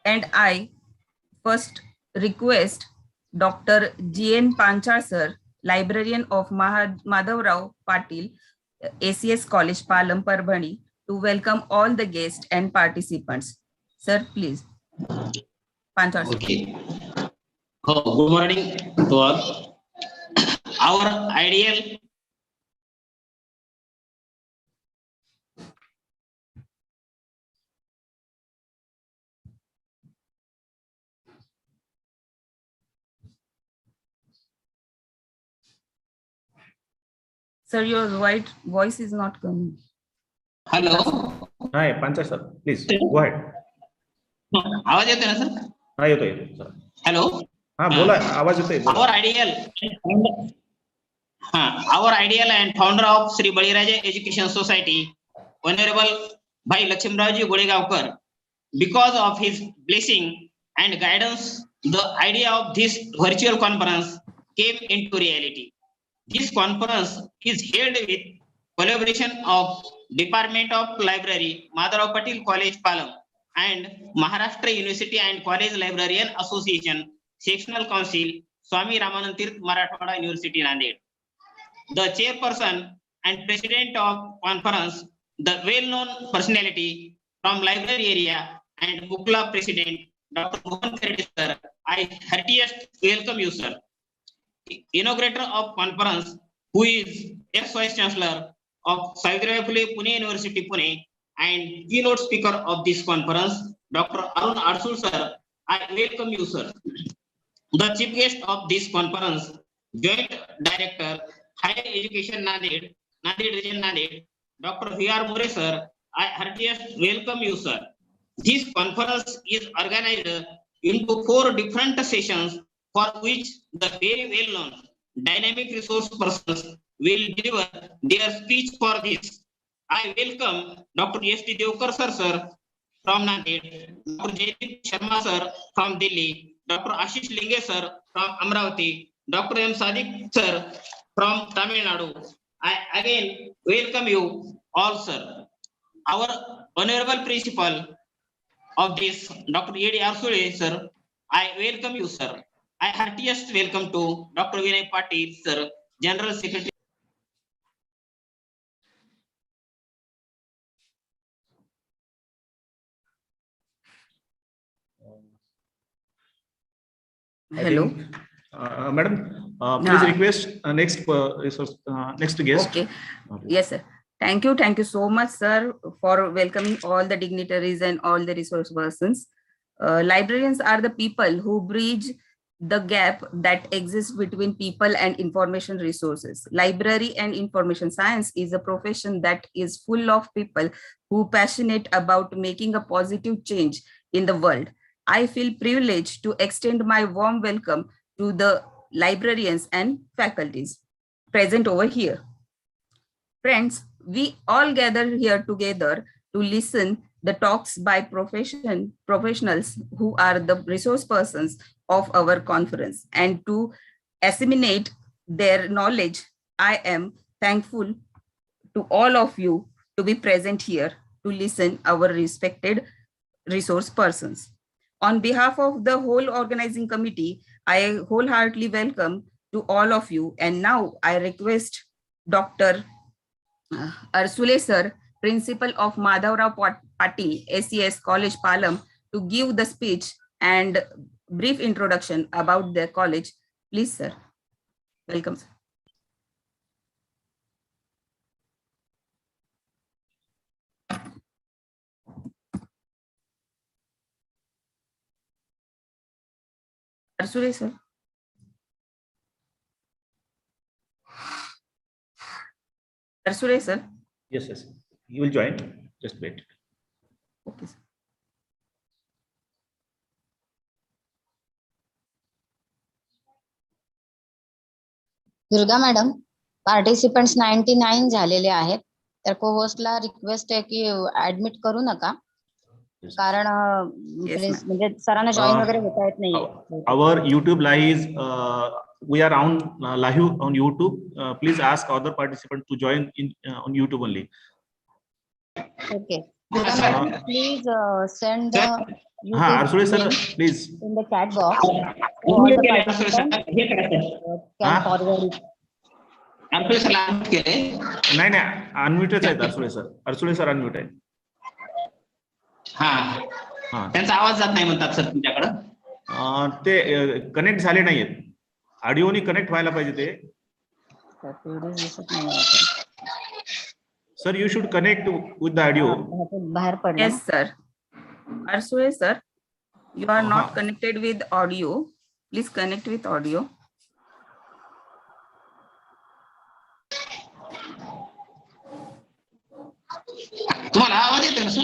And I first request Dr. G.N. Panchal sir, librarian of Madhavrao Patil, ACS College, Palam, Parbhani, to welcome all the guests and participants. Sir, please. Panchal sir. Okay. Oh, good morning to all. Our ideal Sir, your voice is not coming. Hello. Hi, Panchal sir. Please go ahead. आवाज येतोय ना sir? हा येतोय sir. Hello. हा बोला, आवाज येतोय. Our ideal and founder of Sri Baliraja Education Society, Honorable Bhai Lakshmiraoji Goregaonkar, because of his blessing and guidance, the idea of this virtual conference came into reality. This conference is held with collaboration of Department of Library, Madhavrao Patil College, Palam, and Maharashtra University and College Librarian Association, Sectional Council, Swami Ramanand Tirth Marathwada University, Nanded. The chairperson and president of conference, the well-known personality from library area and Mukla president, Dr. Mohan Kharade sir, I heartiest welcome you, sir. Inaugurator of conference, who is ex-vice chancellor of Savitribai Phule Pune University, Pune, and keynote speaker of this conference, Dr. Arun Adsul sir, I welcome you, sir. The chief guest of this conference, Joint Director, Higher Education Nanded Region Nanded, Dr. V.R. More sir, I heartiest welcome you, sir. This conference is organized into 4 different sessions, for which the very well-known dynamic resource persons will deliver their speech for this. I welcome Dr. S.T. Devkar sir from Nanded, Dr. Jaydeep Sharma sir from Delhi, Dr. Ashish Linge sir from Amravati, Dr. M. Sadiq sir from Tamil Nadu. I again welcome you all, sir. Our honorable principal of this, Dr. A.D. Arsule sir, I welcome you, sir. I heartiest welcome to Dr. Vinay Patil sir, General Secretary. Hello. Madam, please request next guest. Okay. Yes, sir. Thank you so much, sir, for welcoming all the dignitaries and all the resource persons. Librarians are the people who bridge the gap that exists between people and information resources. Library and information science is a profession that is full of people who are passionate about making a positive change in the world. I feel privileged to extend my warm welcome to the librarians and faculties present over here. Friends, we all gather here together to listen the talks by professionals who are the resource persons of our conference, and to assimilate their knowledge. I am thankful to all of you to be present here to listen our respected resource persons. On behalf of the whole organizing committee, I wholeheartedly welcome to all of you. And now I request Dr. Arsule sir, principal of Madhavrao Patil, ACS College, Palam, to give the speech and brief introduction about the college. Please, sir. Welcome, sir. Arsule sir. Arsule sir. Yes. You will join. Just wait. Okay, sir. Durga madam, participants 99 झालेले आहेत. तर को-होस्टला request आहे की admit करू नका, कारण म्हणजे सरांना जॉईन वगैरे होता येत नाही. Our YouTube live, we are on live on YouTube. Please ask other participants to join in on YouTube only. Okay. Durga sir. madam, please send the Sir. हाँ, YouTube Arsule sir, link please. in the chat box. So all Unmute the केले Arsule sir. participants हे करा sir. can हाँ? forward it. Arsule sir La unmute केले. नाही नाही, अनम्यूटच आहेत Arsule sir. Arsule sir unmute आहे. हा. हा. त्यांचा आवाज जात नाही म्हणतात सर तुमच्याकडं. ते कनेक्ट झाले नाहीयेत. ऑडिओनी कनेक्ट व्हायला पाहिजे ते. Sir, you should connect with the audio. बाहेर पडलं. Yes, sir. Arsule, sir, you are not Uh-huh. connected with audio. Please connect with audio. तुम्हाला आवाज येतो ना सर?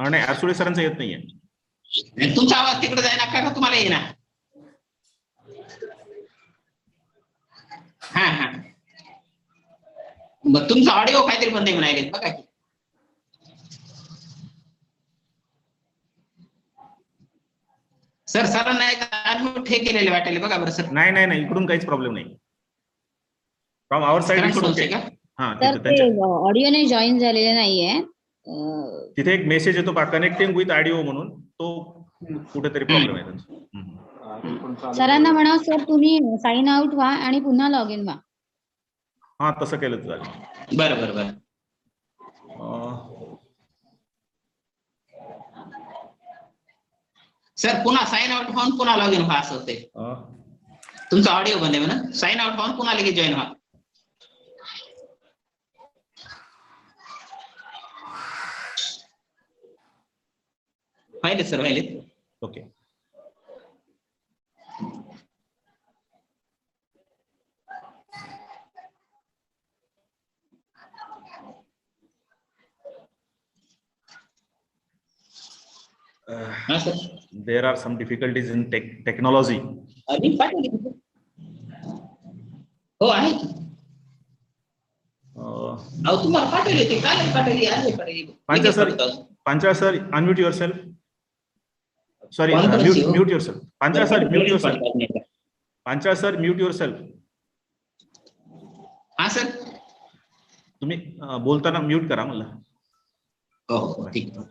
नाही, Arsule सरांचा येत नाहीये. तुमचा आवाज तिकडे जाईना का तुम्हाला येईना? हा हा. मग तुमचा ऑडिओ काहीतरी बंद आहे म्हणाले बघा की. सर सरांना अनम्यूट हे केलेले वाटेल बघा बरं सर. नाही नाही नाही, इकडून काहीच प्रॉब्लेम नाही. From our side it's okay. हां, तर ते ऑडिओने जॉईन झालेले नाहीये. तिथे एक मेसेज येतो पहा, कनेक्टिंग विथ ऑडिओ म्हणून, तो कुठेतरी प्रॉब्लेम आहे त्यांचा. सरांना म्हणा सर तुम्ही साइन आउट व्हा आणि पुन्हा लॉग इन व्हा. हा, तसं केलं तर चालेल. बरं बरं बरं. सर पुन्हा साइन आउट होऊन पुन्हा लॉग इन व्हा असं होते. तुमचा ऑडिओ बंद आहे म्हणा. साइन आउट होऊन पुन्हा लगेच जॉईन व्हा. व्हायले सर व्हायले. Okay. There are some difficulties in technology. हो आहे. तुम्हाला पाठवले ते काल पाठवली. Pancha sir, unmute yourself. Sorry, mute yourself. Pancha sir, mute yourself. Pancha sir, mute yourself. हा सर. तुम्ही बोलताना म्यूट करा मला. हो ठीक आहे.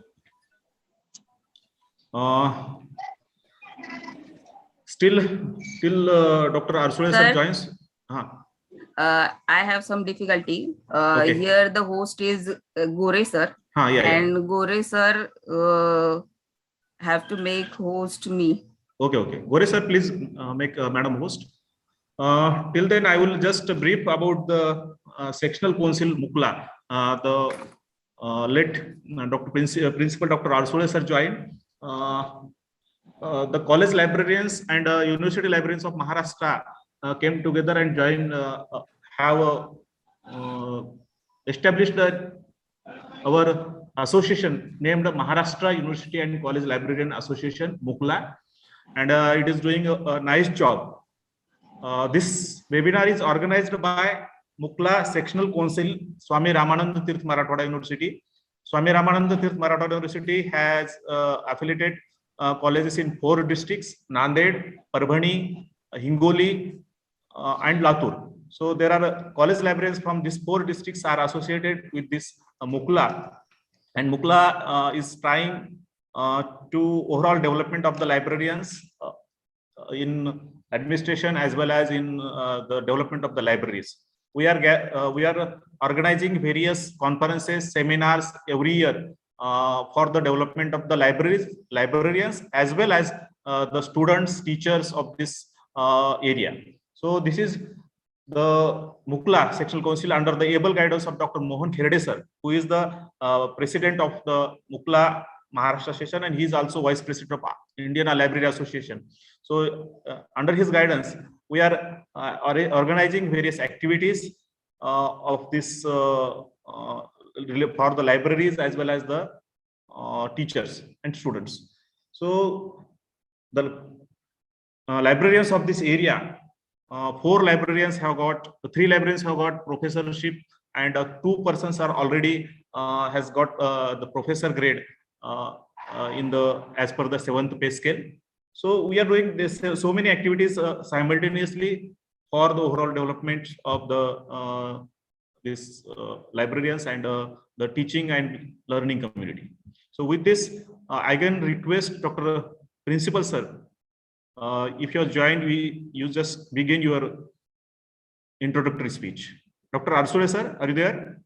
Still Dr. Arsule sir joins. I have some difficulty. Okay. Here the host is Gore sir. Yeah. And Gore sir have to make host me. Okay. Gore sir, please make Madam host. Till then, I will just brief about the sectional council Mukla. The late Principal Dr. Arsule sir joined. The college librarians and university librarians of Maharashtra came together and joined, have established our association named Maharashtra University and College Librarian Association, MUKLA, and it is doing a nice job. This webinar is organized by MUKLA Sectional Council, Swami Ramanand Tirth Marathwada University. Swami Ramanand Tirth Marathwada University has affiliated colleges in 4 districts: Nanded, Parbhani, Hingoli, and Latur. So there are college librarians from these 4 districts are associated with this MUKLA, and MUKLA is trying to overall development of the librarians in administration as well as in the development of the libraries. We are organizing various conferences, seminars every year for the development of the librarians as well as the students, teachers of this area. So this is the MUKLA Sectional Council under the able guidance of Dr. Mohan Kherde sir, who is the president of the MUKLA Maharashtra session, and he is also vice president of Indian Library Association. So under his guidance, we are organizing various activities of this for the libraries as well as the teachers and students. So the librarians of this area, 4 librarians have got, 3 librarians have got professorship, and 2 persons are already has got the professor grade in the as per the 7th pay scale. So we are doing this so many activities simultaneously for the overall development of the this librarians and the teaching and learning community. So with this, I can request Dr. Principal Sir, if you are joined, you just begin your introductory speech. Dr. Arsule Sir, are you there?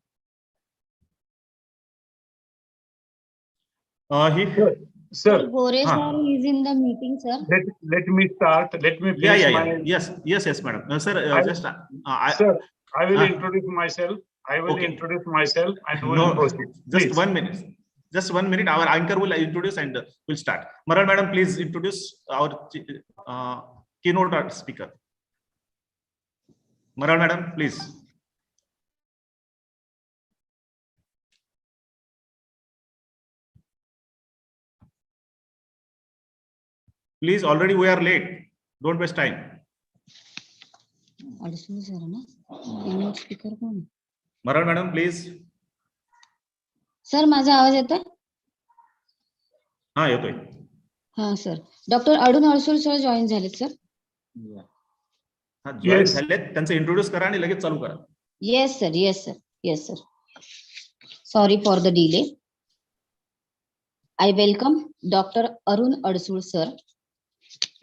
Sir, Gore sir is in the meeting, sir. Let me start. Let me finish Yes, madam. Sir, sir, I will introduce myself. Introduce myself and we will proceed. Just Please. 1 minute. Just 1 minute. Our anchor will introduce and we'll start. Maral madam, please introduce our keynote speaker. Maral madam, please. Please, already we are late. Don't waste time. Maral madam, please. Sir माझा आवाज येतोय? हा येतोय. हा sir. Doctor Arun Adsul sir join झालेत sir. हा join झालेत, त्यांचं इंट्रोड्यूस करा आणि लगेच चालू करा. Yes sir, yes sir, yes sir. Sorry for the delay. I welcome Dr. Arun Adsul sir.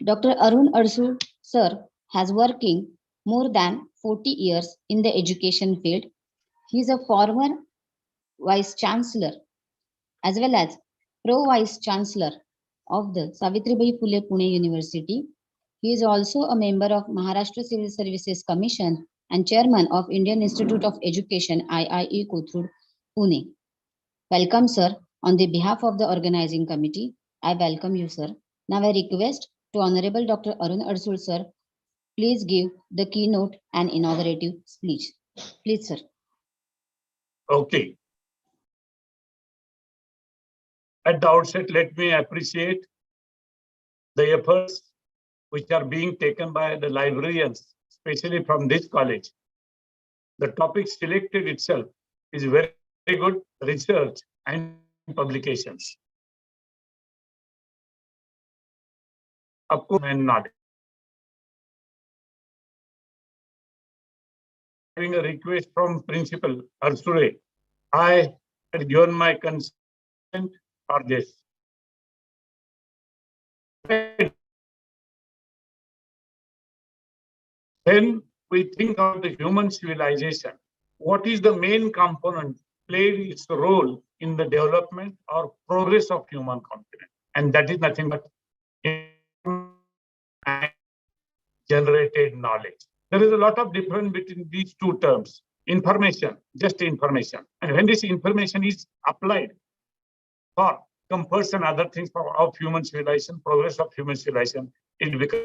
Dr. Arun Adsul sir has working more than 40 years in the education field. He is a former Vice Chancellor as well as Pro Vice Chancellor of the Savitribai Phule Pune University. He is also a member of Maharashtra Civil Services Commission and Chairman of Indian Institute of Education IIE Kothur, Pune. Welcome sir. On the behalf of the organizing committee, I welcome you, sir. Now I request to Honorable Dr. Arun Adsul, sir, please give the keynote and inaugurative speech. Please, sir. Okay. At the outset, let me appreciate the efforts which are being taken by the librarians, especially from this college. The topic selected itself is very, very good research and publications. Upco and not having a request from Principal Arsure, I had given my consent for this. When we think of the human civilization, what is the main component played its role in the development or progress of human continent? And that is nothing but generated knowledge. There is a lot of difference between these two terms. Information, just information. And when this information is applied for comforts and other things of human civilization, progress of human civilization, it becomes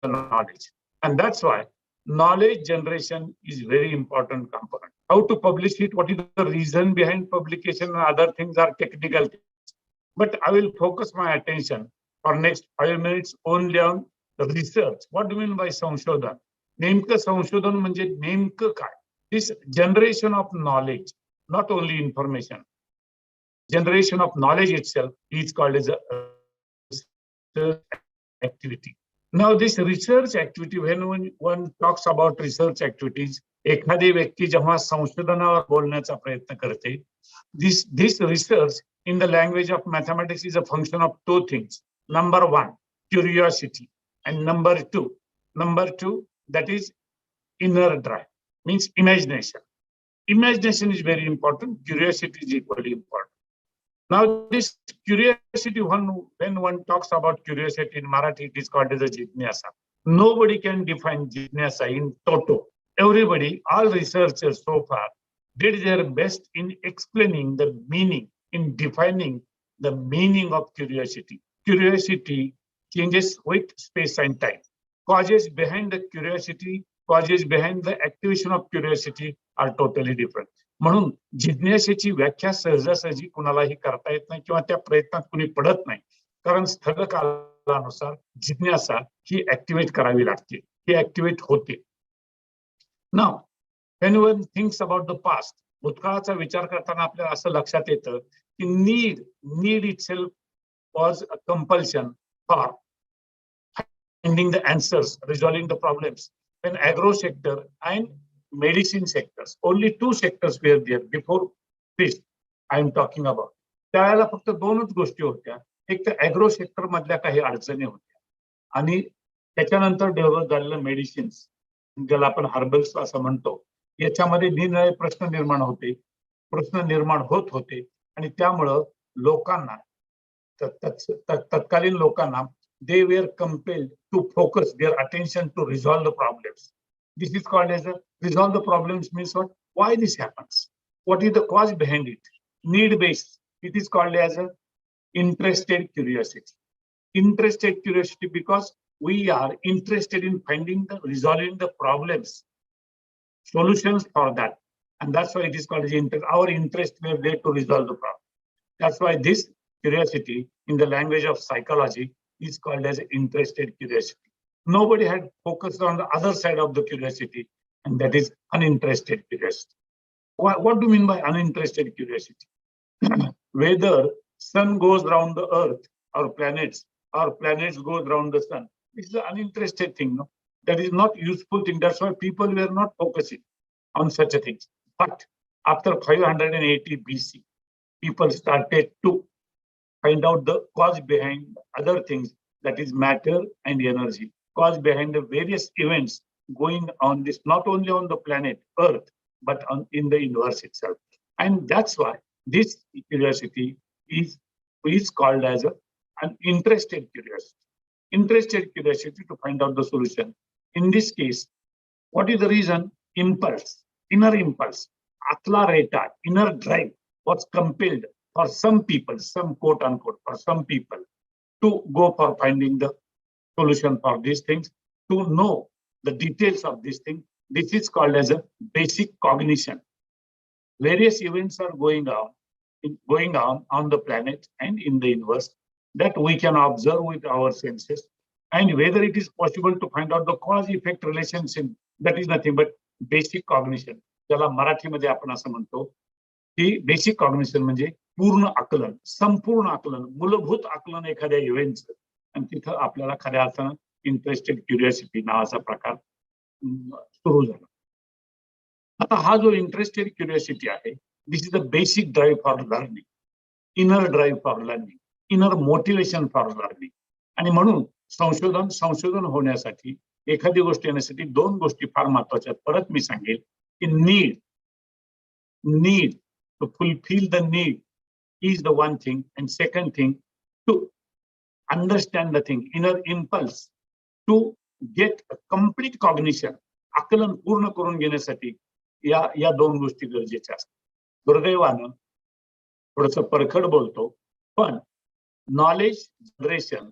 knowledge. And that's why knowledge generation is very important component. How to publish it, what is the reason behind publication and other things are technical things. But I will focus my attention for next 5 minutes only on the research. What do you mean by संशोधन? नेमकं संशोधन म्हणजे नेमकं काय? This generation of knowledge, not only information, generation of knowledge itself is called as a research activity. Now this research activity, when one talks about research activities, एखादी व्यक्ती जेव्हा संशोधनावर बोलण्याचा प्रयत्न करते, this research in the language of mathematics is a function of two things. Number one, curiosity, and number two, that is inner drive, means imagination. Imagination is very important. Curiosity is equally important. Now, this curiosity, when one talks about curiosity in Marathi, it is called as a jitnyasa. Nobody can define jitnyasa in toto. Everybody, all researchers so far, did their best in explaining the meaning, in defining the meaning of curiosity. Curiosity changes with space and time. Causes behind the curiosity, causes behind the activation of curiosity are totally different. म्हणून जिज्ञासेची व्याख्या सहजासहजी कुणालाही करता येत नाही किंवा त्या प्रयत्नात कुणी पडत नाही, कारण स्थळ कालानुसार जिज्ञासा ही ऍक्टिव्हेट करावी लागते, ही ऍक्टिव्हेट होते. Now when one thinks about the past, भूतकाळाचा विचार करताना आपल्याला असं लक्षात येतं की need itself was a compulsion for finding the answers, resolving the problems. When agro sector and medicine sectors. Only 2 sectors were there before this I am talking about. त्यावेळेला फक्त 2च गोष्टी होत्या. एक तर ऍग्रो सेक्टर मधल्या काही अडचणी होत्या आणि त्याच्यानंतर डेव्हलप झालेलं मेडिसिन्स, ज्याला आपण हर्बल्स असं म्हणतो, याच्यामध्ये निरनिराळे प्रश्न निर्माण होत होते आणि त्यामुळं लोकांना तत्कालीन लोकांना they were compelled to focus their attention to resolve the problems. This is called as a resolve the problems means what? Why this happens? What is the cause behind it? Need based. It is called as a interested curiosity. Interested curiosity because we are interested in finding resolving the problems, solutions for that. And that's why it is called as interest. Our interest were there to resolve the problem. That's why this curiosity in the language of psychology is called as interested curiosity. Nobody had focused on the other side of the curiosity, and that is uninterested curiosity. What do you mean by uninterested curiosity? Whether sun goes around the earth or planets goes around the sun. This is an uninterested thing, no? That is not useful thing. That's why people were not focusing on such a thing. But after 580 BC, people started to find out the cause behind other things, that is matter and energy, cause behind the various events going on this, not only on the planet Earth, but in the universe itself. And that's why this curiosity is called as an interested curiosity. Interested curiosity to find out the solution. In this case, what is the reason? Impulse, inner impulse, atla reta, inner drive was compelled for some people, some quote unquote, for some people to go for finding the solution for these things, to know the details of this thing. This is called as a basic cognition. Various events are going on the planet and in the universe that we can observe with our senses. And whether it is possible to find out the cause-effect relationship, that is nothing but basic cognition. ज्याला मराठीमध्ये आपण असं म्हणतो की basic cognition म्हणजे पूर्ण आकलन, संपूर्ण आकलन, मूलभूत आकलन एखाद्या इव्हेंटचं. आणि तिथं आपल्याला खऱ्या अर्थानं इंटरेस्टेड क्युरिओसिटी नावाचा प्रकार सुरू झाला. आता हा जो इंटरेस्टेड क्युरिओसिटी आहे, this is the basic drive for learning, inner drive for learning, inner motivation for learning. आणि म्हणून संशोधन होण्यासाठी, एखादी गोष्ट येण्यासाठी 2 गोष्टी फार महत्वाच्या आहेत. परत मी सांगेल की need to fulfill the need is the one thing, and second thing, to understand the thing, inner impulse to get a complete cognition, आकलन पूर्ण करून घेण्यासाठी या 2 गोष्टी गरजेच्या असतात. दुर्दैवानं थोडस परखड बोलतो, पण नॉलेज जनरेशन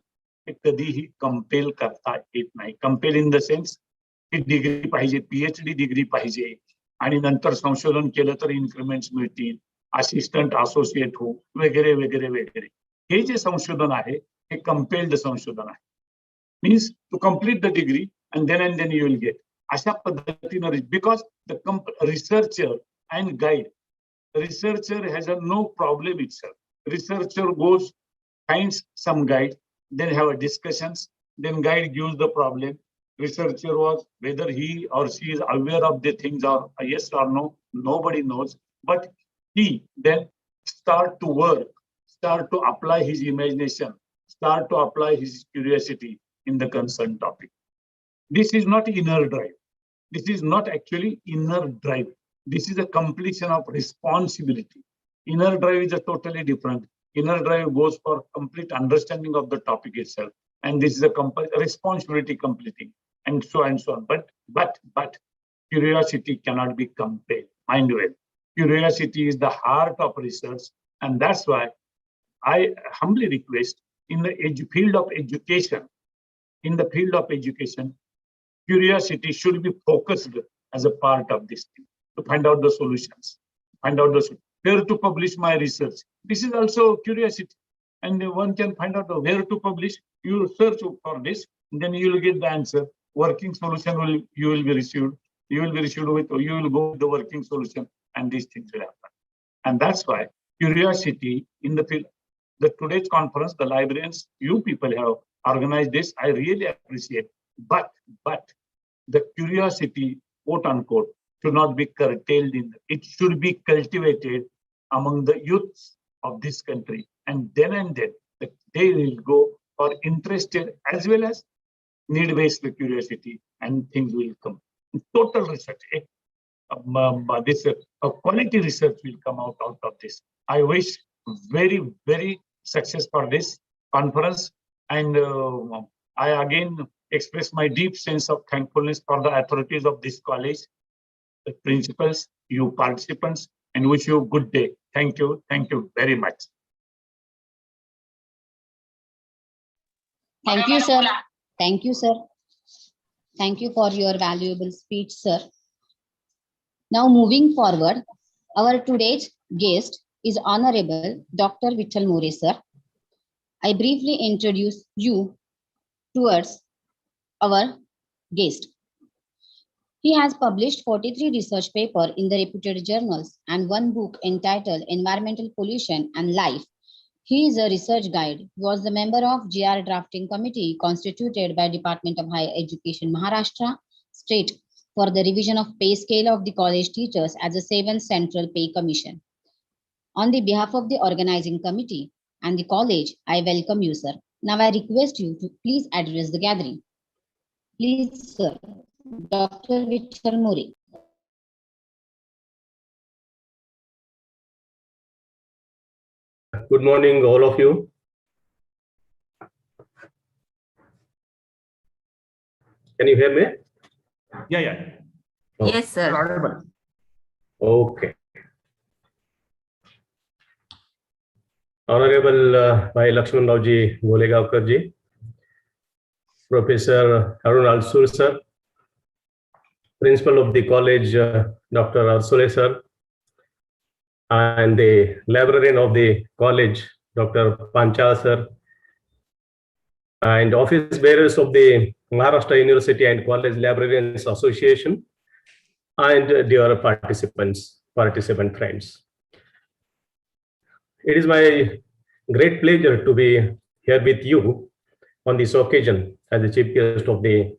हे कधीही कंपेल करता येत नाही. कंपेल इन द सेन्स की डिग्री पाहिजे, PhD डिग्री पाहिजे आणि नंतर संशोधन केलं तर इन्क्रिमेंट्स मिळतील, असिस्टंट असोसिएट हो, वगैरे वगैरे वगैरे. हे जे संशोधन आहे हे कंपेल्ड संशोधन आहे. Means to complete the degree and then you will get. अशा पद्धतीने, because the researcher and guide, researcher has no problem itself. Researcher goes, finds some guide, then have a discussions, then guide gives the problem. Researcher was, whether he or she is aware of the things or yes or no, nobody knows. But he then start to work, start to apply his imagination, start to apply his curiosity in the concerned topic. This is not inner drive. This is not actually inner drive. This is a completion of responsibility. Inner drive is a totally different. Inner drive goes for complete understanding of the topic itself. And this is a responsibility completing, and so on. But curiosity cannot be compelled. Mind well. Curiosity is the heart of research. And that's why I humbly request, in the field of education, curiosity should be focused as a part of this thing, to find out the solutions, where to publish my research. This is also curiosity. And one can find out where to publish. You search for this, then you will get the answer. Working solution you will be received. You will go with the working solution, and these things will happen. And that's why curiosity in the field. The today's conference, the librarians, you people have organized this. I really appreciate. But the curiosity, quote unquote, should not be curtailed. It should be cultivated among the youths of this country. And then they will go for interested as well as need-based curiosity, and things will come. Total research, quality research will come out of this. I wish very, very success for this conference, and I again express my deep sense of thankfulness for the authorities of this college, the principals, you participants, and wish you a good day. Thank you very much. Thank you, sir. Thank you, sir. Thank you for your valuable speech, sir. Now, moving forward, our today's guest is Honorable Dr. Vittal More, sir. I briefly introduce you towards our guest. He has published 43 research papers in the reputed journals and one book entitled Environmental Pollution and Life. He is a research guide. He was the member of GR Drafting Committee constituted by Department of Higher Education, Maharashtra State for the revision of pay scale of the college teachers as a 7th Central Pay Commission. On the behalf of the organizing committee and the college, I welcome you, sir. Now I request you to please address the gathering. Please, sir. Dr. Vittal More. Good morning, all of you. Can you hear me? Yeah. Oh, Yes, sir. Audible. okay. Honorable Bhai Lakshman Rauji Golegaonkar ji, Professor Arun Alsur sir, Principal of the college Dr. Arsule sir, and the librarian of the college Dr. Panchal sir, and office bearers of the Maharashtra University and College Librarians Association, and dear participant friends. It is my great pleasure to be here with you on this occasion as the chief guest of the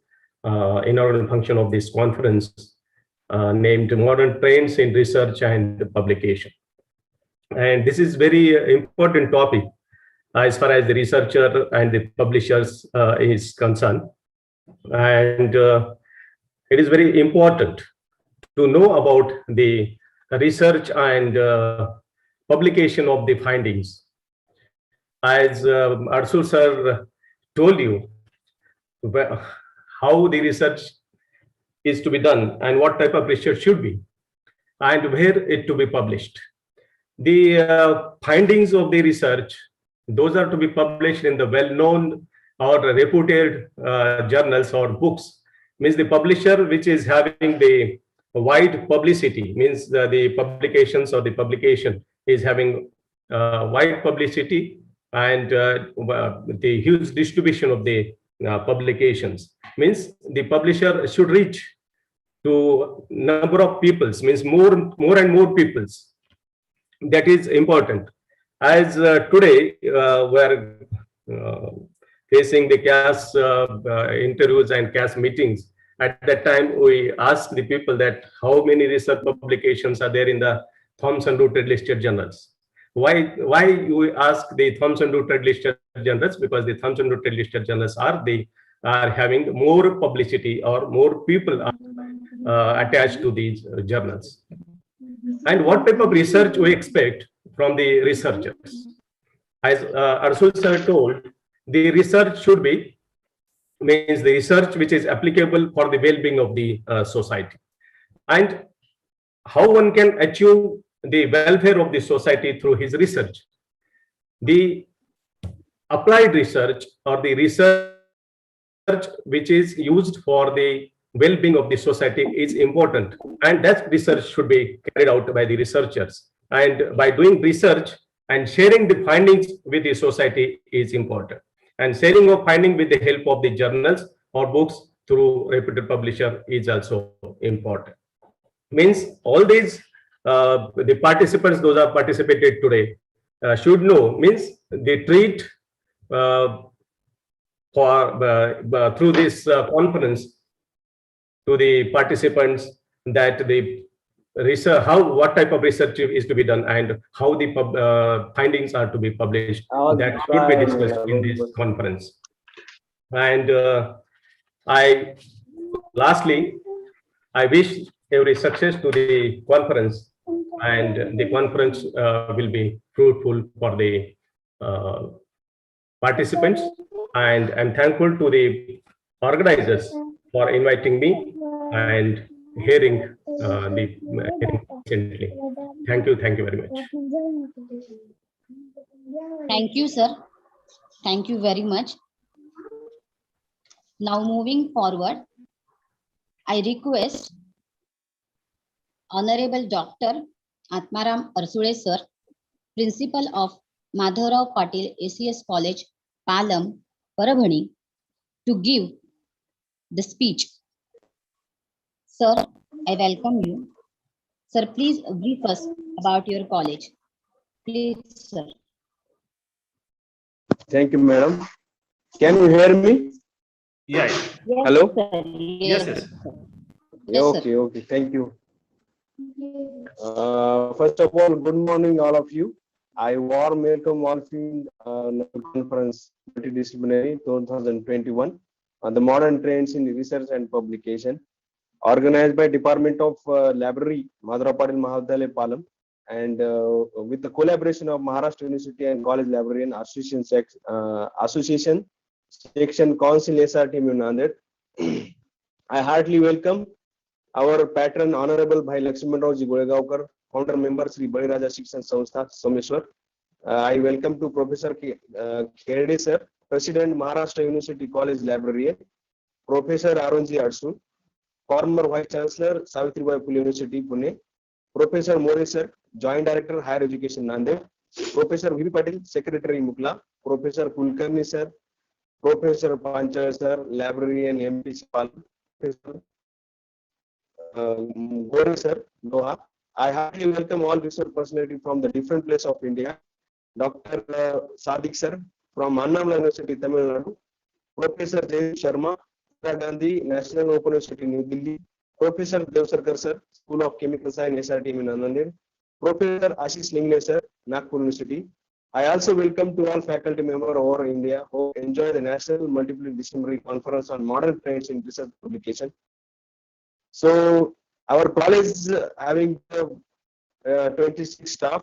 inaugural function of this conference named Modern Trends in Research and Publication. And this is very important topic as far as the researcher and the publishers is concerned. And it is very important to know about the research and publication of the findings. As Arsul sir told you how the research is to be done and what type of research should be and where it to be published. The findings of the research, those are to be published in the well-known or reputed journals or books. Means the publisher which is having the wide publicity, means the publications or the publication is having wide publicity and the huge distribution of the publications. Means the publisher should reach to number of peoples, means more and more peoples. That is important. As today we are facing the CAS interviews and CAS meetings. At that time, we asked the people that how many research publications are there in the Thomson Reuters listed journals. Why you ask the Thomson Reuters listed journals? Because the Thomson Reuters listed journals are having more publicity or more people are attached to these journals. And what type of research we expect from the researchers? As Arsul sir told, the research should be, means the research which is applicable for the well-being of the society. And how one can achieve the welfare of the society through his research. The applied research or the research which is used for the well-being of the society is important, and that research should be carried out by the researchers. And by doing research and sharing the findings with the society is important. And sharing of finding with the help of the journals or books through reputed publisher is also important. Means all these the participants, those are participated today, should know. Means they treat through this conference to the participants that the research, what type of research is to be done, and how the findings are to be published, that should be discussed in this conference. And lastly, I wish every success to the conference, and the conference will be fruitful for the uh, participants. And I'm thankful to the organizers for inviting me and hearing the hearing patiently. Thank you very much. Thank you, sir. Thank you very much. Now moving forward, I request Honorable Dr. Atmaram Arsule sir, Principal of Madhavrao Patil ACS College, Palam, Parabhani, to give the speech. Sir, I welcome you. Sir, please brief us about your college. Please, sir. Thank you, madam. Can you hear me? Yeah. Yes, Hello? sir. Yes. Sir. Yes, sir. Okay. Thank you. First of all, good morning, all of you. I warm welcome all of you conference Multidisciplinary 2021 on the modern trends in research and publication, organized by Department of Library, Madhavrao Patil Mahavidyalaya, Palam, and with the collaboration of Maharashtra University and College Librarian Association Section Council SR team in Nanded. I heartily welcome our patron Honorable Bhai Lakshmanrao Ji Golegaonkar, founder member Sri Baliraja Shikshan Samstha Someshwar. I welcome to Professor Kherde sir, President Maharashtra University College Librarian, Professor Arunji Adsu, former Vice Chancellor Savitribai Phule University Pune, Professor More sir, Joint Director Higher Education Nanded, Professor V. Patil, Secretary Mukla, Professor Kulkarni sir, Professor Panchal sir, Librarian MP Pal, Professor Gore sir, Doha. I heartily welcome all research personality from the different places of India. Dr. Sadiq sir from Annamalai University, Tamil Nadu. Professor Jay Sharma, Indira Gandhi National Open University, New Delhi. Professor Devsarkar sir, School of Chemical Science, SRT in Nanded. Professor Ashish Lingle sir, Nagpur University. I also welcome to all faculty members over India who enjoy the National Multidisciplinary Conference on Modern Trends in Research Publication. So our college is having 26 staff.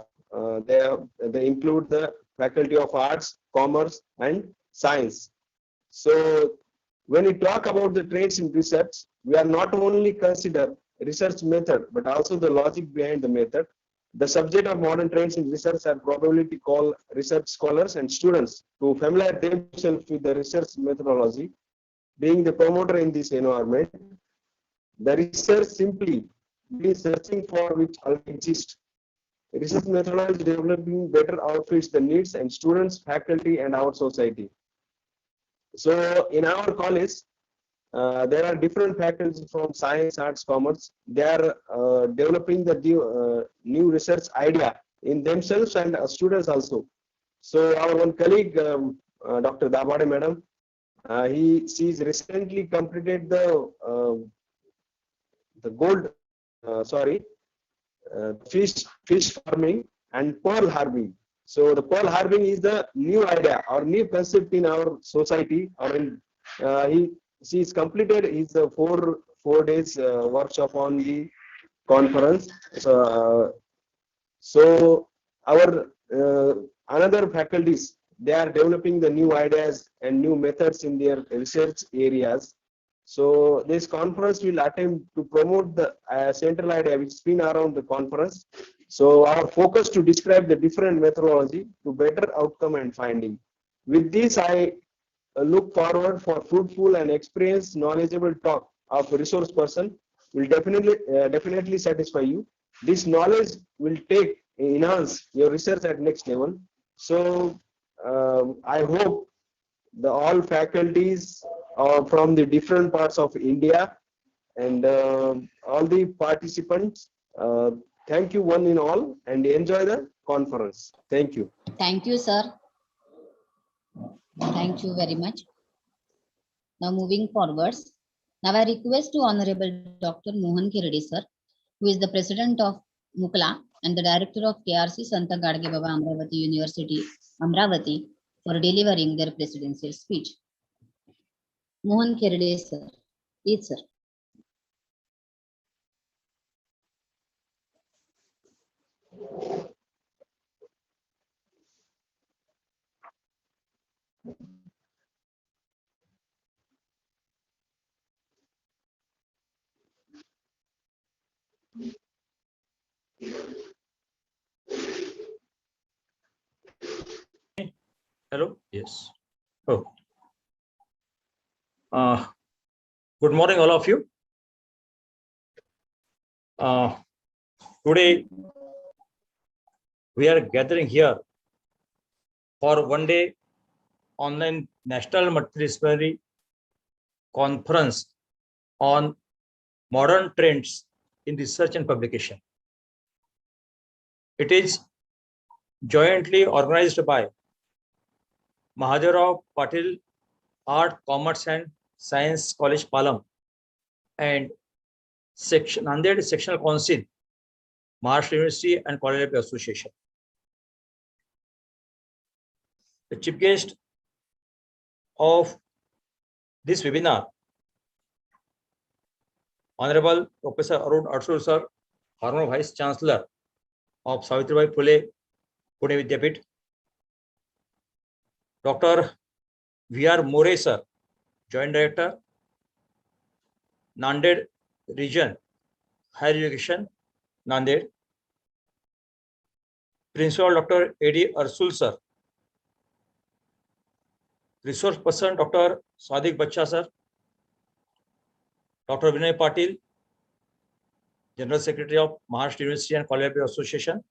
They include the Faculty of Arts, Commerce, and Science. So when we talk about the trends in research, we are not only consider research method, but also the logic behind the method. The subject of modern trends in research are probably to call research scholars and students to familiarize themselves with the research methodology. Being the promoter in this environment, the research simply means searching for which already exists. Research methodology developing better outfits the needs and students, faculty, and our society. So in our college, there are different faculties from science, arts, commerce. They are developing the new research idea in themselves and students also. So our one colleague, Dr. Dabade madam, she's recently completed the fish farming and pearl harvesting. So the pearl harvesting is the new idea or new concept in our society. Or in she's completed his 4 days workshop on the conference. So our another faculties, they are developing the new ideas and new methods in their research areas. So this conference will attempt to promote the central idea which spin around the conference. So our focus to describe the different methodology to better outcome and finding. With this, I look forward for fruitful and experienced, knowledgeable talk of a resource person will definitely satisfy you. This knowledge will enhance your research at next level. So I hope the all faculties from the different parts of India and all the participants, thank you one in all and enjoy the conference. Thank you. Thank you, sir. Thank you very much. Now moving forwards. Now I request to Honorable Dr. Mohan Kherde sir, who is the president of Mukla and the director of KRC Santa Gadge Baba Amravati University, Amravati, for delivering their presidential speech. Mohan Kherade, sir. Please, sir. Hello? Yes. Oh. Good morning, all of you. Today, we are gathering here for one-day online National Multidisciplinary Conference on modern trends in research and publication. It is jointly organized by Mahadev Patil Art, Commerce and Science College, Palam, and Nanded Sectional Council, Maharashtra University and College Library Association. The chief guest of this webinar, Honorable Professor Arun Arsur sir, former Vice Chancellor of Savitribai Phule Pune Vidyapith, Dr. V.R. More sir, Joint Director, Nanded Region, Higher Education, Nanded, Principal Dr. A.D. Arsul sir, Resource Person Dr. Sadiq Bacha sir, Dr. Vinay Patil, General Secretary of Maharashtra University and College Library Association,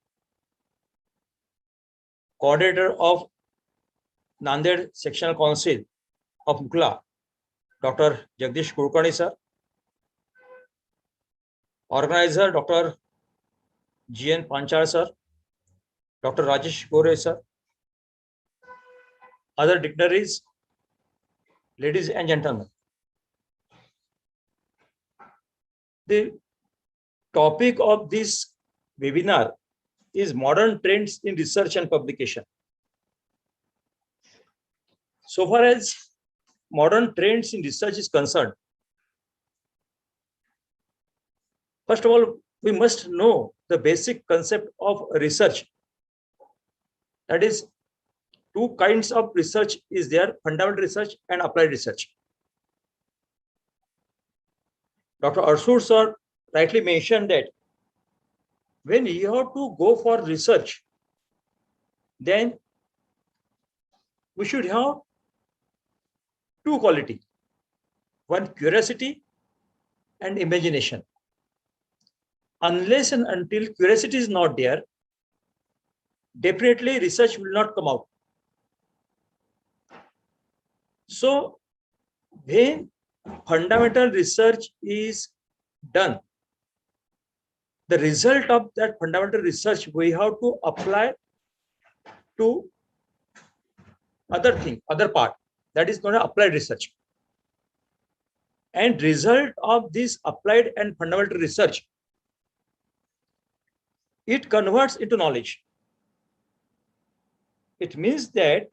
Coordinator of Nanded Sectional Council of Mukla, Dr. Jagdish Kulkarni sir, Organizer Dr. G.N. Panchal sir, Dr. Rajesh Gore sir, other dignitaries, ladies and gentlemen. The topic of this webinar is modern trends in research and publication. So far as modern trends in research is concerned, first of all, we must know the basic concept of research. That is, two kinds of research is there: fundamental research and applied research. Dr. Arsur sir rightly mentioned that when you have to go for research, then we should have two qualities: one, curiosity, and imagination. Unless and until curiosity is not there, definitely research will not come out. So when fundamental research is done, the result of that fundamental research we have to apply to other part, that is going to applied research. And result of this applied and fundamental research, it converts into knowledge. It means that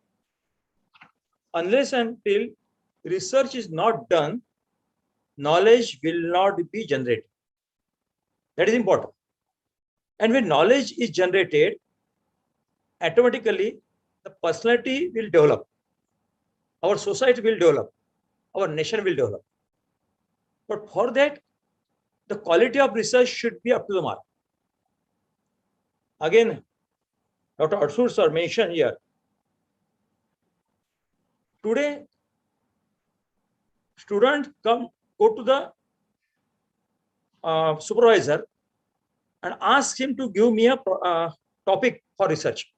unless until research is not done, knowledge will not be generated. That is important. And when knowledge is generated, automatically the personality will develop, our society will develop, our nation will develop. But for that, the quality of research should be up to the mark. Again, Dr. Arsur sir mentioned here, today, students go to the supervisor and ask him to give me a topic for research.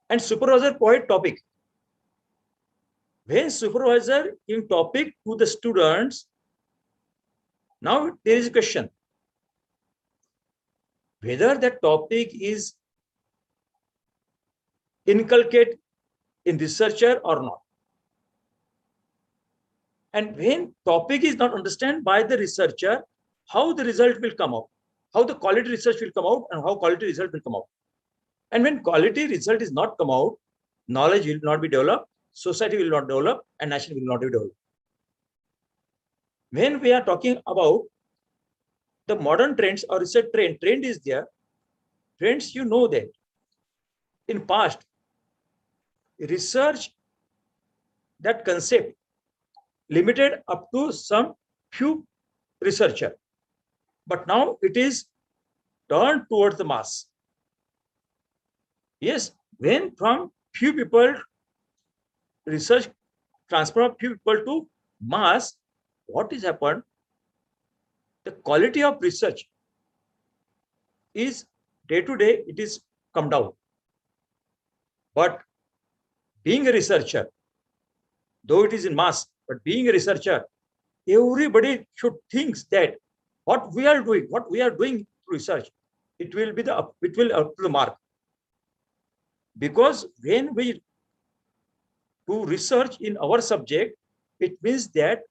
And supervisor provide topic. When supervisor give topic to the students, now there is a question whether that topic is inculcated in researcher or not. And when topic is not understood by the researcher, how the result will come out? how the quality research will come out and how quality result will come out. And when quality result is not come out, knowledge will not be developed, society will not develop, and nation will not be developed. When we are talking about the modern trends or research trend is there. Trends, you know that in past, research, that concept limited up to some few researcher. But now it is turned towards the mass. Yes, when from few people, research transfer of few people to mass, what is happened? The quality of research is day to day, it is come down. But being a researcher, though it is in mass, but being a researcher, everybody should think that what we are doing research, it will up to the mark. Because when we do research in our subject, it means that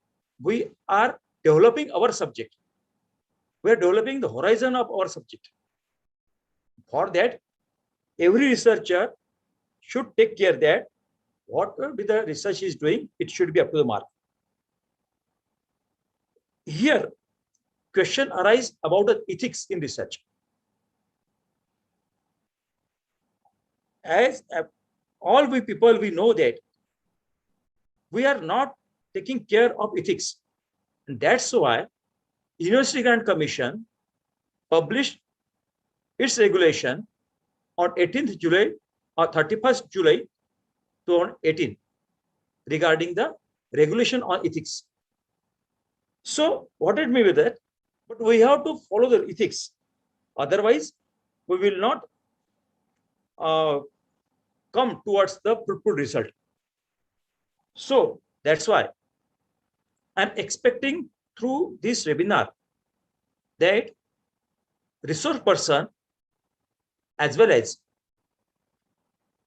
we are developing our subject. We are developing the horizon of our subject. For that, every researcher should take care that whatever the research is doing, it should be up to the mark. Here, question arise about the ethics in research. As all we people, we know that we are not taking care of ethics. And that's why University Grant Commission published its regulation on 18th July or 31st July 2018 regarding the regulation on ethics. So what it means with that? But we have to follow the ethics. Otherwise, we will not come towards the fruitful result. So that's why I'm expecting through this webinar that resource person as well as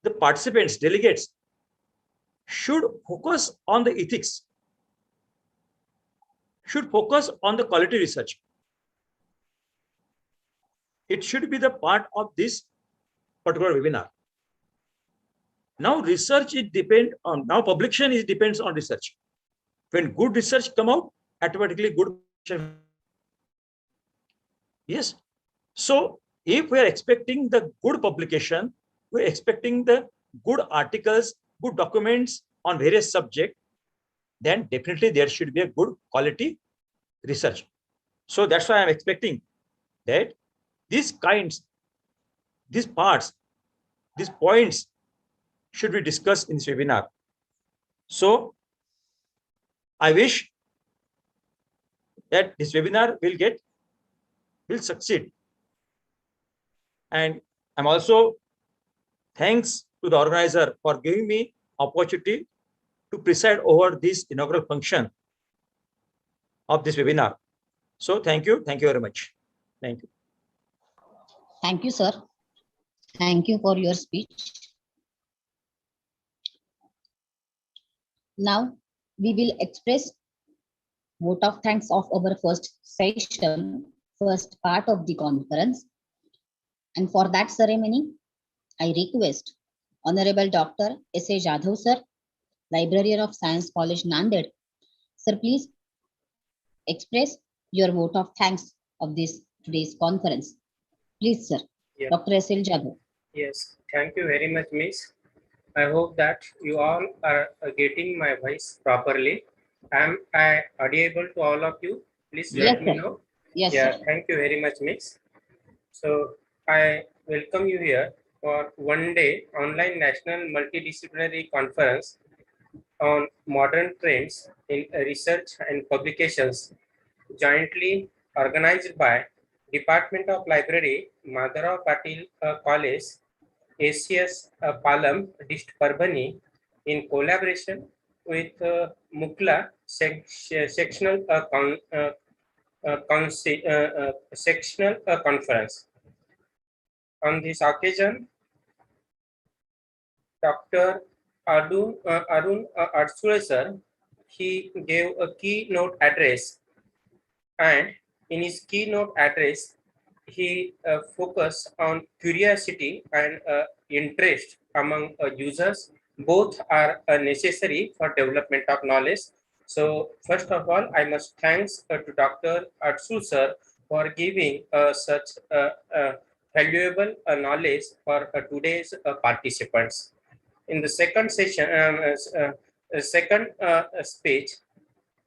the participants, delegates, should focus on the ethics, should focus on the quality research. It should be the part of this particular webinar. Now research is depend on, now publication is depends on research. When good research come out, automatically good. Yes. So if we are expecting the good publication, we're expecting the good articles, good documents on various subjects, then definitely there should be a good quality research. So that's why I'm expecting that these kinds, these parts, these points should be discussed in this webinar. So I wish that this webinar will succeed. And I'm also thanks to the organizer for giving me opportunity to preside over this inaugural function of this webinar. So thank you very much. Thank you. Thank you, sir. Thank you for your speech. Now we will express vote of thanks of our first session, first part of the conference. And for that ceremony, I request Honorable Dr. S.A. Jadhav, sir, Librarian of Science College, Nanded. Sir, please express your vote of thanks of this today's conference. Please, sir. Yeah. Dr. S.L. Jadhav. Yes, thank you very much, Miss. I hope that you all are getting my voice properly. Am I audible to all of you? Please Yes, let me sir. know. Yes, Yeah, sir. thank you very much, Miss. So I welcome you here for one-day online national multidisciplinary conference on modern trends in research and publications, jointly organized by Department of Library, Madhurao Patil College, ACS Palam, District Parbhani, in collaboration with Mukla sectional sectional conference. On this occasion, Dr. Arun Arsule sir, he gave a keynote address, and in his keynote address, he focused on curiosity and interest among users. Both are necessary for development of knowledge. So first of all, I must thanks to Dr. Atsu sir for giving such valuable knowledge for today's participants. In the second session, second speech,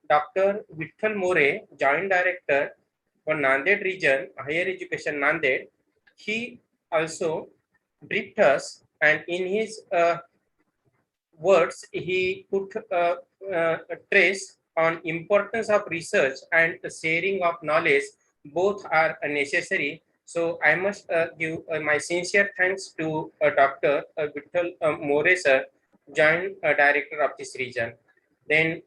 Dr. Vitthal More, Joint Director for Nanded Region, Higher Education Nanded, he also briefed us, and in his words, he put a trace on importance of research and the sharing of knowledge. Both are necessary. So I must give my sincere thanks to Dr. Vitthal More, sir, Joint Director of this region. Then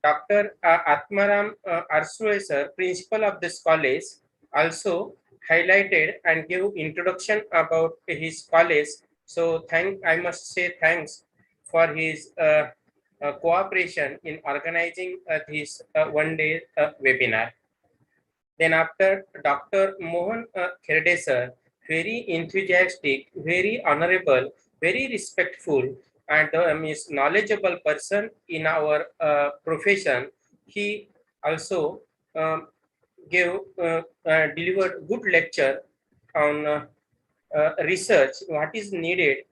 Dr. Atmaram Arsule, sir, principal of this college, also highlighted and gave introduction about his college. So I must say thanks for his cooperation in organizing this one-day webinar. Then after Dr. Mohan Kherde, sir, very enthusiastic, very honorable, very respectful, and is knowledgeable person in our profession. He also gave delivered good lecture on research, what is needed.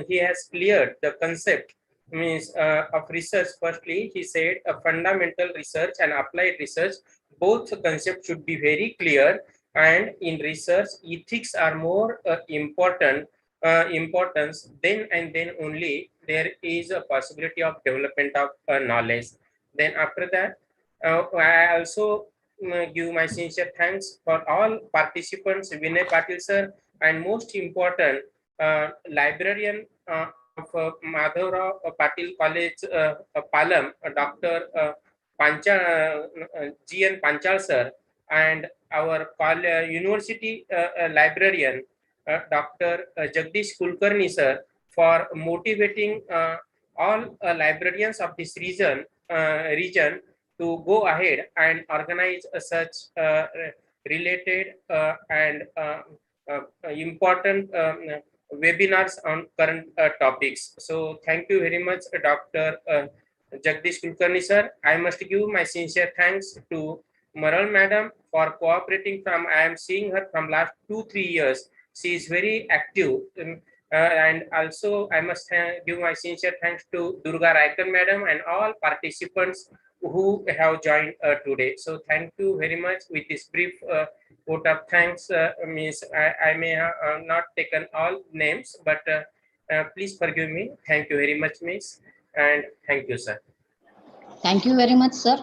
He has cleared the concept of research. Firstly, he said a fundamental research and applied research, both concepts should be very clear. And in research, ethics are more importance. Then and then only there is a possibility of development of knowledge. Then after that, I also give my sincere thanks for all participants, Vinay Patil sir, and most important, librarian of Madhavrao Patil College, Palam, Dr. G.N. Panchal sir, and our university librarian, Dr. Jagdish Kulkarni sir, for motivating all librarians of this region to go ahead and organize such related and important webinars on current topics. So thank you very much, Dr. Jagdish Kulkarni sir. I must give my sincere thanks to Maral madam for cooperating from, I am seeing her from last 2-3 years. She is very active. And also I must give my sincere thanks to Durga Raikar madam and all participants who have joined today. So thank you very much. With this brief vote of thanks, I may have not taken all names, but please forgive me. Thank you very much, miss, and thank you, sir. Thank you very much, sir.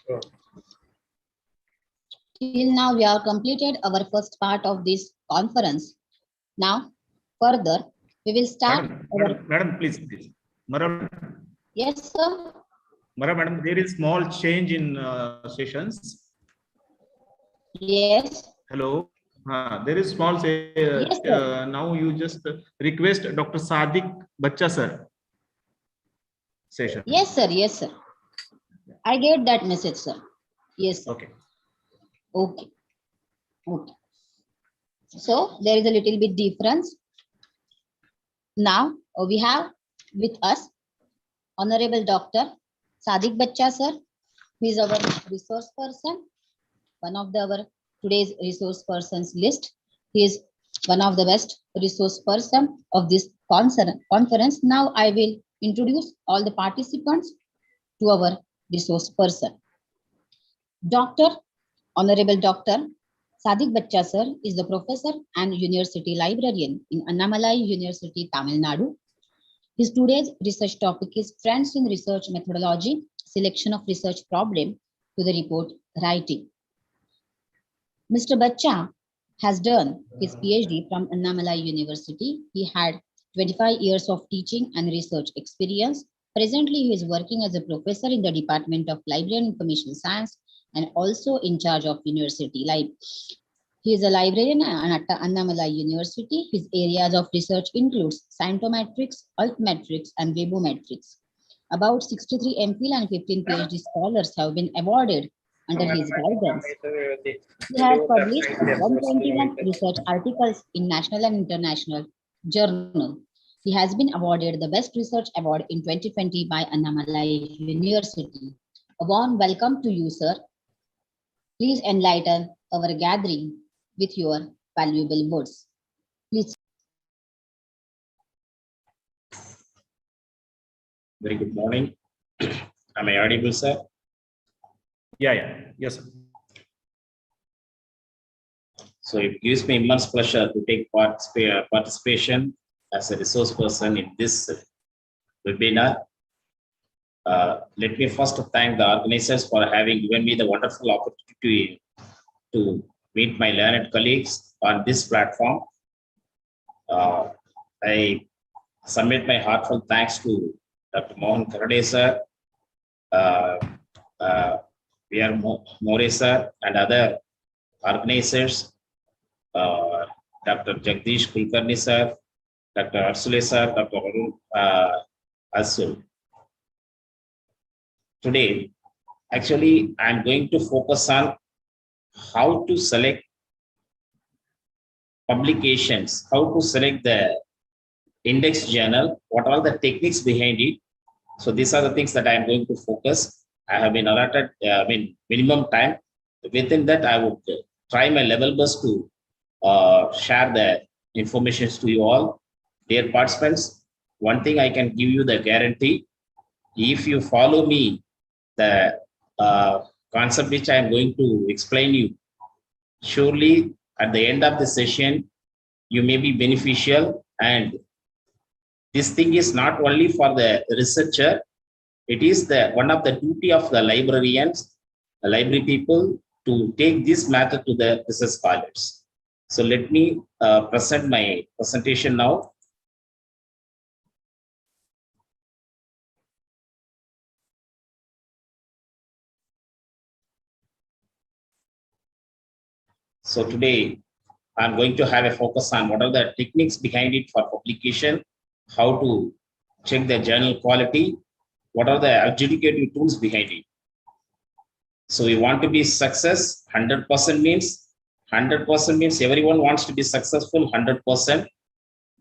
Sure. Till now, we have completed our first part of this conference. Now, further, we will start. Madam, please. Madam. Yes, sir. Madam, there is small change in sessions. Yes. Hello. There is small say. Yes, now you just request Dr. Sadiq Bacha sir. Session. Yes, sir. Yes, sir. I get that message, sir. Yes, sir. Okay. Okay. Okay. So there is a little bit difference. Now we have with us Honorable Dr. Sadiq Bacha sir, who is our resource person, one of our today's resource persons list. He is one of the best resource person of this conference. Now I will introduce all the participants to our resource person. Honorable Dr. Sadiq Bacha sir is the professor and university librarian in Annamalai University, Tamil Nadu. His today's research topic is Trends in Research Methodology, Selection of Research Problem to the Report Writing. Mr. Bacha has done his PhD from Annamalai University. He had 25 years of teaching and research experience. Presently, he is working as a professor in the Department of Library and Information Science and also in charge of University Library. He is a librarian at Annamalai University. His areas of research includes scientometrics, altmetrics, and webometrics. About 63 MPhil and 15 PhD scholars have been awarded Under his guidance, he has published 121 research articles in national and international journals. He has been awarded the Best Research Award in 2020 by Annamalai University. A warm welcome to you, sir. Please enlighten our gathering with your valuable words. Please. Very good morning. Am I audible, sir? Yeah. Yes, sir. So it gives me immense pleasure to take participation as a resource person in this webinar. Let me first thank the organizers for having given me the wonderful opportunity to meet my learned colleagues on this platform. I submit my heartfelt thanks to Dr. Mohan Karade sir, V.R. More sir, and other organizers, Dr. Jagdish Kulkarni sir, Dr. Arsule sir, Dr. Arun Asul. Today, actually, I'm going to focus on how to select publications, how to select the index journal, what are the techniques behind it. So these are the things that I'm going to focus. I have been allotted minimum time. Within that, I would try my level best to share the information to you all. Dear participants, one thing I can give you the guarantee, if you follow me, the concept which I am going to explain you, surely at the end of the session, you may be beneficial. And this thing is not only for the researcher, it is one of the duty of the librarians, the library people, to take this matter to the research scholars. So let me present my presentation now. So today, I'm going to have a focus on what are the techniques behind it for publication, how to check the journal quality, what are the adjudicative tools behind it. So we want to be success, 100% means everyone wants to be successful 100%.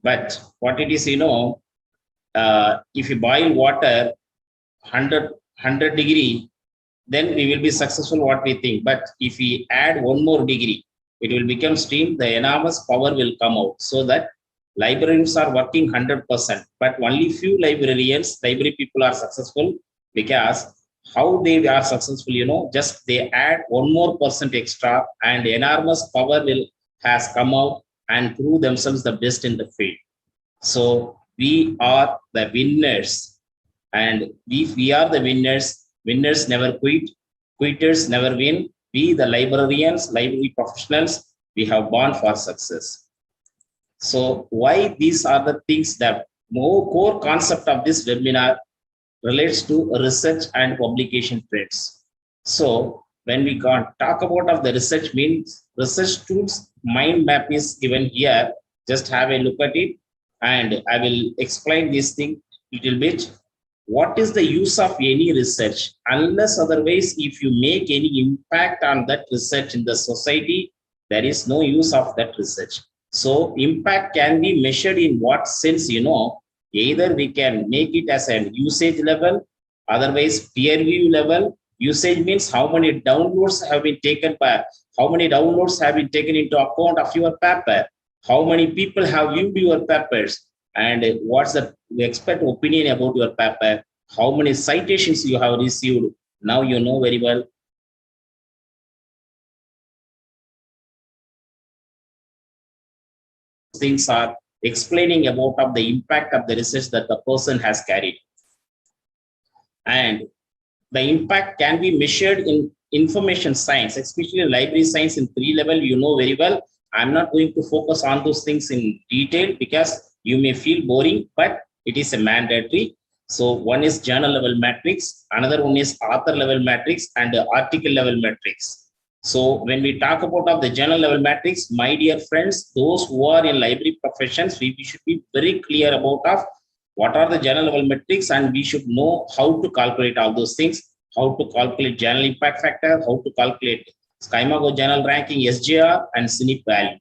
But what it is, if you boil water 100 degree, then we will be successful what we think. But if we add one more degree, it will become steam, the enormous power will come out. So that librarians are working 100%, but only few library people are successful, because how they are successful, just they add 1% extra and enormous power has come out and prove themselves the best in the field. So we are the winners, and if we are the winners never quit, quitters never win. We, the librarians, library professionals, we have born for success. So why these are the things that more core concept of this webinar relates to research and publication trends. So when we talk about of the research means research tools, mind map is given here. Just have a look at it, and I will explain this thing little bit. What is the use of any research? Unless otherwise, if you make any impact on that research in the society, there is no use of that research. So impact can be measured in what sense, either we can make it as an usage level, otherwise peer review level. Usage means how many downloads have been taken into account of your paper, how many people have viewed your papers, and what's the expert opinion about your paper, how many citations you have received. Now you know very well. Things are explaining about of the impact of the research that the person has carried. And the impact can be measured in information science, especially library science in 3 level, very well. I'm not going to focus on those things in detail because you may feel boring, but it is a mandatory. So one is journal level matrix, another one is author level matrix, and the article level matrix. So when we talk about of the journal level matrix, my dear friends, those who are in library professions, we should be very clear about of what are the journal level metrics, and we should know how to calculate all those things, how to calculate journal impact factor, how to calculate Skymago journal ranking, SJR, and CNIP value.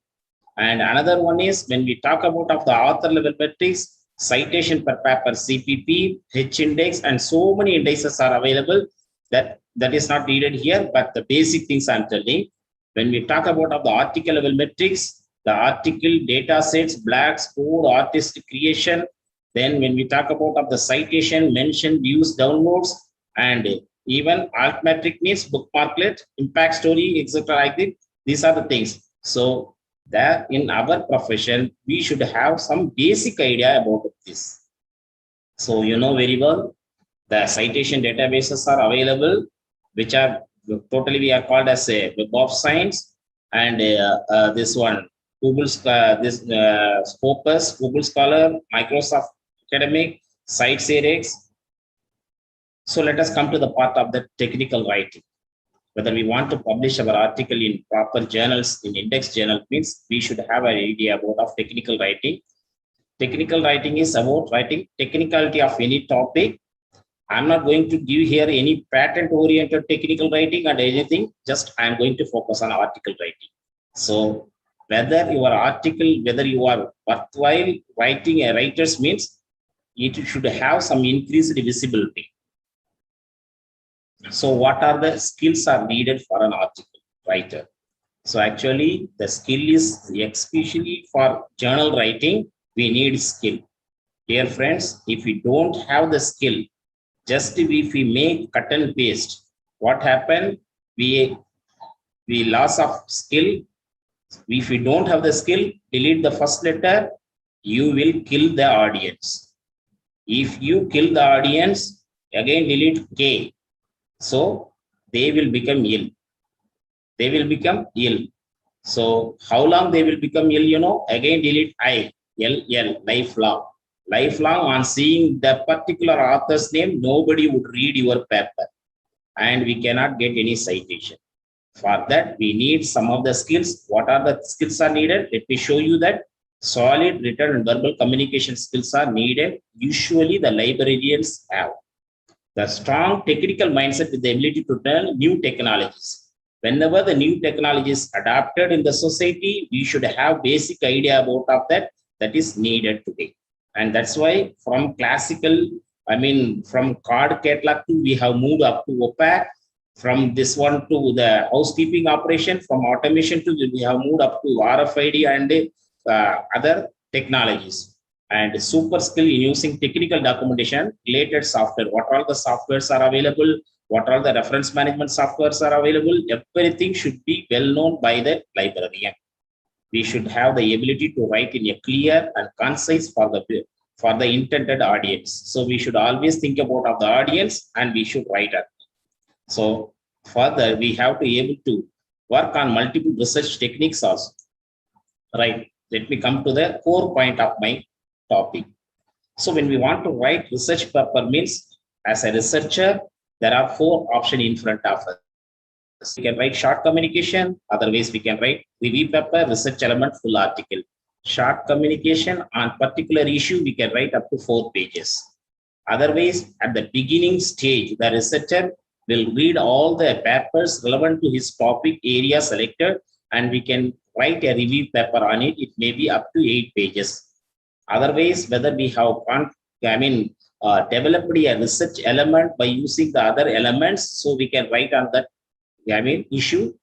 And another one is when we talk about of the author level metrics, citation per paper, CPP, H index, and so many indices are available. That is not needed here, but the basic things I'm telling. When we talk about of the article level metrics, the article data sets, blacks, code, artist creation. Then when we talk about of the citation, mention, views, downloads, and even alt metric means bookmarklet, impact story, etc. like that. These are the things. So that in our profession, we should have some basic idea about this. So you know very well, the citation databases are available, which are totally we are called as a Web of Science, and this one Google's Scopus, Google Scholar, Microsoft Academic, CiteSeerX. So let us come to the part of the technical writing. Whether we want to publish our article in proper journals, in index journal means we should have an idea about of technical writing. Technical writing is about writing technicality of any topic. I'm not going to give here any patent oriented technical writing and anything, just I'm going to focus on article writing. So whether your article, whether you are worthwhile writing a writer's means, it should have some increased visibility. So what are the skills are needed for an article writer? So actually the skill is, especially for journal writing, we need skill. Dear friends, if we don't have the skill, just if we make cut and paste, what happened? We loss of skill. If we don't have the skill, delete the first letter, you will kill the audience. If you kill the audience, again delete K. So they will become ill. They will become ill. So how long they will become ill, you know? Again delete I, L, lifelong. Lifelong, on seeing the particular author's name, nobody would read your paper and we cannot get any citation. For that, we need some of the skills. What are the skills are needed? Let me show you that. Solid written and verbal communication skills are needed. Usually the librarians have. The strong technical mindset with the ability to learn new technologies. Whenever the new technology is adapted in the society, we should have basic idea about that is needed today. And that's why from classical, from card catalog to we have moved up to OPAC, from this one to the housekeeping operation, from automation to we have moved up to RFID and other technologies. And super skill in using technical documentation related software. What all the softwares are available? What all the reference management softwares are available? Everything should be well known by the librarian. We should have the ability to write in a clear and concise for the intended audience. So we should always think about the audience and we should write it. So further, we have to be able to work on multiple research techniques also. Right. Let me come to the core point of my topic. So when we want to write research paper means, as a researcher, there are 4 options in front of us. We can write short communication, otherwise we can write review paper, research element, full article. Short communication on particular issue, we can write up to 4 pages. Otherwise, at the beginning stage, the researcher will read all the papers relevant to his topic area selected, and we can write a review paper on it. It may be up to 8 pages. Otherwise, whether we have developed a research element by using the other elements, so we can write on that issue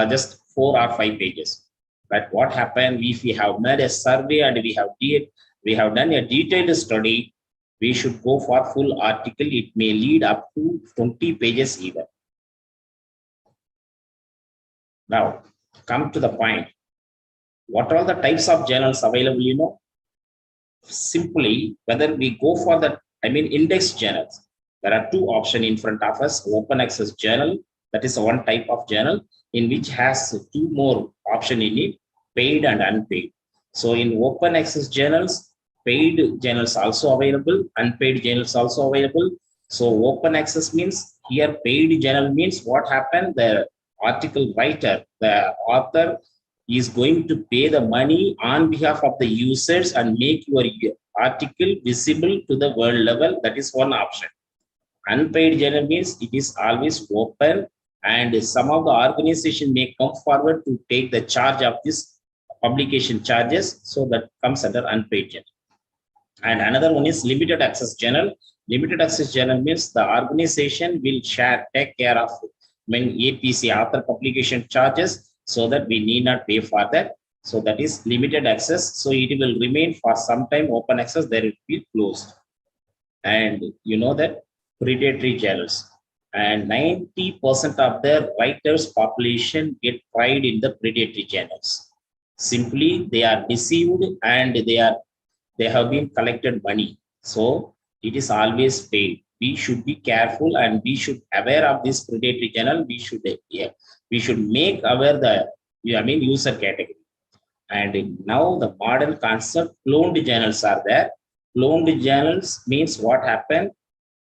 just 4 or 5 pages. But what happened if we have made a survey and we have done a detailed study, we should go for full article. It may lead up to 20 pages even. Now, come to the point. What are the types of journals available, you know? Simply, whether we go for the, index journals, there are 2 options in front of us. Open access journal, that is one type of journal in which has 2 more options in it, paid and unpaid. So in open access journals, paid journals also available, unpaid journals also available. So open access means, here paid journal means what happened, the article writer, the author is going to pay the money on behalf of the users and make your article visible to the world level. That is one option. Unpaid journal means it is always open, and some of the organization may come forward to take the charge of this publication charges, so that comes under unpaid journal. And another one is limited access journal. Limited access journal means the organization will take care of APC, author publication charges, so that we need not pay for that. So that is limited access. So it will remain for some time open access, there will be closed. And you know that predatory journals, and 90% of the writers population get tried in the predatory journals. Simply they are deceived, and they have been collected money. So it is always paid. We should be careful, and we should aware of this predatory journal. We should make aware the user category. And now the modern concept, cloned journals are there. Cloned journals means what happened?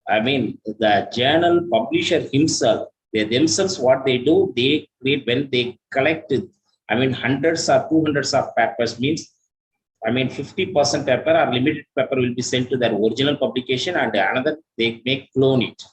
The journal publisher himself, they themselves, what they do, they create, when they collect, hundreds or 200s of papers, means 50% paper or limited paper will be sent to their original publication, and another they may clone it.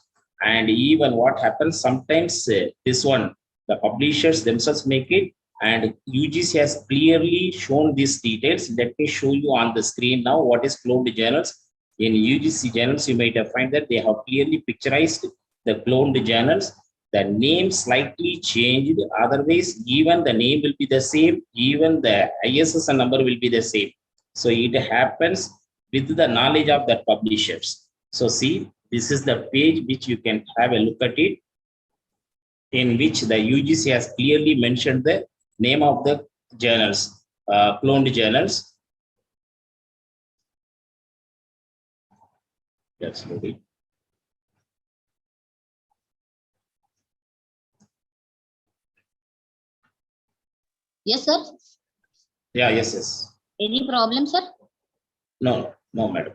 And even what happens, sometimes this one, the publishers themselves make it, and UGC has clearly shown these details. Let me show you on the screen now what is cloned journals. In UGC journals, you might have find that they have clearly picturized the cloned journals. The name slightly changed, otherwise even the name will be the same, even the ISSN number will be the same. So it happens with the knowledge of the publishers. So see, this is the page which you can have a look at it, in which the UGC has clearly mentioned the name of the journals, cloned journals. That's loading. Yes, sir. Yeah, yes. Any problem, sir? No, madam.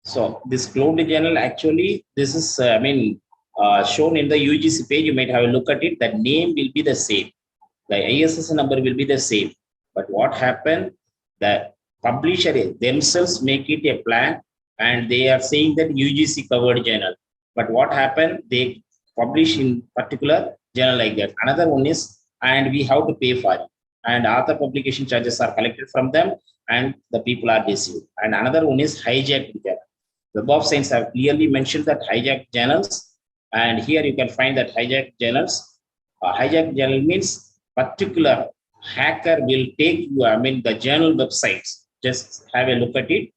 So this cloned journal, actually, this is, shown in the UGC page. You might have a look at it. The name will be the same. The ISSN number will be the same. But what happened? The publisher themselves make it a plan, and they are saying that UGC covered journal. But what happened? They publish in particular journal like that. Another one is, and we have to pay for it. And author publication charges are collected from them, and the people are deceived. And another one is hijacked journal. The Web of Science have clearly mentioned that hijacked journals, and here you can find that hijacked journals. Hijacked journal means particular hacker will take you, the journal websites. Just have a look at it.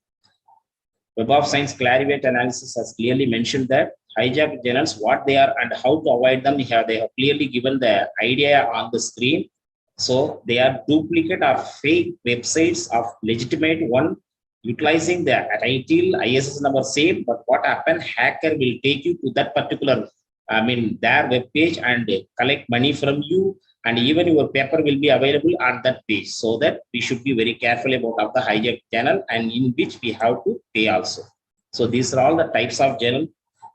Web of Science Clarivate analysis has clearly mentioned that hijacked journals, what they are and how to avoid them. They have clearly given the idea on the screen. So they are duplicate or fake websites of legitimate one, utilizing the title, ISSN number same, but what happened? Hacker will take you to that particular, their web page, and collect money from you, and even your paper will be available on that page. So that we should be very careful about the hijack channel, and in which we have to pay also. So these are all the types of journal,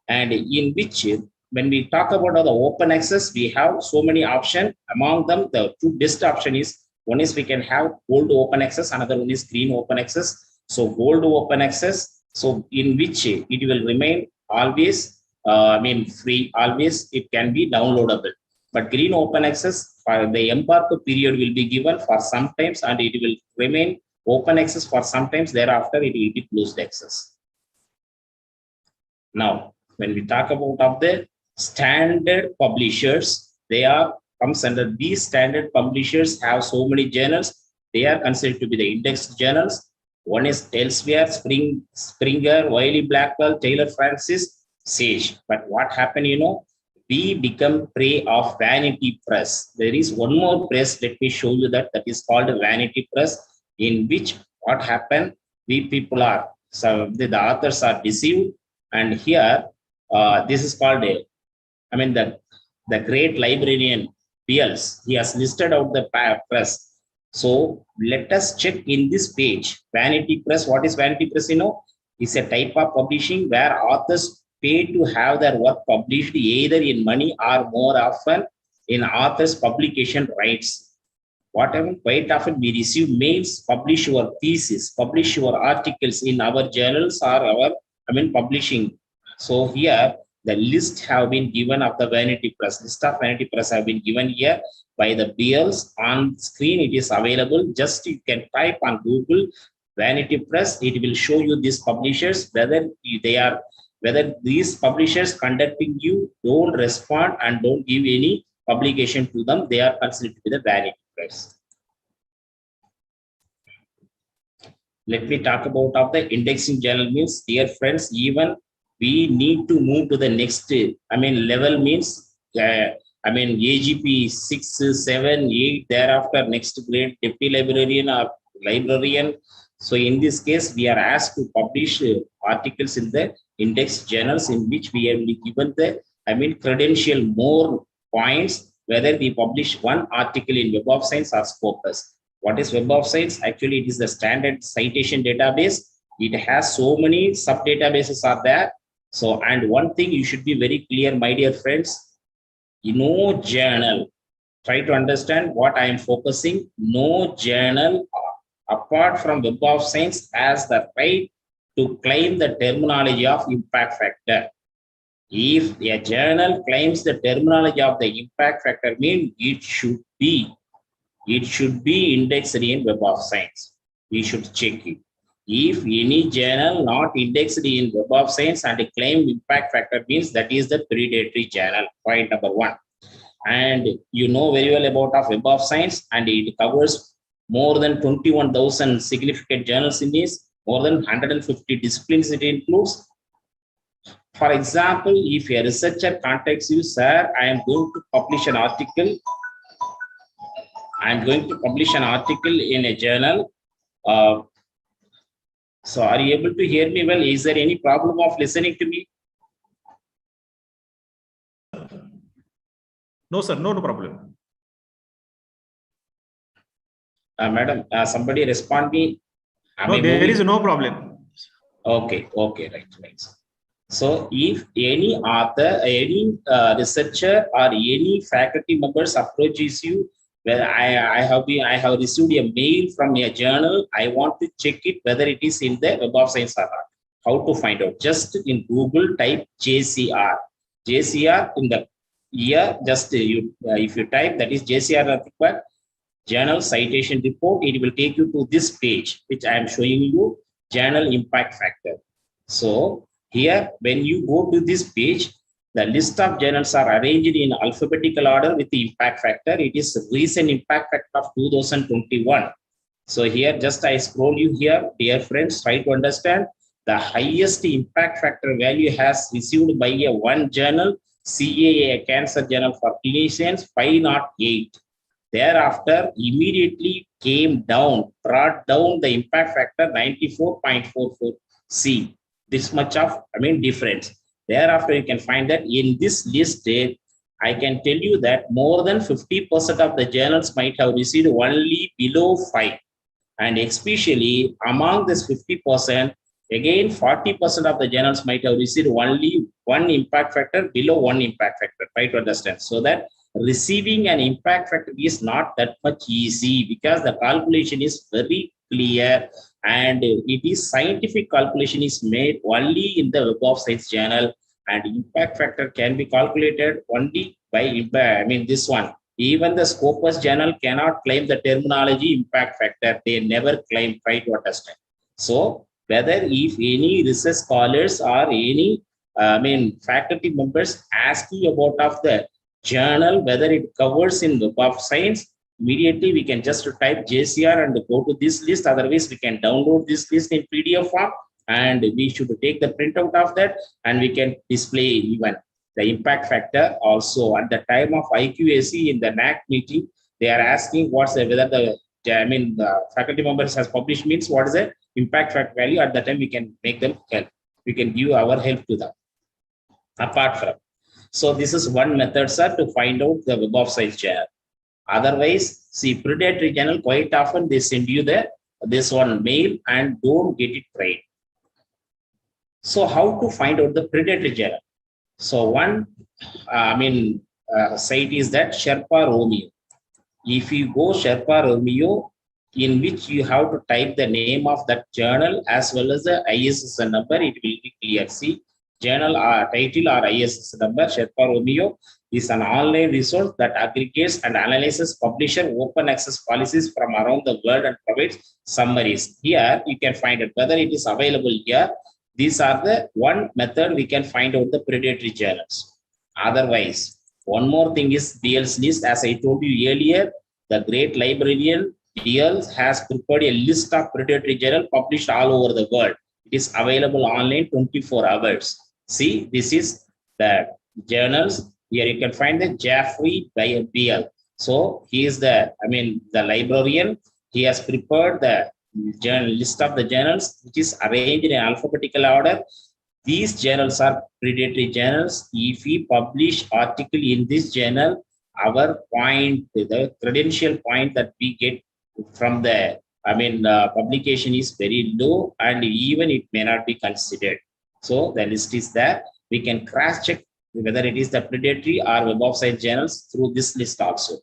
and in which, when we talk about the open access, we have so many options. Among them, the two best option is, one is we can have gold open access, another one is green open access. So gold open access, so in which it will remain always, free, always it can be downloadable. But green open access, for the embargo period will be given for some times, and it will remain open access for some times. Thereafter, it will be closed access. Now, when we talk about of the standard publishers, they are comes under these standard publishers have so many journals. They are considered to be the index journals. One is Elsevier, Springer, Wiley Blackwell, Taylor Francis, Sage. But what happened, we become prey of vanity press. There is one more press, let me show you that is called vanity press, in which what happened, we people are, so the authors are deceived. And here, this is called the great librarian Beals. He has listed out the press. So let us check in this page. Vanity press. What is vanity press? It's a type of publishing where authors pay to have their work published either in money or more often in authors' publication rights. whatever, quite often we receive mails, publish your thesis, publish your articles in our journals or our, publishing. So here, the list have been given of the Vanity Press. List of Vanity Press have been given here by the BLs. On screen, it is available. Just you can type on Google Vanity Press. It will show you these publishers, whether these publishers conducting you don't respond and don't give any publication to them, they are considered to be the Vanity Press. Let me talk about of the indexing journal means, dear friends, even we need to move to the next, level means, AGP 6, 7, 8, thereafter next grade, deputy librarian or librarian. So in this case, we are asked to publish articles in the index journals in which we have been given the, credential more points, whether we publish one article in Web of Science or Scopus. What is Web of Science? Actually, it is the standard citation database. It has so many sub databases are there. So, and one thing you should be very clear, my dear friends, no journal, try to understand what I am focusing, no journal apart from Web of Science has the right to claim the terminology of impact factor. If a journal claims the terminology of the impact factor, means it should be indexed in Web of Science. We should check it. If any journal not indexed in Web of Science and claim impact factor, means that is the predatory journal. Point number 1. And you know very well about of Web of Science, and it covers more than 21,000 significant journals in this, more than 150 disciplines it includes. For example, if a researcher contacts you, sir, I am going to publish an article. In a journal. So are you able to hear me well? Is there any problem of listening to me? No, sir, no problem. Madam, somebody respond me. No, there is no problem. Okay, right. So if any author, any researcher or any faculty members approaches you, well, I have received a mail from a journal, I want to check it whether it is in the Web of Science or not. How to find out? Just in Google type JCR in the year, just if you type, that is JCR required journal citation report, it will take you to this page which I am showing you, journal impact factor. So here, when you go to this page, the list of journals are arranged in alphabetical order with the impact factor. It is recent impact factor of 2021. So here, just I scroll you here, dear friends, try to understand the highest impact factor value has received by a one journal, CAA, a cancer journal for clinicians, 508. Thereafter, immediately brought down the impact factor 94.44 C. This much of, difference. Thereafter, you can find that in this list, I can tell you that more than 50% of the journals might have received only below 5. And especially among this 50%, again, 40% of the journals might have received only one impact factor, below one impact factor. Try to understand. So that receiving an impact factor is not that much easy, because the calculation is very clear, and it is scientific calculation is made only in the Web of Science journal, and impact factor can be calculated only by this one. Even the Scopus journal cannot claim the terminology impact factor. They never claim. Try to understand. So whether if any research scholars or any faculty members ask you about of the journal, whether it covers in Web of Science, immediately we can just type JCR and go to this list. Otherwise, we can download this list in PDF form, and we should take the printout of that, and we can display even the impact factor also. At the time of IQAC in the NAC meeting, they are asking what's the, whether the faculty members has published means what is the impact factor value. At that time, we can make them help. We can give our help to them. Apart from, so this is one method, sir, to find out the Web of Science journal. Otherwise, see, predatory journal, quite often they send you this one mail and don't get it right. So how to find out the predatory journal? So one, site is that Sherpa Romeo. If you go Sherpa Romeo, in which you have to type the name of that journal as well as the ISSN number, it will be clear. See, journal title or ISSN number. Sherpa Romeo is an online resource that aggregates and analyzes publisher open access policies from around the world and provides summaries. Here you can find it whether it is available here. These are the one method we can find out the predatory journals. Otherwise, one more thing is DL's list. As I told you earlier, the great librarian DL has prepared a list of predatory journals published all over the world. It is available online 24 hours. See, this is the journals. Here you can find the Jeffrey by BL. So he is the librarian. He has prepared the journal list of the journals, which is arranged in alphabetical order. These journals are predatory journals. If we publish article in this journal, our point, the credential point that we get from the publication is very low, and even it may not be considered. So the list is there. We can cross check whether it is the predatory or Web of Science journals through this list also.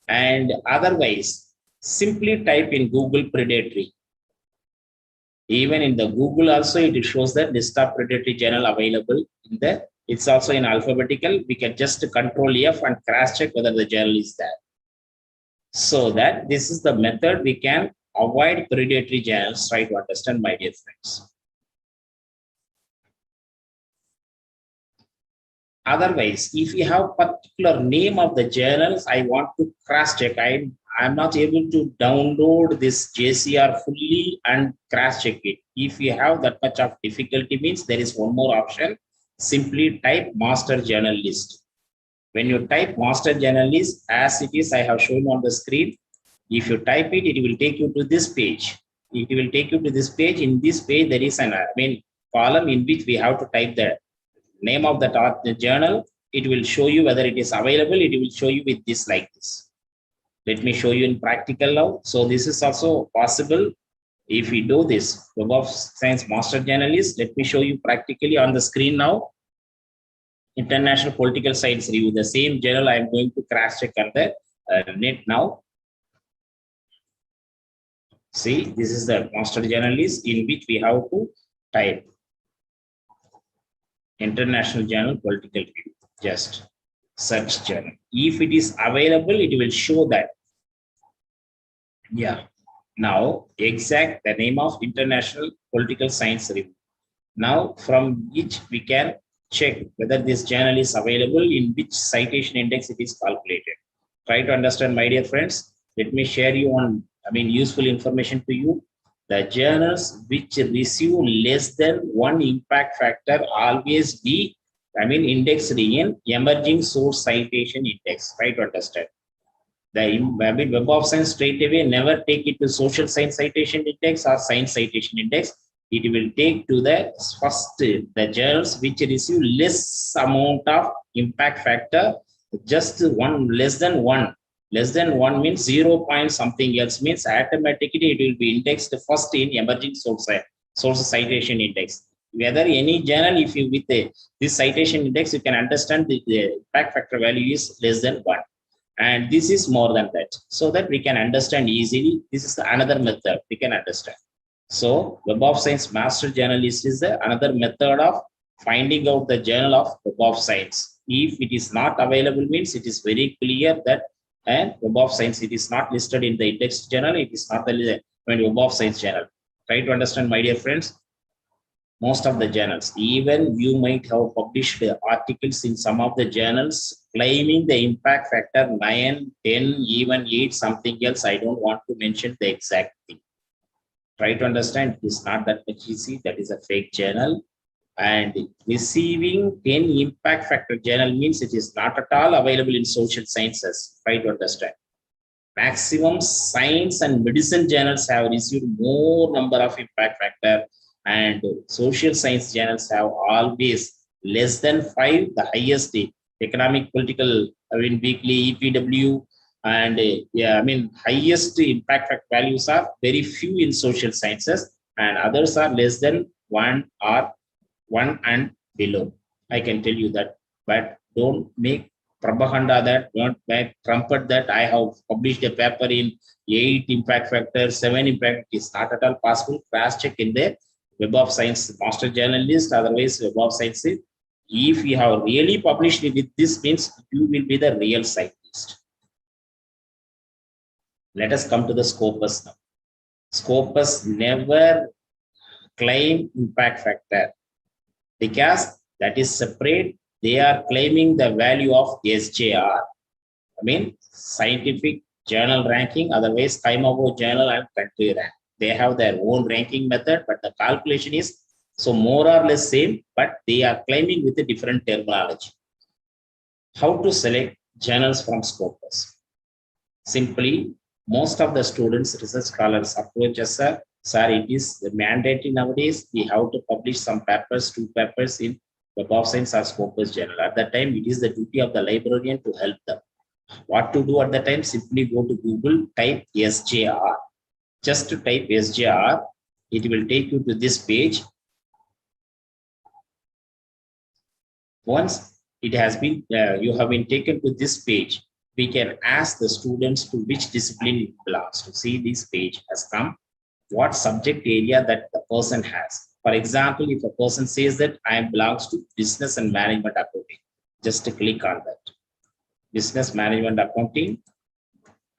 And otherwise, simply type in Google predatory. Even in the Google also, it shows the list of predatory journal available in the, it's also in alphabetical. We can just Control F and cross check whether the journal is there. So that this is the method we can avoid predatory journals. Try to understand, my dear friends. Otherwise, if you have particular name of the journals, I want to cross check. I'm not able to download this JCR fully and cross check it. If you have that much of difficulty, means there is one more option. Simply type master journal list. When you type master journal list, as it is, I have shown on the screen. If you type it, it will take you to this page. It will take you to this page. In this page, there is an column in which we have to type the name of the journal. It will show you whether it is available. It will show you with this like this. Let me show you in practical now. So this is also possible. If we do this, Web of Science Master Journalist, let me show you practically on the screen now. International Political Science Review, the same journal I am going to cross check on the net now. See, this is the Master Journalist in which we have to type International Journal Political Review. Just search journal. If it is available, it will show that. Yeah. Now, exact the name of International Political Science Review. Now, from which we can check whether this journal is available, in which citation index it is calculated. Try to understand, my dear friends. Let me share you on, useful information to you. The journals which receive less than 1 impact factor always be, indexed in emerging source citation index. Try to understand. The Web of Science straight away never take it to social science citation index or science citation index. It will take to the first, the journals which receive less amount of impact factor, just one, less than 1. Less than 1 means 0 point something else, means automatically it will be indexed first in emerging source citation index. Whether any journal, if you with this citation index, you can understand the impact factor value is less than 1. And this is more than that, so that we can understand easily. This is another method we can understand. So Web of Science Master Journalist is another method of finding out the journal of Web of Science. If it is not available, means it is very clear that Web of Science, it is not listed in the index journal. It is not the Web of Science journal. Try to understand, my dear friends. Most of the journals, even you might have published articles in some of the journals claiming the impact factor 9, 10, even 8, something else. I don't want to mention the exact thing. Try to understand, it is not that much easy. That is a fake journal. And receiving 10 impact factor journal means it is not at all available in social sciences. Try to understand. Maximum science and medicine journals have received more number of impact factor, and social science journals have always less than 5. The highest economic, political, weekly, EPW, and highest impact factor values are very few in social sciences, and others are less than 1 or 1 and below. I can tell you that, but don't make propaganda that, not back trumpet that I have published a paper in 8 impact factors, 7 impact. It is not at all possible. Cross check in the Web of Science master journalist, otherwise Web of Science. If you have really published it, this means you will be the real scientist. Let us come to the Scopus now. Scopus never claim impact factor because that is separate. They are claiming the value of SJR. I mean, scientific journal ranking, otherwise Kaimabo journal and country rank. They have their own ranking method, but the calculation is so more or less same, but they are claiming with a different terminology. How to select journals from Scopus? Simply, most of the students, research scholars approach us, sir, it is mandatory nowadays. We have to publish some papers, 2 papers in Web of Science or Scopus journal. At that time, it is the duty of the librarian to help them. What to do at that time? Simply go to Google, type SJR. Just to type SJR, it will take you to this page. Once it has been, you have been taken to this page, we can ask the students to which discipline it belongs to. See, this page has come, what subject area that the person has. For example, if a person says that I belongs to business and management accounting, just click on that. Business management accounting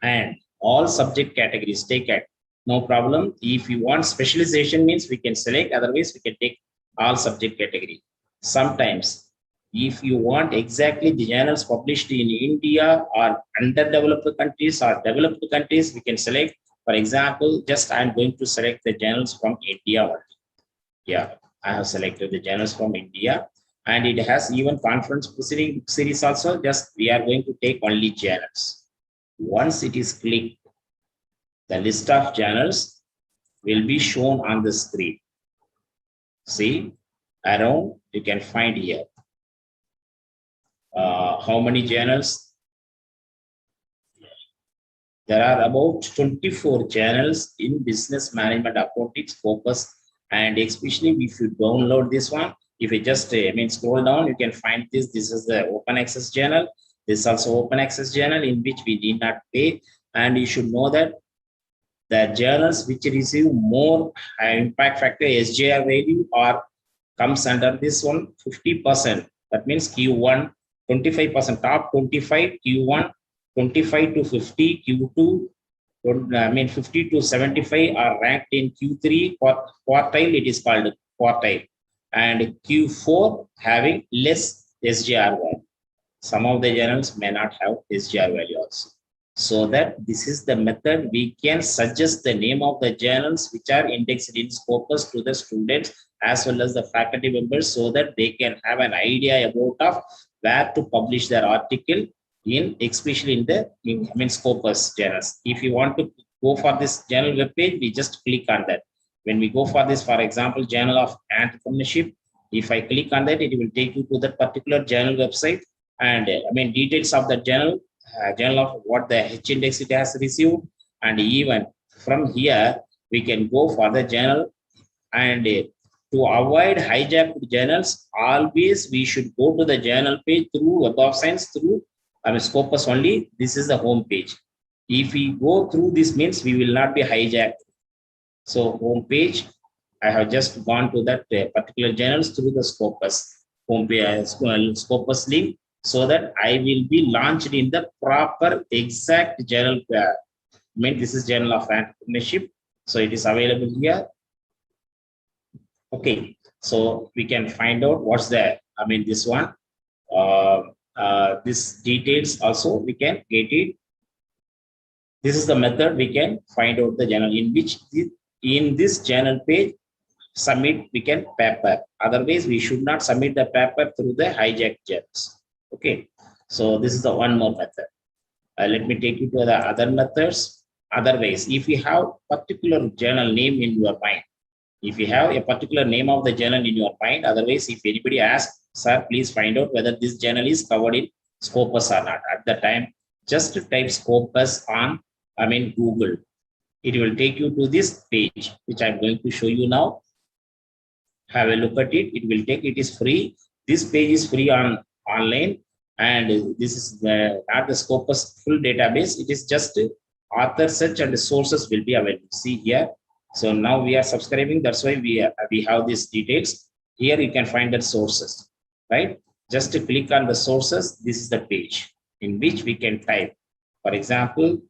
and all subject categories, take it. No problem. If you want specialization means we can select, otherwise we can take all subject category. Sometimes if you want exactly the journals published in India or underdeveloped countries or developed countries, we can select. For example, just I'm going to select the journals from India only. Yeah, I have selected the journals from India, and it has even conference proceeding series also. Just we are going to take only journals. Once it is clicked, the list of journals will be shown on the screen. See, around you can find here. How many journals? There are about 24 journals in business management accounting Scopus, and especially if you download this one, if you just scroll down, you can find this. This is the open access journal. This is also open access journal in which we did not pay, and you should know that the journals which receive more impact factor SJR value or comes under this one 50%. That means Q1 25%, top 25, Q1 25 to 50, Q2 50 to 75 are ranked in Q3 quartile. It is called quartile, and Q4 having less SJR value. Some of the journals may not have SJR value also. So that this is the method we can suggest the name of the journals which are indexed in Scopus to the students as well as the faculty members, so that they can have an idea about of where to publish their article in, especially in the Scopus journals. If you want to go for this journal web page, we just click on that. When we go for this, for example, Journal of Entrepreneurship, if I click on that, it will take you to that particular journal website, and details of the journal, journal of what the H index it has received, and even from here we can go for the journal. And to avoid hijacked journals, always we should go to the journal page through Web of Science through Scopus only. This is the home page. If we go through this means we will not be hijacked. So home page, I have just gone to that particular journals through the Scopus home page, Scopus link, so that I will be launched in the proper exact journal. This is Journal of Entrepreneurship, so it is available here. Okay, so we can find out what's there. This one, this details also we can get it. This is the method we can find out the journal in which in this journal page submit we can paper. Otherwise, we should not submit the paper through the hijacked journals. Okay, so this is the one more method. Let me take you to the other methods. Otherwise, if you have particular journal name in your mind, if you have a particular name of the journal in your mind, otherwise, if anybody asks, sir, please find out whether this journal is covered in Scopus or not. At the time, just type Scopus on Google. It will take you to this page, which I'm going to show you now. Have a look at it. It will take, it is free. This page is free online, And this is not the Scopus full database. It is just author search and the sources will be available. See here. So now we are subscribing. That's why we have these details. Here you can find the sources, right? Just to click on the sources. This is the page in which we can type. For example,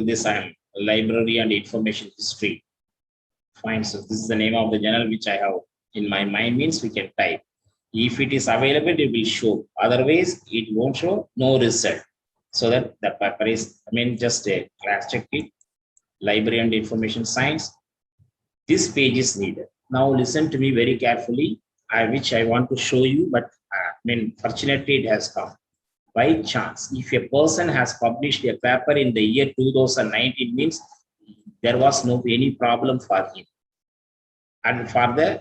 this I am library and information history. Fine. So this is the name of the journal which I have in my mind, means we can type. If it is available, it will show. Otherwise, it won't show. No result. So that the paper is, just a class check it. Library and information science. This page is needed. Now listen to me very carefully, which I want to show you, but fortunately it has come. By chance, if a person has published a paper in the year 2019, means there was no any problem for him. And for the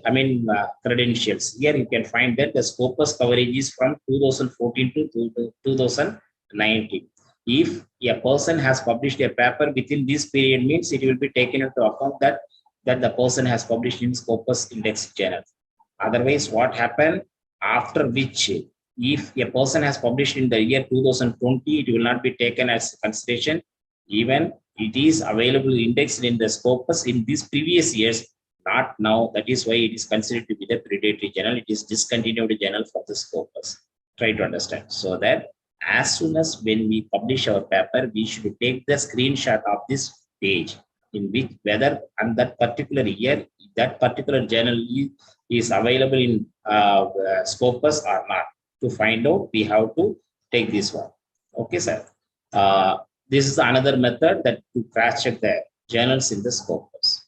credentials, here you can find that the Scopus coverage is from 2014 to 2019. If a person has published a paper within this period, means it will be taken into account that the person has published in Scopus index journal. Otherwise, what happened, after which if a person has published in the year 2020, it will not be taken as consideration. Even it is available indexed in the Scopus in these previous years, not now. That is why it is considered to be the predatory journal. It is discontinued journal for the Scopus. Try to understand. So that as soon as when we publish our paper, we should take the screenshot of this page in which whether on that particular year, that particular journal is available in Scopus or not. To find out, we have to take this one. Okay, sir. This is another method that to cross check the journals in the Scopus.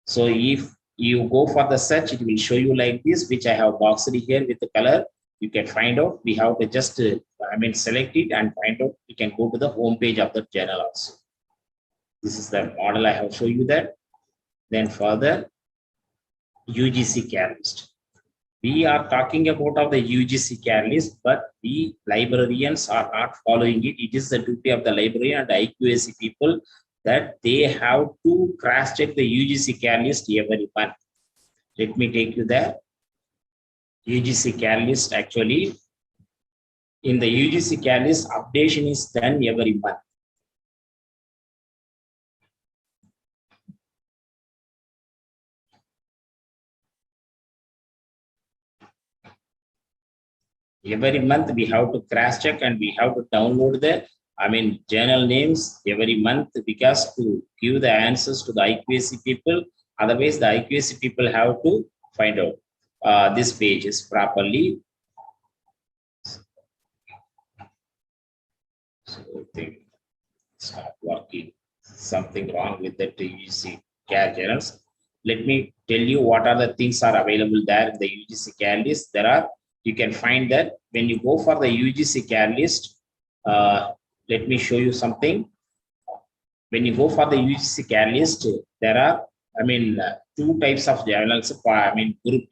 So if you go for the search, it will show you like this, which I have boxed here with the color. You can find out. We have to just select it and find out. You can go to the home page of the journal also. This is the model I have shown you that. Then further, UGC care list. We are talking about of the UGC care list, but we librarians are not following it. It is the duty of the librarian and the IQAC people that they have to cross check the UGC care list every month. Let me take you there. UGC care list, actually, in the UGC care list, updation is done every month. Every month we have to cross check and we have to download the journal names every month, because to give the answers to the IQAC people. Otherwise, the IQAC people have to find out this page is properly. So I think it's not working. Something wrong with the UGC care journals. Let me tell you what are the things are available there in the UGC care list. There are. You can find that when you go for the UGC care list, let me show you something. When you go for the UGC care list, there are, two types of journals. Group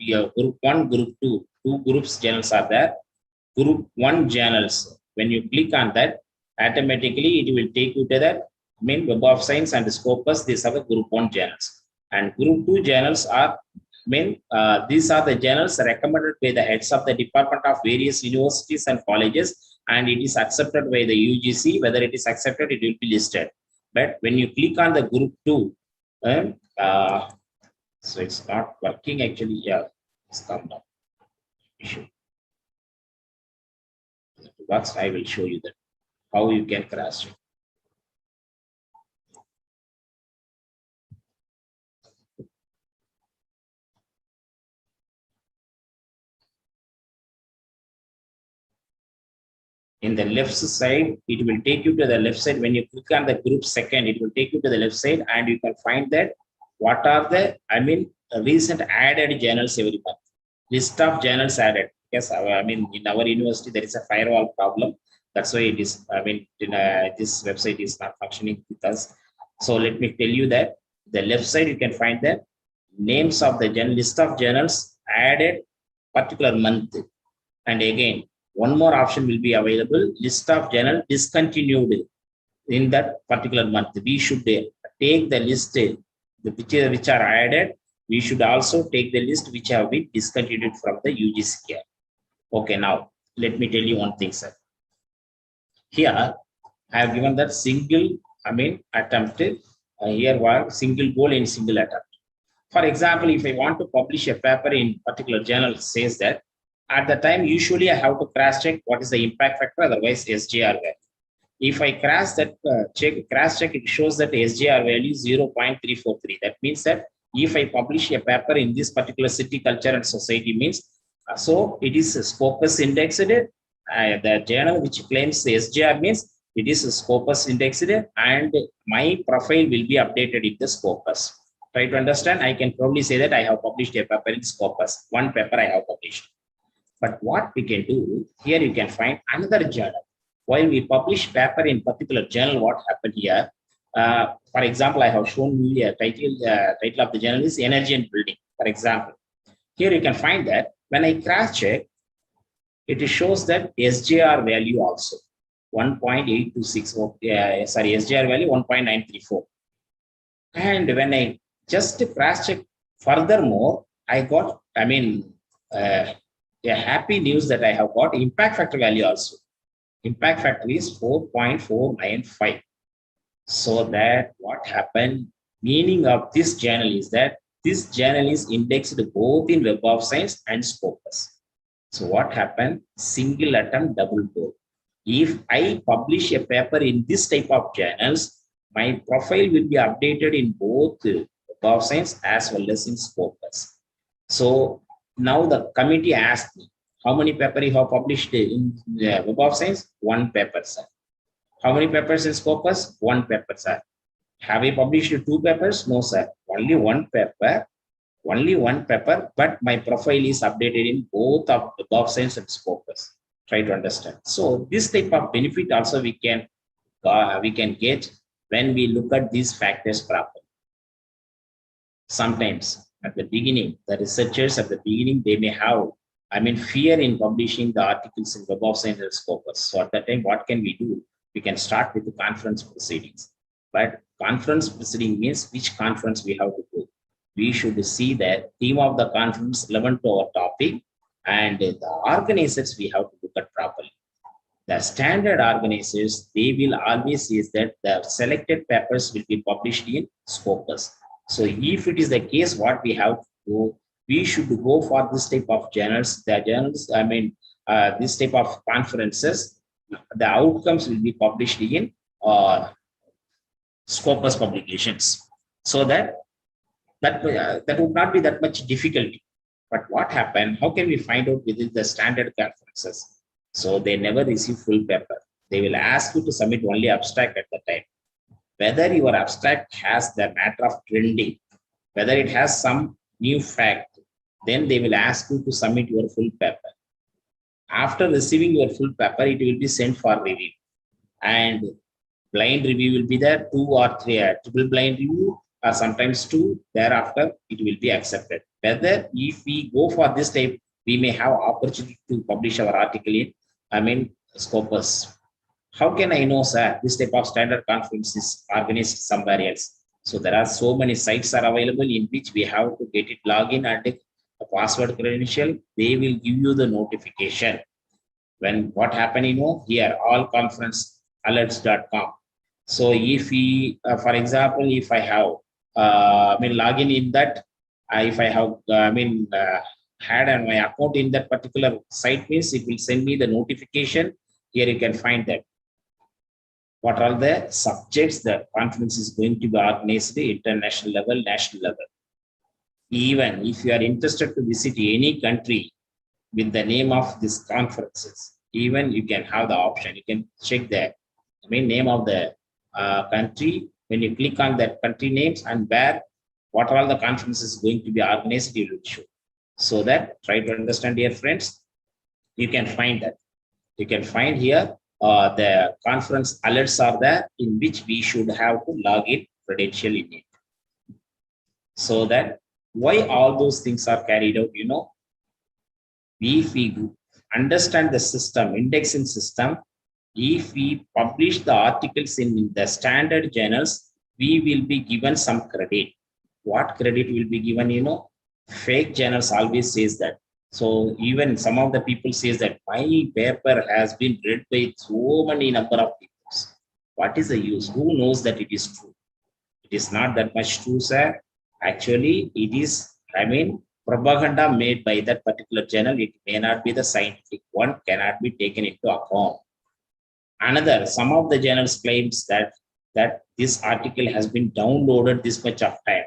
1, group 2. Two groups journals are there. Group 1 journals, when you click on that, automatically it will take you to the Web of Science and Scopus. These are the group 1 journals. And group 2 journals are these are the journals recommended by the heads of the department of various universities and colleges, and it is accepted by the UGC. Whether it is accepted, it will be listed. But when you click on the group 2, so it's not working actually. Yeah, it's come down. Issue. Works. I will show you that how you can cross check. In the left side, it will take you to the left side. When you click on the group second, it will take you to the left side, and you can find that what are the recent added journals every month. List of journals added. Yes, in our university there is a firewall problem. That's why it is. This website is not functioning with us. So let me tell you that the left side you can find the names of the list of journals added particular month, and again, one more option will be available, list of journal discontinued in that particular month. We should take the list which are added we should also take the list which have been discontinued from the UGC. Okay, now let me tell you one thing, sir. Here, I have given that single, attempted. Here was single goal in single attempt. For example, if I want to publish a paper in particular journal, says that at the time, usually I have to cross check what is the impact factor, otherwise SGR value. If I cross check, it shows that SGR value is 0.343. That means that if I publish a paper in this particular city, culture, and society means, so it is Scopus indexed. The journal which claims the SGR means it is Scopus indexed, and my profile will be updated in the Scopus. Try to understand. I can probably say that I have published a paper in Scopus. One paper I have published. But what we can do here, you can find another journal. While we publish paper in particular journal, what happened here? For example, I have shown you a title of the journal is Energy and Building. For example, here you can find that when I cross check, it shows that SGR value also 1.826. SGR value 1.934. And when I just cross check furthermore, I got, a happy news that I have got impact factor value also. Impact factor is 4.495. So that what happened, meaning of this journal is that this journal is indexed both in Web of Science and Scopus. So what happened? Single attempt, double goal. If I publish a paper in this type of journals, my profile will be updated in both Web of Science as well as in Scopus. So now the committee asked me, how many papers you have published in Web of Science? One paper, sir. How many papers in Scopus? One paper, sir. Have you published two papers? No, sir. Only one paper. Only one paper, but my profile is updated in both of Web of Science and Scopus. Try to understand. So this type of benefit also we can get when we look at these factors properly. Sometimes at the beginning, the researchers at the beginning, they may have, fear in publishing the articles in Web of Science and Scopus. So at that time, what can we do? We can start with the conference proceedings. But conference proceeding means which conference we have to go. We should see the theme of the conference relevant to our topic, and the organizers we have to look at properly. The standard organizers, they will always say that the selected papers will be published in Scopus. So if it is the case, what we have to do, we should go for this type of journals. The journals, this type of conferences, the outcomes will be published in Scopus publications. So that would not be that much difficulty. But what happened? How can we find out within the standard conferences? So they never receive full paper. They will ask you to submit only abstract at the time. Whether your abstract has the matter of trending, whether it has some new fact, then they will ask you to submit your full paper. After receiving your full paper, it will be sent for review. And blind review will be there, 2 or 3, triple blind review, or sometimes 2. Thereafter, it will be accepted. Whether if we go for this type, we may have opportunity to publish our article in, Scopus. How can I know, sir, this type of standard conference is organized somewhere else? So there are so many sites are available in which we have to get it login and a password credential. They will give you the notification. When what happened, here, allconferencealerts.com. So if we, for example, if I have, login in that, if I have, had on my account in that particular site means it will send me the notification. Here you can find that. What are the subjects the conference is going to be organized at international level, national level. Even if you are interested to visit any country with the name of these conferences, even you can have the option. You can check the name of the country. When you click on that country names and where, what are all the conferences going to be organized, it will show. So that, try to understand, dear friends, you can find that. You can find here the conference alerts are there in which we should have to log in credential in it. So that why all those things are carried out, if we understand the system, indexing system, if we publish the articles in the standard journals, we will be given some credit. what credit will be given, fake journals always says that. So even some of the people says that my paper has been read by so many number of people. What is the use? Who knows that it is true? It is not that much true, sir. Actually, it is, propaganda made by that particular journal. It may not be the scientific one, cannot be taken into account. Another, some of the journals claims that this article has been downloaded this much of time,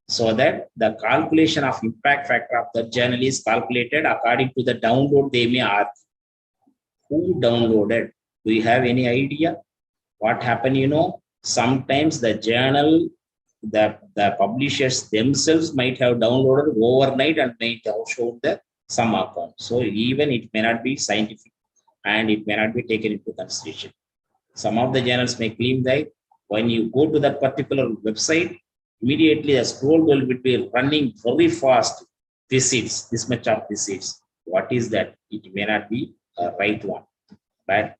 so that the calculation of impact factor of the journal is calculated according to the download they may argue. Who downloaded? Do you have any idea? What happened, sometimes the journal, the publishers themselves might have downloaded overnight and might have showed some account. So even it may not be scientific and it may not be taken into consideration. Some of the journals may claim that when you go to that particular website, immediately the scroll will be running very fast. Visits, this much of visits. What is that? It may not be a right one, but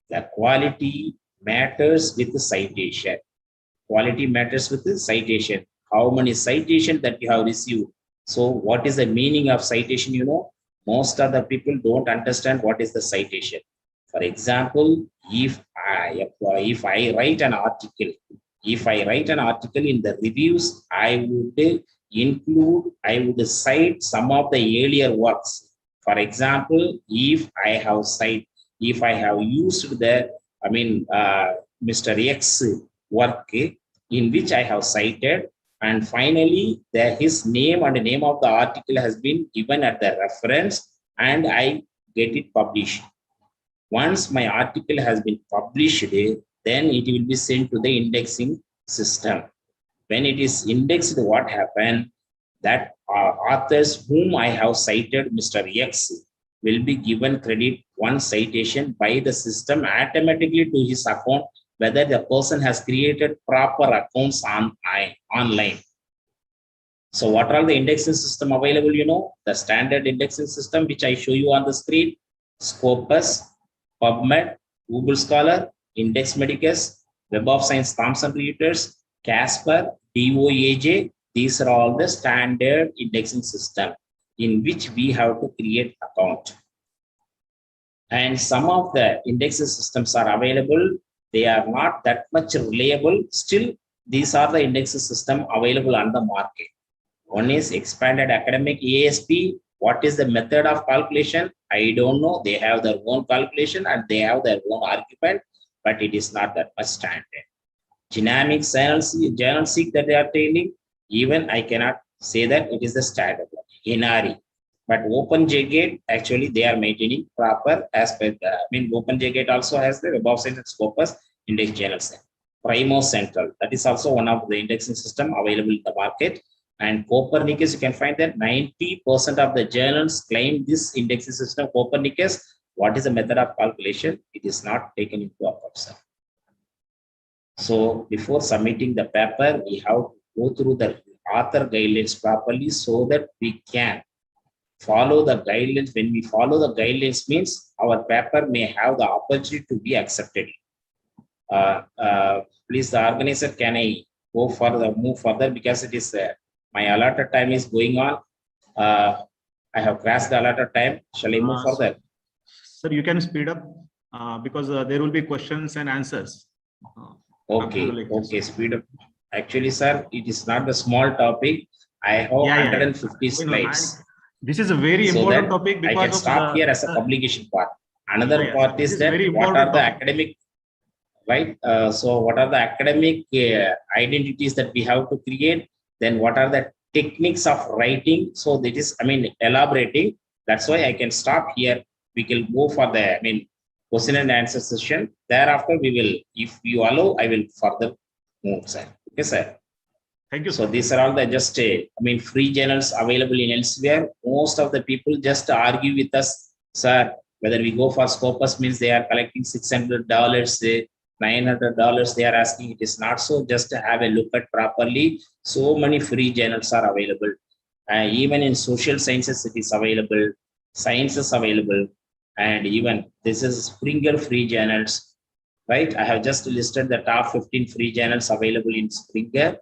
the quality matters with the citation. Quality matters with the citation. How many citations that you have received? So what is the meaning of citation? Most of the people don't understand what is the citation. For example, if I write an article, in the reviews, I would cite some of the earlier works. For example, if I have used the, Mr. X work in which I have cited, and finally his name and the name of the article has been given at the reference, and I get it published. Once my article has been published, then it will be sent to the indexing system. When it is indexed, what happened? That authors whom I have cited, Mr. X, will be given credit one citation by the system automatically to his account, whether the person has created proper accounts online. So what are the indexing system available? The standard indexing system, which I show you on the screen: Scopus, PubMed, Google Scholar, Index Medicus, Web of Science Thomson Reuters, Casper, DOAJ. These are all the standard indexing system in which we have to create account. And some of the indexing systems are available. They are not that much reliable. Still, these are the indexing system available on the market. One is Expanded Academic ASP. What is the method of calculation? I don't know. They have their own calculation and they have their own argument, but it is not that much standard. Dynamic journal seek that they are telling, even I cannot say that it is the standard one. Inari. But OpenJGate, actually, they are maintaining proper aspect. OpenJGate also has the Web of Science and Scopus index journals. Primo Central, that is also one of the indexing system available in the market. And Copernicus, you can find that 90% of the journals claim this indexing system. Copernicus, what is the method of calculation? It is not taken into account. So before submitting the paper, we have to go through the author guidelines properly so that we can follow the guidelines. When we follow the guidelines, means our paper may have the opportunity to be accepted. Please, the organizer, can I go further, move further, because it is my allotted time is going on. I have crossed the allotted time. Shall I move further? Sir, you can speed up because there will be questions and answers. Okay, speed up. Actually, sir, it is not a small topic. I have 150 slides. This is a very important topic because I can stop here as a publication part. Another part is that what are the academic, right? So what are the academic identities that we have to create? Then what are the techniques of writing? So that is, elaborating. That's why I can stop here. We can go for the, question and answer session. Thereafter, we will, if you allow, I will further move, sir. Okay, sir. Thank you. So these are all the just, free journals available in elsewhere. Most of the people just argue with us, sir, whether we go for Scopus means they are collecting $600, $900. They are asking. It is not so. Just to have a look at properly. So many free journals are available. Even in social sciences, it is available. Science is available. And even this is Springer free journals, right? I have just listed the top 15 free journals available in Springer.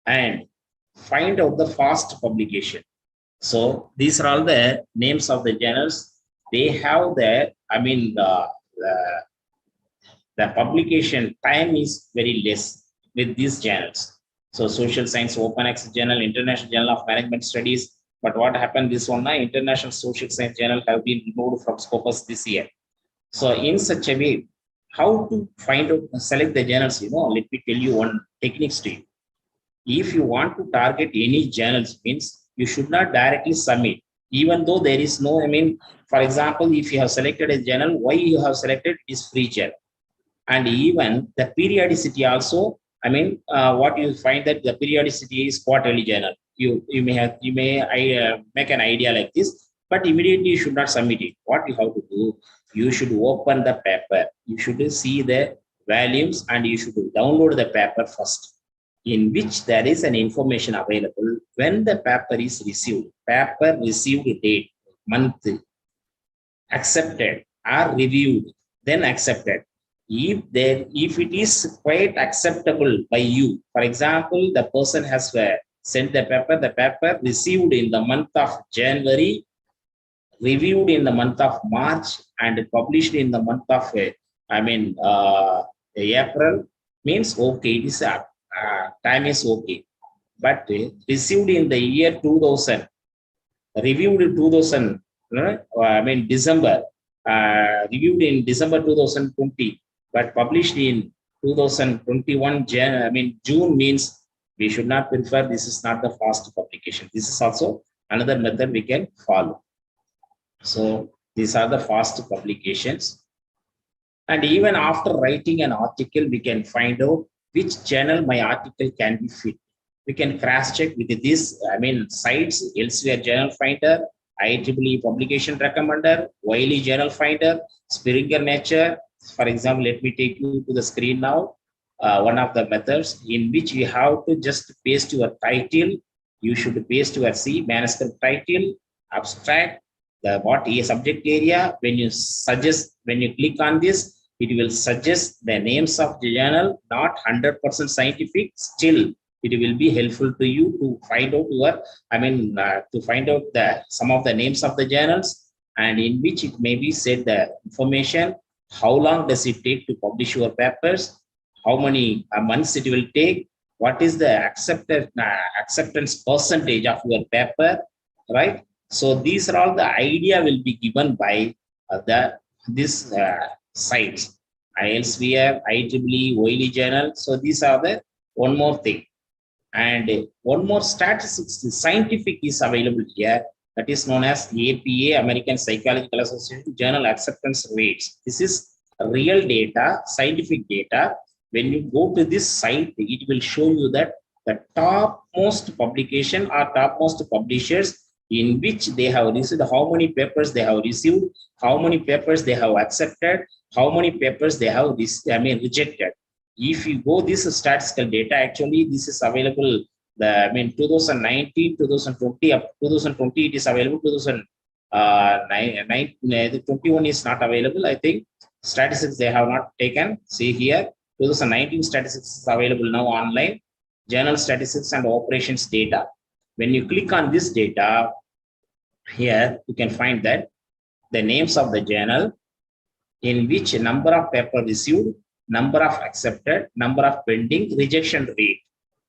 and find out the fast publication. So these are all the names of the journals. They have the, the publication time is very less with these journals. So Social Science Open Access Journal, International Journal of Management Studies. But what happened this one now, International Social Science Journal have been removed from Scopus this year. So in such a way, how to find out, select the journals, let me tell you one techniques to you. If you want to target any journals, means you should not directly submit, even though there is no, for example, if you have selected a journal, why you have selected is free journal. And even the periodicity also, what you find that the periodicity is quarterly journal. You may make an idea like this, but immediately you should not submit it. What you have to do, you should open the paper, you should see the volumes, and you should download the paper first, in which there is an information available when the paper is received, paper received date, month, accepted or reviewed, then accepted. If it is quite acceptable by you, for example, the person has sent the paper received in the month of January, reviewed in the month of March, and published in the month of April, means okay, it is time is okay. But received in the year 2000, reviewed in 2000, December, reviewed in December 2020, but published in 2021 June, means we should not prefer. This is not the fast publication. This is also another method we can follow. So these are the fast publications. And even after writing an article, we can find out which journal my article can be fit. We can cross check with these sites: Elsewhere Journal Finder, IEEE Publication Recommender, Wiley Journal Finder, Springer Nature. For example, let me take you to the screen now. One of the methods in which you have to just paste your title. You should paste your manuscript title, abstract, what is subject area. When you click on this, it will suggest the names of the journal, not 100% scientific. Still, it will be helpful to you to find out some of the names of the journals, and in which it may be said the information. How long does it take to publish your papers? How many months it will take? What is the acceptance percentage of your paper, right? So these are all the idea will be given by this sites: Elsewhere, IEEE, Wiley Journal. So these are the one more thing. And one more statistics, scientific is available here. That is known as APA, American Psychological Association Journal Acceptance Rates. This is real data, scientific data. When you go to this site, it will show you that the topmost publication or topmost publishers in which they have received, how many papers they have received, how many papers they have accepted, how many papers they have rejected. If you go this statistical data, actually this is available. 2019, 2020, up 2020 it is available. 2021 is not available. I think statistics they have not taken. See here, 2019 statistics is available now online. Journal statistics and operations data. When you click on this data, here you can find that the names of the journal, in which number of paper received, number of accepted, number of pending, rejection rate.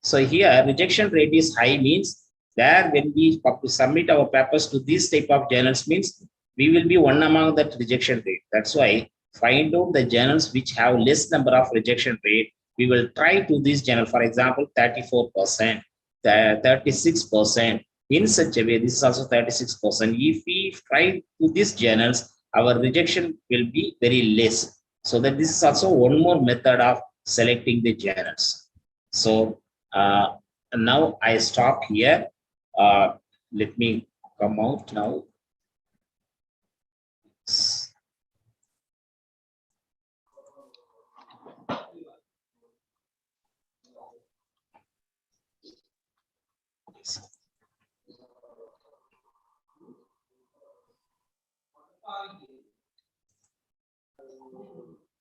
So here rejection rate is high, means that when we submit our papers to this type of journals, means we will be one among that rejection rate. That's why find out the journals which have less number of rejection rate. We will try to this journal, for example, 34%, 36%. In such a way, this is also 36%. If we try to these journals, our rejection will be very less. So that this is also one more method of selecting the journals. So now I stop here. Let me come out now.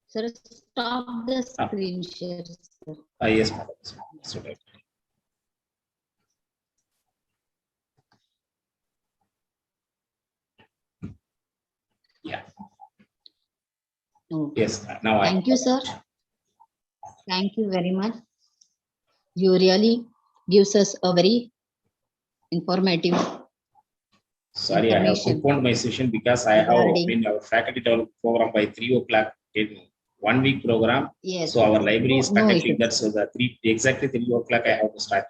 Sir, stop the screen share. Sir. Yes, madam. So Okay. Yes, now I. Thank you, sir. Thank you very much. You really gives us a very informative Sorry, I have information postponed my session because I have regarding. been our faculty development program by 3 o'clock in 1 week program. Yes. So our library is No conducting issues. that. So the exactly 3 o'clock I have to start.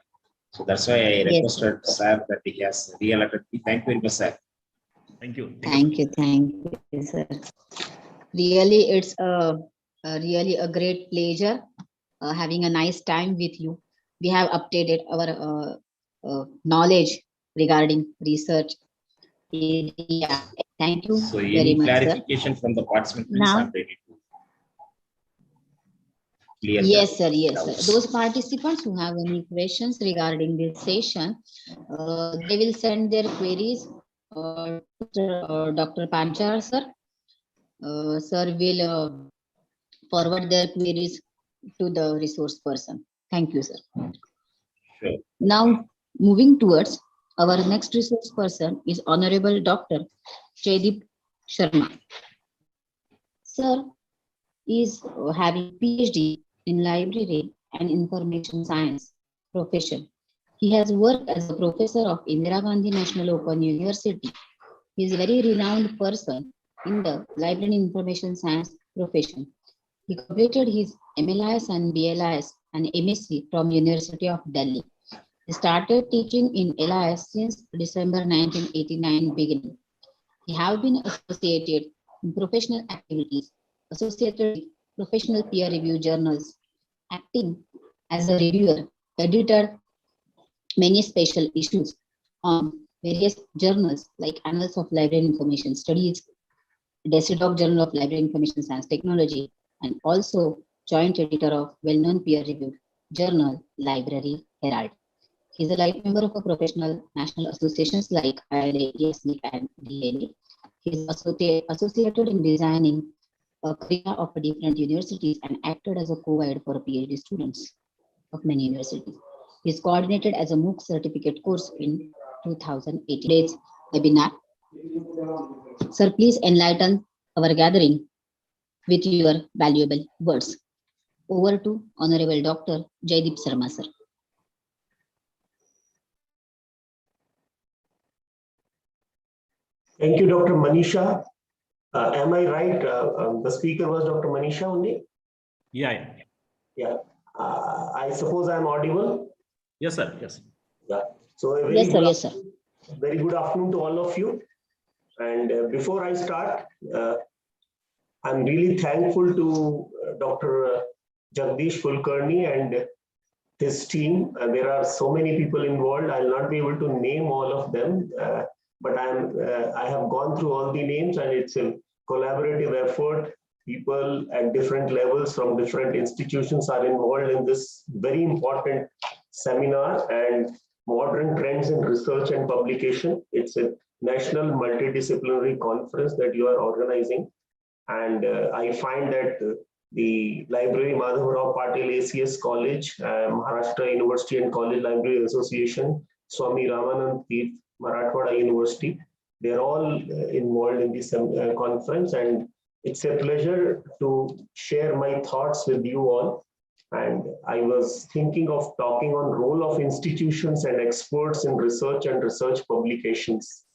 So that's why I Yes, requested sir that he has reallocated me. Thank you very much, sir. Thank you. Thank you, sir. Really, it's really a great pleasure having a nice time with you. We have updated our knowledge regarding research area. Thank you So very any much, sir. clarification from the participant, please, Now, I'm ready to clear yes, the sir. Yes, doubts. sir. Those participants who have any questions regarding this session, they will send their queries to Dr. Panchar, sir. Sir will forward their queries to the resource person. Thank you, sir. Sure. Now, moving towards our next resource person is Honorable Dr. Jaideep Sharma. Sir is having PhD in library and information science profession. He has worked as a professor of Indira Gandhi National Open University. He is a very renowned person in the library and information science profession. He completed his MLIS and BLIS and MSc from University of Delhi. He started teaching in LIS since December 1989 beginning. He have been associated in professional activities, associated with professional peer review journals, acting as a reviewer, edited many special issues on various journals like Annals of Library Information Studies, Decidog Journal of Library Information Science Technology, and also joint editor of well-known peer-reviewed journal Library Herald. He is a life member of a professional national associations like ILA, ESNIC, and DLA. He is associated in designing a career of different universities and acted as a co-guide for PhD students of many universities. He is coordinated as a MOOC certificate course in 2018. Today's webinar. Sir, please enlighten our gathering with your valuable words. Over to Honorable Dr. Jaideep Sharma, sir. Thank you, Dr. Manisha. Am I right? The speaker was Dr. Manisha only? Yeah. Yeah. I suppose I'm audible? Yes, sir. Yes. Yeah. So a Yes, sir. Very good afternoon to all of you. And before I start, I'm really thankful to Dr. Jagdish Kulkarni and his team. There are so many people involved. I'll not be able to name all of them, but I have gone through all the names, and it's a collaborative effort. People at different levels from different institutions are involved in this very important seminar and modern trends in research and publication. It's a national multidisciplinary conference that you are organizing. And I find that the Library Madhavrao Patil ACS College, Maharashtra University and College Library Association, Swami Ramanand Tirth, Marathwada University, they're all involved in this conference, and it's a pleasure to share my thoughts with you all. And I was thinking of talking on role of institutions and experts in research and research publications.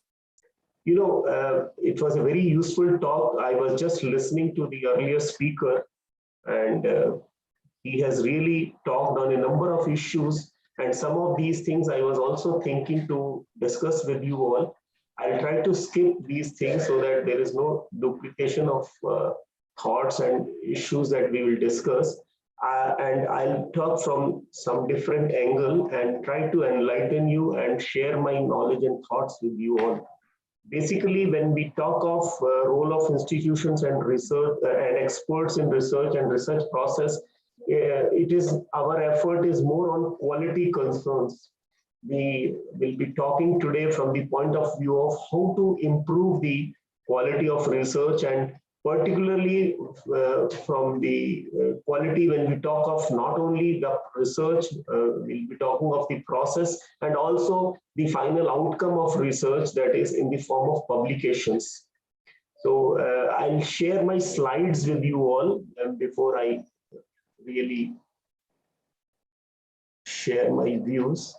You know, it was a very useful talk. I was just listening to the earlier speaker, and he has really talked on a number of issues. And some of these things I was also thinking to discuss with you all. I'll try to skip these things so that there is no duplication of thoughts and issues that we will discuss. And I'll talk from some different angle and try to enlighten you and share my knowledge and thoughts with you all. Basically, when we talk of role of institutions and research and experts in research and research process, it is our effort is more on quality concerns. We will be talking today from the point of view of how to improve the quality of research, and particularly from the quality when we talk of not only the research, we'll be talking of the process and also the final outcome of research, that is in the form of publications. So I'll share my slides with you all before I really share my views.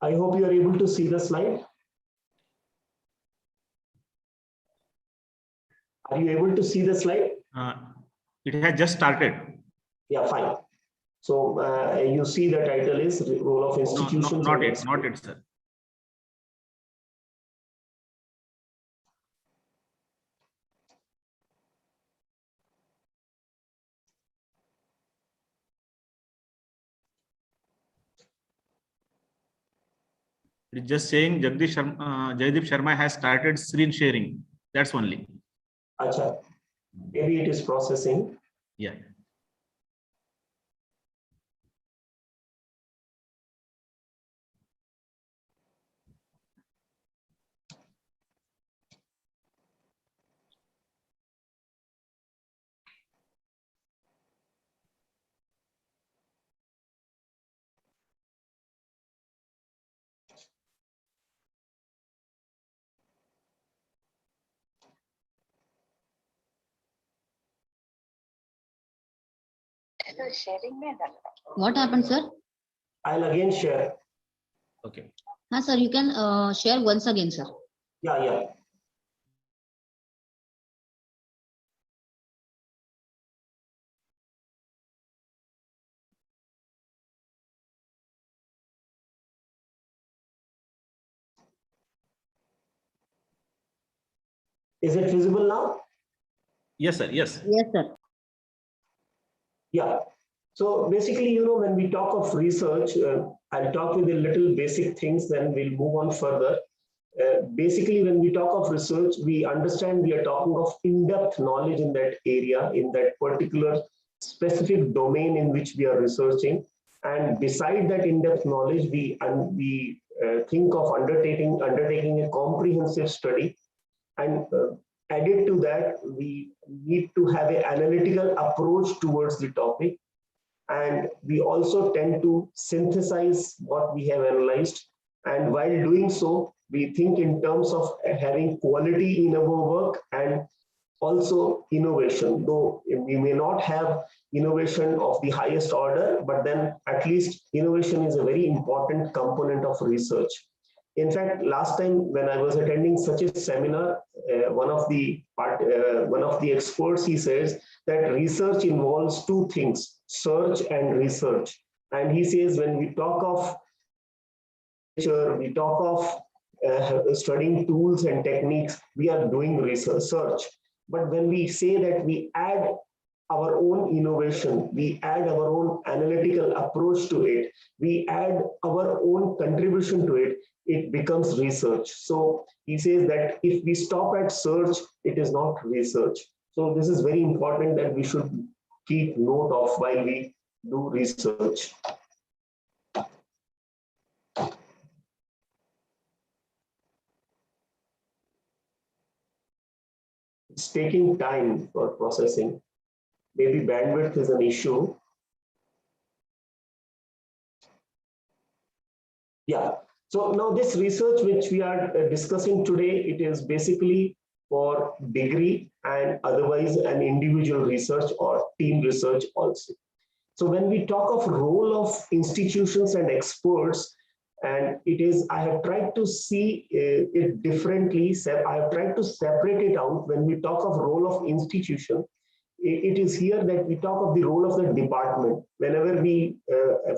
I hope you are able to see the slide. Are you able to see the slide? It has just started. Yeah, fine. So you see the title is Role of Institutions. Not it, sir. It is just saying Jaideep Sharma has started screen sharing. That's only. Acha. Maybe it is processing. Yeah. What happened, sir? I'll again share. Okay. Sir, you can share once again, sir. Yeah. Is it visible now? Yes, sir. Yes. Yes, sir. Yeah. So basically, when we talk of research, I'll talk with the little basic things, then we'll move on further. Basically, when we talk of research, we understand we are talking of in-depth knowledge in that area, in that particular specific domain in which we are researching. And beside that in-depth knowledge, we think of undertaking a comprehensive study. And added to that, we need to have an analytical approach towards the topic. And we also tend to synthesize what we have analyzed. And while doing so, we think in terms of having quality in our work and also innovation. Though we may not have innovation of the highest order, but then at least innovation is a very important component of research. In fact, last time when I was attending such a seminar, one of the experts, he says that research involves two things: search and research. And he says when we talk of studying tools and techniques, we are doing research. But when we say that we add our own innovation, we add our own analytical approach to it, we add our own contribution to it, it becomes research. So he says that if we stop at search, it is not research. So this is very important that we should keep note of while we do research. It's taking time for processing. Maybe bandwidth is an issue. Yeah. So now this research which we are discussing today, it is basically for degree and otherwise an individual research or team research also. So when we talk of role of institutions and experts, and I have tried to see it differently. I have tried to separate it out. When we talk of role of institution, it is here that we talk of the role of the department. Whenever we,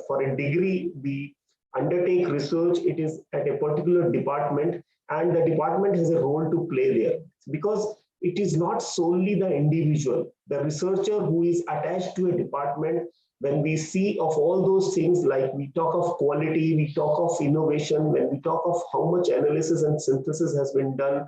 for a degree, we undertake research, it is at a particular department, and the department has a role to play there. Because it is not solely the individual, the researcher who is attached to a department. When we see of all those things, like we talk of quality, we talk of innovation, when we talk of how much analysis and synthesis has been done,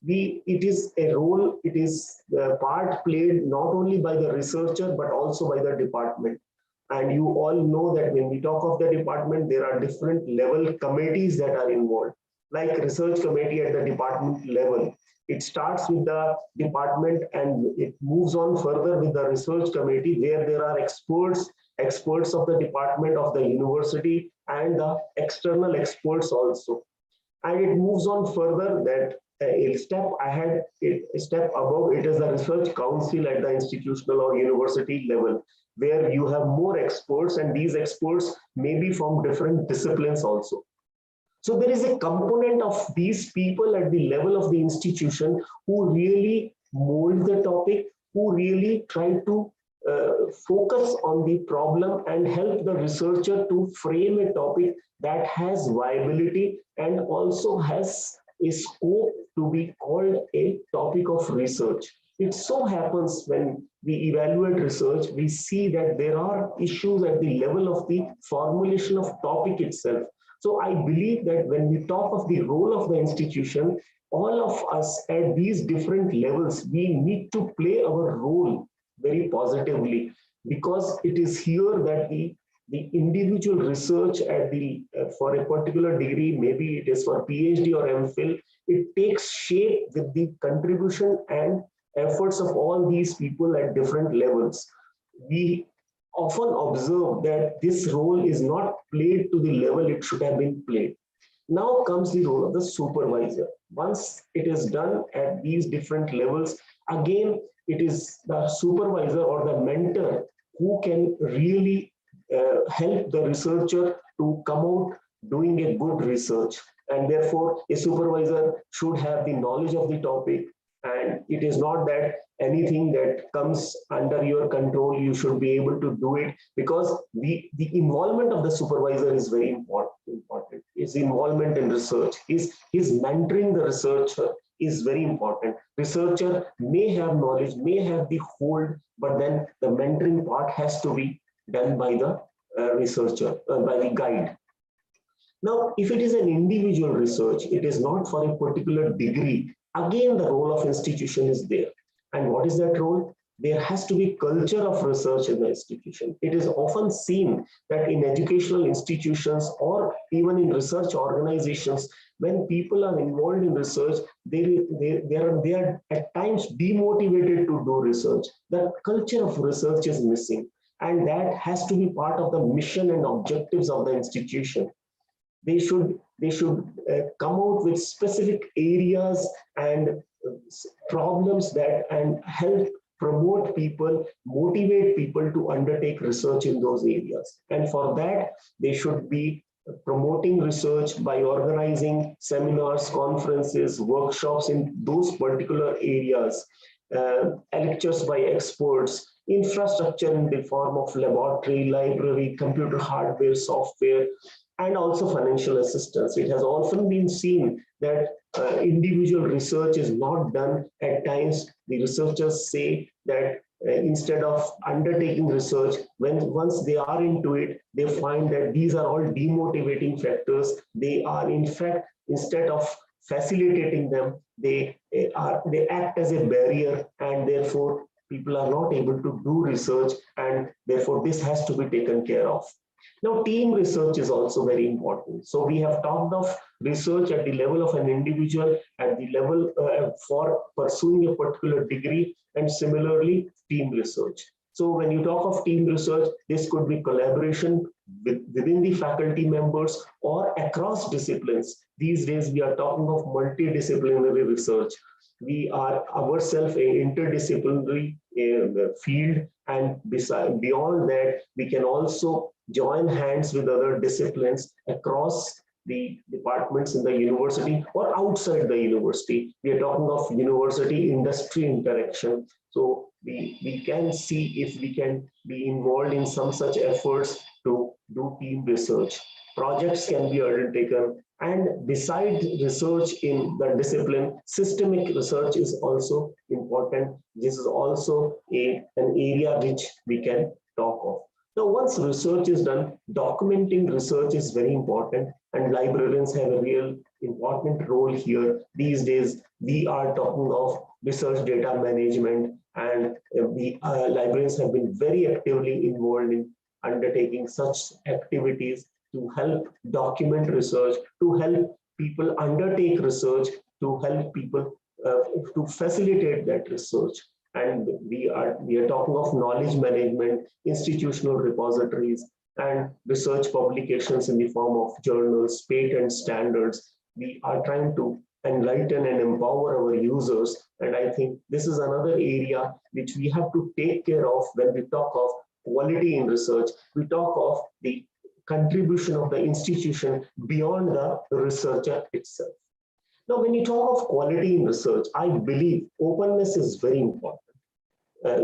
it is a role, it is a part played not only by the researcher, but also by the department. And you all know that when we talk of the department, there are different level committees that are involved, like research committee at the department level. It starts with the department and it moves on further with the research committee, where there are experts of the department, of the university, and the external experts also. And it moves on further that a step ahead, a step above, it is the research council at the institutional or university level, where you have more experts, and these experts may be from different disciplines also. So there is a component of these people at the level of the institution who really mold the topic, who really try to focus on the problem and help the researcher to frame a topic that has viability and also has a scope to be called a topic of research. It so happens when we evaluate research, we see that there are issues at the level of the formulation of topic itself. So I believe that when we talk of the role of the institution, all of us at these different levels, we need to play our role very positively, because it is here that the individual research at the for a particular degree, maybe it is for PhD or MPhil, it takes shape with the contribution and efforts of all these people at different levels. We often observe that this role is not played to the level it should have been played. Now comes the role of the supervisor. Once it is done at these different levels, again, it is the supervisor or the mentor who can really help the researcher to come out doing a good research. And therefore, a supervisor should have the knowledge of the topic. And it is not that anything that comes under your control, you should be able to do it, because the involvement of the supervisor is very important. His involvement in research, his mentoring the researcher is very important. Researcher may have knowledge, may have the hold, but then the mentoring part has to be done by the researcher, by the guide. Now, if it is an individual research, it is not for a particular degree. Again, the role of institution is there. And what is that role? There has to be culture of research in the institution. It is often seen that in educational institutions or even in research organizations, when people are involved in research, they are at times demotivated to do research. The culture of research is missing, and that has to be part of the mission and objectives of the institution. They should come out with specific areas and problems that and help promote people, motivate people to undertake research in those areas. And for that, they should be promoting research by organizing seminars, conferences, workshops in those particular areas, lectures by experts, infrastructure in the form of laboratory, library, computer hardware, software, and also financial assistance. It has often been seen that individual research is not done. At times, the researchers say that instead of undertaking research, once they are into it, they find that these are all demotivating factors. They are, in fact, instead of facilitating them, they act as a barrier, and therefore people are not able to do research, and therefore this has to be taken care of. Now, team research is also very important. So we have talked of research at the level of an individual, at the level for pursuing a particular degree, and similarly, team research. So when you talk of team research, this could be collaboration within the faculty members or across disciplines. These days, we are talking of multidisciplinary research. We are ourselves an interdisciplinary field, and beyond that, we can also join hands with other disciplines across the departments in the university or outside the university. We are talking of university industry interaction. So we can see if we can be involved in some such efforts to do team research. Projects can be undertaken, and besides research in the discipline, systemic research is also important. This is also an area which we can talk of. Now, once research is done, documenting research is very important, and librarians have a real important role here. These days, we are talking of research data management, and the librarians have been very actively involved in undertaking such activities to help document research, to help people undertake research, to help people to facilitate that research. And we are talking of knowledge management, institutional repositories, and research publications in the form of journals, patent standards. We are trying to enlighten and empower our users. And I think this is another area which we have to take care of when we talk of quality in research. We talk of the contribution of the institution beyond the researcher itself. Now, when you talk of quality in research, I believe openness is very important.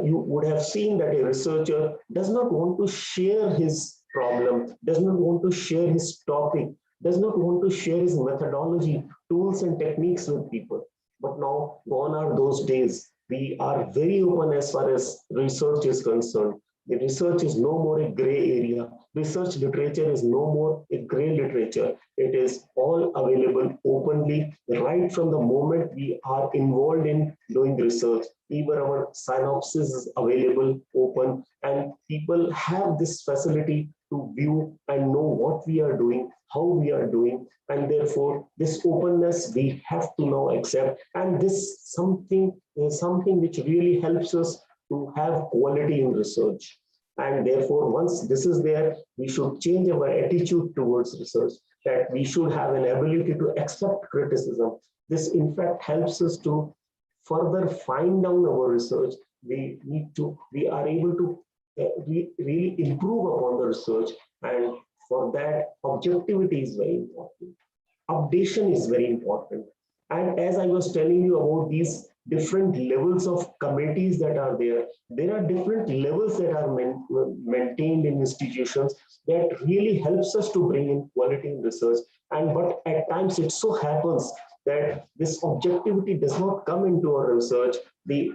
You would have seen that a researcher does not want to share his problem, does not want to share his topic, does not want to share his methodology, tools and techniques with people. But now gone are those days. We are very open as far as research is concerned. The research is no more a gray area. Research literature is no more a gray literature. It is all available openly right from the moment we are involved in doing research. Even our synopsis is available open, and people have this facility to view and know what we are doing, how we are doing, and therefore this openness we have to now accept. And this something which really helps us to have quality in research. And therefore, once this is there, we should change our attitude towards research, that we should have an ability to accept criticism. This, in fact, helps us to further fine down our research. We are able to really improve upon the research. And for that, objectivity is very important. Updation is very important. And as I was telling you about these different levels of committees that are there are different levels that are maintained in institutions that really helps us to bring in quality in research. And but at times it so happens that this objectivity does not come into our research, the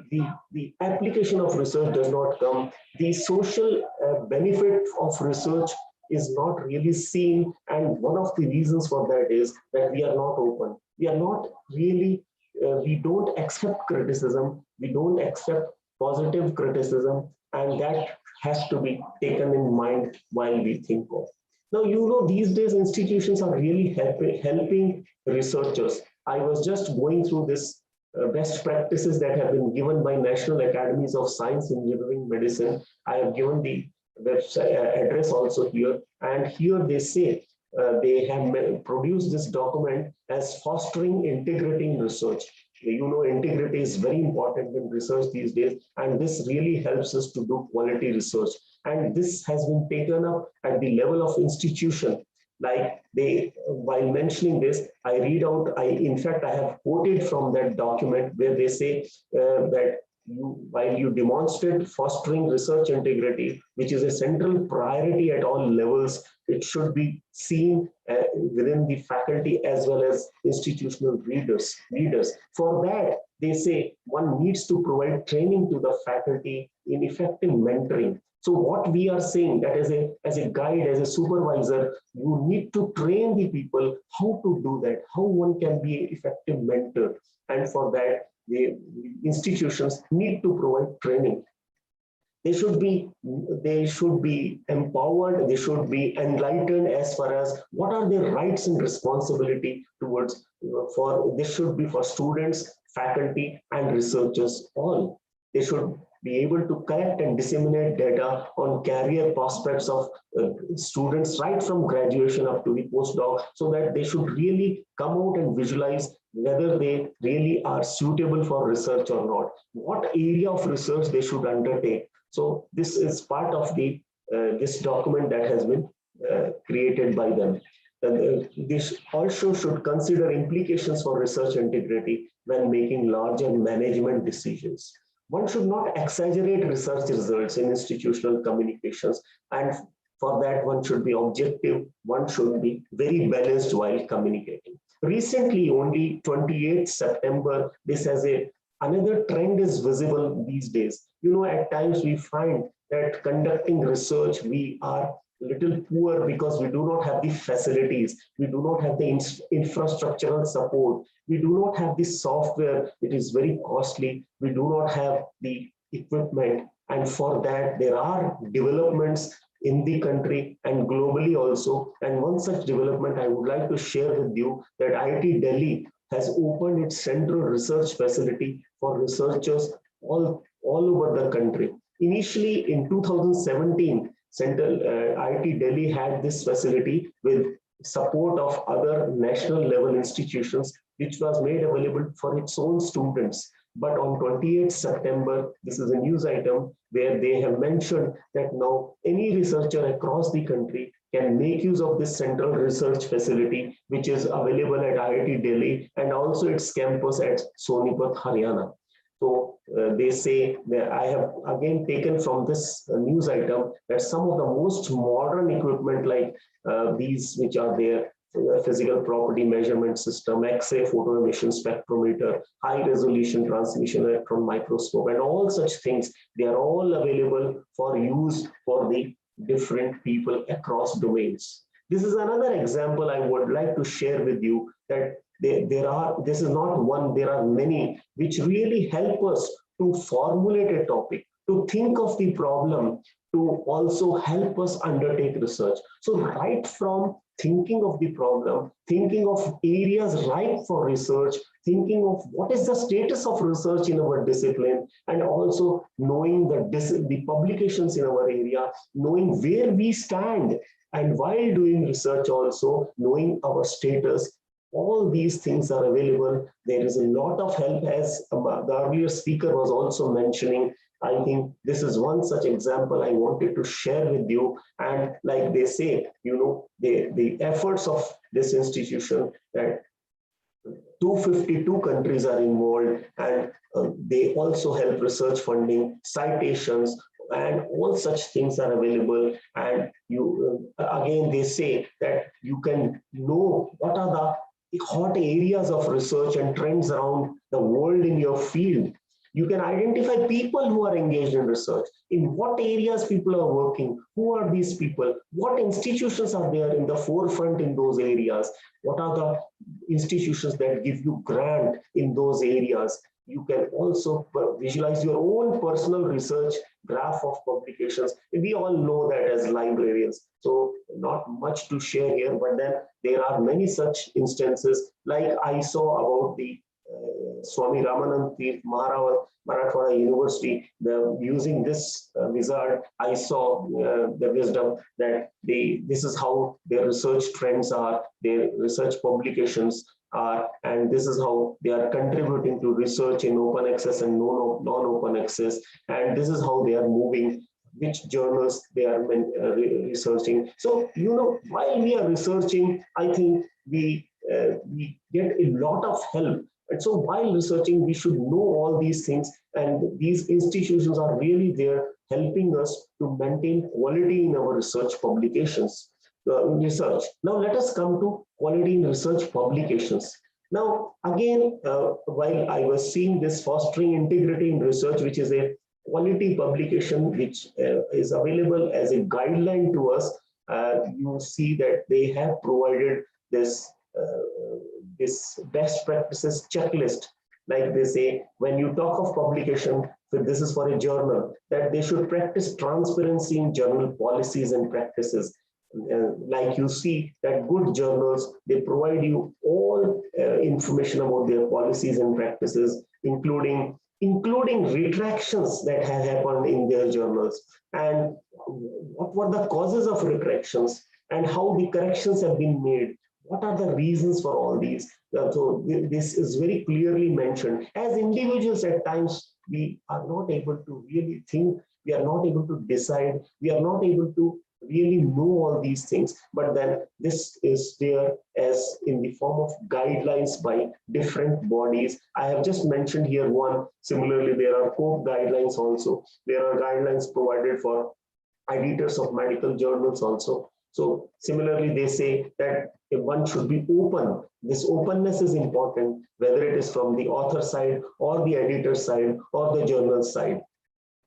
application of research does not come, the social benefit of research is not really seen. And one of the reasons for that is that we are not open. We are not really, we don't accept criticism, we don't accept positive criticism, and that has to be taken in mind while we think of. Now, these days institutions are really helping researchers. I was just going through this best practices that have been given by National Academies of Science, Engineering, Medicine. I have given the website address also here, and here they say they have produced this document as fostering integrity in research. Integrity is very important in research these days, and this really helps us to do quality research. And this has been taken up at the level of institution. Like while mentioning this, I read out, in fact, I have quoted from that document where they say that while you demonstrate fostering research integrity, which is a central priority at all levels, it should be seen within the faculty as well as institutional leaders. For that, they say one needs to provide training to the faculty in effective mentoring. So what we are saying that as a guide, as a supervisor, you need to train the people how to do that, how one can be an effective mentor. And for that, the institutions need to provide training. They should be empowered, they should be enlightened as far as what are their rights and responsibility towards, this should be for students, faculty, and researchers all. They should be able to collect and disseminate data on career prospects of students right from graduation up to the postdoc, so that they should really come out and visualize whether they really are suitable for research or not, what area of research they should undertake. So this is part of the this document that has been created by them. This also should consider implications for research integrity when making larger management decisions. One should not exaggerate research results in institutional communications, and for that one should be objective, one should be very balanced while communicating. Recently, only 28th September, this has another trend is visible these days. At times we find that conducting research, we are little poor because we do not have the facilities, we do not have the infrastructural support, we do not have the software, it is very costly, we do not have the equipment, and for that there are developments in the country and globally also. And one such development I would like to share with you, that IIT Delhi has opened its central research facility for researchers all over the country. Initially in 2017, IIT Delhi had this facility with support of other national level institutions, which was made available for its own students. But on 28th September, this is a news item where they have mentioned that now any researcher across the country can make use of this central research facility, which is available at IIT Delhi and also its campus at Sonipat, Haryana. So they say that I have again taken from this news item that some of the most modern equipment like these which are there, physical property measurement system, X-ray photo emission spectrometer, high resolution transmission electron microscope, and all such things, they are all available for use for the different people across domains. This is another example I would like to share with you that this is not one, there are many which really help us to formulate a topic, to think of the problem, to also help us undertake research. So right from thinking of the problem, thinking of areas ripe for research, thinking of what is the status of research in our discipline, and also knowing the publications in our area, knowing where we stand, and while doing research also knowing our status. All these things are available. There is a lot of help, as the earlier speaker was also mentioning. I think this is one such example I wanted to share with you. And like they say, you know, the efforts of this institution, that 252 countries are involved, and they also help research funding, citations, and all such things are available. And you again, they say that you can know what are the hot areas of research and trends around the world in your field. You can identify people who are engaged in research, in what areas people are working, who are these people, what institutions are there in the forefront in those areas, what are the institutions that give you grant in those areas. You can also visualize your own personal research graph of publications. We all know that as librarians, so not much to share here, but then there are many such instances, like I saw about the Swami Ramanand Tirth Marathwada University, using this wizard, I saw the wisdom that this is how their research trends are, their research publications are, and this is how they are contributing to research in open access and non-open access, and this is how they are moving, which journals they are researching. So, you know, while we are researching, I think we get a lot of help. And so while researching, we should know all these things, and these institutions are really there helping us to maintain quality in our research publications. Research. Now let us come to quality in research publications. Now again, while I was seeing this fostering integrity in research, which is a quality publication which is available as a guideline to us, you see that they have provided this best practices checklist. Like they say, when you talk of publication, so this is for a journal, that they should practice transparency in journal policies and practices. Like you see that good journals, they provide you all information about their policies and practices, including retractions that have happened in their journals, and what were the causes of retractions, and how the corrections have been made. What are the reasons for all these? So this is very clearly mentioned. As individuals, at times, we are not able to really think, we are not able to decide, we are not able to really know all these things, but then this is there as in the form of guidelines by different bodies. I have just mentioned here one. Similarly, there are COPE guidelines also. There are guidelines provided for editors of medical journals also. So similarly, they say that one should be open. This openness is important, whether it is from the author side or the editor side or the journal side.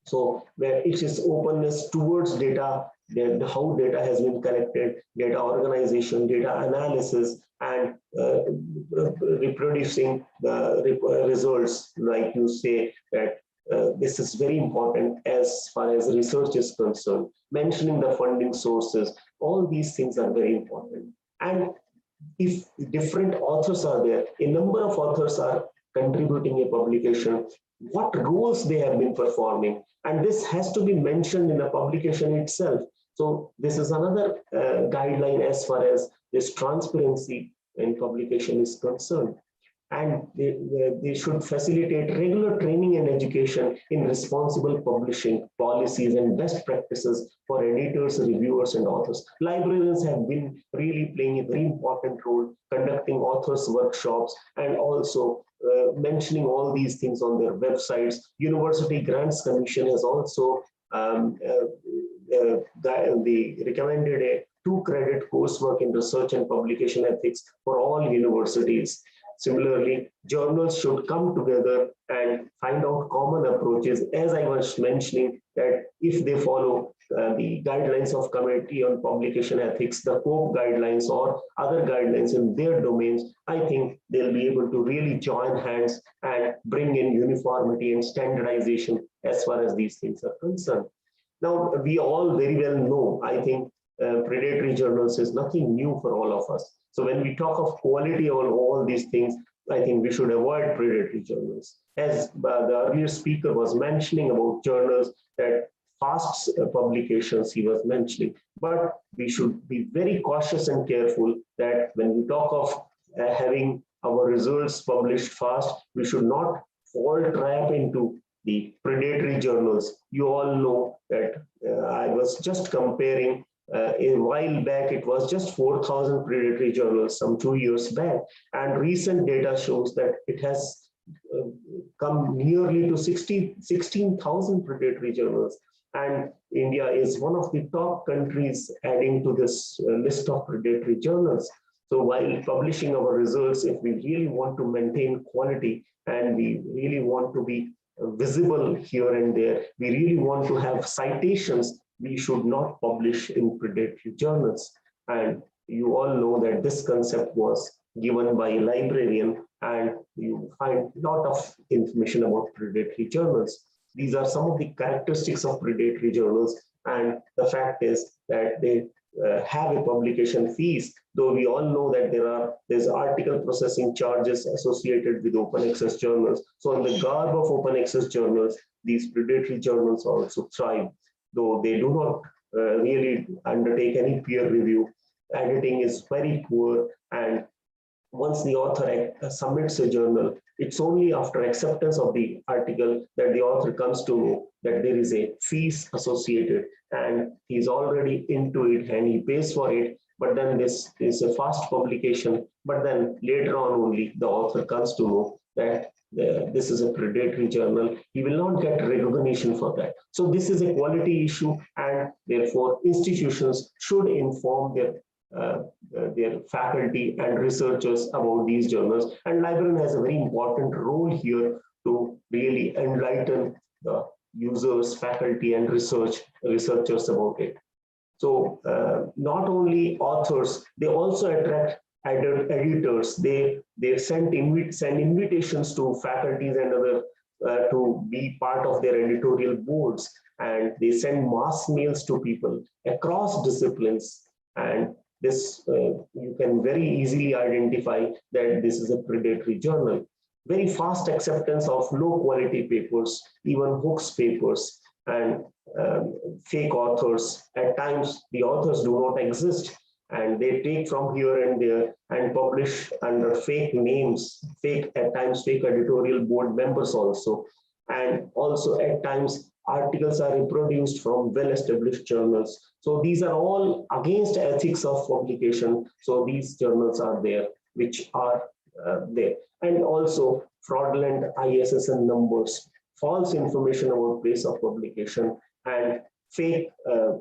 So where it is openness towards data, how data has been collected, data organization, data analysis, and reproducing the results, like you say that this is very important as far as research is concerned. Mentioning the funding sources, all these things are very important. And if different authors are there, a number of authors are contributing a publication, what roles they have been performing, and this has to be mentioned in the publication itself. So this is another guideline as far as this transparency in publication is concerned. And they should facilitate regular training and education in responsible publishing policies and best practices for editors, reviewers, and authors. Librarians have been really playing a very important role, conducting authors' workshops and also mentioning all these things on their websites. University Grants Commission has also they recommended a 2-credit coursework in research and publication ethics for all universities. Similarly, journals should come together and find out common approaches. As I was mentioning, that if they follow the guidelines of Committee on Publication Ethics, the COPE guidelines or other guidelines in their domains, I think they'll be able to really join hands and bring in uniformity and standardization as far as these things are concerned. Now, we all very well know, I think, predatory journals is nothing new for all of us. So when we talk of quality on all these things, I think we should avoid predatory journals. As the earlier speaker was mentioning about journals, that fast publications he was mentioning, but we should be very cautious and careful that when we talk of having our results published fast, we should not fall trap into the predatory journals. You all know that I was just comparing a while back, it was just 4,000 predatory journals some 2 years back, and recent data shows that it has come nearly to 16,000 predatory journals, and India is one of the top countries adding to this list of predatory journals. So while publishing our results, if we really want to maintain quality and we really want to be visible here and there, we really want to have citations, we should not publish in predatory journals. And you all know that this concept was given by a librarian, and you find a lot of information about predatory journals. These are some of the characteristics of predatory journals, and the fact is that they have a publication fees, though we all know that there's article processing charges associated with open access journals. So in the garb of open access journals, these predatory journals also thrive, though they do not really undertake any peer review. Editing is very poor, and once the author submits a journal, it's only after acceptance of the article that the author comes to know that there is a fees associated, and he's already into it and he pays for it. But then this is a fast publication, but then later on only the author comes to know that this is a predatory journal. He will not get recognition for that. So this is a quality issue, and therefore institutions should inform their faculty and researchers about these journals. And librarian has a very important role here to really enlighten the users, faculty, and researchers about it. So not only authors, they also attract editors. They send invitations to faculties and other to be part of their editorial boards, and they send mass mails to people across disciplines. And this you can very easily identify that this is a predatory journal. Very fast acceptance of low quality papers, even hoax papers, and fake authors. At times the authors do not exist, and they take from here and there and publish under fake names, at times fake editorial board members also. And also at times articles are reproduced from well-established journals. So these are all against ethics of publication. So these journals are there, which are there. And also fraudulent ISSN numbers, false information about place of publication, and fake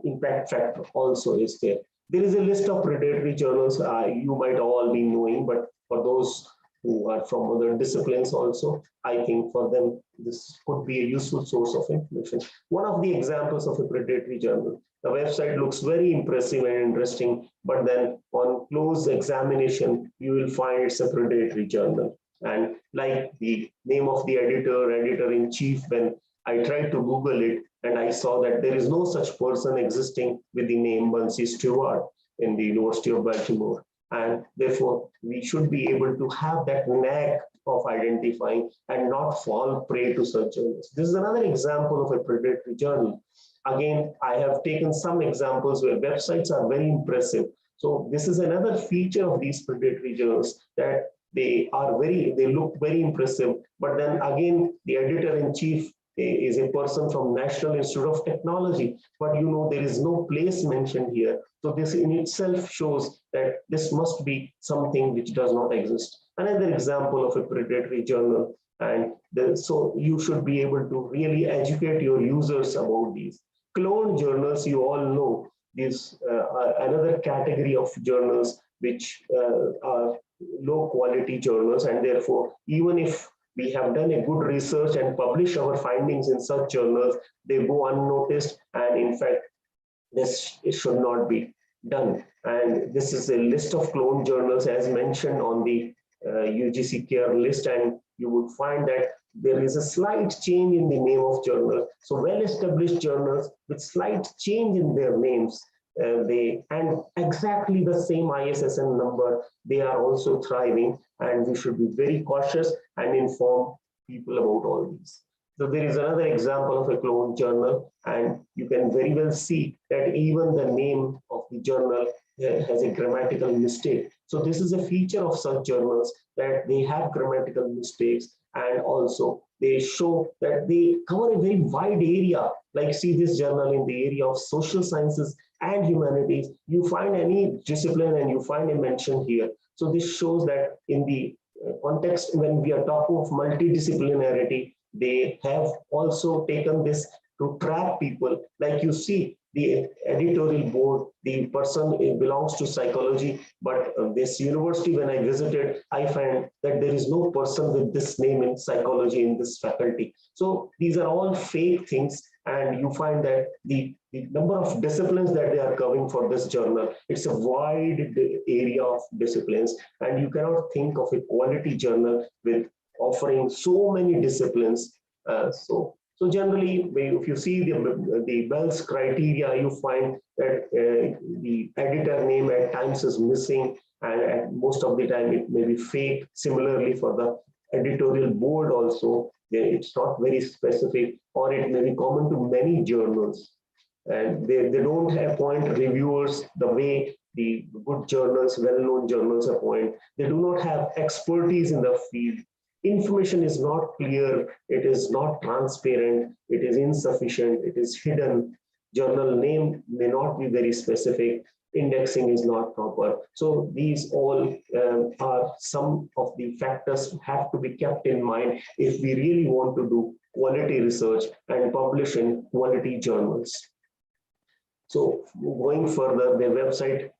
impact factor also is there. There is a list of predatory journals you might all be knowing, but for those who are from other disciplines also, I think for them this could be a useful source of information. One of the examples of a predatory journal, the website looks very impressive and interesting, but then on close examination, you will find it's a predatory journal. And like the name of the editor-in-chief, when I tried to Google it, and I saw that there is no such person existing with the name Muncie Stewart in the University of Baltimore. And therefore, we should be able to have that knack of identifying and not fall prey to such journals. This is another example of a predatory journal. Again, I have taken some examples where websites are very impressive. So this is another feature of these predatory journals, that they look very impressive, but then again, the editor-in-chief is a person from National Institute of Technology, but there is no place mentioned here. So this in itself shows that this must be something which does not exist. Another example of a predatory journal, and so you should be able to really educate your users about these. Clone journals, you all know, these are another category of journals which are low quality journals, and therefore even if we have done a good research and publish our findings in such journals, they go unnoticed, and in fact this should not be done. And this is a list of clone journals as mentioned on the UGC care list, and you would find that there is a slight change in the name of journal. So well-established journals with slight change in their names, and exactly the same ISSN number, they are also thriving, and we should be very cautious and inform people about all these. So there is another example of a clone journal, and you can very well see that even the name of the journal has a grammatical mistake. So this is a feature of such journals, that they have grammatical mistakes, and also they show that they cover a very wide area. Like see this journal in the area of social sciences and humanities, you find any discipline and you find a mention here. So this shows that in the context, when we are talking of multidisciplinarity, they have also taken this to track people. Like you see, the editorial board, the person belongs to psychology, but this university, when I visited, I found that there is no person with this name in psychology in this faculty. So these are all fake things, and you find that the number of disciplines that they are covering for this journal, it's a wide area of disciplines, and you cannot think of a quality journal with offering so many disciplines. So generally, if you see the Bell's criteria, you find that the editor name at times is missing, and at most of the time it may be fake. Similarly, for the editorial board also, it's not very specific, or it may be common to many journals. And they don't appoint reviewers the way the good journals, well-known journals appoint. They do not have expertise in the field. Information is not clear, it is not transparent, it is insufficient, it is hidden. Journal name may not be very specific, indexing is not proper. So these all are some of the factors have to be kept in mind if we really want to do quality research and publish in quality journals. So going further, their website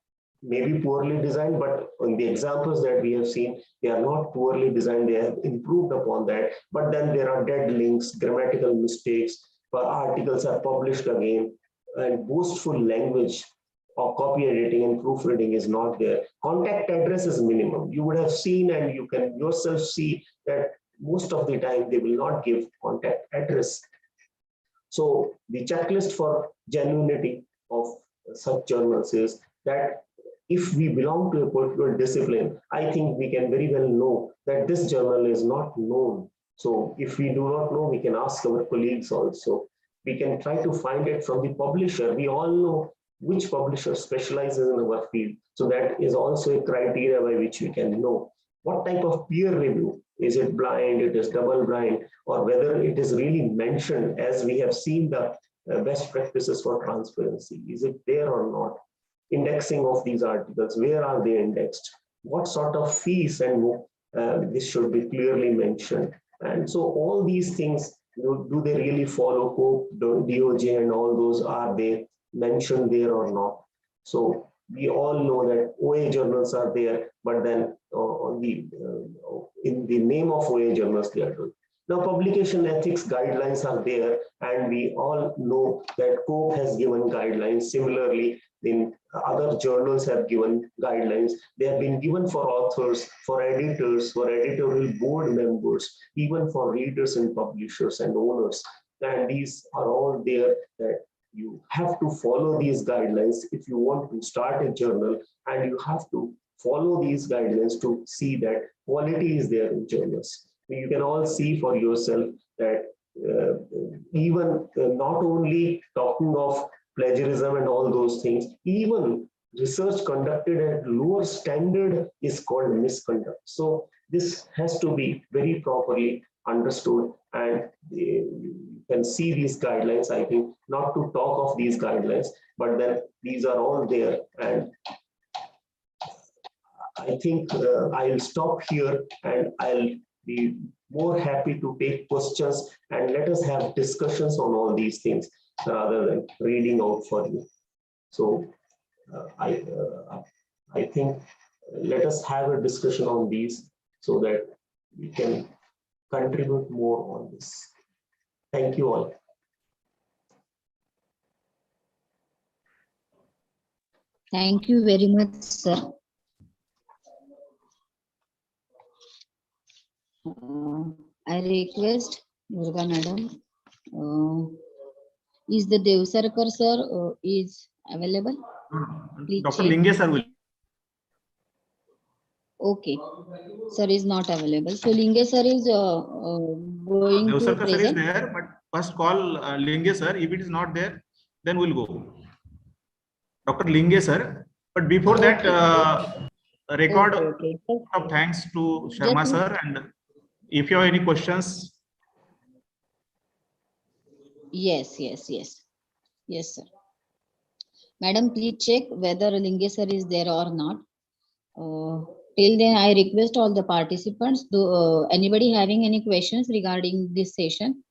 may be poorly designed, but on the examples that we have seen, they are not poorly designed, they have improved upon that. But then there are dead links, grammatical mistakes, articles are published again, and boastful language or copy editing and proofreading is not there. Contact address is minimum. You would have seen, and you can yourself see, that most of the time they will not give contact address. So the checklist for genuinity of such journals is that if we belong to a particular discipline, I think we can very well know that this journal is not known. So if we do not know, we can ask our colleagues also. We can try to find it from the publisher. We all know which publisher specializes in our field. So that is also a criteria by which we can know what type of peer review. Is it blind, it is double blind, or whether it is really mentioned, as we have seen the best practices for transparency. Is it there or not? Indexing of these articles, where are they indexed? What sort of fees, and this should be clearly mentioned. And so all these things, do they really follow COPE, DOJ, and all those, are they mentioned there or not? So we all know that OA journals are there, but then in the name of OA journals, they are doing. Now, publication ethics guidelines are there, and we all know that COPE has given guidelines. Similarly, in other journals have given guidelines. They have been given for authors, for editors, for editorial board members, even for readers and publishers and owners. And these are all there, that you have to follow these guidelines if you want to start a journal, and you have to follow these guidelines to see that quality is there in journals. You can all see for yourself that even not only talking of plagiarism and all those things, even research conducted at lower standard is called misconduct. So this has to be very properly understood, and you can see these guidelines. I think not to talk of these guidelines, but then these are all there, and I think I'll stop here, and I'll be more happy to take questions, and let us have discussions on all these things rather than reading out for you. So I think let us have a discussion on these so that we can contribute more on this. Thank you all. Thank you very much, sir. I request Durga madam, is the Devsarkar sir is available? Please Dr. check. Linge sir will. Okay, sir is not available. So Linge sir is going to Devsarkar sir is present. there, but first call Linge sir. If it is not there, then we'll go. Dr. Linge sir. But before that, record Okay. of thanks to Sharma sir. And if you have any questions, Yes, sir. Madam, please check whether Linge sir is there or not. Till then, I request all the participants, anybody having any questions regarding this session,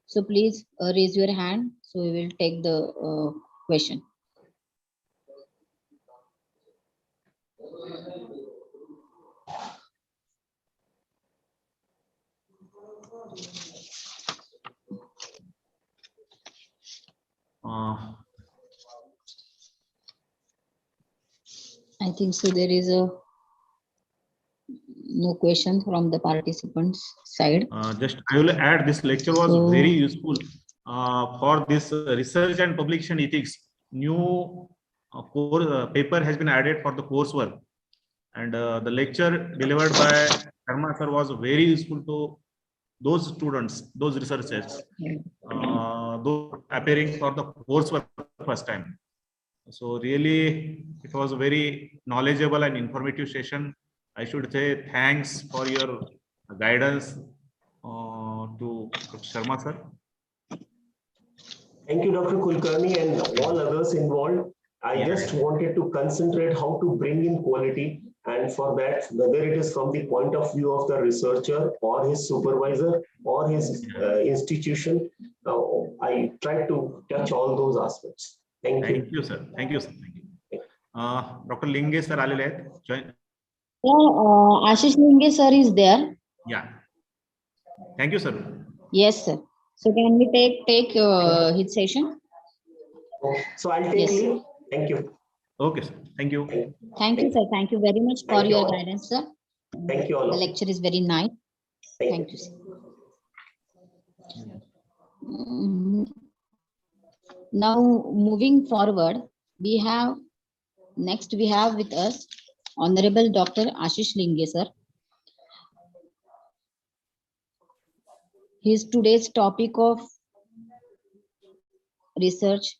so please raise your hand, so we will take the question. I think so there is no question from the participants side. just I will add, this lecture was very useful for this research and publication ethics. New paper has been added for the coursework, and the lecture delivered by Sharma sir was very useful to those students, those researchers, those appearing for the coursework first time. So really, it was a very knowledgeable and informative session. I should say thanks for your guidance to Sharma sir. Thank you, Dr. Kulkarni, and all others involved. I just wanted to concentrate how to bring in quality, and for that, whether it is from the point of view of the researcher or his supervisor or his institution, I tried to touch all those aspects. Thank you. Thank you, sir. Thank you, sir. Thank you. Dr. Linge sir आलेले आहेत. Join. Ashish Linge sir is there. Yeah. Thank you, sir. Yes, sir. So can we take his session? So I'll take leave. Thank you. Okay, sir. Thank you. Thank you, sir. Thank you very much for your guidance, sir. Thank you all. The lecture is very nice. Thank you, sir. Now moving forward, we have with us Honorable Dr. Ashish Linge sir. Today's topic of research.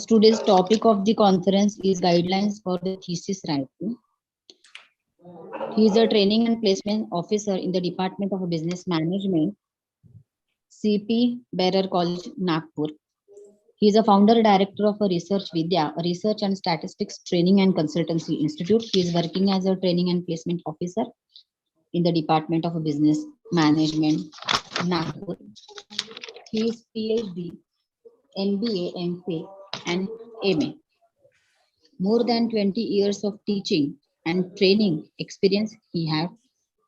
Today's topic of the conference is guidelines for the thesis writing. He is a training and placement officer in the Department of Business Management, CP Berer College, Nagpur. He is a founder director of a Research Vidya, a research and statistics training and consultancy institute. He is working as a training and placement officer in the Department of Business Management, Nagpur. He is PhD, MBA, MPhil, and MA. More than 20 years of teaching and training experience he had.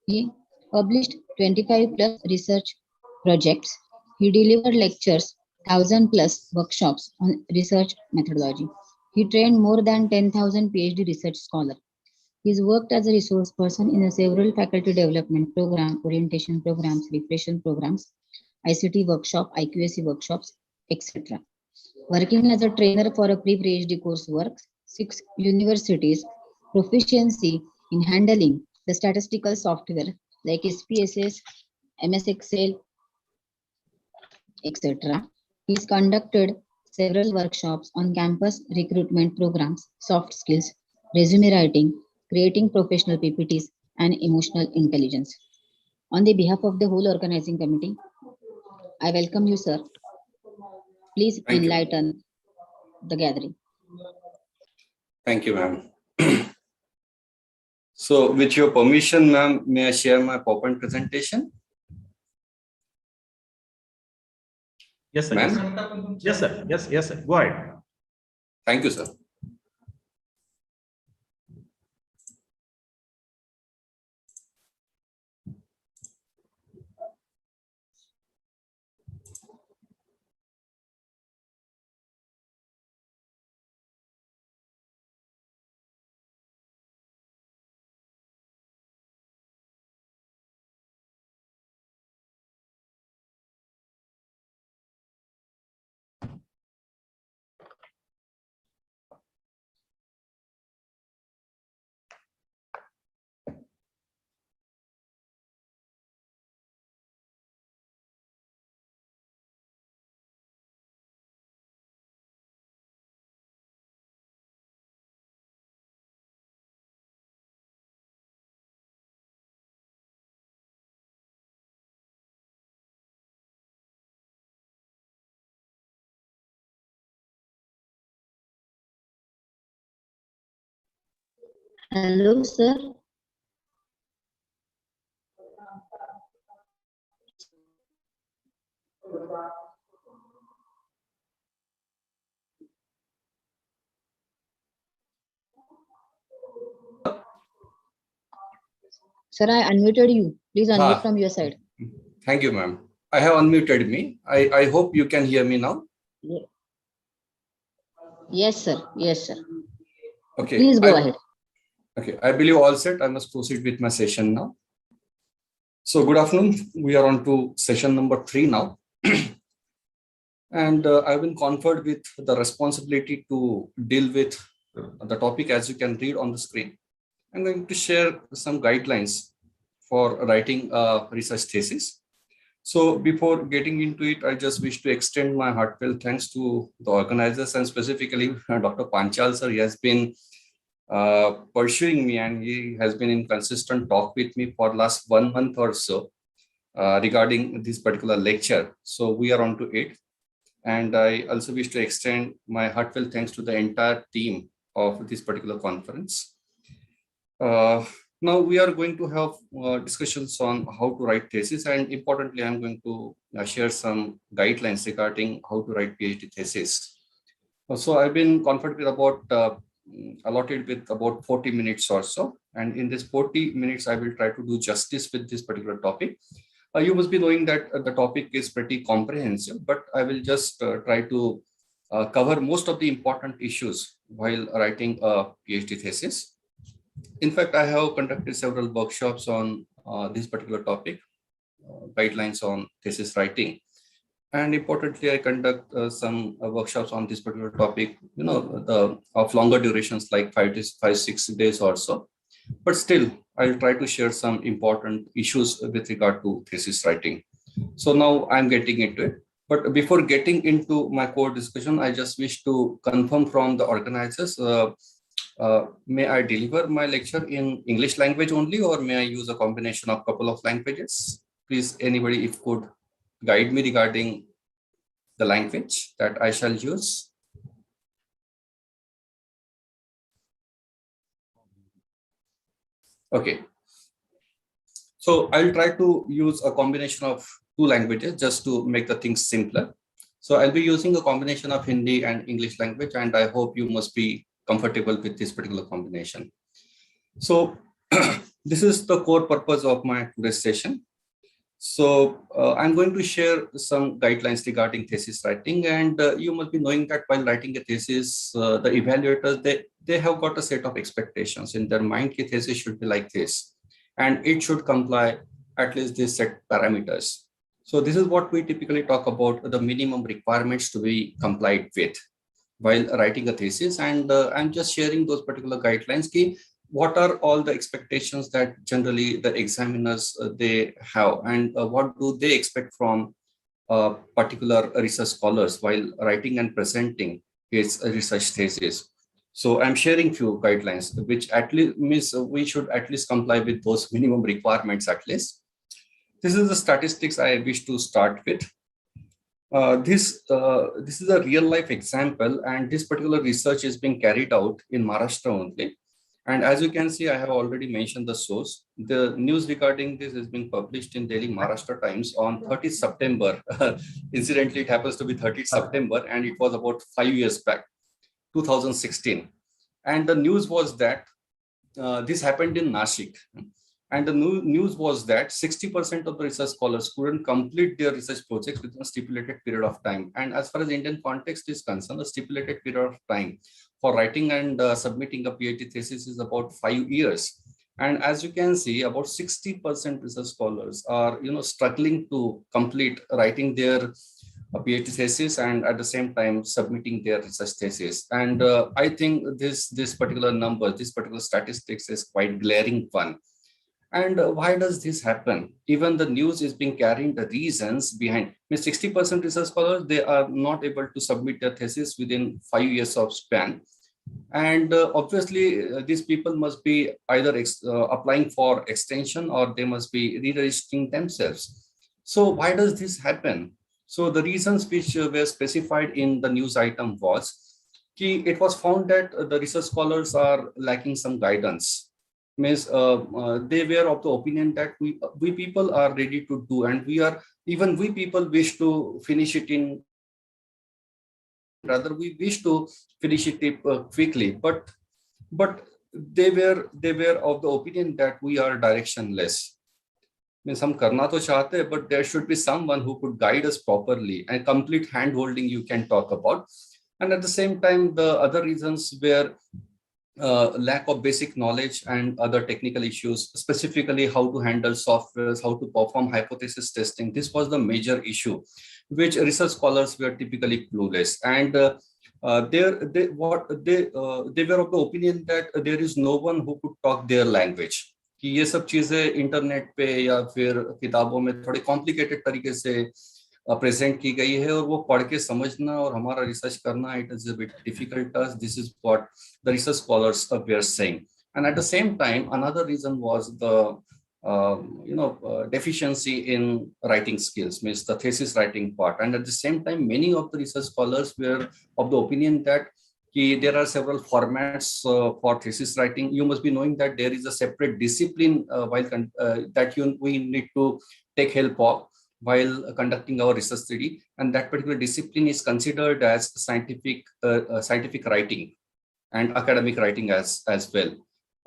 He published 25 plus research projects. He delivered lectures, 1,000 plus workshops on research methodology. He trained more than 10,000 PhD research scholars. He's worked as a resource person in several faculty development program, orientation programs, refresher programs, ICT workshop, IQAC workshops, etc. Working as a trainer for a pre-PhD coursework, 6 universities, proficiency in handling the statistical software like SPSS, MS Excel, etc. He's conducted several workshops on campus recruitment programs, soft skills, resume writing, creating professional PPTs, and emotional intelligence. On the behalf of the whole organizing committee, I welcome you, sir. Please Thank you. enlighten the gathering. Thank you, ma'am. So with your permission, ma'am, may I share my PowerPoint presentation? Yes, sir. Ma'am? Yes, sir. Yes, sir. Go ahead. Thank you, sir. Hello, sir. Sir, I unmuted you. Please unmute from your side. Thank you, ma'am. I have unmuted me. I hope you can hear me now. Yes, sir. Yes, sir. Okay. Please go ahead. Okay. I believe all set. I must proceed with my session now. So good afternoon. We are on to session number 3 now. And I've been conferred with the responsibility to deal with the topic as you can read on the screen. I'm going to share some guidelines for writing a research thesis. So before getting into it, I just wish to extend my heartfelt thanks to the organizers and specifically Dr. Panchal sir. He has been pursuing me and he has been in consistent talk with me for last 1 month or so regarding this particular lecture. So we are on to it. And I also wish to extend my heartfelt thanks to the entire team of this particular conference. Now we are going to have discussions on how to write thesis, and importantly, I'm going to share some guidelines regarding how to write PhD thesis. So I've been conferred with about allotted with about 40 minutes or so, and in this 40 minutes, I will try to do justice with this particular topic. You must be knowing that the topic is pretty comprehensive, but I will just try to cover most of the important issues while writing a PhD thesis. In fact, I have conducted several workshops on this particular topic, guidelines on thesis writing. And importantly, I conduct some workshops on this particular topic, of longer durations like 6 days or so. But still, I'll try to share some important issues with regard to thesis writing. So now I'm getting into it. But before getting into my core discussion, I just wish to confirm from the organizers, may I deliver my lecture in English language only, or may I use a combination of couple of languages? Please, anybody, if could guide me regarding the language that I shall use. Okay. So I'll try to use a combination of 2 languages just to make the things simpler. So I'll be using a combination of Hindi and English language, and I hope you must be comfortable with this particular combination. So this is the core purpose of my today's session. So I'm going to share some guidelines regarding thesis writing, and you must be knowing that while writing a thesis, the evaluators, they have got a set of expectations in their mind. The thesis should be like this, and it should comply at least these set parameters. So this is what we typically talk about, the minimum requirements to be complied with while writing a thesis. And I'm just sharing those particular guidelines. What are all the expectations that generally the examiners they have, and what do they expect from particular research scholars while writing and presenting his research thesis. So I'm sharing few guidelines, which at least means we should at least comply with those minimum requirements at least. This is the statistics I wish to start with. This is a real life example, and this particular research is being carried out in Maharashtra only. And as you can see, I have already mentioned the source. The news regarding this has been published in Daily Maharashtra Times on 30th September. Incidentally, it happens to be 30th September, and it was about 5 years back, 2016. And the news was that this happened in Nashik. And the news was that 60% of the research scholars couldn't complete their research projects within a stipulated period of time. And as far as Indian context is concerned, the stipulated period of time for writing and submitting a PhD thesis is about 5 years. And as you can see, about 60% research scholars are struggling to complete writing their PhD thesis and at the same time submitting their research thesis. And I think this particular number, this particular statistics is quite glaring one. And why does this happen? Even the news is being carrying the reasons behind. 60% research scholars, they are not able to submit their thesis within 5 years of span. And obviously, these people must be either applying for extension or they must be re-registering themselves. So why does this happen? So the reasons which were specified in the news item was, it was found that the research scholars are lacking some guidance. Means they were of the opinion that we people are ready to do, and we people wish to finish it in, rather we wish to finish it quickly, but they were of the opinion that we are directionless. Means हम करना तो चाहते हैं, but there should be someone who could guide us properly, and complete hand holding you can talk about. And at the same time, the other reasons were lack of basic knowledge and other technical issues, specifically how to handle softwares, how to perform hypothesis testing. This was the major issue, which research scholars were typically clueless. And they were of the opinion that there is no one who could talk their language. कि ये सब चीजें internet पे या फिर किताबों में थोड़े कॉम्प्लिकेटेड तरीके से प्रेजेंट की गई है, और वो पढ़ के समझना और हमारा रिसर्च करना, it is a bit difficult task. This is what the research scholars were saying. And at the same time, another reason was the deficiency in writing skills, means the thesis writing part. And at the same time, many of the research scholars were of the opinion that there are several formats for thesis writing. You must be knowing that there is a separate discipline we need to take help of while conducting our research study, and that particular discipline is considered as scientific writing and academic writing as well.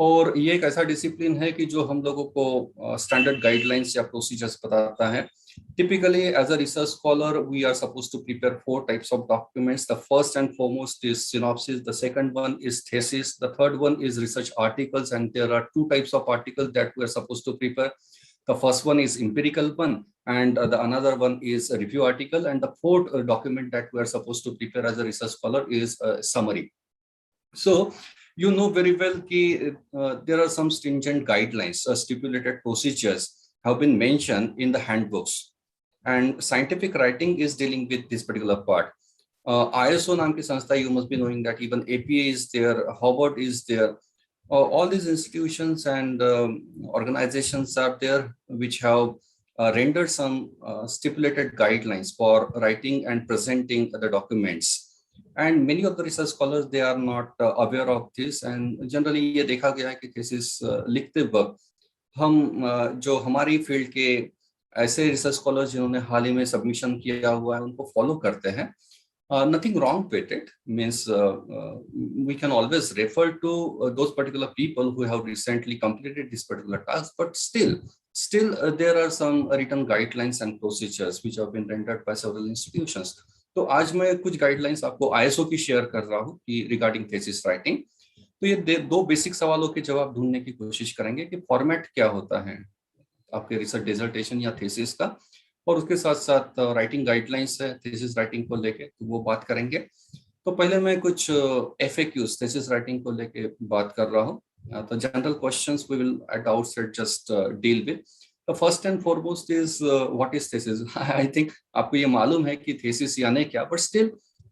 और ये एक ऐसा discipline है कि जो हम लोगों को स्टैंडर्ड गाइडलाइंस या प्रोसीजर्स बताता है. Typically, as a research scholar, we are supposed to prepare 4 types of documents. The first and foremost is synopsis. The second one is thesis. The third one is research articles, and there are 2 types of articles that we are supposed to prepare. The first one is empirical one, and the another one is a review article. And the fourth document that we are supposed to prepare as a research scholar is a summary. So you know very well that there are some stringent guidelines, stipulated procedures have been mentioned in the handbooks, and scientific writing is dealing with this particular part. ISO naam ki sanstha, you must be knowing that even APA is there, Harvard is there. All these institutions and organizations are there which have rendered some stipulated guidelines for writing and presenting the documents. And many of the research scholars, they are not aware of this. And generally ये देखा गया है कि thesis लिखते वक्त हम जो हमारी फील्ड के ऐसे रिसर्च स्कॉलर्स जिन्होंने हाल ही में सबमिशन किया हुआ है उनको फॉलो करते हैं. Nothing wrong with it, means we can always refer to those particular people who have recently completed this particular task, but still there are some written guidelines and procedures which have been rendered by several institutions. तो आज मैं कुछ guidelines आपको ISO की share कर रहा हूँ कि रिगार्डिंग थीसिस राइटिंग. तो ये 2 बेसिक सवालों के जवाब ढूंढने की कोशिश करेंगे कि फॉर्मेट क्या होता है आपके रिसर्च डिसर्टेशन या थीसिस का, और उसके साथ साथ राइटिंग गाइडलाइंस है थीसिस राइटिंग को लेके, तो वो बात करेंगे. तो पहले मैं कुछ FAQs थीसिस राइटिंग को लेके बात कर रहा हूँ. तो general questions we will at outset just deal with. The first and foremost is what is thesis. I think आपको ये मालूम है कि thesis यानी क्या, but still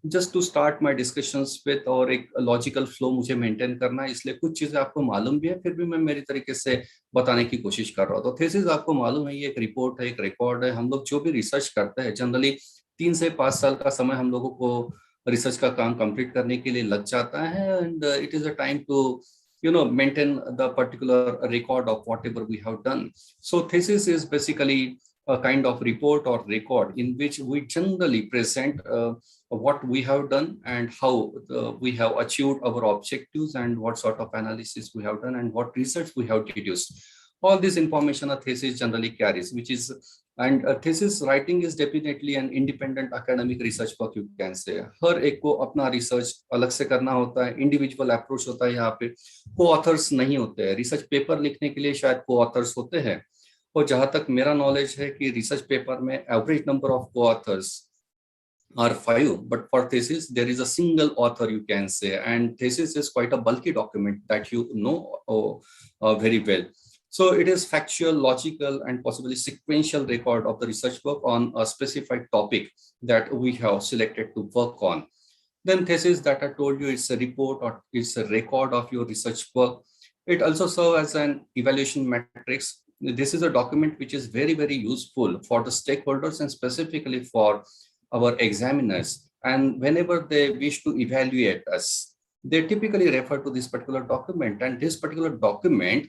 just to start my discussions with और एक logical flow मुझे maintain करना है, इसलिए कुछ चीजें आपको मालूम भी है, फिर भी मैं मेरी तरीके से बताने की कोशिश कर रहा हूँ। तो thesis आपको मालूम है, ये एक रिपोर्ट है, एक रिकॉर्ड है। हम लोग जो भी रिसर्च करते हैं जनरली 3 से 5 साल का समय हम लोगों को रिसर्च का काम कंप्लीट करने के लिए लग जाता है, and it is a time to maintain the particular record of whatever we have done. So thesis is basically a kind of report or record in which we generally present what we have done and how we have achieved our objectives and what sort of analysis we have done and what research we have deduced. All this information a thesis generally carries, which is, and a thesis writing is definitely an independent academic research work, you can say. हर एक को अपना research अलग से करना होता है, individual approach होता है। यहाँ पे co-authors नहीं होते हैं। research paper लिखने के लिए शायद co-authors होते हैं, और जहाँ तक मेरा knowledge है कि research paper में average number of co-authors are 5, but for thesis there is a single author, you can say, and thesis is quite a bulky document that you know very well. So it is factual, logical, and possibly sequential record of the research work on a specified topic that we have selected to work on. Then thesis that I told you, it's a report or it's a record of your research work. It also serves as an evaluation matrix. This is a document which is very, very useful for the stakeholders and specifically for our examiners. And whenever they wish to evaluate us, they typically refer to this particular document, and this particular document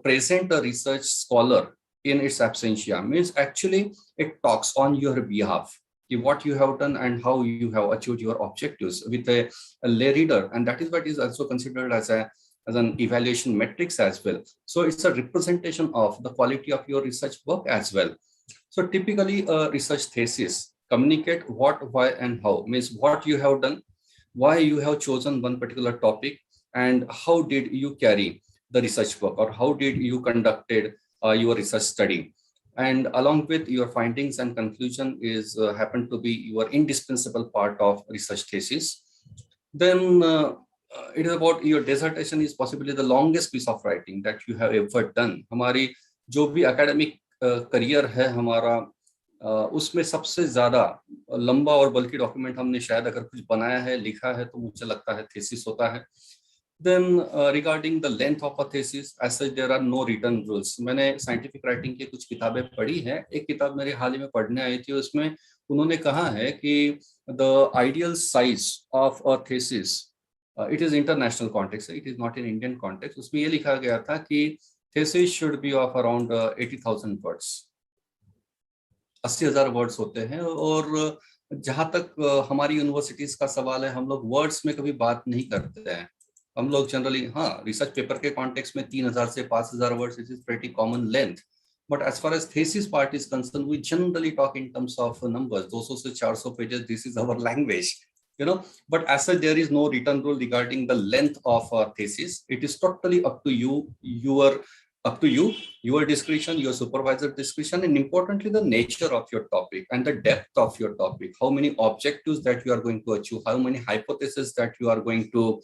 present a research scholar in its absentia, means actually it talks on your behalf, what you have done and how you have achieved your objectives with a lay reader, and that is what is also considered as an evaluation matrix as well. So it's a representation of the quality of your research work as well. So typically a research thesis communicate what, why, and how, means what you have done, why you have chosen one particular topic, and how did you carry the research work, or how did you conducted your research study. And along with your findings and conclusion is happen to be your indispensable part of research thesis. Then it is about your dissertation is possibly the longest piece of writing that you have ever done. हमारी जो भी academic career है हमारा, उसमें सबसे ज्यादा लंबा और बल्कि डॉक्यूमेंट हमने शायद अगर कुछ बनाया है, लिखा है, तो मुझे लगता है थीसिस होता है. Then regarding the length of a thesis, as such there are no written rules. मैंने scientific writing की कुछ किताबें पढ़ी है. एक किताब मेरे हाल ही में पढ़ने आई थी, उसमें उन्होंने कहा है कि the ideal size of a thesis, it is international context, it is not in Indian context. उसमें ये लिखा गया था कि thesis should be of around 80,000 words. 80,000 words होते हैं. और जहाँ तक हमारी यूनिवर्सिटीज का सवाल है, हम लोग वर्ड्स में कभी बात नहीं करते हैं. हम लोग जनरली रिसर्च पेपर के कॉन्टेक्स्ट में 3,000 से 5,000 words is pretty common length. But as far as thesis part is concern, we generally talk in terms of numbers. 200 से 400 pages, this is our language, but as such there is no written rule regarding the length of a thesis. It is totally up to you, your discretion, your supervisor discretion, and importantly the nature of your topic and the depth of your topic, how many objectives that you are going to achieve, how many hypotheses that you are going to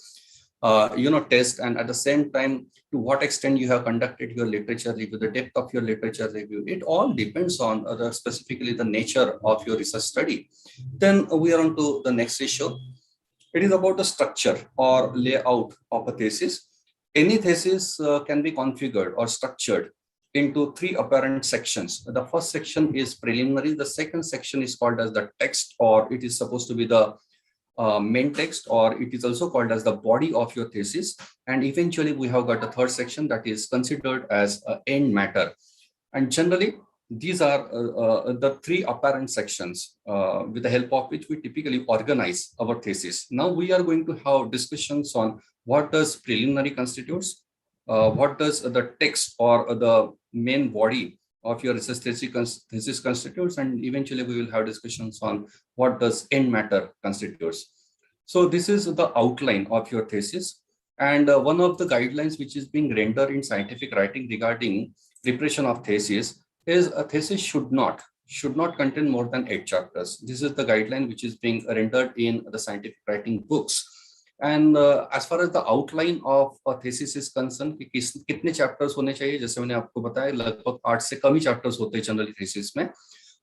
test, and at the same time to what extent you have conducted your literature review, the depth of your literature review. It all depends on specifically the nature of your research study. Then we are on to the next issue. It is about the structure or layout of a thesis. Any thesis can be configured or structured into 3 apparent sections. The first section is preliminary. The second section is called as the text, or it is supposed to be the main text, or it is also called as the body of your thesis. And eventually we have got a third section that is considered as end matter. And generally these are the 3 apparent sections with the help of which we typically organize our thesis. Now we are going to have discussions on what does preliminary constitutes, what does the text or the main body of your research thesis constitutes, and eventually we will have discussions on what does end matter constitutes. So this is the outline of your thesis, and one of the guidelines which is being rendered in scientific writing regarding preparation of thesis is a thesis should not contain more than 8 chapters. This is the guideline which is being rendered in the scientific writing books. And as far as the outline of a thesis is concerned, कि कितने chapters होने चाहिए, जैसे मैंने आपको बताया लगभग 8 से कम ही chapters होते हैं generally thesis में,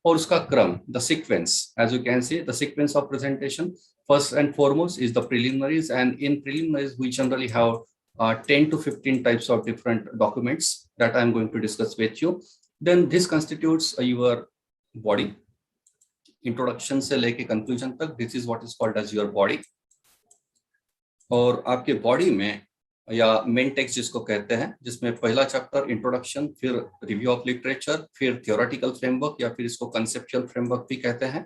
और उसका क्रम, the sequence, as you can see, the sequence of presentation, first and foremost is the preliminaries, and in preliminaries we generally have 10 to 15 types of different documents that I'm going to discuss with you. Then this constitutes your body. Introduction से लेके conclusion तक, this is what is called as your body. और आपके body में या main text जिसको कहते हैं, जिसमें पहला चैप्टर इंट्रोडक्शन, फिर रिव्यू ऑफ लिटरेचर, फिर थियोरेटिकल फ्रेमवर्क या फिर इसको कंसेप्चुअल फ्रेमवर्क भी कहते हैं,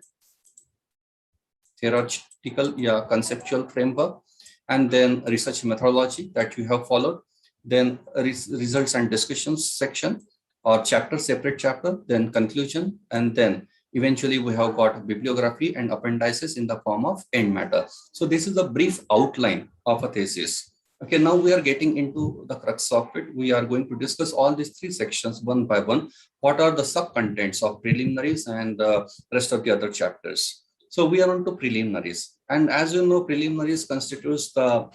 theoretical या conceptual framework, and then research methodology that you have followed, then results and discussions section or chapter, separate chapter, then conclusion, and then eventually we have got bibliography and appendices in the form of end matter. So this is a brief outline of a thesis. Okay, now we are getting into the crux of it. We are going to discuss all these 3 sections one by one. What are the sub-contents of preliminaries and the rest of the other chapters? So we are on to preliminaries. And as you know, preliminaries constitutes the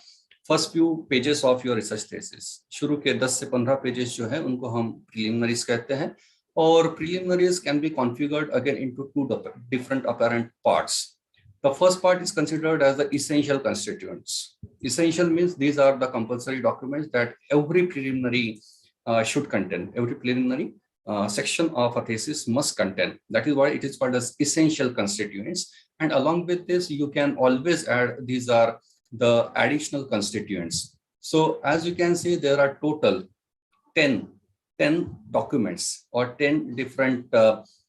first few pages of your research thesis. शुरू के 10 से 15 pages जो है उनको हम preliminaries कहते हैं. Or preliminaries can be configured again into 2 different apparent parts. The first part is considered as the essential constituents. Essential means these are the compulsory documents that every preliminary should contain. Every preliminary section of a thesis must contain. That is why it is called as essential constituents. And along with this, you can always add, these are the additional constituents. So as you can see, there are total 10 documents or 10 different,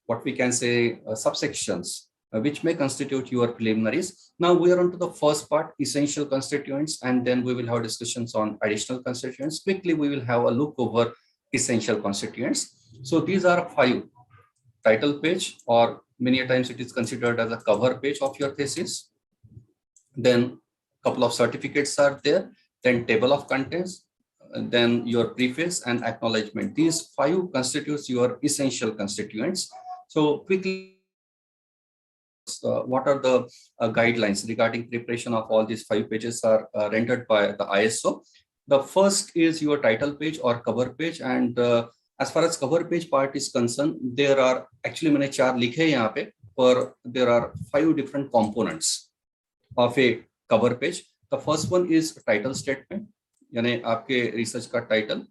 what we can say, subsections, which may constitute your preliminaries. Now we are on to the first part, essential constituents, and then we will have discussions on additional constituents. Quickly, we will have a look over essential constituents. So these are 5: title page, or many times it is considered as a cover page of your thesis. Then couple of certificates are there, then table of contents, then your preface and acknowledgement. These 5 constitutes your essential constituents. So quickly, what are the guidelines regarding preparation of all these 5 pages are rendered by the ISO. The first is your title page or cover page, and as far as cover page part is concerned, there are actually मैंने 4 लिखे हैं यहाँ पे, पर there are 5 different components of a cover page. The first one is title statement, यानी आपके research का title,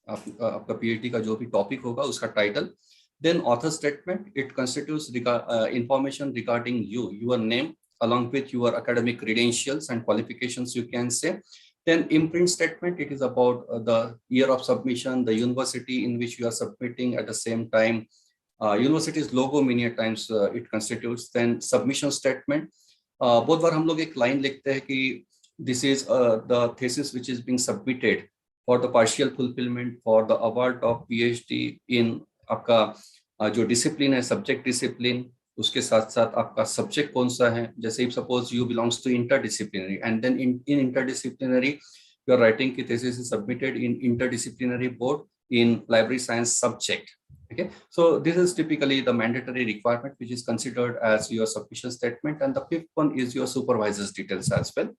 आपका PhD का जो भी टॉपिक होगा उसका title. Then author statement, it constitutes information regarding you, your name, along with your academic credentials and qualifications, you can say. Then imprint statement, it is about the year of submission, the university in which you are submitting at the same time, university's logo many times it constitutes. Then submission statement, बहुत बार हम लोग एक line लिखते हैं कि this is the thesis which is being submitted for the partial fulfillment for the award of PhD in आपका जो discipline है, सब्जेक्ट डिसिप्लिन, उसके साथ साथ आपका सब्जेक्ट कौन सा है. जैसे if suppose you belongs to interdisciplinary and then in interdisciplinary you are writing की thesis is submitted in interdisciplinary board in library science subject. Okay, so this is typically the mandatory requirement which is considered as your submission statement. And the 5th one is your supervisor's details as well.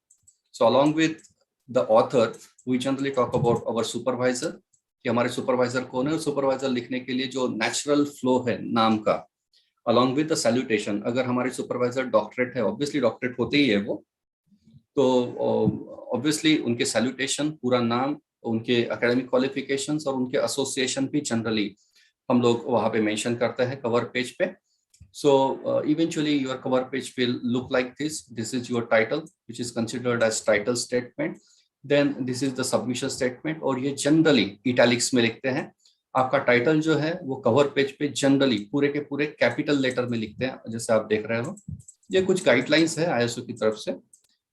So along with the author, we generally talk about our supervisor, कि हमारे supervisor कौन है. Supervisor लिखने के लिए जो natural flow है नाम का, अलॉन्ग विद द सैल्यूटेशन. अगर हमारे सुपरवाइजर डॉक्टरेट है, ऑब्वियसली डॉक्टरेट होते ही है वो, तो ऑब्वियसली उनके सैल्यूटेशन, पूरा नाम, उनके एकेडमिक क्वालिफिकेशंस और उनके एसोसिएशन भी जनरली हम लोग वहाँ पे मेंशन करते हैं कवर पेज पे. So eventually your cover page will look like this. This is your title, which is considered as title statement. Then this is the submission statement, और ये generally italics में लिखते हैं. आपका टाइटल जो है वो कवर पेज पे जनरली पूरे के पूरे कैपिटल लेटर में लिखते हैं, जैसे आप देख रहे हो. ये कुछ गाइडलाइंस है ISO की तरफ से,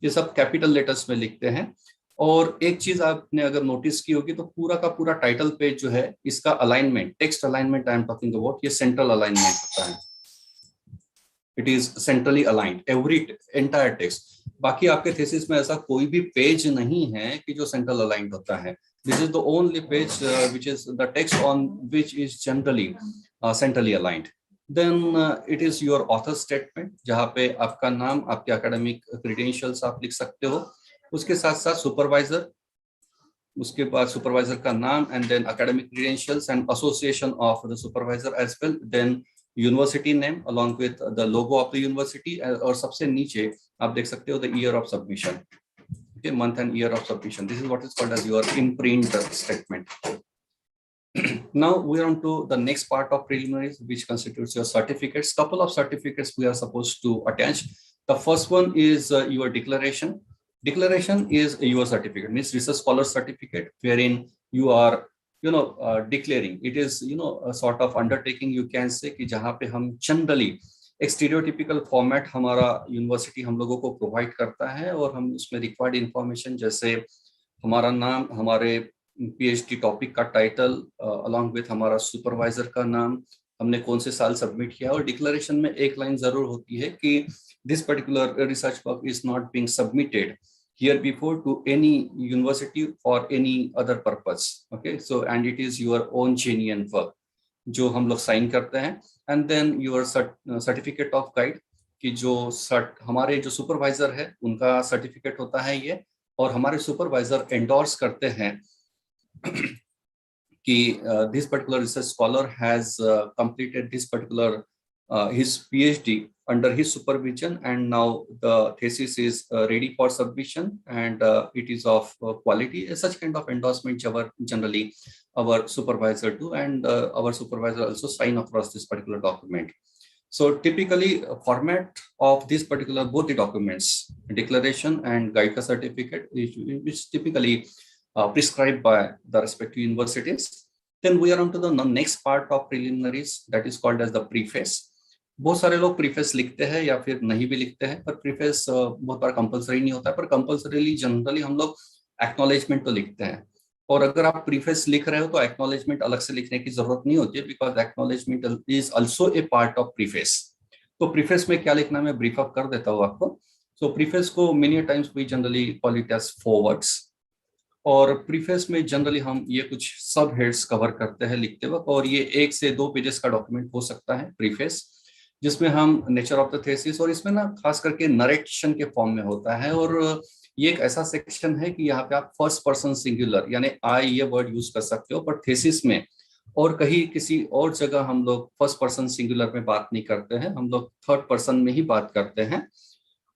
ये सब कैपिटल लेटर्स में लिखते हैं. और एक चीज आपने अगर नोटिस की होगी तो पूरा का पूरा टाइटल पेज जो है, इसका alignment, text alignment I am talking about, ये सेंट्रल अलाइनमेंट होता है. It is centrally aligned every entire text. बाकी आपके थीसिस में ऐसा कोई भी पेज नहीं है कि जो सेंट्रल अलाइंड होता है. This is the only page which is the text on which is generally centrally aligned. Then it is your author statement, जहाँ पे आपका नाम, आपके academic credentials आप लिख सकते हो. उसके साथ साथ सुपरवाइजर, उसके बाद सुपरवाइजर का नाम and then academic credentials and association of the supervisor as well, then university name along with the logo of the university, और सबसे नीचे आप देख सकते हो the year of submission, okay, month and year of submission. This is what is called as your imprint statement. Now we are on to the next part of preliminaries, which constitutes your certificates. Couple of certificates we are supposed to attach. The first one is your declaration. Declaration is your certificate, means research scholar certificate, wherein you are declaring. It is a sort of undertaking, you can say, कि जहाँ पे हम generally एक stereotypical format हमारा university हम लोगों को provide करता है, और हम उसमें रिक्वायर्ड इंफॉर्मेशन जैसे हमारा नाम, हमारे पीएचडी टॉपिक का टाइटल, अलॉन्ग विथ हमारा सुपरवाइजर का नाम, हमने कौन से साल सबमिट किया, और डिक्लेरेशन में एक लाइन जरूर होती है कि this particular research work is not being submitted here before to any university for any other purpose. Okay, so and it is your own genuine work जो हम लोग साइन करते हैं, and then your certificate of guide कि जो हमारे जो supervisor है उनका सर्टिफिकेट होता है ये, और हमारे सुपरवाइजर एंडोर्स करते हैं कि this particular research scholar has completed this particular his PhD under his supervision, and now the thesis is ready for submission, and it is of quality. Such kind of endorsement generally our supervisor do, and our supervisor also sign across this particular document. So typically format of this particular, both the documents, declaration and guide ka certificate, which typically prescribed by the respective universities. Then we are on to the next part of preliminaries, that is called as the preface. बहुत सारे लोग preface लिखते हैं या फिर नहीं भी लिखते हैं, पर प्रीफेस बहुत बार कंपलसरी नहीं होता है, पर कंपलसरीली जनरली हम लोग एक्नॉलेजमेंट तो लिखते हैं। और अगर आप प्रीफेस लिख रहे हो तो एक्नॉलेजमेंट अलग से लिखने की जरूरत नहीं होती है, because acknowledgement is also a part of preface. तो प्रीफेस में क्या लिखना, मैं ब्रीफ अप कर देता हूँ आपको। सो प्रीफेस को many times we generally call it as forwards, और प्रीफेस में जनरली हम ये कुछ सब हेड्स कवर करते हैं लिखते वक्त, और ये 1 से 2 पेजेस का डॉक्यूमेंट हो सकता है प्रीफेस, जिसमें हम नेचर ऑफ द थीसिस, और इसमें ना खास करके नरेशन के फॉर्म में होता है, और ये एक ऐसा सेक्शन है कि यहाँ पे आप फर्स्ट पर्सन सिंगुलर यानी आई ये वर्ड यूज कर सकते हो, पर थीसिस में और कहीं किसी और जगह हम लोग फर्स्ट पर्सन सिंगुलर में बात नहीं करते हैं, हम लोग थर्ड पर्सन में ही बात करते हैं।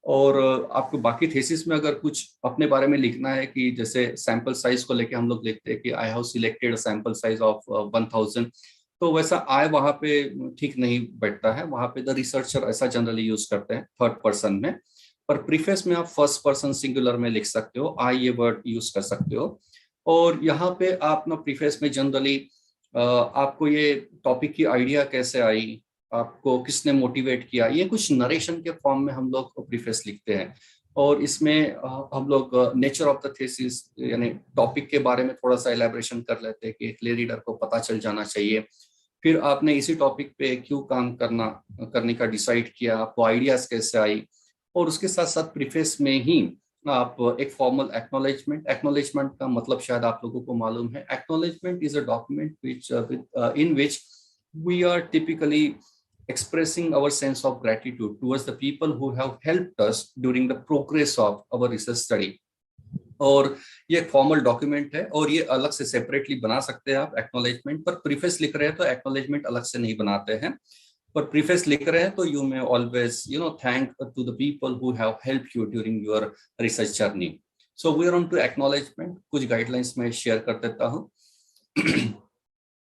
और आपको बाकी थीसिस में अगर कुछ अपने बारे में लिखना है, कि जैसे सैंपल साइज को लेके हम लोग लिखते हैं कि I have selected sample size of 1000, तो वैसा आई वहां पे ठीक नहीं बैठता है, वहां पे द रिसर्चर ऐसा जनरली यूज करते हैं थर्ड पर्सन में। पर प्रीफेस में आप फर्स्ट पर्सन सिंगुलर में लिख सकते हो, आई ये वर्ड यूज कर सकते हो। और यहाँ पे आप ना प्रीफेस में जनरली आपको ये टॉपिक की आइडिया कैसे आई, आपको किसने मोटिवेट किया, ये कुछ नरेशन के फॉर्म में हम लोग प्रीफेस लिखते हैं। और इसमें हम लोग नेचर ऑफ द थीसिस यानी टॉपिक के बारे में थोड़ा सा एलैबोरेशन कर लेते हैं कि एक ले रीडर को पता चल जाना चाहिए, फिर आपने इसी टॉपिक पे क्यों काम करने का डिसाइड किया, आपको आइडियाज कैसे आई, और उसके साथ साथ प्रीफेस में ही आप एक फॉर्मल एक्नॉलेजमेंट का मतलब शायद आप लोगों को मालूम है। Acknowledgement is a document in which we are typically expressing our sense of gratitude towards the people who have helped us during the progress of our research study. और ये एक फॉर्मल डॉक्यूमेंट है, और ये अलग से सेपरेटली बना सकते हैं आप एक्नॉलेजमेंट, पर प्रीफेस लिख रहे हैं तो एक्नॉलेजमेंट अलग से नहीं बनाते हैं। पर प्रीफेस लिख रहे हैं तो you may always thank to the people who have helped you during your research journey. So we are on to acknowledgement, कुछ गाइडलाइंस में शेयर कर देता हूँ।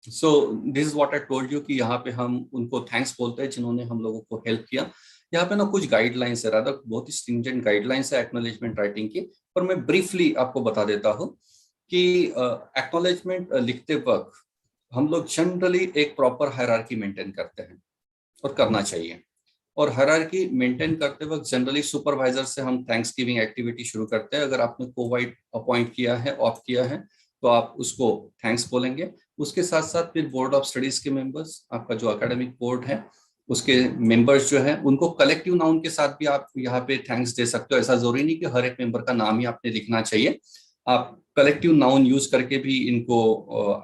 So this is what I told you कि यहाँ पे हम उनको थैंक्स बोलते हैं जिन्होंने हम लोगों को हेल्प किया। यहाँ पे ना कुछ गाइडलाइंस है, रादर बहुत ही स्ट्रिंजेंट गाइडलाइंस है एक्नॉलेजमेंट राइटिंग की, पर मैं ब्रीफली आपको बता देता हूँ कि एक्नॉलेजमेंट लिखते वक्त हम लोग जनरली एक प्रॉपर हायरार्की मेंटेन करते हैं, और करना चाहिए। और हायरार्की मेंटेन करते वक्त जनरली सुपरवाइजर से हम थैंक्स गिविंग एक्टिविटी शुरू करते हैं। अगर आपने कोवाइड अपॉइंट किया है, ऑफ किया है, तो आप उसको थैंक्स बोलेंगे। उसके साथ साथ फिर बोर्ड ऑफ स्टडीज के मेंबर्स, आपका जो एकेडमिक बोर्ड है उसके मेंबर्स जो है, उनको कलेक्टिव नाउन के साथ भी आप यहाँ पे थैंक्स दे सकते हो। ऐसा जरूरी नहीं कि हर एक मेंबर का नाम ही आपने लिखना चाहिए, आप कलेक्टिव नाउन यूज करके भी इनको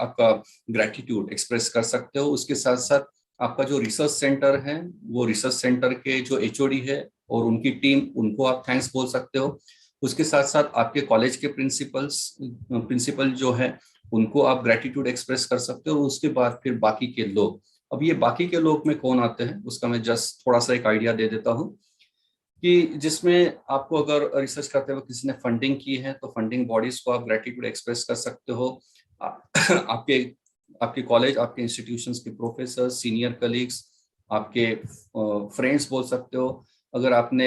आपका ग्रेटिट्यूड एक्सप्रेस कर सकते हो। उसके साथ साथ आपका जो रिसर्च सेंटर है, वो रिसर्च सेंटर के जो HOD है और उनकी टीम, उनको आप थैंक्स बोल सकते हो। उसके साथ साथ आपके कॉलेज के प्रिंसिपल जो है उनको आप ग्रेटिट्यूड एक्सप्रेस कर सकते हो। उसके बाद फिर बाकी के लोग, अब ये बाकी के लोग में कौन आते हैं उसका मैं जस्ट थोड़ा सा एक आइडिया दे देता हूँ कि जिसमें आपको अगर रिसर्च करते हुए किसी ने फंडिंग की है तो फंडिंग बॉडीज को आप ग्रेटिट्यूड एक्सप्रेस कर सकते हो। आपके कॉलेज, आपके इंस्टीट्यूशंस के प्रोफेसर, सीनियर कलीग्स, आपके फ्रेंड्स बोल सकते हो। अगर आपने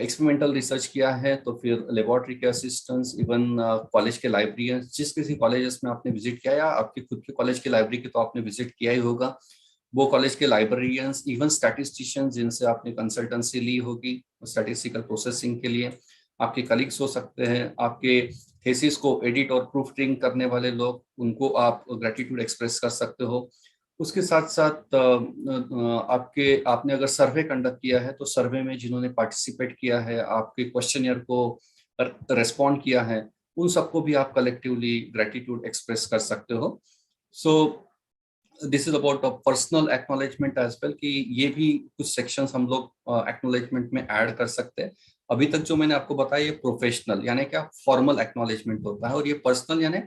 एक्सपेरिमेंटल रिसर्च किया है तो फिर लेबोरेटरी के असिस्टेंट्स, इवन कॉलेज के लाइब्रेरियन, जिस किसी कॉलेजेस में आपने विजिट किया या आपके खुद के कॉलेज के लाइब्रेरी के तो आपने विजिट किया ही होगा, वो कॉलेज के लाइब्रेरियंस, इवन स्टैटिस्टिशियन जिनसे आपने कंसल्टेंसी ली होगी स्टैटिस्टिकल प्रोसेसिंग के लिए, आपके कलीग्स हो सकते हैं। आपके थेसिस को एडिट और प्रूफ रीडिंग करने वाले लोग, उनको आप ग्रेटिट्यूड एक्सप्रेस कर सकते हो। उसके साथ साथ आपने अगर सर्वे कंडक्ट किया है तो सर्वे में जिन्होंने पार्टिसिपेट किया है, आपके क्वेश्चनियर को रेस्पॉन्ड किया है, उन सबको भी आप कलेक्टिवली ग्रेटिट्यूड एक्सप्रेस कर सकते हो। So this is about a personal acknowledgement as well, कि ये भी कुछ सेक्शंस हम लोग एक्नॉलेजमेंट में ऐड कर सकते हैं। अभी तक जो मैंने आपको बताया ये प्रोफेशनल यानी क्या फॉर्मल एक्नॉलेजमेंट होता है, और ये पर्सनल यानी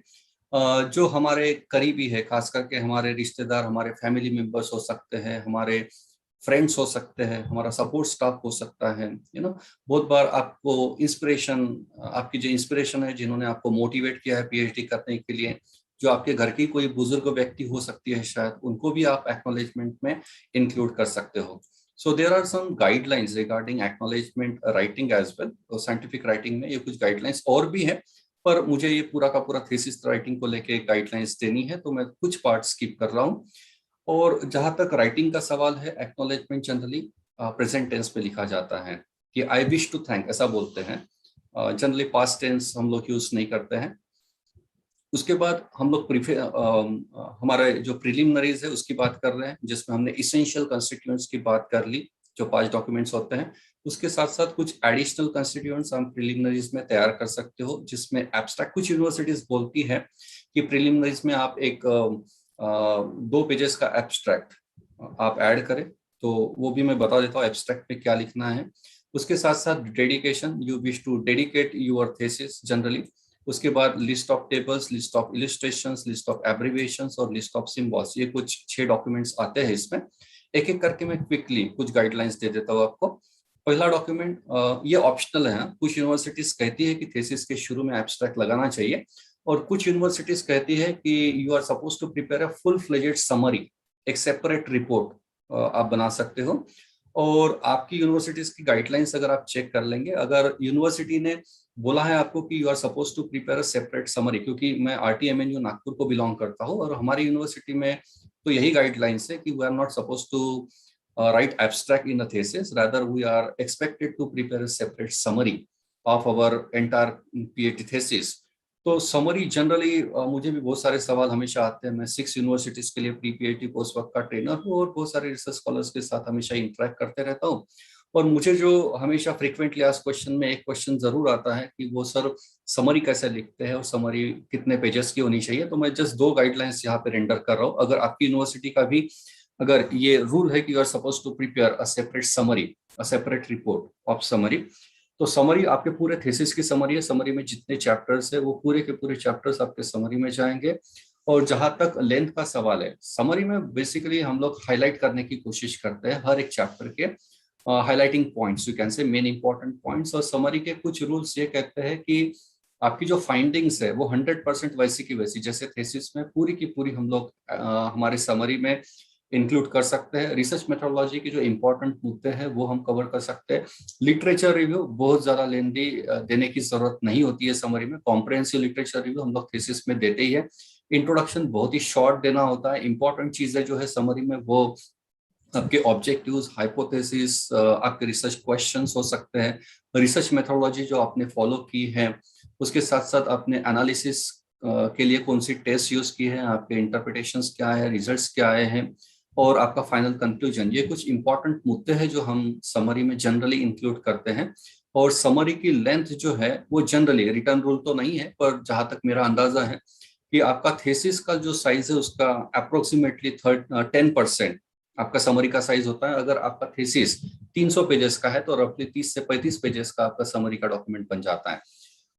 जो हमारे करीबी है, खास करके हमारे रिश्तेदार, हमारे फैमिली मेंबर्स हो सकते हैं, हमारे फ्रेंड्स हो सकते हैं, हमारा सपोर्ट स्टाफ हो सकता है। बहुत बार आपको इंस्पिरेशन, आपकी जो इंस्पिरेशन है, जिन्होंने आपको मोटिवेट किया है पीएचडी करने के लिए, जो आपके घर की कोई बुजुर्ग व्यक्ति हो सकती है शायद, उनको भी आप एक्नॉलेजमेंट में इंक्लूड कर सकते हो। So there are some guidelines regarding acknowledgement writing as well. Scientific writing में ये कुछ गाइडलाइंस और भी है, पर मुझे ये पूरा का पूरा थीसिस राइटिंग को लेके गाइडलाइंस देनी है, तो मैं कुछ पार्ट स्किप कर रहा हूँ। और जहां तक राइटिंग का सवाल है, एक्नॉलेजमेंट जनरली प्रेजेंट टेंस पे लिखा जाता है कि आई विश टू थैंक, ऐसा बोलते हैं। जनरली पास्ट टेंस हम लोग यूज नहीं करते हैं। उसके बाद हम लोग हमारे जो प्रिलिमिनरीज है उसकी बात कर रहे हैं, जिसमें हमने इसेंशियल कंस्टिट्यूएंट्स की बात कर ली, जो 5 डॉक्यूमेंट्स होते हैं। उसके साथ साथ कुछ एडिशनल कंस्टिट्यूएंट्स हम प्रिलिमिनरीज में तैयार कर सकते हो, जिसमें एब्स्ट्रैक्ट, कुछ यूनिवर्सिटीज बोलती है कि प्रिलिमिनरीज में आप एक 2 पेजेस का एब्स्ट्रैक्ट आप ऐड करें, तो वो भी मैं बता देता हूँ एब्स्ट्रैक्ट में क्या लिखना है। उसके साथ साथ dedication, you wish to dedicate your thesis generally. उसके बाद list of tables, list of illustrations, list of abbreviations और लिस्ट ऑफ सिंबल्स, ये कुछ 6 डॉक्यूमेंट्स आते हैं इसमें। एक एक करके मैं क्विकली कुछ गाइडलाइंस दे देता हूँ आपको। पहला डॉक्यूमेंट, ये ऑप्शनल है, कुछ यूनिवर्सिटीज कहती है कि थीसिस के शुरू में एब्स्ट्रैक्ट लगाना चाहिए, और कुछ यूनिवर्सिटीज कहती है कि you are suppose to prepare a full fledged summary, एक सेपरेट रिपोर्ट आप बना सकते हो। और आपकी यूनिवर्सिटीज की गाइडलाइंस अगर आप चेक कर लेंगे, अगर यूनिवर्सिटी ने बोला है आपको कि you are suppose to prepare a separate summary, क्योंकि मैं आरटीएमएनयू नागपुर को बिलोंग करता हूँ, और हमारी यूनिवर्सिटी में तो यही गाइडलाइंस है कि we are not suppose to write abstract in a thesis, rather we are expected to prepare a separate summary of our entire PhD thesis. तो समरी जनरली मुझे भी बहुत सारे सवाल हमेशा आते हैं। मैं 6 यूनिवर्सिटीज के लिए प्री पीएचडी पोस्ट वर्क का ट्रेनर हूँ, और बहुत सारे रिसर्च स्कॉलर्स के साथ हमेशा इंटरेक्ट करते रहता हूँ। और मुझे जो हमेशा फ्रीक्वेंटली आस्क्ड क्वेश्चन में एक क्वेश्चन जरूर आता है कि वो सर समरी कैसे लिखते हैं और समरी कितने पेजेस की होनी चाहिए। तो मैं जस्ट 2 गाइडलाइंस यहाँ पे रेंडर कर रहा हूँ। अगर आपकी यूनिवर्सिटी का भी अगर ये रूल है कि you are suppose to prepare a separate summary, a separate report of summary, तो समरी आपके पूरे थीसिस की समरी है। समरी में जितने चैप्टर्स है वो पूरे के पूरे चैप्टर्स आपके समरी में जाएंगे। और जहां तक लेंथ का सवाल है, समरी में बेसिकली हम लोग हाईलाइट करने की कोशिश करते हैं हर एक चैप्टर के highlighting points, you can say main important points. और समरी के कुछ रूल्स ये कहते हैं कि आपकी जो फाइंडिंग्स है वो 100% वैसी की वैसी जैसे थीसिस में पूरी की पूरी हम लोग हमारे समरी में इंक्लूड कर सकते हैं। रिसर्च मेथोडोलॉजी के जो इंपॉर्टेंट मुद्दे हैं वो हम कवर कर सकते हैं। लिटरेचर रिव्यू बहुत ज्यादा लेंदी देने की जरूरत नहीं होती है समरी में। कॉम्प्रिहेंसिव लिटरेचर रिव्यू हम लोग थीसिस में देते ही है। इंट्रोडक्शन बहुत ही शॉर्ट देना होता है। इंपॉर्टेंट चीजें जो है समरी में वो आपके ऑब्जेक्टिव्स, हाइपोथेसिस, आपके रिसर्च क्वेश्चंस हो सकते हैं, रिसर्च मेथोडोलॉजी जो आपने फॉलो की है, उसके साथ साथ आपने एनालिसिस के लिए कौन सी टेस्ट यूज की है, आपके इंटरप्रिटेशंस क्या है, रिजल्ट्स क्या आए हैं, और आपका फाइनल कंक्लूजन। ये कुछ इंपॉर्टेंट मुद्दे हैं जो हम समरी में जनरली इंक्लूड करते हैं। और समरी की लेंथ जो है वो जनरली, रिटर्न रूल तो नहीं है, पर जहां तक मेरा अंदाजा है कि आपका थीसिस का जो साइज है उसका अप्रोक्सीमेटली 10% आपका समरी का साइज होता है। अगर आपका थीसिस 300 पेजेस का है तो रफली 30 से 35 पेजेस का आपका समरी का डॉक्यूमेंट बन जाता है।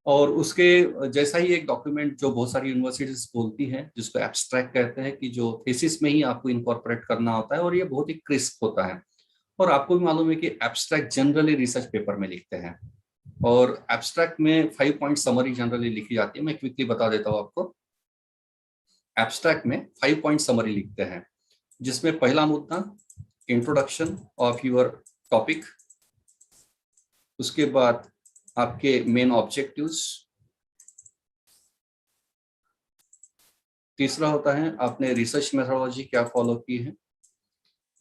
और उसके जैसा ही एक डॉक्यूमेंट जो बहुत सारी यूनिवर्सिटीज बोलती हैं, जिसको एब्स्ट्रैक्ट कहते हैं, कि जो थीसिस में ही आपको इनकॉर्पोरेट करना होता है, और ये बहुत ही क्रिस्प होता है। और आपको भी मालूम है कि एब्स्ट्रैक्ट जनरली रिसर्च पेपर में लिखते हैं, और एब्स्ट्रैक्ट में 5 पॉइंट समरी जनरली लिखी जाती है। मैं क्विकली बता देता हूँ आपको। एब्स्ट्रैक्ट में 5 पॉइंट समरी लिखते हैं, जिसमें पहला मुद्दा इंट्रोडक्शन ऑफ योर टॉपिक, उसके बाद आपके मेन ऑब्जेक्टिव्स, तीसरा होता है आपने रिसर्च मेथोडोलॉजी क्या फॉलो की है,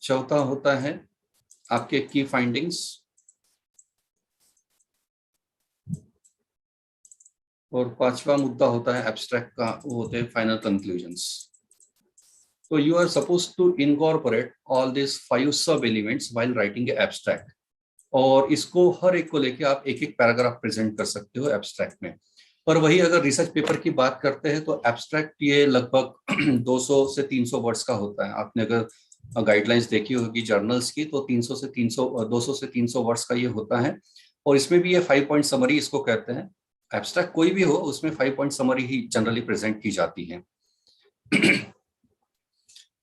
चौथा होता है आपके की फाइंडिंग्स, और पांचवा मुद्दा होता है एब्स्ट्रैक्ट का, वो होते हैं फाइनल कंक्लूजन्स। तो you are suppose to incorporate all this 5 सब elements while writing a abstract, और इसको हर एक को लेके आप एक एक पैराग्राफ प्रेजेंट कर सकते हो एब्स्ट्रैक्ट में। पर वही अगर रिसर्च पेपर की बात करते हैं तो एब्स्ट्रैक्ट ये लगभग 200 से 300 वर्ड्स का होता है। आपने अगर गाइडलाइंस देखी होगी जर्नल्स की, तो 200 से 300 वर्ड्स का ये होता है। और इसमें भी ये 5 पॉइंट समरी इसको कहते हैं। एब्स्ट्रैक्ट कोई भी हो, उसमें 5 पॉइंट समरी ही जनरली प्रेजेंट की जाती है।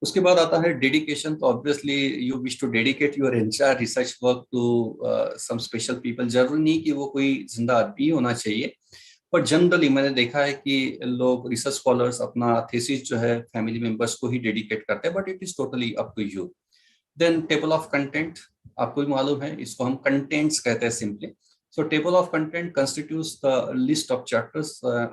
उसके बाद आता है डेडिकेशन। तो obviously you wish to dedicate your entire research work to some special people. जरूरी नहीं कि वो कोई जिंदा आदमी होना चाहिए, पर जनरली मैंने देखा है कि लोग रिसर्च स्कॉलर्स अपना थीसिस जो है फैमिली मेंबर्स को ही डेडिकेट करते हैं, but it is totally up to you. Then table of content, आपको भी मालूम है, इसको हम कंटेंट्स कहते हैं simply. So table of content constitutes the list of chapters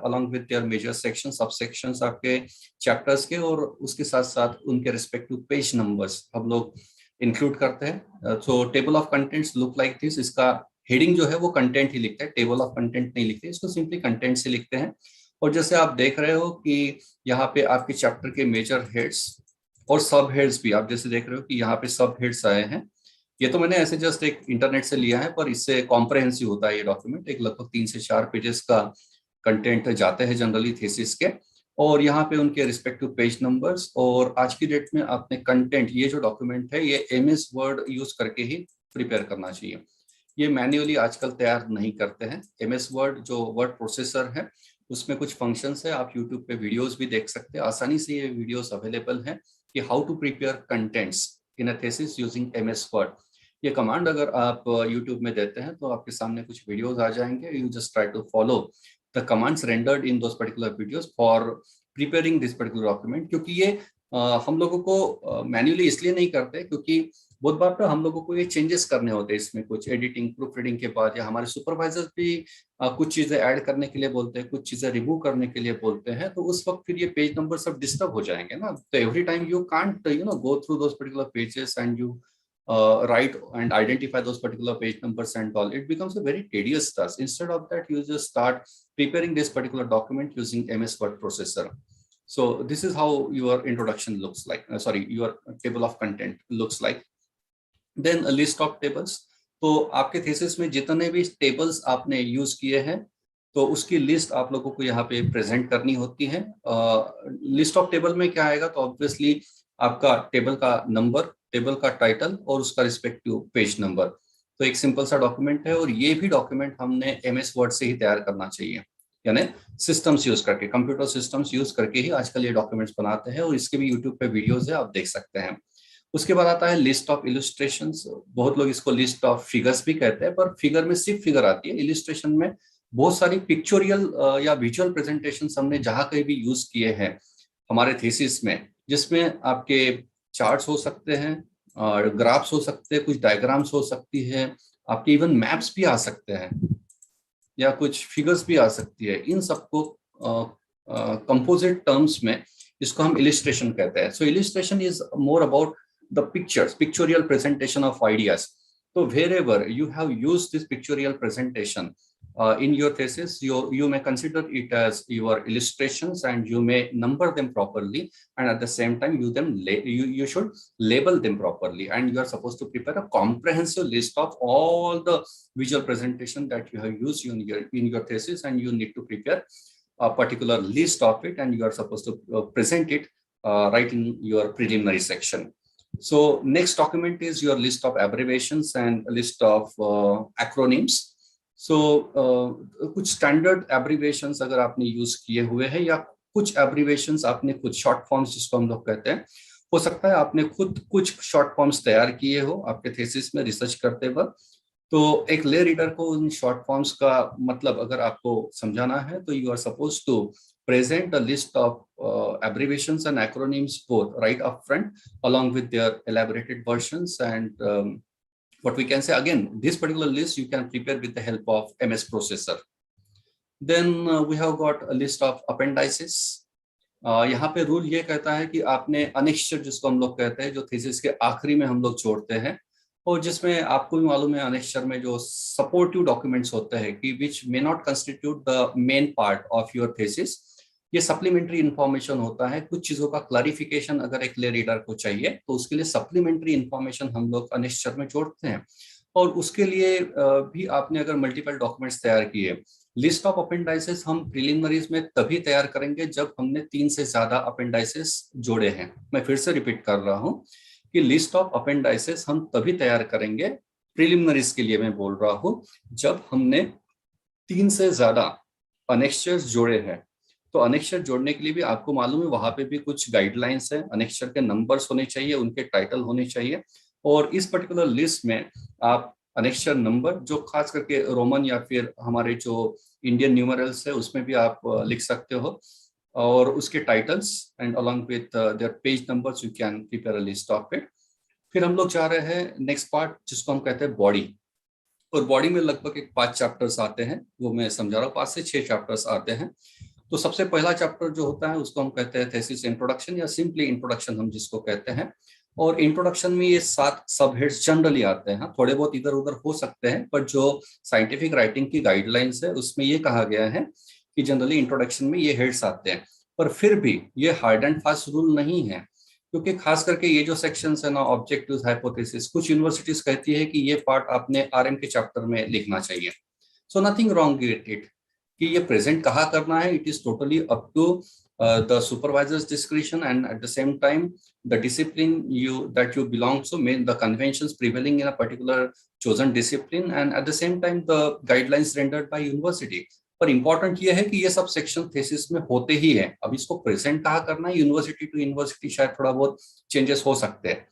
along with their major sections, subsections आपके chapters के, और उसके साथ साथ उनके respective page numbers हम लोग include करते हैं। So table of contents look like this। इसका heading जो है वो content ही लिखता है, table of content नहीं लिखते, इसको simply content से लिखते हैं। और जैसे आप देख रहे हो कि यहाँ पे आपके chapter के major heads और सब heads भी आप जैसे देख रहे हो कि यहाँ पे सब heads आए हैं। ये तो मैंने ऐसे जस्ट एक इंटरनेट से लिया है, पर इससे कॉम्प्रहेंसिव होता है ये डॉक्यूमेंट। एक लगभग 3 से 4 पेजेस का कंटेंट जाते हैं जनरली थीसिस के, और यहाँ पे उनके रिस्पेक्टिव पेज नंबर्स। और आज की डेट में आपने कंटेंट, ये जो डॉक्यूमेंट है, ये MS वर्ड यूज करके ही प्रिपेयर करना चाहिए। ये मैन्युअली आजकल तैयार नहीं करते हैं। MS वर्ड जो वर्ड प्रोसेसर है, उसमें कुछ फंक्शंस है, आप यूट्यूब पे वीडियोस भी देख सकते हैं। आसानी से ये वीडियोस अवेलेबल है कि how to prepare contents in a thesis using MS Word. ये कमांड अगर आप YouTube में देते हैं तो आपके सामने कुछ वीडियोस आ जाएंगे। You just try to follow the commands rendered in those particular videos for preparing this particular document. क्योंकि ये हम लोगों को मैन्युअली इसलिए नहीं करते क्योंकि बहुत बार तो हम लोगों को ये चेंजेस करने होते हैं इसमें, कुछ एडिटिंग प्रूफ रीडिंग के बाद, या हमारे सुपरवाइजर भी कुछ चीजें ऐड करने के लिए बोलते हैं, कुछ चीजें रिमूव करने के लिए बोलते हैं। तो उस वक्त फिर ये पेज नंबर सब डिस्टर्ब हो जाएंगे ना। तो every time you can't go through those particular pages and you write and identify those particular page numbers and all. It becomes a very tedious task. Instead of that, you just start preparing this particular document using MS Word processor. So this is how your introduction looks like. Your table of content looks like. Then a list of tables. तो आपके thesis में जितने भी tables आपने use किए हैं, तो उसकी लिस्ट आप लोगों को यहाँ पे प्रेजेंट करनी होती है। लिस्ट ऑफ टेबल में क्या आएगा, तो ऑब्वियसली आपका टेबल का नंबर, टेबल का टाइटल और उसका रिस्पेक्टिव पेज नंबर। तो एक सिंपल सा डॉक्यूमेंट है, और ये भी डॉक्यूमेंट हमने MS वर्ड से ही तैयार करना चाहिए, यानी सिस्टम्स यूज करके, कंप्यूटर सिस्टम्स यूज करके ही आजकल ये डॉक्यूमेंट्स बनाते हैं। और इसके भी यूट्यूब पे वीडियोस है, आप देख सकते हैं। उसके बाद आता है लिस्ट ऑफ इलस्ट्रेशंस। बहुत लोग इसको लिस्ट ऑफ फिगर्स भी कहते हैं, पर फिगर में सिर्फ फिगर आती है। इलस्ट्रेशन में बहुत सारी पिक्चोरियल या विजुअल प्रेजेंटेशन हमने जहां कहीं भी यूज किए हैं हमारे थीसिस में, जिसमें आपके चार्ट्स हो सकते हैं, और ग्राफ्स हो सकते हैं, कुछ डायग्राम्स हो सकती है, आपके इवन मैप्स भी आ सकते हैं, या कुछ फिगर्स भी आ सकती है। इन सबको कंपोजिट टर्म्स में इसको हम इलिस्ट्रेशन कहते हैं। So illustration is more about the pictures, pictorial presentation of ideas. So wherever you have used this pictorial presentation in your thesis, you may consider it as your illustrations, and you may number them properly, and at the same time you should label them properly, and you are supposed to prepare a comprehensive list of all the visual presentation that you have used in your thesis, and you need to prepare a particular list of it, and you are supposed to present it right in your preliminary section. So next document is your list of abbreviations and a list of acronyms. सो कुछ standard abbreviations अगर आपने use किए हुए हैं या कुछ abbreviations आपने खुद शॉर्ट फॉर्म्स जिसको हम लोग कहते हैं, हो सकता है आपने खुद कुछ शॉर्ट फॉर्म्स तैयार किए हो आपके थीसिस में रिसर्च करते वक्त, तो एक ले रीडर को उन शॉर्ट फॉर्म्स का मतलब अगर आपको समझाना है तो you are suppose to present a list of abbreviations and acronyms both right up front along with their elaborated versions, and what we can say again, this particular list you can prepare with the help of MS Processor. Then we have got a list of appendices. यहाँ पे rule ये कहता है कि आपने annexure जिसको हम लोग कहते हैं, जो थीसिस के आखिरी में हम लोग जोड़ते हैं, और जिसमें आपको भी मालूम है अनेक्स्चर में जो सपोर्टिव डॉक्यूमेंट्स होते हैं कि which may not constitute the main part of your thesis, ये सप्लीमेंट्री इंफॉर्मेशन होता है। कुछ चीजों का क्लैरिफिकेशन अगर एक ले रीडर को चाहिए तो उसके लिए सप्लीमेंट्री इंफॉर्मेशन हम लोग अनेक्स्चर में जोड़ते हैं। और उसके लिए भी आपने अगर मल्टीपल डॉक्यूमेंट्स तैयार किए, लिस्ट ऑफ अपेंडाइसेस हम प्रिलिमिनरीज में तभी तैयार करेंगे जब हमने 3 से ज्यादा अपेंडाइसेस जोड़े हैं। मैं फिर से रिपीट कर रहा हूं कि लिस्ट ऑफ अपेंडाइसेस हम तभी तैयार करेंगे, प्रिलिमिनरीज के लिए मैं बोल रहा हूं, जब हमने 3 से ज्यादा अनेक्स्चर्स जोड़े हैं। तो अनेक्स्चर जोड़ने के लिए भी आपको मालूम है वहां पे भी कुछ गाइडलाइंस है। अनेक्स्चर के नंबर्स होने चाहिए, उनके टाइटल होने चाहिए, और इस पर्टिकुलर लिस्ट में आप अनेक्स्चर नंबर जो खास करके रोमन या फिर हमारे जो इंडियन न्यूमरल्स है उसमें भी आप लिख सकते हो, और उसके titles and along with their page numbers you can prepare a list of it. फिर हम लोग जा रहे हैं नेक्स्ट पार्ट जिसको हम कहते हैं बॉडी, और बॉडी में लगभग एक 5 चैप्टर्स आते हैं, वो मैं समझा रहा हूँ, 5 से 6 चैप्टर्स आते हैं। तो सबसे पहला चैप्टर जो होता है उसको हम कहते हैं थीसिस इंट्रोडक्शन या सिंपली इंट्रोडक्शन हम जिसको कहते हैं। और इंट्रोडक्शन में ये 7 सब हेड्स जनरली आते हैं, थोड़े बहुत इधर उधर हो सकते हैं, पर जो साइंटिफिक राइटिंग की गाइडलाइंस है उसमें ये कहा गया है कि जनरली इंट्रोडक्शन में ये हेड्स आते हैं। पर फिर भी ये हार्ड एंड फास्ट रूल नहीं है, क्योंकि खास करके ये जो सेक्शंस है ना, ऑब्जेक्टिव्स, हाइपोथेसिस, कुछ यूनिवर्सिटीज कहती है कि ये पार्ट आपने आरएम के चैप्टर में लिखना चाहिए। So nothing wrong with it कि ये प्रेजेंट कहाँ करना है, it is totally up to the supervisor's discretion, and at the same time the discipline that you belong to, mean the conventions prevailing in a particular chosen discipline, and at the same time the guidelines rendered by university. पर important ये है कि ये sub section thesis में होते ही है। अब इसको प्रेजेंट कहाँ करना है, यूनिवर्सिटी टू यूनिवर्सिटी शायद थोड़ा बहुत चेंजेस हो सकते हैं,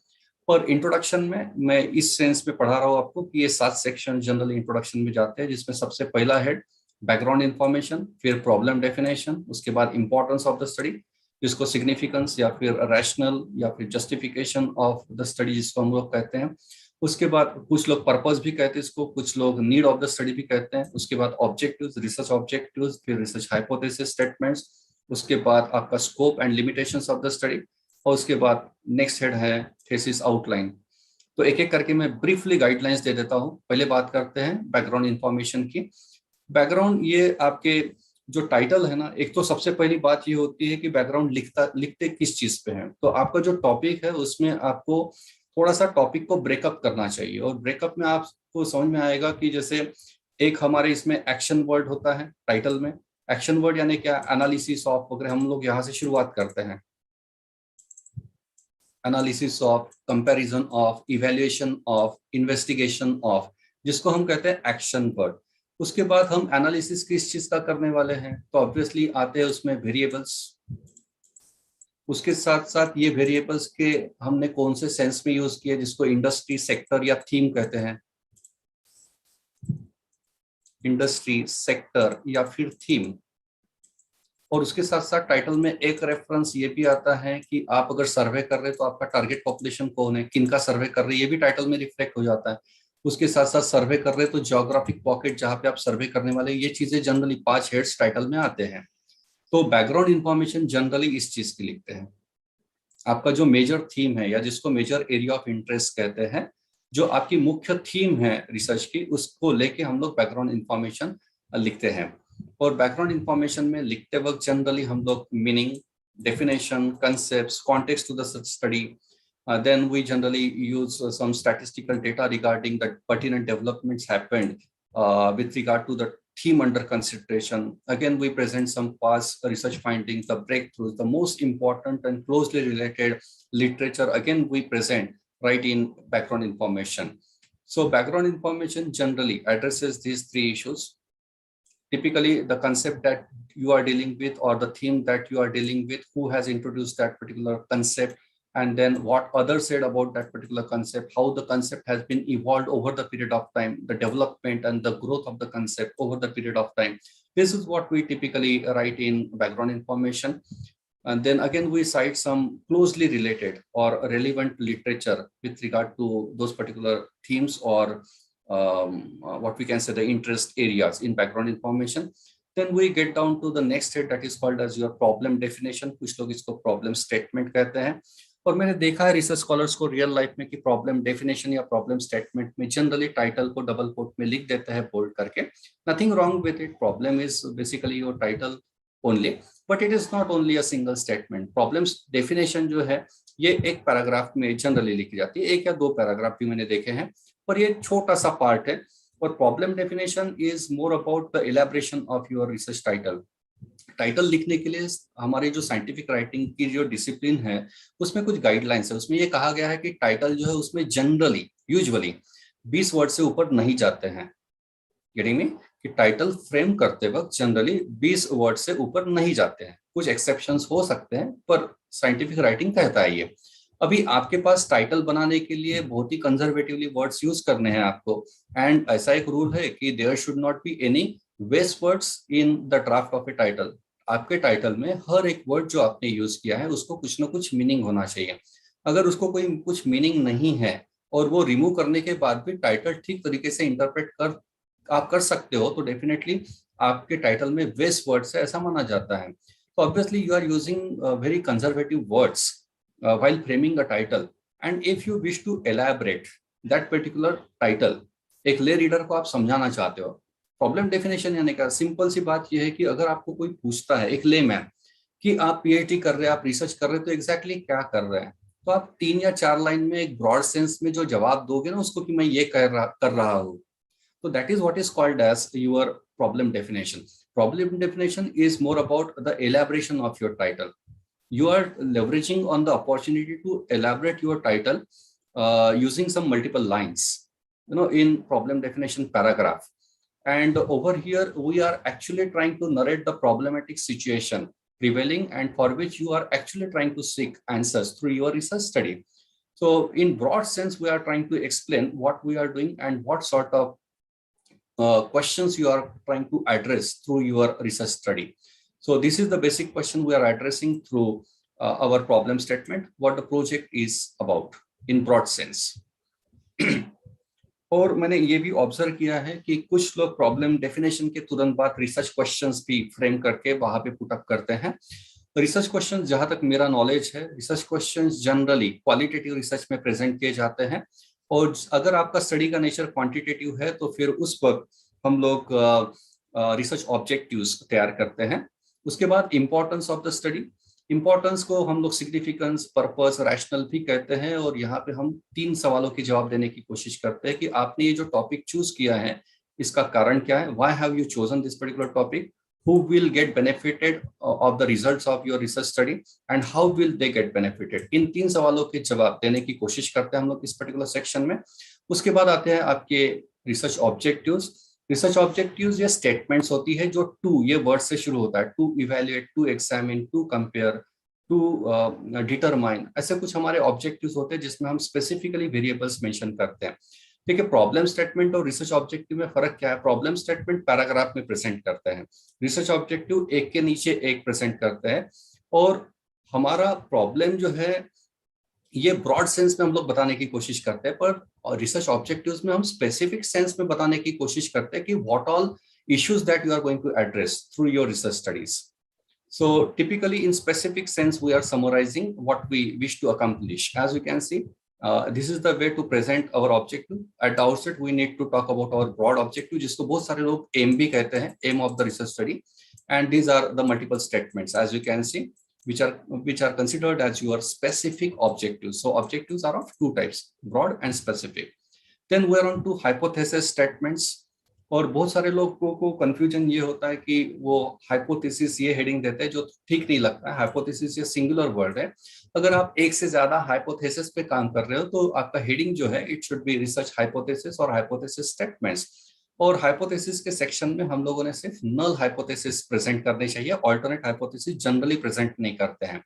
पर इंट्रोडक्शन में मैं इस सेंस में पढ़ा रहा हूँ आपको कि ये 7 सेक्शन जनरली इंट्रोडक्शन में जाते हैं, जिसमें सबसे पहला हेड बैकग्राउंड इंफॉर्मेशन, फिर प्रॉब्लम डेफिनेशन, उसके बाद इंपॉर्टेंस ऑफ द स्टडी जिसको सिग्निफिकेंस या फिर रैशनल या फिर जस्टिफिकेशन ऑफ द स्टडी जिसको हम लोग कहते हैं, उसके बाद कुछ लोग पर्पस भी कहते हैं इसको, कुछ लोग नीड ऑफ द स्टडी भी कहते हैं, उसके बाद ऑब्जेक्टिव्स, रिसर्च ऑब्जेक्टिव्स, फिर रिसर्च हाइपोथेसिस स्टेटमेंट्स, उसके बाद आपका scope and limitations of the study, और उसके बाद नेक्स्ट हेड है थीसिस आउटलाइन। तो एक एक करके मैं ब्रीफली गाइडलाइंस दे देता हूँ। पहले बात करते हैं बैकग्राउंड इंफॉर्मेशन की। बैकग्राउंड ये आपके जो टाइटल है ना, एक तो सबसे पहली बात ये होती है कि बैकग्राउंड लिखते किस चीज पे है। तो आपका जो टॉपिक है उसमें आपको थोड़ा सा टॉपिक को ब्रेकअप करना चाहिए, और ब्रेकअप में आपको समझ में आएगा कि जैसे एक हमारे इसमें एक्शन वर्ड होता है टाइटल में। एक्शन वर्ड यानी क्या, एनालिसिस ऑफ वगैरह, हम लोग यहाँ से शुरुआत करते हैं, analysis of, comparison of, evaluation of, investigation of, जिसको हम कहते हैं एक्शन वर्ड। उसके बाद हम एनालिसिस किस चीज का करने वाले हैं, तो ऑब्वियसली आते हैं उसमें वेरिएबल्स। उसके साथ साथ ये वेरिएबल्स के हमने कौन से सेंस में यूज किए, जिसको इंडस्ट्री, सेक्टर या थीम कहते हैं। इंडस्ट्री, सेक्टर या फिर थीम। और उसके साथ साथ टाइटल में एक रेफरेंस ये भी आता है कि आप अगर सर्वे कर रहे हैं तो आपका टारगेट पॉपुलेशन कौन है, किनका सर्वे कर रहे हैं, ये भी टाइटल में रिफ्लेक्ट हो जाता है। उसके साथ साथ सर्वे कर रहे हैं तो ज्योग्राफिक पॉकेट जहां पे आप सर्वे करने वाले, ये चीजें जनरली 5 हेड्स टाइटल में आते हैं। तो बैकग्राउंड इंफॉर्मेशन जनरली इस चीज की लिखते हैं। आपका जो मेजर थीम है या जिसको मेजर एरिया ऑफ इंटरेस्ट कहते हैं, जो आपकी मुख्य थीम है रिसर्च की, उसको लेके हम लोग बैकग्राउंड इंफॉर्मेशन लिखते हैं। और बैकग्राउंड इंफॉर्मेशन में लिखते वक्त जनरली हम लोग meaning, definition, concepts, context to the study, then we generally use some statistical data regarding the pertinent developments happened with regard to the theme under consideration. Again, we present some past research findings, the breakthroughs, the most important and closely related literature. Again, we present right in background information. So background information generally addresses these three issues. Typically, the concept that you are dealing with or the theme that you are dealing with, who has introduced that particular concept, and then what others said about that particular concept, how the concept has been evolved over the period of time, the development and the growth of the concept over the period of time. This is what we typically write in background information. And then again, we cite some closely related or relevant literature with regard to those particular themes or what we can say the interest areas in background information. Then we get down to the next head that is called as your problem definition. कुछ लोग इसको problem statement कहते हैं. और मैंने देखा है research scholars को रियल लाइफ में कि प्रॉब्लम डेफिनेशन या प्रॉब्लम स्टेटमेंट में जनरली टाइटल को डबल कोट में लिख देते हैं बोल्ड करके. Nothing wrong with it. Problem is basically your title only, but it is not only a single statement. Problems definition जो है ये एक पैराग्राफ में जनरली लिखी जाती है. एक या दो पैराग्राफ भी मैंने देखे हैं, पर ये छोटा सा पार्ट है. और problem definition is more about the elaboration of your research title. Title लिखने के लिए हमारे जो साइंटिफिक राइटिंग की जो डिसिप्लिन है उसमें कुछ गाइडलाइंस है. उसमें ये कहा गया है कि टाइटल जो है उसमें जनरली यूजुअली 20 वर्ड से ऊपर नहीं जाते हैं. Getting me? कि टाइटल फ्रेम करते वक्त जनरली 20 वर्ड से ऊपर नहीं जाते हैं. कुछ एक्सेप्शंस हो सकते हैं, पर साइंटिफिक राइटिंग कहता है ये. अभी आपके पास टाइटल बनाने के लिए बहुत ही कंजर्वेटिवली वर्ड्स यूज करने हैं आपको. एंड ऐसा एक रूल है कि there should not be any waste words in the draft of a title. आपके टाइटल में हर एक वर्ड जो आपने यूज किया है उसको कुछ ना कुछ मीनिंग होना चाहिए. अगर उसको कोई कुछ मीनिंग नहीं है और वो रिमूव करने के बाद भी टाइटल ठीक तरीके से इंटरप्रेट आप कर सकते हो, तो डेफिनेटली आपके टाइटल में वेस्ट वर्ड्स है ऐसा माना जाता है. तो obviously you are using very conservative words while framing a title, and if you wish to elaborate that particular title, एक ले रीडर को आप समझाना चाहते हो. प्रॉब्लम डेफिनेशन यानी क्या? सिंपल सी बात यह है कि अगर आपको कोई पूछता है, एक ले मैन, कि आप पीएचडी कर रहे हैं, आप रिसर्च कर रहे हैं, तो एग्जैक्टली क्या कर रहे हैं, तो आप 3 या 4 लाइन में एक ब्रॉड सेंस में जो जवाब दोगे ना उसको कि मैं ये कर रहा हूँ, तो that is what is called as your problem definition. Problem definition is more about the elaboration of your title. You are leveraging on the opportunity to elaborate your title using some multiple lines, in problem definition paragraph. And over here, we are actually trying to narrate the problematic situation prevailing and for which you are actually trying to seek answers through your research study. So in broad sense, we are trying to explain what we are doing and what sort of questions you are trying to address through your research study. So this is the basic question we are addressing through our problem statement, what the project is about in broad sense. और मैंने ये भी observe किया है कि कुछ लोग problem definition के तुरंत बाद रिसर्च क्वेश्चंस भी फ्रेम करके वहां पे पुट अप करते हैं. रिसर्च क्वेश्चंस, जहां तक मेरा नॉलेज है, research questions generally qualitative research में प्रेजेंट किए जाते हैं. और अगर आपका स्टडी का नेचर क्वांटिटेटिव है तो फिर उस वक्त हम लोग रिसर्च ऑब्जेक्टिव्स तैयार करते हैं. उसके बाद importance of the study. Importance को हम लोग सिग्निफिकेंस, पर्पस, रैशनल भी कहते हैं. और यहाँ पे हम 3 सवालों के जवाब देने की कोशिश करते हैं कि आपने ये जो टॉपिक चूज किया है इसका कारण क्या है. Why have you chosen this particular topic? Who will get benefited of the results of your research study and how will they get benefited. इन 3 सवालों के जवाब देने की कोशिश करते हैं हम लोग इस पर्टिकुलर सेक्शन में. उसके बाद आते हैं आपके रिसर्च ऑब्जेक्टिव्स. रिसर्च ऑब्जेक्टिव्स ये स्टेटमेंट्स होती है जो टू ये वर्ड से शुरू होता है. To evaluate, to examine, to compare, to determine, ऐसे कुछ हमारे ऑब्जेक्टिव्स होते हैं जिसमें हम स्पेसिफिकली वेरिएबल्स मेंशन करते हैं. ठीक है. प्रॉब्लम स्टेटमेंट और रिसर्च ऑब्जेक्टिव में फर्क क्या है? प्रॉब्लम स्टेटमेंट पैराग्राफ में प्रेजेंट करते हैं, रिसर्च ऑब्जेक्टिव एक के नीचे एक प्रेजेंट करते हैं. और हमारा प्रॉब्लम जो है ये ब्रॉड सेंस में हम लोग बताने की कोशिश करते हैं, पर रिसर्च ऑब्जेक्टिव्स में हम स्पेसिफिक सेंस में बताने की कोशिश करते हैं कि what all issues that you are going to address through your research studies. So typically in specific sense, we are summarizing what we wish to accomplish. As you can see, this is the way to present our objective. At the outset, we need to talk about our broad objective, जिसको बहुत सारे लोग aim भी कहते हैं, aim of the research study. And these are the multiple statements, as you can see, which are considered as your specific objectives. So objectives are of 2 types, broad and specific. Then we are on to hypothesis statements. और बहुत सारे लोगों को confusion ये होता है कि वो हाइपोथेसिस ये हेडिंग देते हैं जो ठीक नहीं लगता है। हाइपोथेसिस ये सिंगुलर वर्ड है। अगर आप एक से ज्यादा हाइपोथेसिस पे काम कर रहे हो तो आपका हेडिंग जो है it should be research hypothesis और हाइपोथेसिस स्टेटमेंट्स। और हाइपोथेसिस के सेक्शन में हम लोगों ने सिर्फ नल हाइपोथेसिस प्रेजेंट करने चाहिए, ऑल्टरनेट हाइपोथेसिस जनरली प्रेजेंट नहीं करते हैं।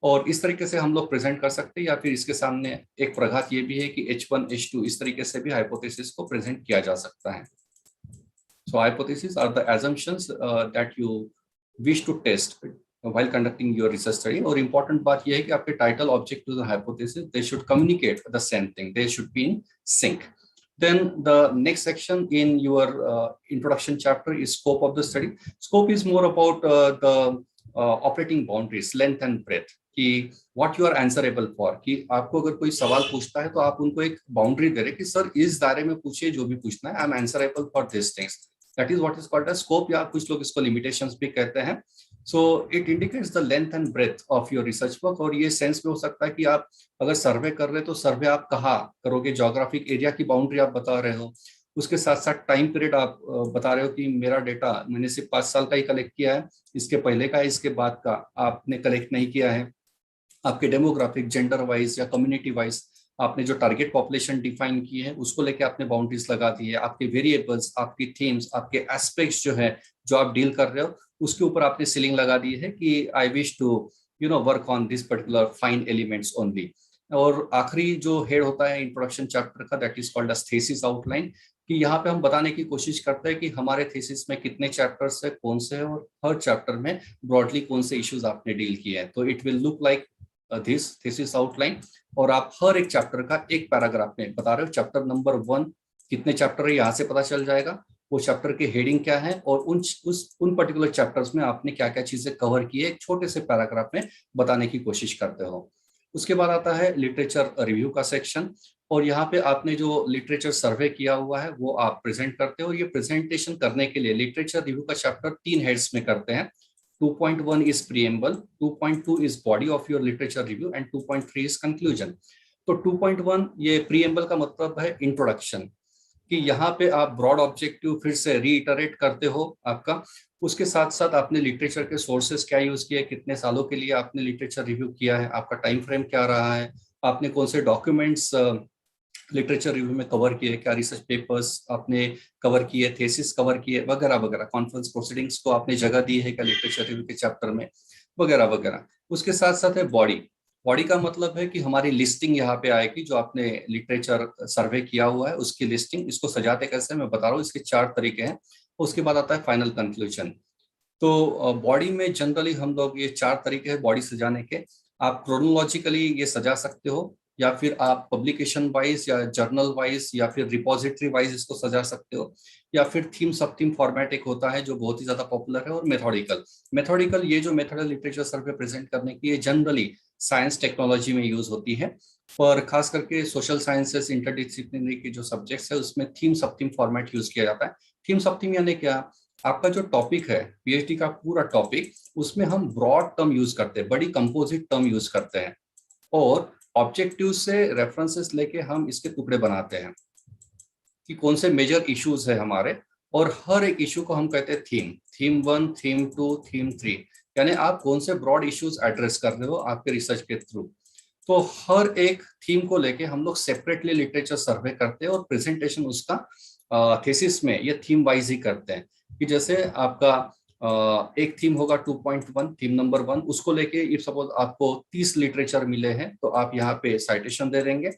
और इस तरीके से हम लोग प्रेजेंट कर सकते हैं, या फिर इसके सामने एक प्रघात ये भी है कि H1 H2 इस तरीके से भी हाइपोथेसिस को प्रेजेंट किया जा सकता है। So hypotheses are the assumptions that you wish to test while conducting your research study. और important बात यह है कि आपके title, objective, and hypothesis they should communicate the same thing. They should be in sync. Then the next section in your introduction chapter is scope of the study. Scope is more about the operating boundaries, length and breadth. कि what you are answerable for, कि आपको अगर कोई सवाल पूछता है तो आप उनको एक बाउंड्री दे रहे कि सर इस दायरे में पूछिए जो भी पूछना है, I am answerable for these things. That is what is called as scope, या कुछ लोग इसको limitations भी कहते हैं. So it indicates the length and breadth of your research work. और ये सेंस में हो सकता है कि आप अगर सर्वे कर रहे हो तो सर्वे आप कहाँ करोगे, जोग्राफिक एरिया की बाउंड्री आप बता रहे हो, उसके साथ साथ टाइम पीरियड आप बता रहे हो कि मेरा डेटा मैंने सिर्फ 5 साल का ही कलेक्ट किया है, इसके पहले का इसके बाद का आपने कलेक्ट नहीं किया है। आपके डेमोग्राफिक, जेंडर वाइज या कम्युनिटी वाइज आपने जो टारगेट पॉपुलेशन डिफाइन की है उसको लेके आपने बाउंड्रीज लगा दी है। आपके वेरिएबल्स, आपकी थीम्स, आपके एस्पेक्ट्स जो है जो आप डील कर रहे हो उसके ऊपर आपने सीलिंग लगा दी है कि I wish to work on this particular five elements only. और आखिरी जो हेड होता है इंट्रोडक्शन चैप्टर का, that is called as thesis outline, कि यहाँ पे हम बताने की कोशिश करते हैं कि हमारे थीसिस में कितने चैप्टर्स है, कौन से है, और हर चैप्टर में ब्रॉडली कौन से इश्यूज आपने डील किए हैं। तो it will look like this thesis outline, और आप हर एक चैप्टर का एक पैराग्राफ में बता रहे हो चैप्टर नंबर 1 कितने चैप्टर है, यहाँ से पता चल जाएगा वो चैप्टर के हेडिंग क्या है और उन पर्टिकुलर चैप्टर्स में आपने क्या क्या चीजें कवर की है, एक छोटे से पैराग्राफ में बताने की कोशिश करते हो। उसके बाद आता है लिटरेचर रिव्यू का सेक्शन, और यहाँ पे आपने जो लिटरेचर सर्वे किया हुआ है वो आप प्रेजेंट करते हो। और ये प्रेजेंटेशन करने के लिए लिटरेचर रिव्यू का चैप्टर 3 हेड्स में करते हैं। 2.1 is preamble, 2.2 is body of your literature review, and 2.3 is conclusion. तो 2.1 ये preamble का मतलब है इंट्रोडक्शन, कि यहाँ पे आप ब्रॉड ऑब्जेक्टिव फिर से रीइटरेट करते हो आपका। उसके साथ साथ आपने लिटरेचर के सोर्सेस क्या यूज किए, कितने सालों के लिए आपने लिटरेचर रिव्यू किया है, आपका टाइम फ्रेम क्या रहा है, आपने कौन से डॉक्यूमेंट्स लिटरेचर रिव्यू में कवर किए, क्या रिसर्च पेपर्स आपने कवर किए, थेसिस कवर किए, वगैरह वगैरह, कॉन्फ्रेंस प्रोसीडिंग्स को आपने जगह दी है क्या लिटरेचर रिव्यू के चैप्टर में, वगैरह वगैरह। उसके साथ साथ है बॉडी। बॉडी का मतलब है कि हमारी लिस्टिंग यहाँ पे आएगी, जो आपने लिटरेचर सर्वे किया हुआ है उसकी लिस्टिंग। इसको सजाते कैसे मैं बता रहा हूँ, इसके 4 तरीके हैं। उसके बाद आता है फाइनल कंक्लूजन। तो बॉडी में जनरली हम लोग ये 4 तरीके हैं बॉडी सजाने के। आप क्रोनोलॉजिकली ये सजा सकते हो, या फिर आप पब्लिकेशन वाइज या जर्नल वाइज या फिर रिपोजिटरी वाइज इसको सजा सकते हो, या फिर थीम सब थीम फॉर्मेट एक होता है जो बहुत ही ज्यादा पॉपुलर है। और मेथोडिकल ये जो मेथड है लिटरेचर सर्वे प्रेजेंट करने की, ये जनरली साइंस टेक्नोलॉजी में यूज होती है, पर खास करके सोशल साइंसेस इंटरडिसिप्लिनरी के जो सब्जेक्ट्स है उसमें थीम सब थीम फॉर्मेट यूज किया जाता है। थीम सब थीम यानी क्या, आपका जो टॉपिक है पीएचडी का पूरा टॉपिक, उसमें हम ब्रॉड टर्म यूज करते हैं, बड़ी कंपोजिट टर्म यूज करते हैं, और ऑब्जेक्टिव से रेफरेंसेस लेके हम इसके टुकड़े बनाते हैं कि कौन से मेजर इश्यूज है हमारे, और हर एक इश्यू को हम कहते हैं थीम 1, थीम 2, थीम 3, यानी आप कौन से ब्रॉड इश्यूज एड्रेस कर रहे हो आपके रिसर्च के थ्रू। तो हर एक थीम को लेके हम लोग सेपरेटली लिटरेचर सर्वे करते हैं और प्रेजेंटेशन उसका थीसिस में ये थीम वाइज ही करते हैं। कि जैसे आपका एक थीम होगा 2.1, थीम नंबर 1, उसको लेके इफ सपोज आपको 30 लिटरेचर मिले हैं तो आप यहाँ पे साइटेशन दे देंगे,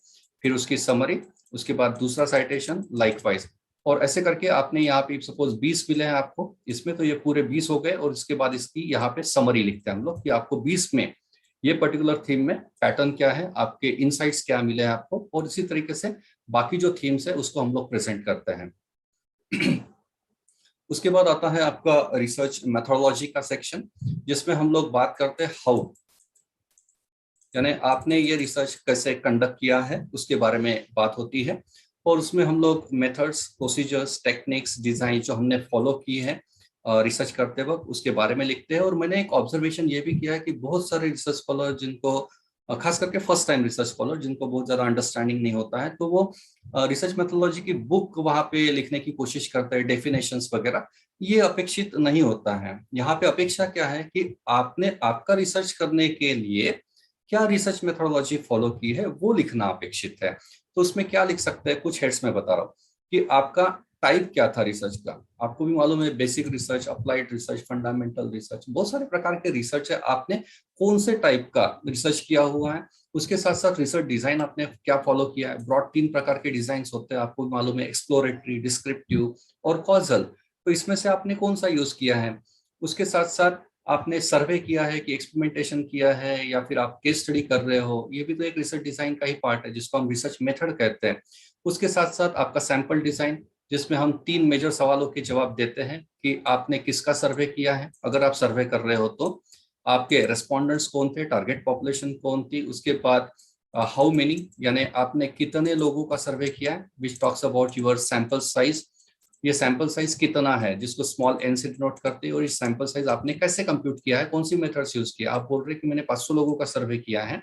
फिर उसकी समरी, उसके बाद दूसरा साइटेशन लाइकवाइज, और ऐसे करके आपने यहाँ पे इफ सपोज 20 मिले हैं आपको इसमें, तो ये पूरे 20 हो गए। और इसके बाद इसकी यहाँ पे समरी लिखते हैं हम लोग कि आपको 20 में ये पर्टिकुलर थीम में पैटर्न क्या है, आपके इनसाइट्स क्या मिले हैं आपको, और इसी तरीके से बाकी जो थीम्स है उसको हम लोग प्रेजेंट करते हैं। उसके बाद आता है आपका रिसर्च मेथोडोलॉजी का सेक्शन, जिसमें हम लोग बात करते हैं हाउ, यानी आपने ये रिसर्च कैसे कंडक्ट किया है उसके बारे में बात होती है। और उसमें हम लोग मेथड्स, प्रोसीजर्स, टेक्निक्स, डिजाइन जो हमने फॉलो की है रिसर्च करते वक्त उसके बारे में लिखते हैं। और मैंने एक ऑब्जर्वेशन ये भी किया है कि बहुत सारे रिसर्च स्कॉलर जिनको खास करके फर्स्ट टाइम रिसर्च स्कॉलर जिनको बहुत ज्यादा अंडरस्टैंडिंग नहीं होता है, तो वो रिसर्च मेथोडोलॉजी की बुक वहां पे लिखने की कोशिश करते हैं, डेफिनेशंस वगैरह, ये अपेक्षित नहीं होता है। यहाँ पे अपेक्षा क्या है कि आपने आपका रिसर्च करने के लिए क्या रिसर्च मेथोडोलॉजी फॉलो की है वो लिखना अपेक्षित है। तो उसमें क्या लिख सकते हैं, कुछ हेड्स में बता रहा हूँ कि आपका टाइप क्या था रिसर्च का। आपको भी मालूम है basic research, applied research, fundamental research, बहुत सारे प्रकार के रिसर्च है। आपने कौन से टाइप का रिसर्च किया हुआ है, उसके साथ साथ रिसर्च डिजाइन आपने क्या फॉलो किया है। ब्रॉड 3 प्रकार के डिजाइन होते हैं, आपको मालूम है, एक्सप्लोरेटरी, डिस्क्रिप्टिव और कॉजल। तो इसमें से आपने कौन सा यूज किया है। उसके साथ साथ आपने सर्वे किया है कि एक्सपेरिमेंटेशन किया है या फिर आप केस स्टडी कर रहे हो, ये भी तो एक रिसर्च डिजाइन का ही पार्ट है जिसको हम रिसर्च मेथड कहते हैं। उसके साथ साथ आपका सैंपल डिजाइन, जिसमें हम 3 मेजर सवालों के जवाब देते हैं कि आपने किसका सर्वे किया है, अगर आप सर्वे कर रहे हो तो आपके रेस्पोंडेंट्स कौन थे, टारगेट पॉपुलेशन कौन थी। उसके बाद हाउ मेनी, यानी आपने कितने लोगों का सर्वे किया है, which talks about your sample size. ये सैंपल साइज कितना है जिसको स्मॉल एन से डिनोट करते हैं, और इस सैंपल साइज आपने कैसे कंप्यूट किया है, कौन सी मेथड्स यूज किया। आप बोल रहे हैं कि मैंने 500 लोगों का सर्वे किया है,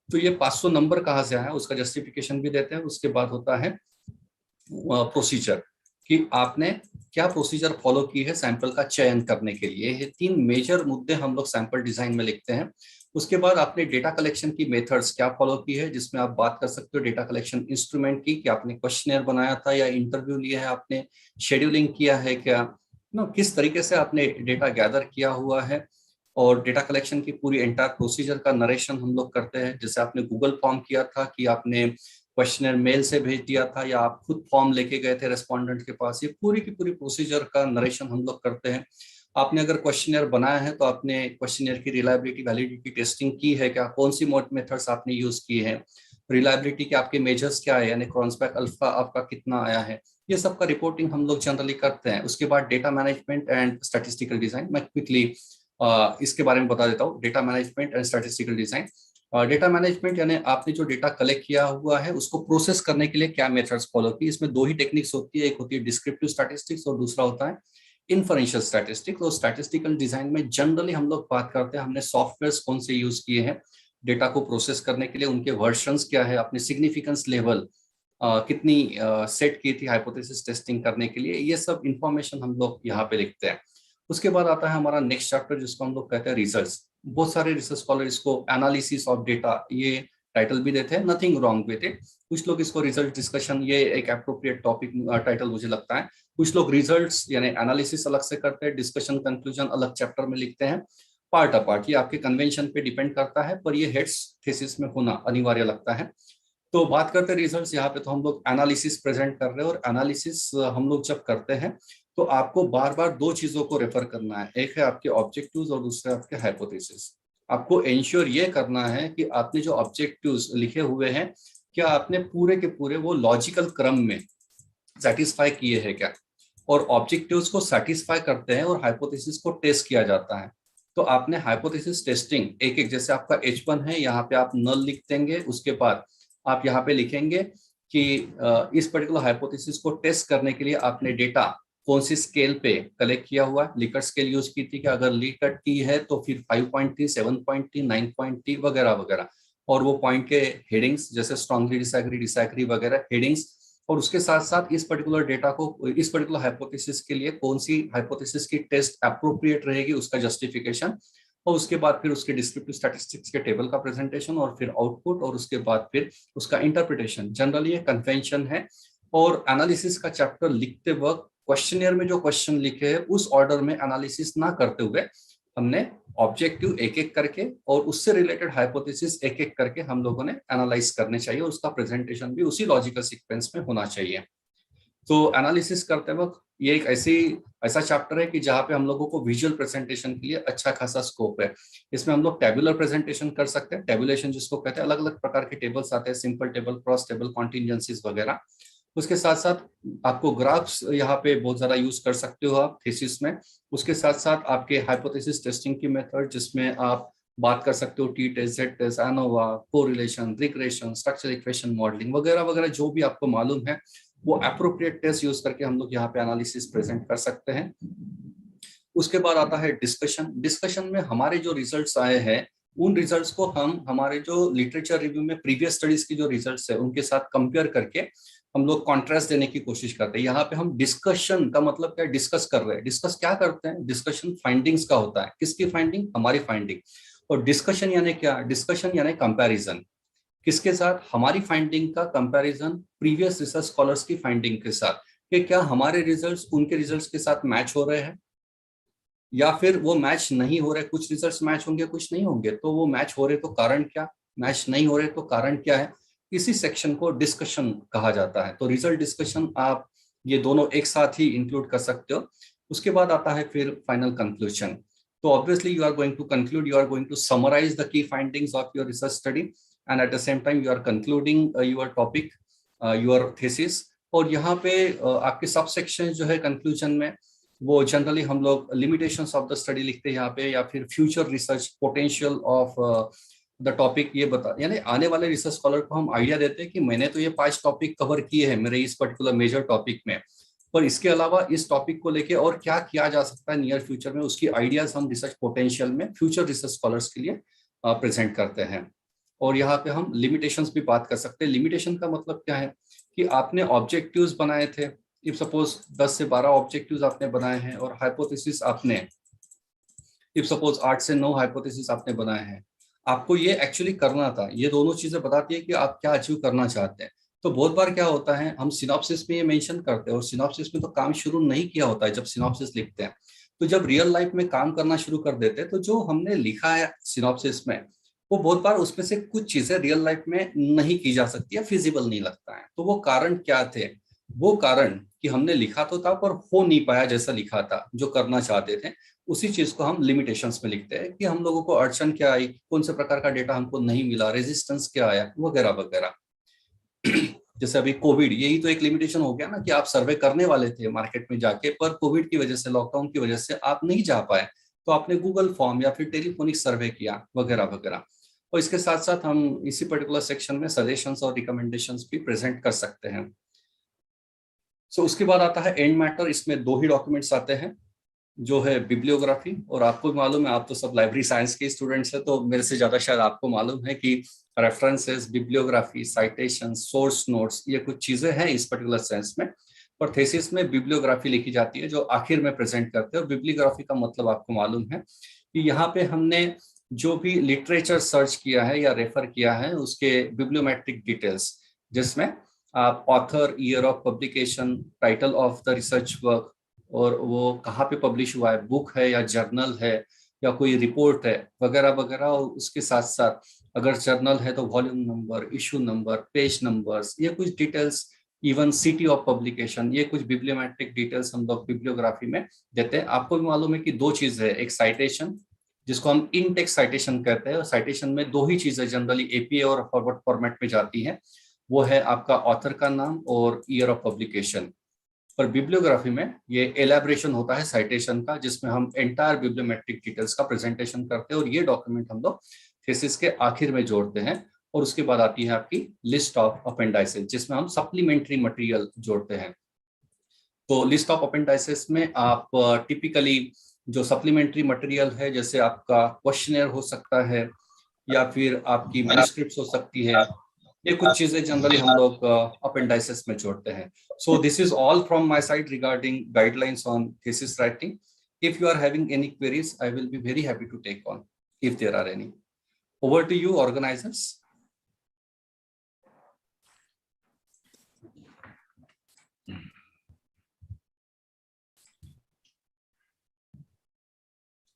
तो ये 500 नंबर कहाँ से आया, उसका जस्टिफिकेशन भी देते हैं। उसके बाद होता है प्रोसीजर, कि आपने क्या प्रोसीजर फॉलो की है सैंपल का चयन करने के लिए। ये 3 मेजर मुद्दे हम लोग सैंपल डिजाइन में लिखते हैं। उसके बाद आपने डेटा कलेक्शन की मेथड्स क्या फॉलो की है, जिसमें आप बात कर सकते हो डेटा कलेक्शन इंस्ट्रूमेंट की, कि आपने क्वेश्चनर बनाया था या इंटरव्यू लिया है, आपने शेड्यूलिंग किया है क्या, किस तरीके से आपने डेटा गैदर किया हुआ है। और डेटा कलेक्शन की पूरी एंटायर प्रोसीजर का नरेशन हम लोग करते हैं। जैसे आपने गूगल फॉर्म किया था कि आपने क्वेश्चनर मेल से भेज दिया था या आप खुद फॉर्म लेके गए थे रेस्पोंडेंट के पास, ये पूरी की पूरी प्रोसीजर का नरेशन हम लोग करते हैं। आपने अगर क्वेश्चनर बनाया है तो आपने क्वेश्चनर की रिलायबिलिटी, वैलिडिटी टेस्टिंग की है क्या, कौन सी मेथड्स आपने यूज की है, रिलायबिलिटी के आपके मेजर्स क्या है, यानी क्रॉन्सबैक अल्फा आपका कितना आया है, ये सब का रिपोर्टिंग हम लोग जनरली करते हैं। उसके बाद data management and statistical design, मैं क्विकली इसके बारे में बता देता हूँ। Data management and statistical design, data management यानी आपने जो डेटा कलेक्ट किया हुआ है उसको प्रोसेस करने के लिए क्या मेथड्स फॉलो की। इसमें 2 ही टेक्निक्स होती है, एक होती है डिस्क्रिप्टिव स्टैटिस्टिक्स और दूसरा होता है इन्फरेंशियल स्टैटिस्टिक्स। और स्टैटिस्टिकल डिजाइन में जनरली हम लोग बात करते हैं हमने सॉफ्टवेयर कौन से यूज किए हैं डेटा को प्रोसेस करने के लिए, उनके वर्जन्स क्या है, अपने सिग्निफिकेंस लेवल कितनी सेट की थी हाइपोथेसिस टेस्टिंग करने के लिए, ये सब इंफॉर्मेशन हम लोग यहाँ पे लिखते हैं। उसके बाद आता है हमारा नेक्स्ट चैप्टर जिसको हम लोग कहते हैं रिजल्ट्स। बहुत सारे रिसर्च स्कॉलर इसको एनालिसिस ऑफ डेटा ये टाइटल भी देते हैं, नथिंग रॉन्ग विद इट। कुछ लोग इसको रिजल्ट डिस्कशन, ये एक एप्रोप्रिएट टॉपिक टाइटल मुझे लगता है। कुछ लोग रिजल्ट्स यानी एनालिसिस अलग से करते हैं, डिस्कशन कंक्लूजन अलग चैप्टर में लिखते हैं, पार्ट अपार्ट। ये आपके कन्वेंशन पे डिपेंड करता है, पर ये हेड्स थीसिस में होना अनिवार्य लगता है। तो बात करते हैं रिजल्ट्स, यहाँ पे तो हम लोग एनालिसिस प्रेजेंट कर रहे हैं। और एनालिसिस हम लोग जब करते हैं तो आपको बार बार 2 चीजों को रेफर करना है, एक है आपके ऑब्जेक्टिव्स और दूसरा आपके हाइपोथेसिस। आपको इंश्योर ये करना है कि आपने जो ऑब्जेक्टिव्स लिखे हुए हैं क्या आपने पूरे के पूरे वो लॉजिकल क्रम में सेटिस्फाई किए हैं क्या। और ऑब्जेक्टिव्स को सेटिस्फाई करते हैं और हाइपोथेसिस को टेस्ट किया जाता है। तो आपने हाइपोथेसिस टेस्टिंग एक एक, जैसे आपका H1 है, यहाँ पे आप नल लिख देंगे। उसके बाद आप यहाँ पे लिखेंगे कि इस पर्टिकुलर हाइपोथेसिस को टेस्ट करने के लिए आपने डेटा कौन सी स्केल पे कलेक्ट किया हुआ है, लिकर्ट स्केल यूज की थी कि अगर लिकर्ट की है तो फिर 5.3, 7.3, 9.3 वगैरह वगैरह। और वो पॉइंट के हेडिंग्स जैसे स्ट्रांगली डिसएग्री, डिसएग्री वगैरह हेडिंग्स। और उसके साथ साथ इस पर्टिकुलर डेटा को, इस पर्टिकुलर हाइपोथेसिस के लिए कौन सी हाइपोथेसिस की टेस्ट अप्रोप्रिएट रहेगी उसका जस्टिफिकेशन। और उसके बाद फिर उसके डिस्क्रिप्टिव स्टैटिस्टिक्स के टेबल का प्रेजेंटेशन और फिर आउटपुट और उसके बाद फिर उसका इंटरप्रिटेशन। जनरली ये कन्वेंशन है। और एनालिसिस का चैप्टर लिखते वक्त क्वेश्चनियर में जो क्वेश्चन लिखे हैं उस ऑर्डर में एनालिसिस ना करते हुए हमने ऑब्जेक्टिव एक एक करके और उससे रिलेटेड हाइपोथेसिस एक एक करके हम लोगों ने एनालाइज करने चाहिए। और उसका प्रेजेंटेशन भी उसी लॉजिकल सीक्वेंस में होना चाहिए। तो एनालिसिस करते वक्त ये एक ऐसा चैप्टर है कि जहाँ पे हम लोगों को विजुअल प्रेजेंटेशन के लिए अच्छा खासा स्कोप है। इसमें हम लोग टेबुलर प्रेजेंटेशन कर सकते हैं, टेबुलेशन जिसको कहते हैं, अलग अलग प्रकार के टेबल्स आते हैं, simple table, cross table, contingencies वगैरह। उसके साथ साथ आपको ग्राफ्स यहाँ पे बहुत ज्यादा यूज कर सकते हो आप थीसिस में। उसके साथ साथ आपके हाइपोथेसिस टेस्टिंग की मेथड जिसमें आप बात कर सकते हो T test, Z test, ANOVA, correlation, regression, structure equation modelling वगैरह वगैरह, जो भी आपको मालूम है वो एप्रोप्रिएट टेस्ट यूज करके हम लोग यहाँ पे एनालिसिस प्रेजेंट कर सकते हैं। उसके बाद आता है डिस्कशन। डिस्कशन में हमारे जो रिजल्ट्स आए हैं उन रिजल्ट्स को हम हमारे जो लिटरेचर रिव्यू में प्रीवियस स्टडीज की जो रिजल्ट्स है उनके साथ कंपेयर करके हम लोग कॉन्ट्रास्ट देने की कोशिश करते हैं। यहाँ पे हम डिस्कशन का मतलब क्या, डिस्कस कर रहे हैं। डिस्कस क्या करते हैं, डिस्कशन फाइंडिंग्स का होता है। किसकी फाइंडिंग, हमारी फाइंडिंग। और डिस्कशन यानी क्या, डिस्कशन यानी कंपैरिजन। किसके साथ, हमारी फाइंडिंग का कंपैरिजन प्रीवियस रिसर्च स्कॉलर्स की फाइंडिंग के साथ, कि क्या हमारे रिजल्ट्स उनके रिजल्ट्स के साथ मैच हो रहे हैं या फिर वो मैच नहीं हो रहे। कुछ रिजल्ट्स मैच होंगे, कुछ नहीं होंगे। तो वो मैच हो रहे तो कारण क्या, मैच नहीं हो रहे तो कारण क्या है, इसी सेक्शन को डिस्कशन कहा जाता है। तो रिजल्ट डिस्कशन आप ये दोनों एक साथ ही इंक्लूड कर सकते हो। उसके बाद आता है फिर फाइनल कंक्लूजन। तो obviously you are going to conclude, you are going to summarise the key findings of your research study and at the same time you are concluding your topic, your thesis. और यहाँ पे आपके sub section जो है conclusion में, वो generally हम लोग लिमिटेशंस ऑफ द स्टडी लिखते हैं यहाँ पे, या फिर future research potential of the topic, ये बता, यानी आने वाले रिसर्च स्कॉलर को हम आइडिया देते हैं कि मैंने तो ये 5 टॉपिक कवर किए हैं मेरे इस पर्टिकुलर मेजर टॉपिक में, पर इसके अलावा इस टॉपिक को लेके और क्या किया जा सकता है नियर फ्यूचर में, उसकी आइडियाज हम रिसर्च पोटेंशियल में फ्यूचर रिसर्च स्कॉलर्स के लिए प्रेजेंट करते हैं। और यहाँ पे हम लिमिटेशंस भी बात कर सकते हैं। लिमिटेशन का मतलब क्या है कि आपने ऑब्जेक्टिव्स बनाए थे, इफ सपोज 10 से 12 ऑब्जेक्टिव्स आपने बनाए हैं, और हाइपोथेसिस आपने इफ सपोज 8 से 9 हाइपोथेसिस आपने बनाए हैं। आपको ये एक्चुअली करना था। ये दोनों चीजें बताती है कि आप क्या अचीव करना चाहते हैं। तो बहुत बार क्या होता है, हम सिनॉप्सिस में ये मेंशन करते हैं, और सिनॉप्सिस में तो काम शुरू नहीं किया होता है जब सिनॉप्सिस लिखते हैं। तो जब रियल लाइफ में काम करना शुरू कर देते हैं, तो जो हमने लिखा है सिनॉप्सिस में, वो बहुत बार उसमें से कुछ चीजें रियल लाइफ में नहीं की जा सकती है, फिजिबल नहीं लगता है। तो वो कारण क्या थे, वो कारण कि हमने लिखा तो था पर हो नहीं पाया जैसा लिखा था, जो करना चाहते थे, उसी चीज को हम लिमिटेशंस में लिखते हैं कि हम लोगों को अड़चन क्या आई, कौन से प्रकार का डेटा हमको नहीं मिला, रेजिस्टेंस क्या आया, वगैरह वगैरह। जैसे अभी कोविड, यही तो एक लिमिटेशन हो गया ना, कि आप सर्वे करने वाले थे मार्केट में जाके, पर कोविड की वजह से, लॉकडाउन की वजह से आप नहीं जा पाए, तो आपने गूगल फॉर्म या फिर टेलीफोनिक सर्वे किया, वगैरह वगैरह। और इसके साथ साथ हम इसी पर्टिकुलर सेक्शन में सजेशंस और रिकमेंडेशंस भी प्रेजेंट कर सकते हैं। सो उसके बाद आता है एंड मैटर। इसमें 2 ही डॉक्यूमेंट्स आते हैं, जो है बिब्लियोग्राफी। और आपको भी मालूम है, आप तो सब लाइब्रेरी साइंस के स्टूडेंट्स हैं, तो मेरे से ज्यादा शायद आपको मालूम है कि references, bibliography, citation, source notes, ये कुछ चीजें हैं इस पर्टिकुलर सेंस में। पर थीसिस में बिब्लियोग्राफी लिखी जाती है, जो आखिर में प्रेजेंट करते हैं। और बिब्लियोग्राफी का मतलब आपको मालूम है कि यहाँ पे हमने जो भी लिटरेचर सर्च किया है या रेफर किया है, उसके बिब्लियोमेट्रिक डिटेल्स, जिसमें आप author, year of publication, title of the research work, और वो कहाँ पे पब्लिश हुआ है, बुक है या जर्नल है या कोई रिपोर्ट है, वगैरह वगैरह। और उसके साथ साथ अगर जर्नल है तो volume number, issue number, page numbers, ये कुछ details, even city of publication, ये कुछ बिब्लियोमेट्रिक डिटेल्स हम लोग बिब्लियोग्राफी में देते हैं। आपको भी मालूम है कि 2 चीज है, एक साइटेशन, जिसको हम इन टेक्स्ट साइटेशन कहते हैं, और साइटेशन में 2 ही चीजें जनरली एपीए और फॉरवर्ड फॉर्मेट में जाती है, वो है आपका ऑथर का नाम और ईयर ऑफ पब्लिकेशन। पर बिब्लियोग्राफी में ये एलैबोरेशन होता है साइटेशन का, जिसमें हम एंटायर बिब्लियोमेट्रिक डिटेल्स का प्रेजेंटेशन करते हैं, और ये डॉक्यूमेंट हम लोग थीसिस के आखिर में जोड़ते हैं। और उसके बाद आती है आपकी लिस्ट ऑफ अपेंडाइसेस, जिसमें हम सप्लीमेंट्री मटेरियल जोड़ते हैं। तो लिस्ट ऑफ अपेंडाइसेस में आप टिपिकली जो सप्लीमेंट्री मटेरियल है, जैसे आपका क्वेश्चनर हो सकता है, या फिर आपकी मैन्युस्क्रिप्ट्स हो सकती है, ये कुछ चीजें जनरली हम लोग अपेंडाइसेस में जोड़ते हैं। So this is all from my side regarding guidelines on thesis writing. If you are having any queries, I will be very happy to take on if there are any. Over to you organisers.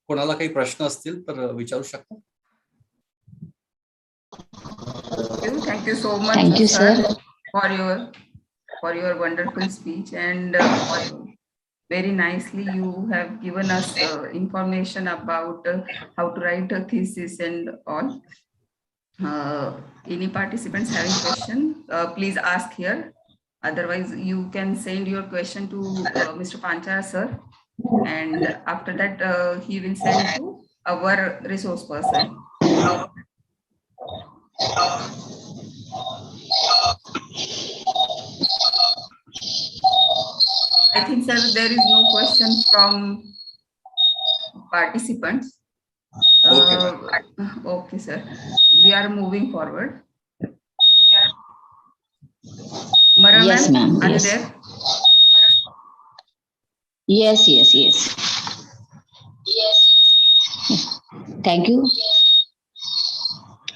कोणाला काही प्रश्न असतील तर विचारू शकता। Thank you so much, Thank you, sir, sir. for your wonderful speech, and very nicely you have given us information about how to write a thesis and all. Any participants having question, please ask here. Otherwise, you can send your question to Mr. Pancha, sir, and after that he will send to our resource person. I think, sir, there is no question from participants. Okay, sir. We are moving forward. Mara Yes, ma'am, ma'am. are you Yes. there? Yes, yes, yes. Thank you.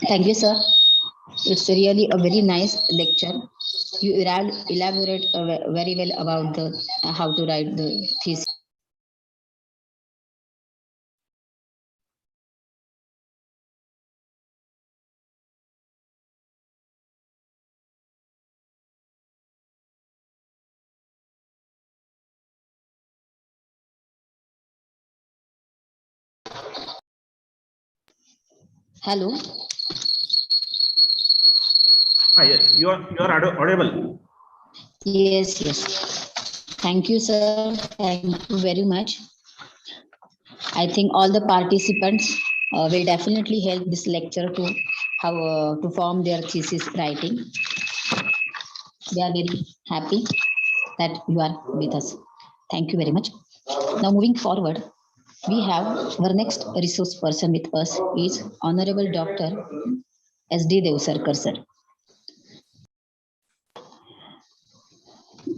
Thank you, sir. It's really a very nice lecture. You elaborate very well about the how to write the thesis. Hello. Yes, you are audible. Yes, yes. Thank you, sir. Thank you very much. I think all the participants will definitely help this lecture to how to form their thesis writing. We are very happy that you are with us. Thank you very much. Now moving forward, we have our next resource person with us is Honorable Dr. S.D. Devsarkar, sir.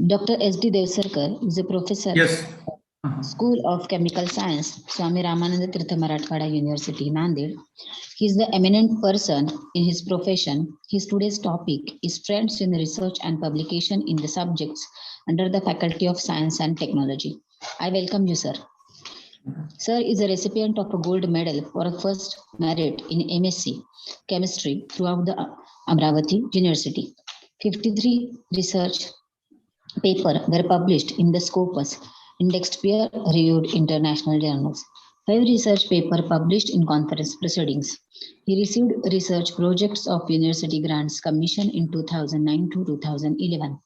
Dr. S.D. Devsarkar is a professor. Yes. School of Chemical Science, Swami Ramananda Tirtha Marathwada University, Nanded. He is the eminent person in his profession. His today's topic is Trends in Research and Publication in the Subjects under the Faculty of Science and Technology. I welcome you, sir. Sir is a recipient of a gold medal for a first merit in MSc Chemistry throughout the Amravati University. 53 research papers were published in the Scopus, indexed peer-reviewed international journals. 5 research papers published in conference proceedings. He received research projects of university grants commission in 2009 to 2011.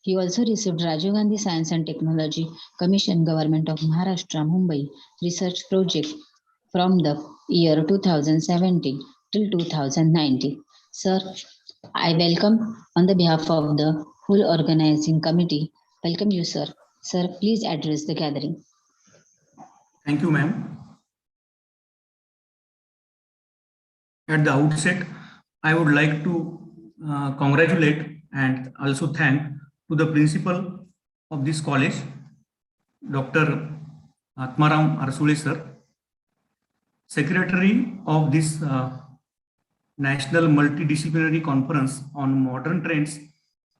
He also received Rajiv Gandhi Science and Technology Commission Government of Maharashtra Mumbai research project from the year 2017 till 2019. Sir, I welcome on the behalf of the whole organizing committee. Welcome you, sir. Sir, please address the gathering. Thank you, ma'am. At the outset, I would like to congratulate and also thank to the principal of this college, Dr. Atmaram Arsule sir, secretary of this National Multidisciplinary Conference on Modern Trends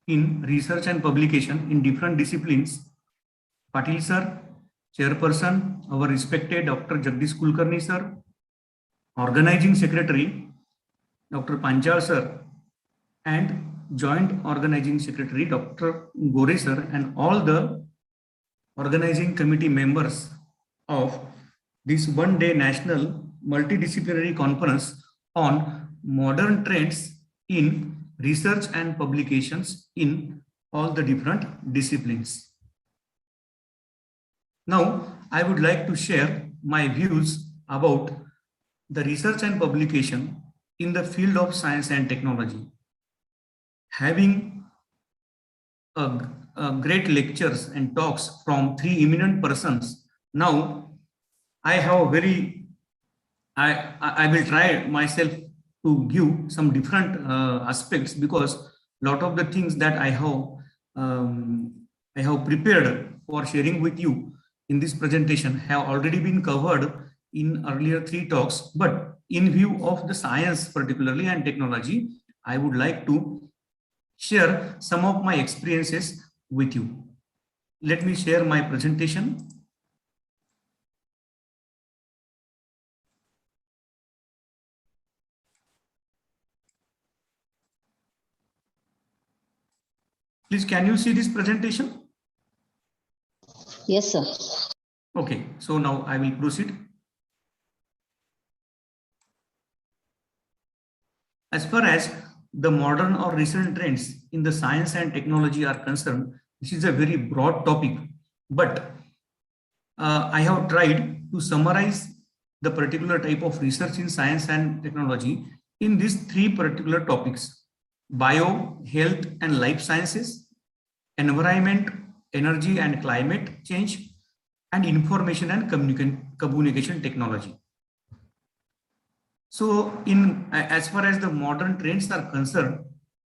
in Research and Publication in different disciplines, Patil sir, chairperson, our respected Dr. Jagdish Kulkarni sir, organizing secretary, Dr. Panchal sir, and joint organizing secretary, Dr. Gore sir, and all the organizing committee members of this one-day national multidisciplinary conference on modern trends in research and publications in all the different disciplines. Now, I would like to share my views about the research and publication in the field of science and technology. Having great lectures and talks from 3 eminent persons, now I have I will try myself to give some different aspects, because a lot of the things that I have prepared for sharing with you in this presentation have already been covered in earlier 3 talks, but in view of the science particularly and technology, I would like to share some of my experiences with you. Let me share my presentation. Please, can you see this presentation? Yes, sir. Okay, so now I will proceed. As far as the modern or recent trends in the science and technology are concerned, this is a very broad topic, but I have tried to summarize the particular type of research in science and technology in these 3 particular topics: bio, health and life sciences, environment, energy and climate change, and information and communication technology. So as far as the modern trends are concerned,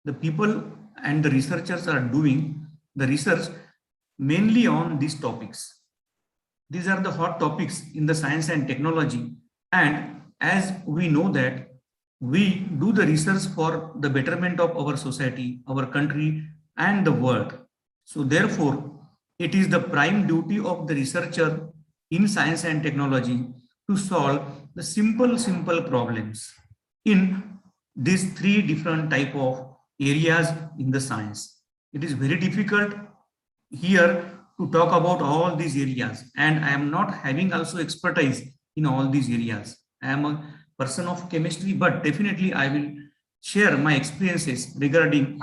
the people and the researchers are doing the research mainly on these topics. These are the hot topics in the science and technology. And as we know that we do the research for the betterment of our society, our country, and the world. So therefore, it is the prime duty of the researcher in science and technology to solve the simple problems in these three different type of areas in the science. It is very difficult here to talk about all these areas, and I am not having also expertise in all these areas. I am a person of chemistry, but definitely I will share my experiences regarding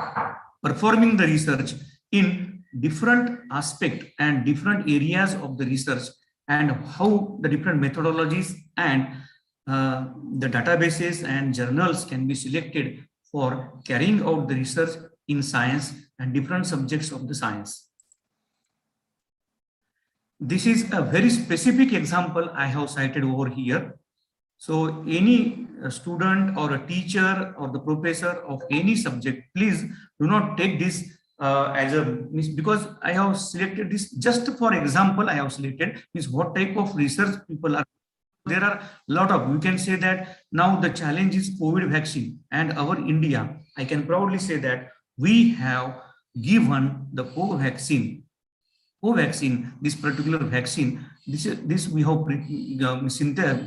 performing the research in different aspect and different areas of the research, and how the different methodologies and the databases and journals can be selected for carrying out the research in science and different subjects of the science. This is a very specific example I have cited over here. So any student or a teacher or the professor of any subject, please do not take this as a, because I have selected this just for example. I have selected is what type of research people are. There are a lot of, you can say that now the challenge is COVID vaccine, and our India, I can proudly say that we have given the Covaxin, this particular vaccine, this we have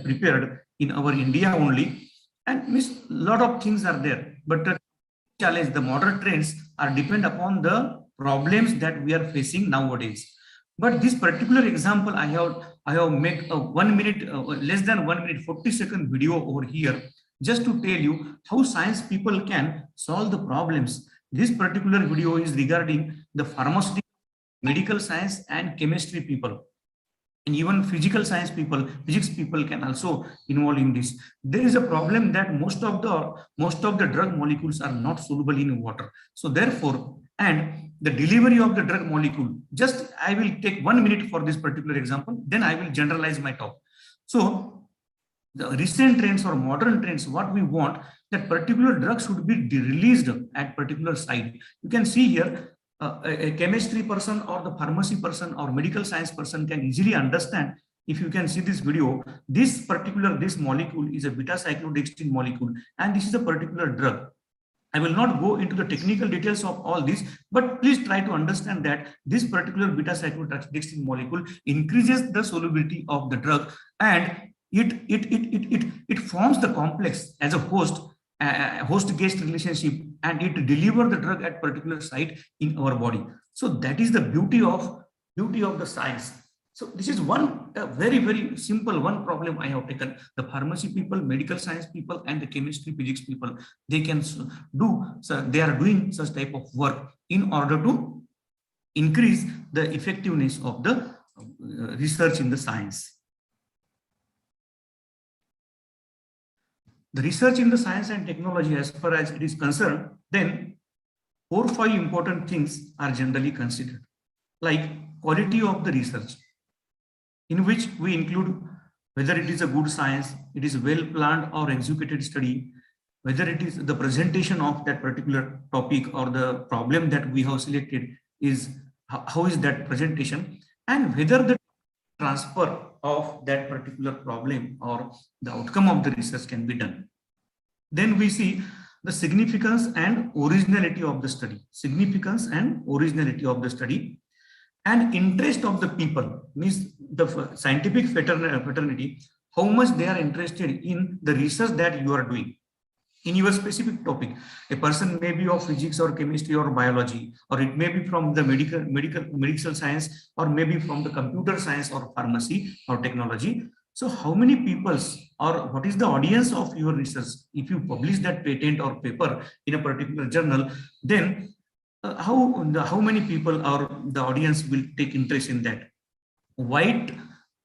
prepared in our India only, and a lot of things are there. But the challenge, the modern trends are depend upon the problems that we are facing nowadays. But this particular example, I have made a 1 minute, less than 1 minute, 40-second video over here, just to tell you how science people can solve the problems. This particular video is regarding the pharmaceutical, medical science and chemistry people, and even physics people can also involve in this. There is a problem that most of the drug molecules are not soluble in water. So therefore, and the delivery of the drug molecule, just I will take 1 minute for this particular example, then I will generalize my talk. So the recent trends or modern trends, what we want, that particular drug should be released at particular site. You can see here, a chemistry person or the pharmacy person or medical science person can easily understand. If you can see this video, this molecule is a beta-cyclodextrin molecule, and this is a particular drug. I will not go into the technical details of all this, but please try to understand that this particular beta-cyclodextrin molecule increases the solubility of the drug, and it forms the complex as a host-guest relationship, and it delivers the drug at particular site in our body. So that is the beauty of the science. So this is one very simple one problem I have taken. The pharmacy people, medical science people, and the chemistry, physics people, they can do. So they are doing such type of work in order to increase the effectiveness of the research in the science. The research in the science and technology, as far as it is concerned, then 4 or 5 important things are generally considered, like quality of the research, in which we include whether it is a good science, it is well planned or executed study, whether it is the presentation of that particular topic or the problem that we have selected is how is that presentation, and whether the transfer of that particular problem or the outcome of the research can be done. Then we see the significance and originality of the study, and interest of the people, means the scientific fraternity, how much they are interested in the research that you are doing in your specific topic. A person may be of physics or chemistry or biology, or it may be from the medical science, or maybe from the computer science or pharmacy or technology. So how many peoples, or what is the audience of your research? If you publish that patent or paper in a particular journal, then how many people or the audience will take interest in that? Wide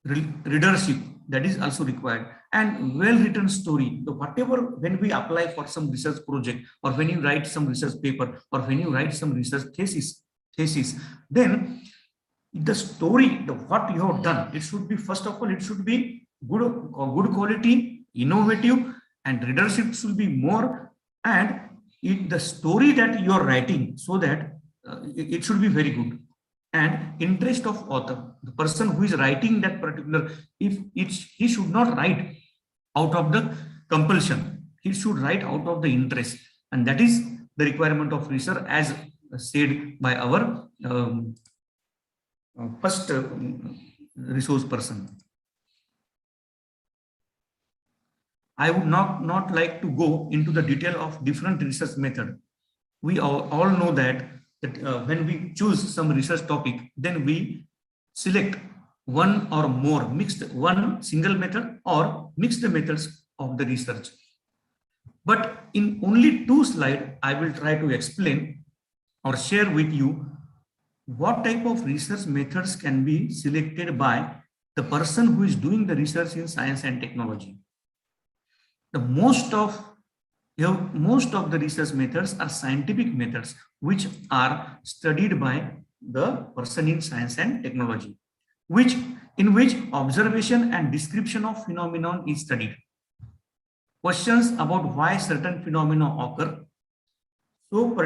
readership, that is also required, and well-written story. So whatever, when we apply for some research project, or when you write some research paper, or when you write some research thesis, then the story, what you have done, it should be, first of all, it should be good quality, innovative, and readership should be more, and the story that you are writing, so that it should be very good. And interest of author, the person who is writing that particular, he should not write out of the compulsion, he should write out of the interest, and that is the requirement of research, as said by our first resource person. I would not like to go into the detail of different research method. We all know that when we choose some research topic, then we select one or more one single method or mixed methods of the research. But in only 2 slides, I will try to explain or share with you what type of research methods can be selected by the person who is doing the research in science and technology. The most of the research methods are scientific methods, which are studied by the person in science and technology, in which observation and description of phenomenon is studied. Questions about why certain phenomena occur. So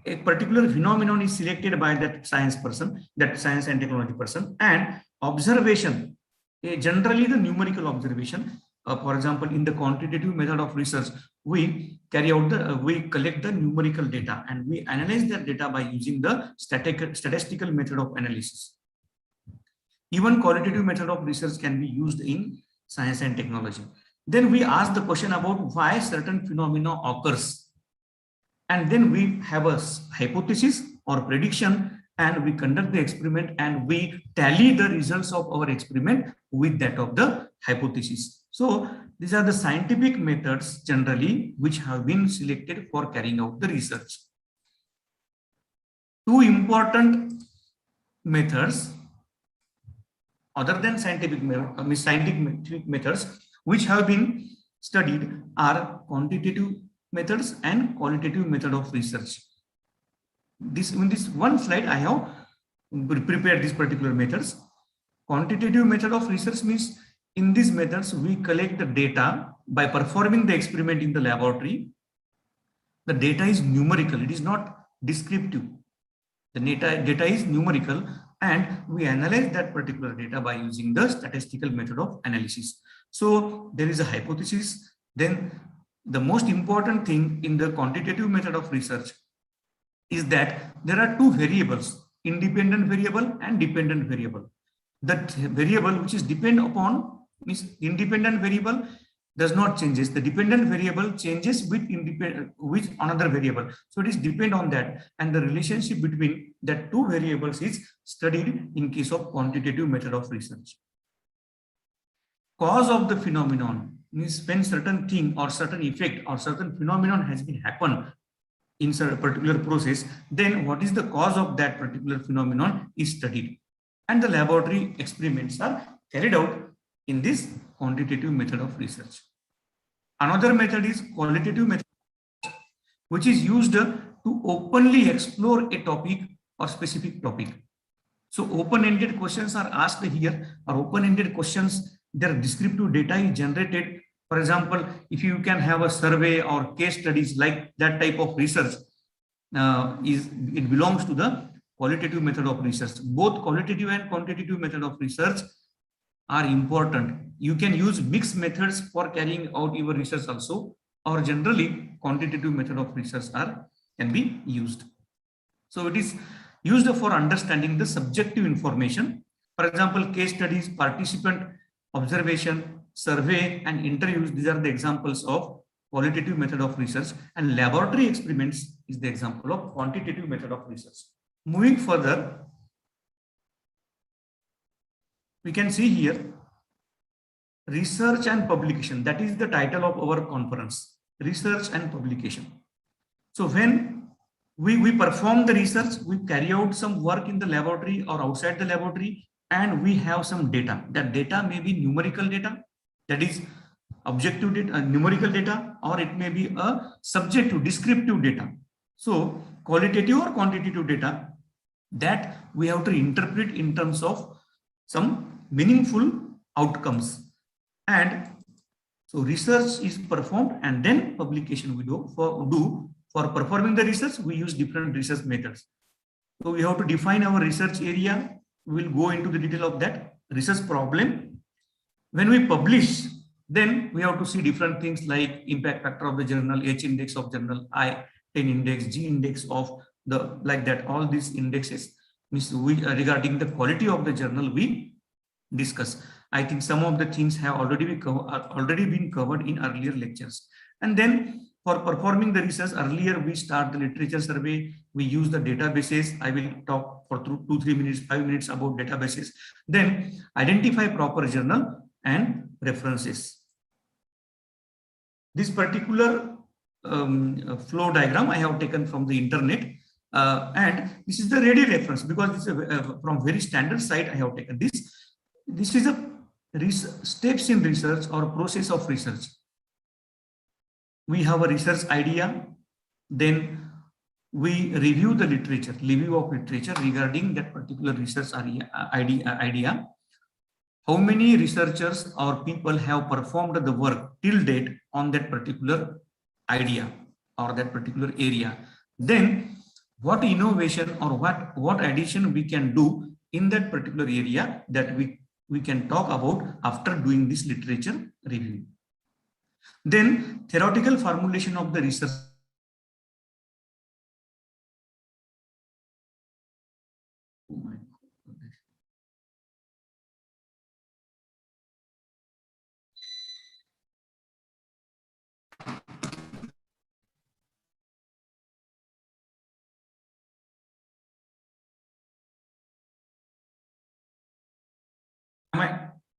a particular phenomenon is selected by that science person, that science and technology person, and observation, generally the numerical observation. For example, in the quantitative method of research, we collect the numerical data and we analyze that data by using the statistical method of analysis. Even qualitative method of research can be used in science and technology. Then we ask the question about why certain phenomena occurs. And then we have a hypothesis or prediction, and we conduct the experiment and we tally the results of our experiment with that of the hypothesis. So these are the scientific methods generally which have been selected for carrying out the research. 2 important methods other than scientific methods which have been studied are quantitative methods and qualitative method of research. In this one slide, I have prepared these particular methods. Quantitative method of research means in these methods, we collect the data by performing the experiment in the laboratory. The data is numerical, it is not descriptive. The data is numerical, and we analyze that particular data by using the statistical method of analysis. So there is a hypothesis. Then the most important thing in the quantitative method of research is that there are 2 variables, independent variable and dependent variable. That variable which is depend upon means independent variable does not changes. The dependent variable changes with another variable. So it is depend on that, and the relationship between that 2 variables is studied in case of quantitative method of research. Cause of the phenomenon means when certain thing or certain effect or certain phenomenon has been happened in a particular process, then what is the cause of that particular phenomenon is studied, and the laboratory experiments are carried out in this quantitative method of research. Another method is qualitative method, which is used to openly explore a topic or specific topic. So open-ended questions are asked here, or open-ended questions, their descriptive data is generated. For example, if you can have a survey or case studies like that type of research, it belongs to the qualitative method of research. Both qualitative and quantitative method of research are important. You can use mixed methods for carrying out your research also, or generally quantitative method of research can be used. So it is used for understanding the subjective information. For example, case studies, participant observation, survey, and interviews, these are the examples of qualitative method of research, and laboratory experiments is the example of quantitative method of research. Moving further, we can see here research and publication. That is the title of our conference, research and publication. So when we perform the research, we carry out some work in the laboratory or outside the laboratory, and we have some data. That data may be numerical data, that is objective data, numerical data, or it may be a subjective, descriptive data. So qualitative or quantitative data that we have to interpret in terms of some meaningful outcomes. And so research is performed and then publication we do for performing the research, we use different research methods. So we have to define our research area. We will go into the detail of that research problem. When we publish, then we have to see different things like impact factor of the journal, H index of journal, I-10 index, G index of the, like that, all these indexes means regarding the quality of the journal we discuss. I think some of the things have already been covered in earlier lectures. And then for performing the research, earlier we start the literature survey, we use the databases. I will talk for 2-3 minutes, 5 minutes about databases. Then identify proper journal and references. This particular flow diagram I have taken from the internet, and this is the ready reference because it's from very standard site I have taken this. This is a steps in research or process of research. We have a research idea, then we review the literature, review of literature regarding that particular research idea. How many researchers or people have performed the work till date on that particular idea or that particular area? Then what innovation or what addition we can do in that particular area that we can talk about after doing this literature review. Then theoretical formulation of the research.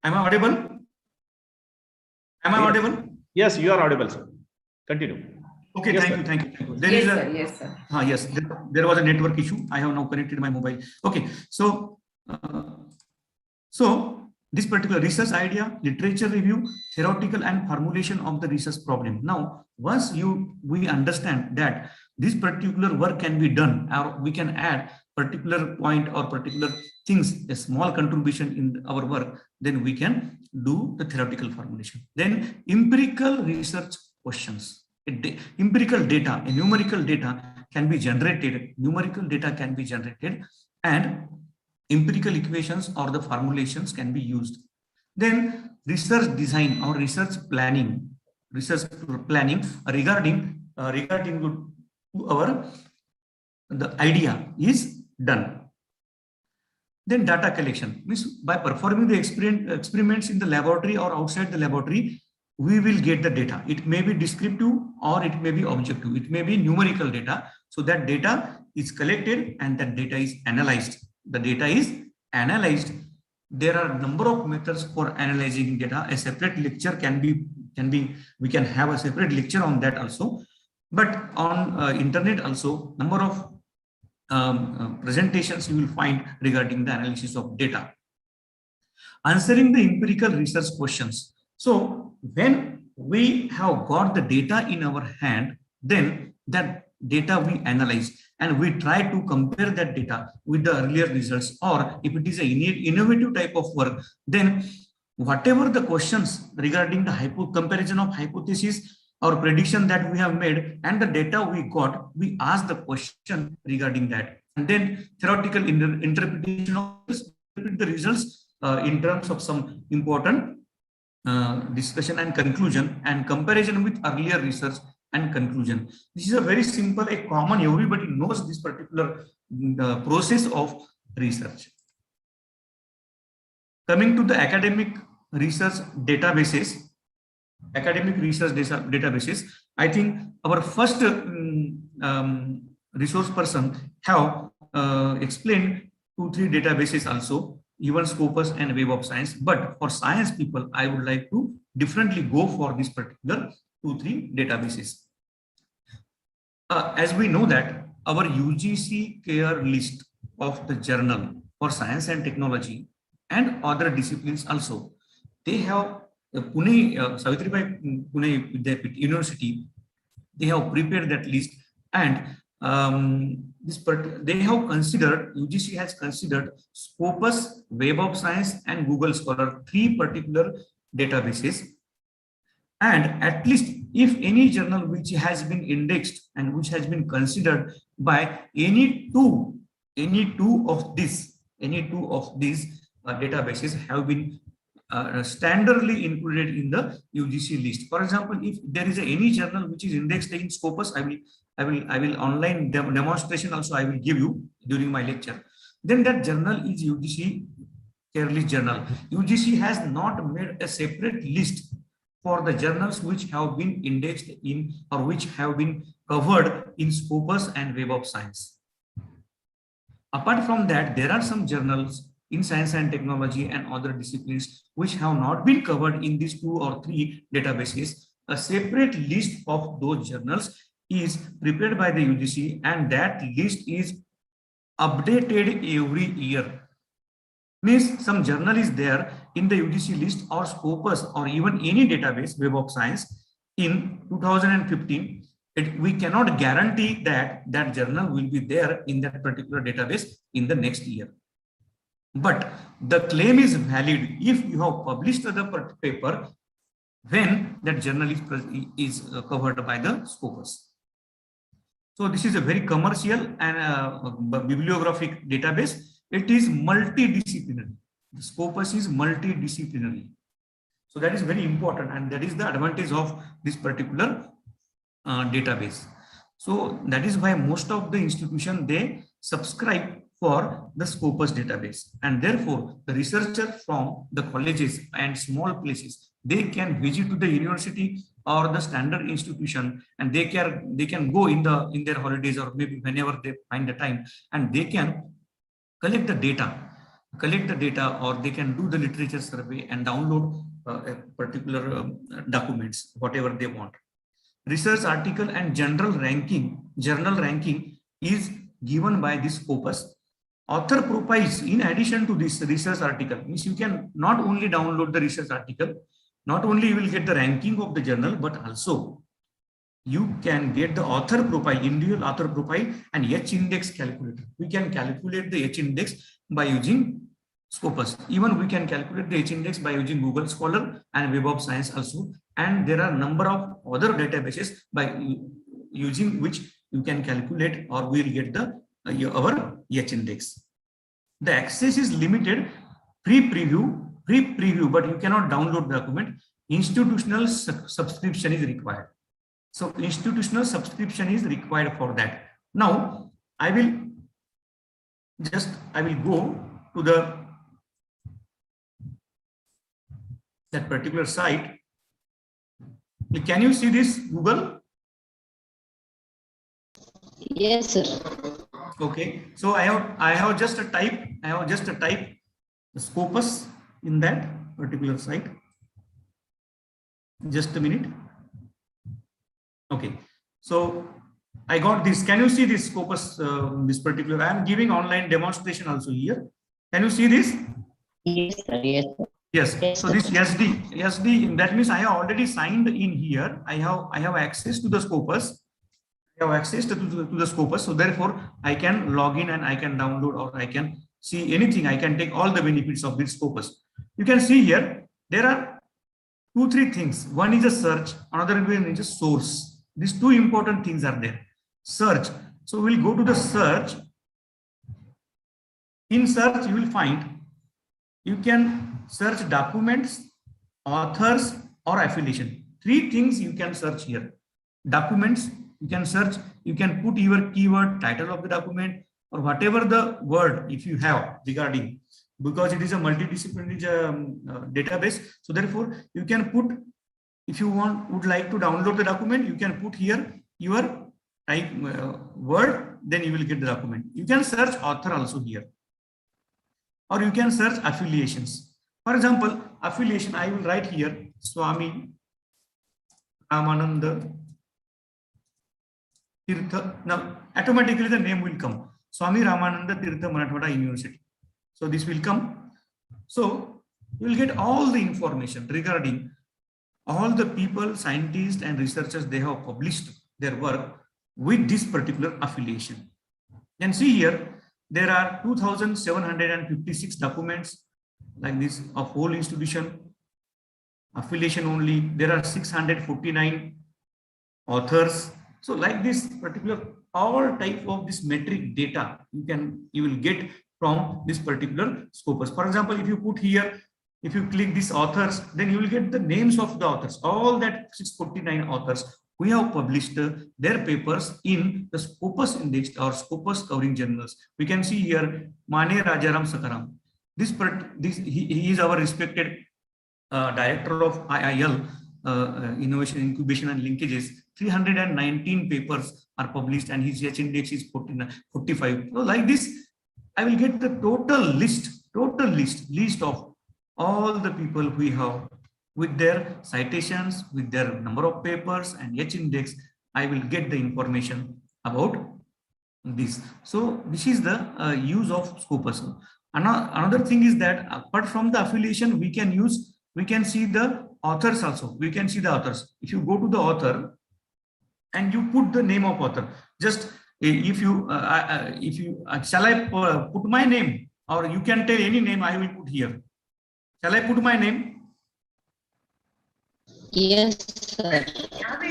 Am I audible? Am I audible? Yes, you are audible, sir. Continue. Okay, Yes, thank sir. you, thank you, thank you. There Yes, is sir. a Yes, sir. yes, there was a network issue. I have now connected my mobile. Okay, so this particular research idea, literature review, theoretical and formulation of the research problem. Now, once we understand that this particular work can be done, or we can add particular point or particular things, a small contribution in our work, then we can do the theoretical formulation. Then empirical research questions. Empirical data, numerical data can be generated, and empirical equations or the formulations can be used. Then research design or research planning regarding the idea is done. Then data collection means by performing the experiments in the laboratory or outside the laboratory, we will get the data. It may be descriptive or it may be objective. It may be numerical data. So that data is collected and that data is analyzed. The data is analyzed. There are a number of methods for analyzing data. A separate lecture we can have a separate lecture on that also. But on internet also, number of presentations you will find regarding the analysis of data. Answering the empirical research questions. So when we have got the data in our hand, then that data we analyze and we try to compare that data with the earlier results, or if it is an innovative type of work, then whatever the questions regarding the comparison of hypothesis or prediction that we have made and the data we got, we ask the question regarding that. And then theoretical interpretation of the results in terms of some important discussion and conclusion and comparison with earlier research and conclusion. This is a very simple, a common, everybody knows this particular process of research. Coming to the academic research databases, I think our first resource person have explained 2-3 databases also, even Scopus and Web of Science. But for science people, I would like to differently go for this particular 2-3 databases. As we know that our UGC care list of the journal for science and technology and other disciplines also, they have Pune, Savitribai Pune Vidyapeeth University, they have prepared that list, and they have considered, UGC has considered Scopus, Web of Science and Google Scholar, 3 particular databases, and at least if any journal which has been indexed and which has been considered by any two of these databases have been standardly included in the UGC list. For example, if there is any journal which is indexed in Scopus, I will online demonstration also I will give you during my lecture. Then that journal is UGC care list journal. UGC has not made a separate list for the journals which have been indexed in or which have been covered in Scopus and Web of Science. Apart from that, there are some journals in science and technology and other disciplines which have not been covered in these 2 or 3 databases. A separate list of those journals is prepared by the UGC, and that list is updated every year. Means some journal is there in the UGC list or Scopus or even any database, Web of Science, in 2015. We cannot guarantee that that journal will be there in that particular database in the next year. But the claim is valid if you have published the paper when that journal is covered by the Scopus. So this is a very commercial and bibliographic database. It is multidisciplinary. The Scopus is multidisciplinary. So that is very important, and that is the advantage of this particular database. So that is why most of the institutions, they subscribe for the Scopus database, and therefore the researchers from the colleges and small places, they can visit to the university or the standard institution, and they can go in their holidays or maybe whenever they find the time, and they can collect the data, or they can do the literature survey and download a particular documents, whatever they want. Research article and journal ranking is given by this Scopus. Author profiles, in addition to this research article, means you can not only download the research article, not only you will get the ranking of the journal, but also you can get the author profile, individual author profile, and H-index calculator. We can calculate the H-index by using Scopus. Even we can calculate the H-index by using Google Scholar and Web of Science also. And there are a number of other databases by using which you can calculate or we will get the our H-index. The access is limited, pre-preview, but you cannot download the document. Institutional subscription is required. So institutional subscription is required for that. Now I will go to that particular site. Can you see this, Google? Yes, sir. Okay, so I have just a type the Scopus in that particular site. Just a minute. Okay, so I got this. Can you see this Scopus? This particular, I am giving online demonstration also here. Can you see this? Yes, sir. Yes, sir. Yes. So this SD, that means I have already signed in here. I have access to the Scopus. I have access to the Scopus. So therefore, I can log in and I can download, or I can see anything. I can take all the benefits of this Scopus. You can see here there are 2-3 things. One is a search. Another one is a source. These 2 important things are there. Search. So we'll go to the search. In search, you will find you can search documents, authors, or affiliation. 3 things you can search here. Documents, you can search, you can put your keyword, title of the document, or whatever the word if you have regarding, because it is a multidisciplinary database. So therefore, you can put, if you would like to download the document, you can put here your type word, then you will get the document. You can search author also here, or you can search affiliations. For example, affiliation, I will write here Swami Ramananda Tirtha. Now automatically the name will come, Swami Ramananda Tirtha Marathwada University. So this will come. So you will get all the information regarding all the people, scientists and researchers, they have published their work with this particular affiliation. You can see here there are 2,756 documents like this of whole institution. Affiliation only, there are 649 authors. So like this particular, all type of this metric data you will get from this particular scopus. For example, if you put here, if you click this authors, then you will get the names of the authors, all that 649 authors who have published their papers in the Scopus index or Scopus covering journals. We can see here Mane Rajaram Sakaram. He is our respected director of IIL, Innovation, Incubation and Linkages. 319 papers are published and his H index is 45. So like this, I will get the total list of all the people we have with their citations, with their number of papers and H index. I will get the information about this. So this is the use of Scopus. Another thing is that apart from the affiliation, we can see the authors also. We can see the authors. If you go to the author and you put the name of author, just if you shall I put my name, or you can tell any name I will put here. Shall I put my name? Yes, sir.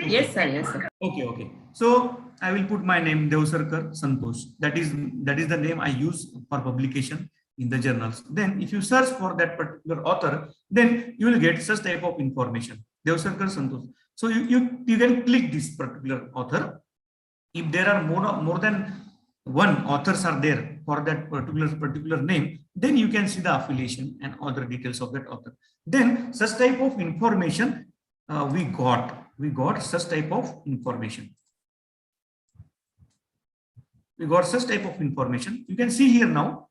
Yes, sir. Yes, sir. Okay. So I will put my name, Devsarkar Santosh. That is the name I use for publication in the journals. Then if you search for that particular author, then you will get such type of information, Devsarkar Santosh. So you can click this particular author. If there are more than one authors are there for that particular name, then you can see the affiliation and other details of that author. Then such type of information we got such type of information. We got such type of information. You can see here now,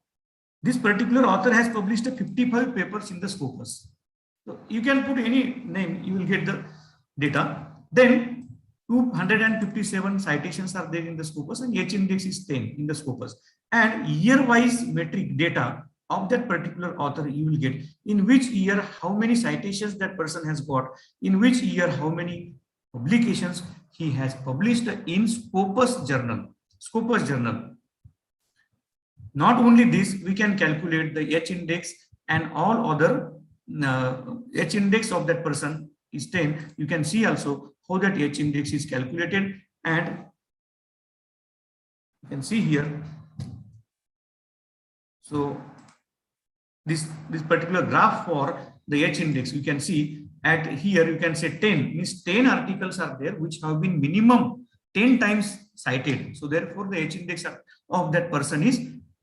this particular author has published 55 papers in the Scopus. So you can put any name, you will get the data. Then 257 citations are there in the Scopus and H index is 10 in the Scopus. And year-wise metric data of that particular author you will get. In which year, how many citations that person has got. In which year, how many publications he has published in Scopus journal. Scopus journal. Not only this, we can calculate the H index and all other H index of that person is 10. You can see also how that H index is calculated, and you can see here. So this particular graph for the H index, you can see at here, you can say 10 means 10 articles are there which have been minimum 10 times cited. So therefore the H index of that person is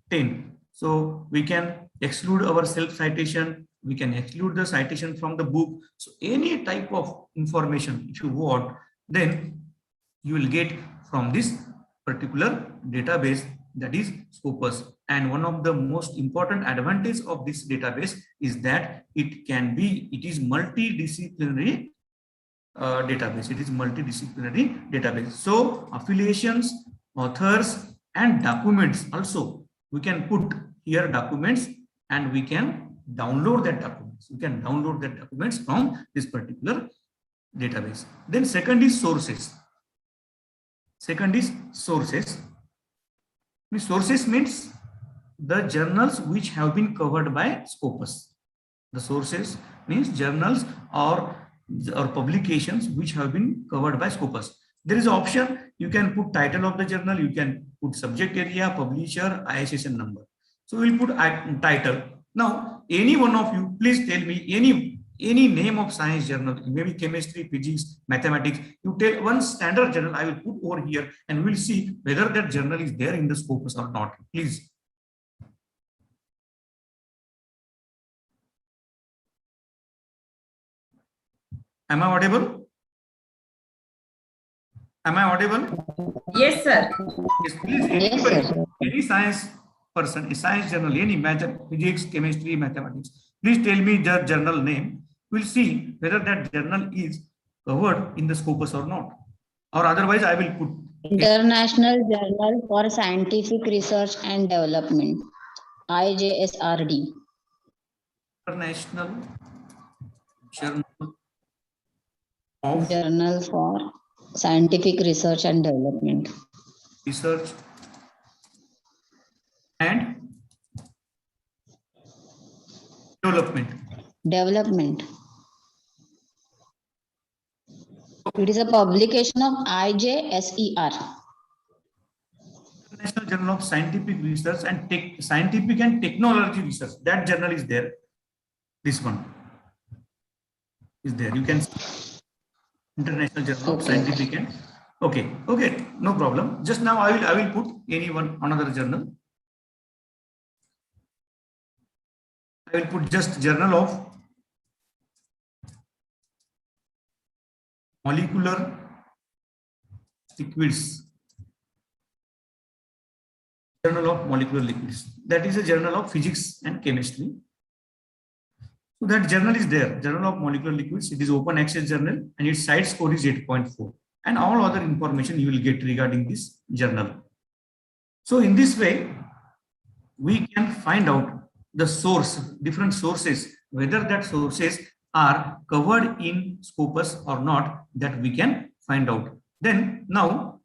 10. So we can exclude our self citation, we can exclude the citation from the book. So any type of information if you want, then you will get from this particular database, that is Scopus. And one of the most important advantage of this database is that it is multidisciplinary database. It is multidisciplinary database. So affiliations, authors and documents also, we can put here documents and we can download that documents. We can download that documents from this particular database. Then second is sources. Sources means the journals which have been covered by Scopus. The sources means journals or publications which have been covered by Scopus. There is an option, you can put title of the journal, you can put subject area, publisher, ISSN number. So we'll put title. Now, any one of you, please tell me any name of science journal, maybe chemistry, physics, mathematics. You tell one standard journal, I will put over here and we'll see whether that journal is there in the Scopus or not. Please. Am I audible? Am I audible? Yes, sir. Yes, please. Anybody, any science person, a science journal, any math, physics, chemistry, mathematics, please tell me the journal name. We'll see whether that journal is covered in the Scopus or not. Or otherwise, I will put International Journal for Scientific Research and Development, IJSRD. International Journal for Scientific Research and Development. Research and Development. Development. It is a publication of IJSER. International Journal of Scientific Research and Scientific and Technology Research. That journal is there. This one is there. You can see International Journal of Scientific and okay, no problem. Just now I will put another journal. I will put just Journal of Molecular Liquids. Journal of Molecular Liquids. That is a journal of physics and chemistry. So that journal is there, Journal of Molecular Liquids. It is open access journal and its site score is 8.4. And all other information you will get regarding this journal. So in this way, we can find out the source, different sources, whether that sources are covered in Scopus or not, that we can find out. Then now,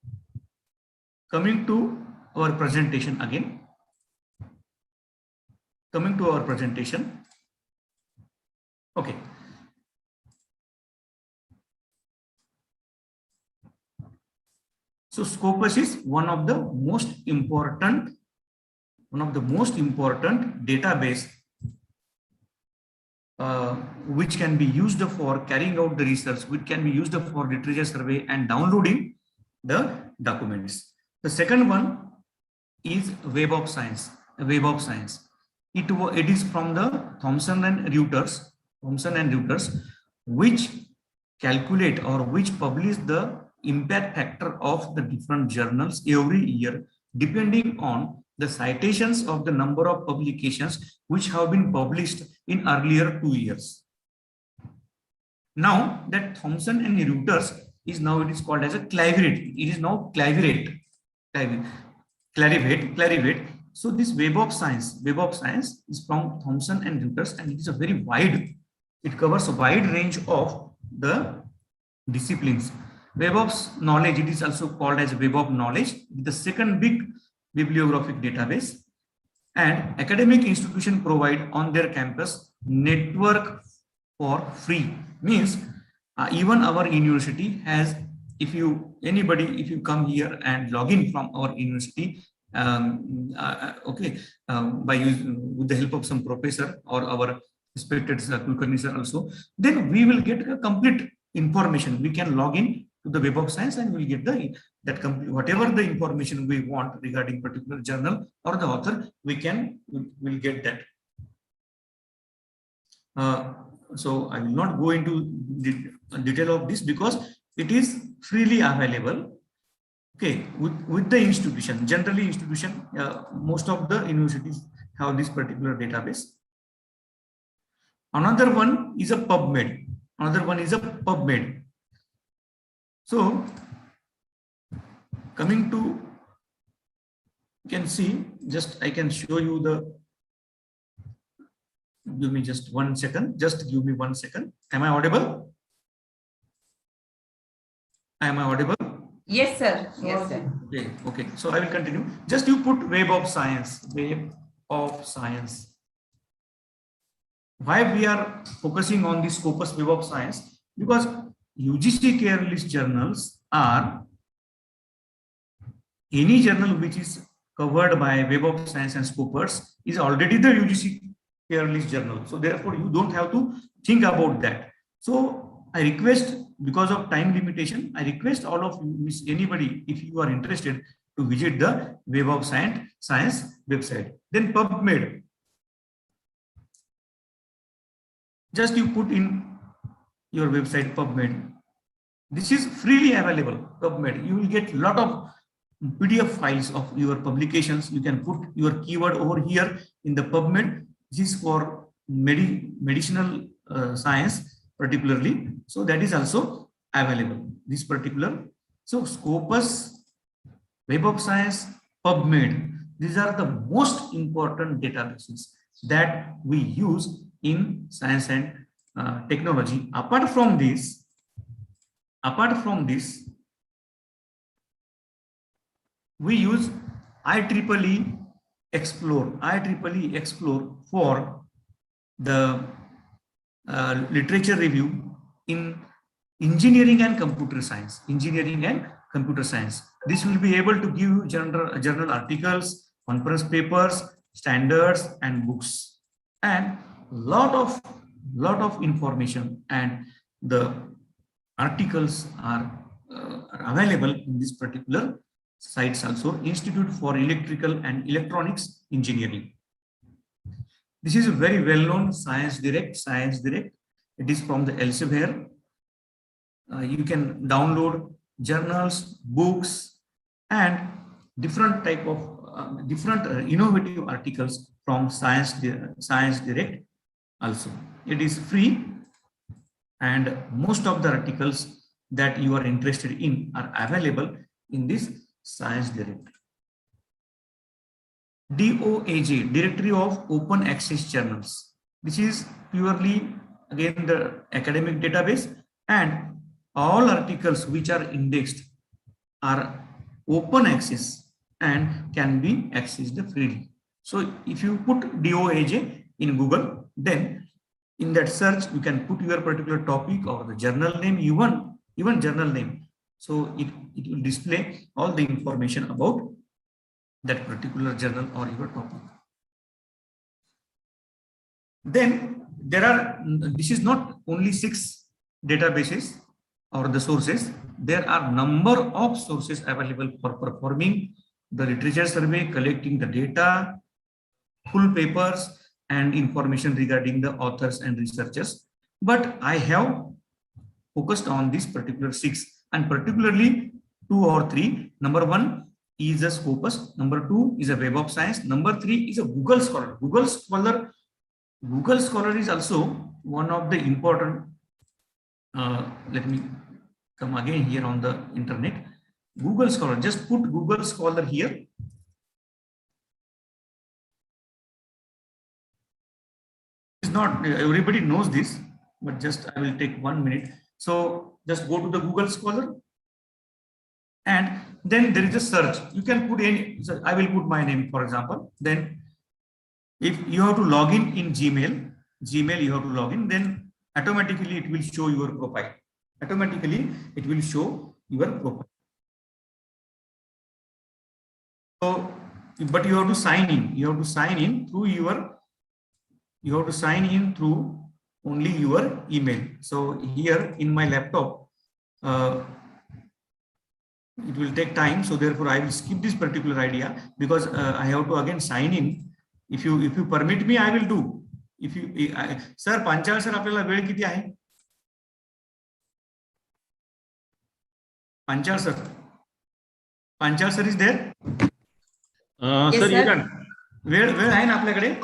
coming to our presentation again. Coming to our presentation. Okay. So Scopus is one of the most important database which can be used for carrying out the research, which can be used for literature survey and downloading the documents. The second one is Web of Science. It is from the Thomson and Reuters, which calculate or which publish the impact factor of the different journals every year, depending on the citations of the number of publications which have been published in earlier 2 years. Now that Thomson and Reuters is now, it is called as a Clarivate. It is now Clarivate. So this Web of Science is from Thomson and Reuters, and it is a very wide, it covers a wide range of the disciplines. Web of Knowledge, it is also called as Web of Knowledge, the second big bibliographic database. And academic institutions provide on their campus network for free. Means even our university has, if you come here and log in from our university, with the help of some professor or our respected Kulkarni sir also, then we will get a complete information. We can log in to the Web of Science and we'll get whatever the information we want regarding particular journal or the author, we'll get that. So I will not go into the detail of this because it is freely available. Okay, with the institution, generally institution, most of the universities have this particular database. Another one is a PubMed. So coming to, you can see, just I can show you the, give me just 1 second, Am I audible? Yes, sir. Okay. So I will continue. Just you put Web of Science. Why we are focusing on this Scopus Web of Science? Because UGC care list journals are any journal which is covered by Web of Science and Scopus is already the UGC care list journal. So therefore you don't have to think about that. So I request, because of time limitation, I request all of you, anybody, if you are interested, to visit the Web of Science website. Then PubMed. Just you put in your website PubMed. This is freely available, PubMed. You will get a lot of PDF files of your publications. You can put your keyword over here in the PubMed. This is for medicinal science particularly. So that is also available, this particular. So Scopus, Web of Science, PubMed, these are the most important databases that we use in science and technology. Apart from this, we use IEEE Explore for the literature review in engineering and computer science. Engineering and computer science. This will be able to give you journal articles, conference papers, standards, and books, and lot of information. And the articles are available in this particular sites also. Institute for Electrical and Electronics Engineering. This is a very well-known Science Direct. It is from the Elsevier. You can download journals, books, and different type of innovative articles from Science Direct also. It is free, and most of the articles that you are interested in are available in this Science Direct. DOAJ, Directory of Open Access Journals. This is purely again the academic database, and all articles which are indexed are open access and can be accessed freely. So if you put DOAJ in Google, then in that search you can put your particular topic or the journal name, even journal name. So it will display all the information about that particular journal or your topic. Then this is not only 6 databases or the sources. There are number of sources available for performing the literature survey, collecting the data, full papers, and information regarding the authors and researchers. But I have focused on this particular 6, and particularly 2 or 3. Number 1 is a Scopus. Number 2 is a Web of Science. Number 3 is a Google Scholar. Google Scholar is also one of the important. Let me come again here on the internet. Google Scholar. Just put Google Scholar here. It's not everybody knows this, but just I will take 1 minute. So just go to the Google Scholar, and then there is a search. You can put any. So I will put my name, for example. Then if you have to log in Gmail you have to log in, then automatically it will show your profile. Automatically it will show your profile. So, but you have to sign in. You have to sign in through only your email. So here in my laptop, it will take time. So therefore I will skip this particular idea, because I have to again sign in. If you permit me, I will do. If you, sir, Panchal sir, आपल्याला वेळ किती आहे? Panchal sir is there? Yes, sir sir. वेळ आहे ना आपल्याकडे?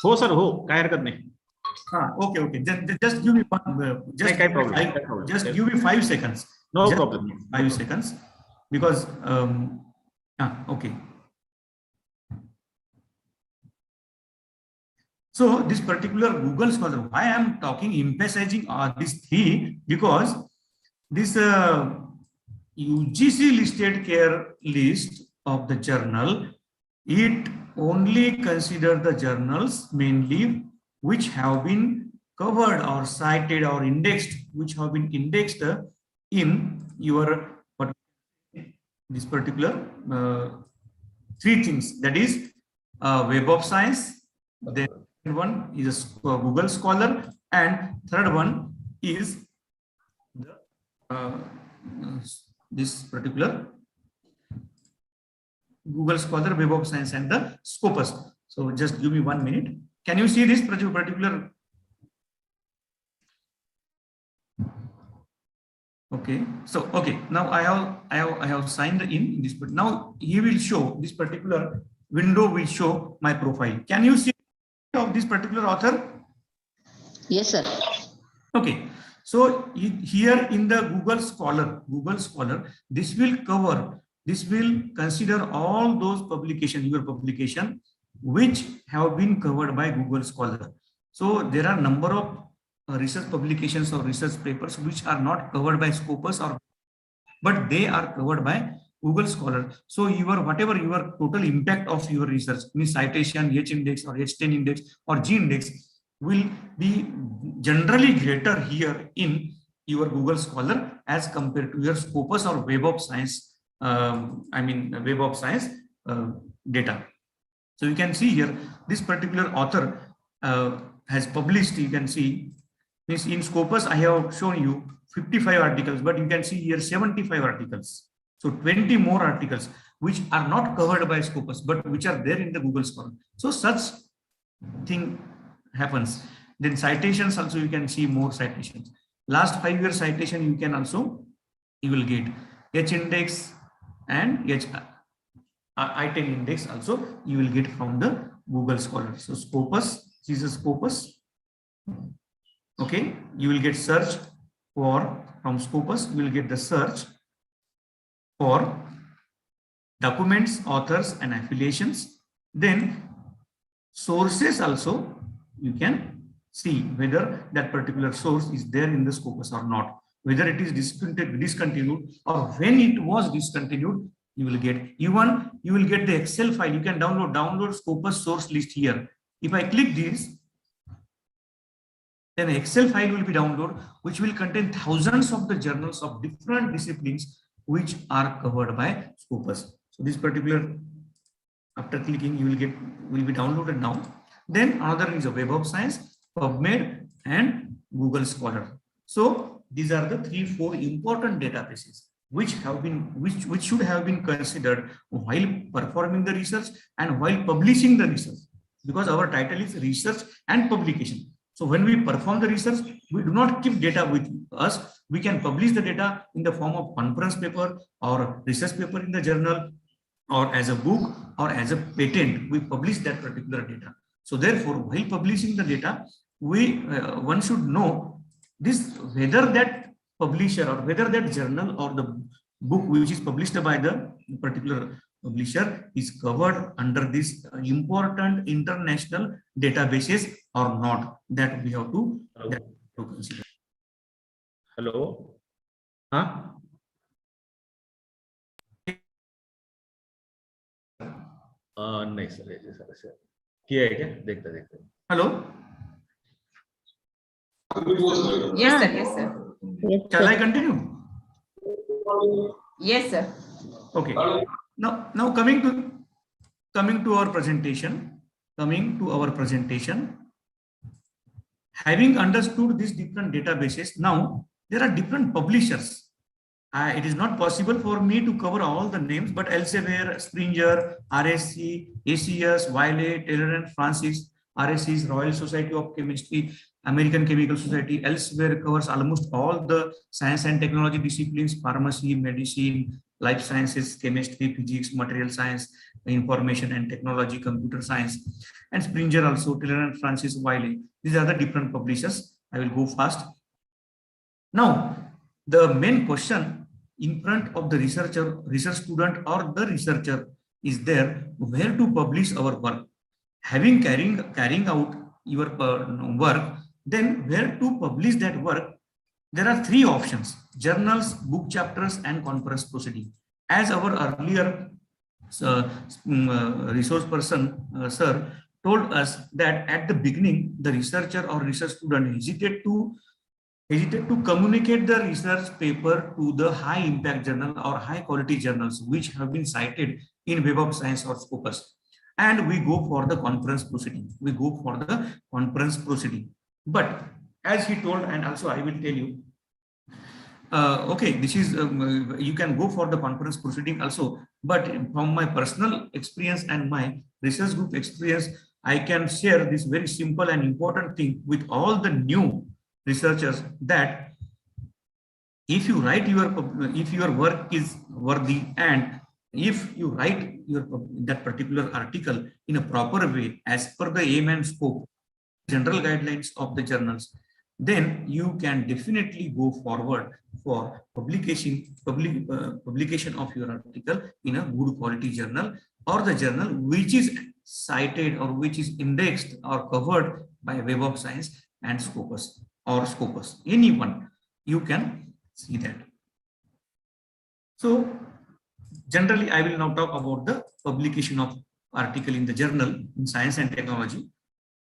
हो sir, हो, काय हरकत नाही. Okay. Just give me just give me 5 seconds. No problem. 5 seconds, because okay. So this particular Google Scholar, why I am emphasizing these 3, because this UGC listed care list of the journal, it only consider the journals mainly which have been covered or cited or indexed, which have been indexed in your this particular 3 things. That is Web of Science, then one is a Google Scholar, and third one is the this particular Google Scholar, Web of Science, and the Scopus. So just give me 1 minute. Can you see this particular? Okay. So okay. Now I have signed in this. But now he will show this particular window will show my profile. Can you see of this particular author? Yes, sir. Okay. So here in the Google Scholar, this will consider all those publications, your publication, which have been covered by Google Scholar. So there are number of research publications or research papers which are not covered by Scopus, but they are covered by Google Scholar. So whatever your total impact of your research, means citation, H index or H10 index or G index, will be generally greater here in your Google Scholar as compared to your Scopus or Web of Science, Web of Science data. So you can see here, this particular author has published, you can see, means in Scopus, I have shown you 55 articles, but you can see here 75 articles. So 20 more articles, which are not covered by Scopus, but which are there in the Google Scholar. So such thing happens. Then citations also, you can see more citations. Last 5 year citation, you can also, you will get H index and I10 index also, you will get from the Google Scholar. So Scopus, this is Scopus. Okay, you will get search for, from Scopus, you will get the search for documents, authors and affiliations. Then sources also, you can see whether that particular source is there in the Scopus or not, whether it is discontinued or when it was discontinued. You will get, even you will get the Excel file. You can download Scopus source list here. If I click this, then Excel file will be downloaded, which will contain thousands of the journals of different disciplines which are covered by Scopus. So this particular, after clicking, you will be downloaded now. Then another is a Web of Science, PubMed and Google Scholar. So these are the 3-4 important databases which should have been considered while performing the research and while publishing the research, because our title is research and publication. So when we perform the research, we do not keep data with us. We can publish the data in the form of conference paper or research paper in the journal, or as a book or as a patent. We publish that particular data. So therefore, while publishing the data, one should know this, whether that publisher or whether that journal or the book which is published by the particular publisher is covered under this important international databases or not. That we have to consider. Hello. Huh? नहीं sir किया है क्या, देखते Hello. Yes, sir. Yes, sir. Shall I continue? Yes, sir. Okay. Now coming to our presentation. Having understood these different databases, now there are different publishers. It is not possible for me to cover all the names, but Elsevier, Springer, RSC, ACS, Wiley, Taylor and Francis, RSC is Royal Society of Chemistry, American Chemical Society. Elsewhere covers almost all the science and technology disciplines: pharmacy, medicine, life sciences, chemistry, physics, material science, information and technology, computer science. And Springer also, Taylor and Francis, Wiley. These are the different publishers. I will go fast. Now, the main question in front of the research student or the researcher is there: where to publish our work? Having carrying out your work, then where to publish that work? There are 3 options: journals, book chapters, and conference proceeding. As our earlier resource person, sir, told us that at the beginning, the researcher or research student hesitate to communicate the research paper to the high impact journal or high quality journals which have been cited in Web of Science or Scopus, and we go for the conference proceeding. But as he told, and also I will tell you, okay, this is you can go for the conference proceeding also, but from my personal experience and my research group experience, I can share this very simple and important thing with all the new researchers, that if you write if your work is worthy, and if you write that particular article in a proper way as per the aim and scope, general guidelines of the journals, then you can definitely go forward for publication of your article in a good quality journal, or the journal which is cited or which is indexed or covered by Web of Science and Scopus or Scopus. Anyone, you can see that. So generally, I will now talk about the publication of article in the journal in Science and Technology.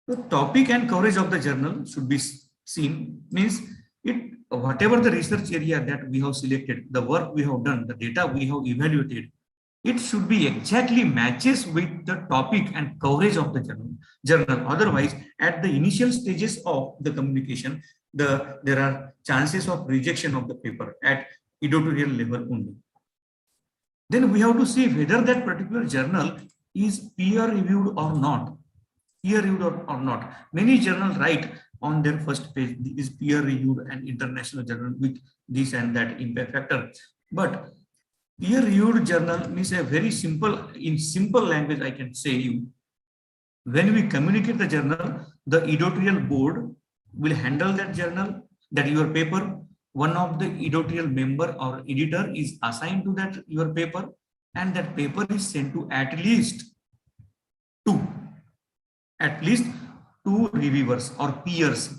The topic and coverage of the journal should be seen, means it whatever the research area that we have selected, the work we have done, the data we have evaluated, it should be exactly matches with the topic and coverage of the journal. Otherwise, at the initial stages of the communication, there are chances of rejection of the paper at editorial level only. Then we have to see whether that particular journal is peer reviewed or not. Peer reviewed or not. Many journals write on their first page is peer reviewed and international journal with this and that impact factor. But peer reviewed journal means a very simple, in simple language, I can say you, when we communicate the journal, the editorial board will handle that journal, that your paper. One of the editorial member or editor is assigned to that your paper, and that paper is sent to at least two reviewers or peers,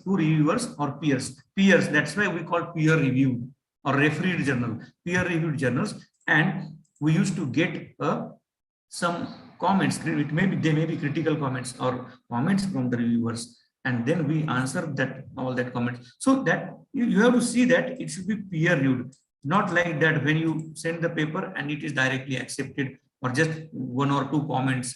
peers. That's why we call peer reviewed or refereed journal, peer reviewed journals. And we used to get some comments. They may be critical comments or comments from the reviewers, and then we answer that all that comments. So that you have to see that it should be peer reviewed, not like that when you send the paper and it is directly accepted or just one or two comments.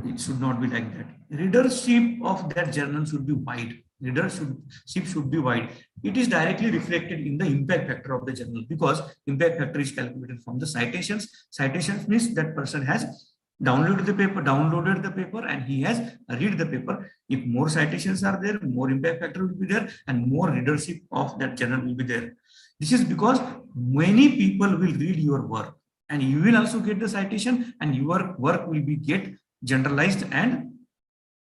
It should not be like that. Readership of that journal should be wide. Readership should be wide. It is directly reflected in the impact factor of the journal, because impact factor is calculated from the citations. Citations means that person has downloaded the paper and he has read the paper. If more citations are there, more impact factor will be there and more readership of that journal will be there. This is because many people will read your work and you will also get the citation, and your work will be get generalized and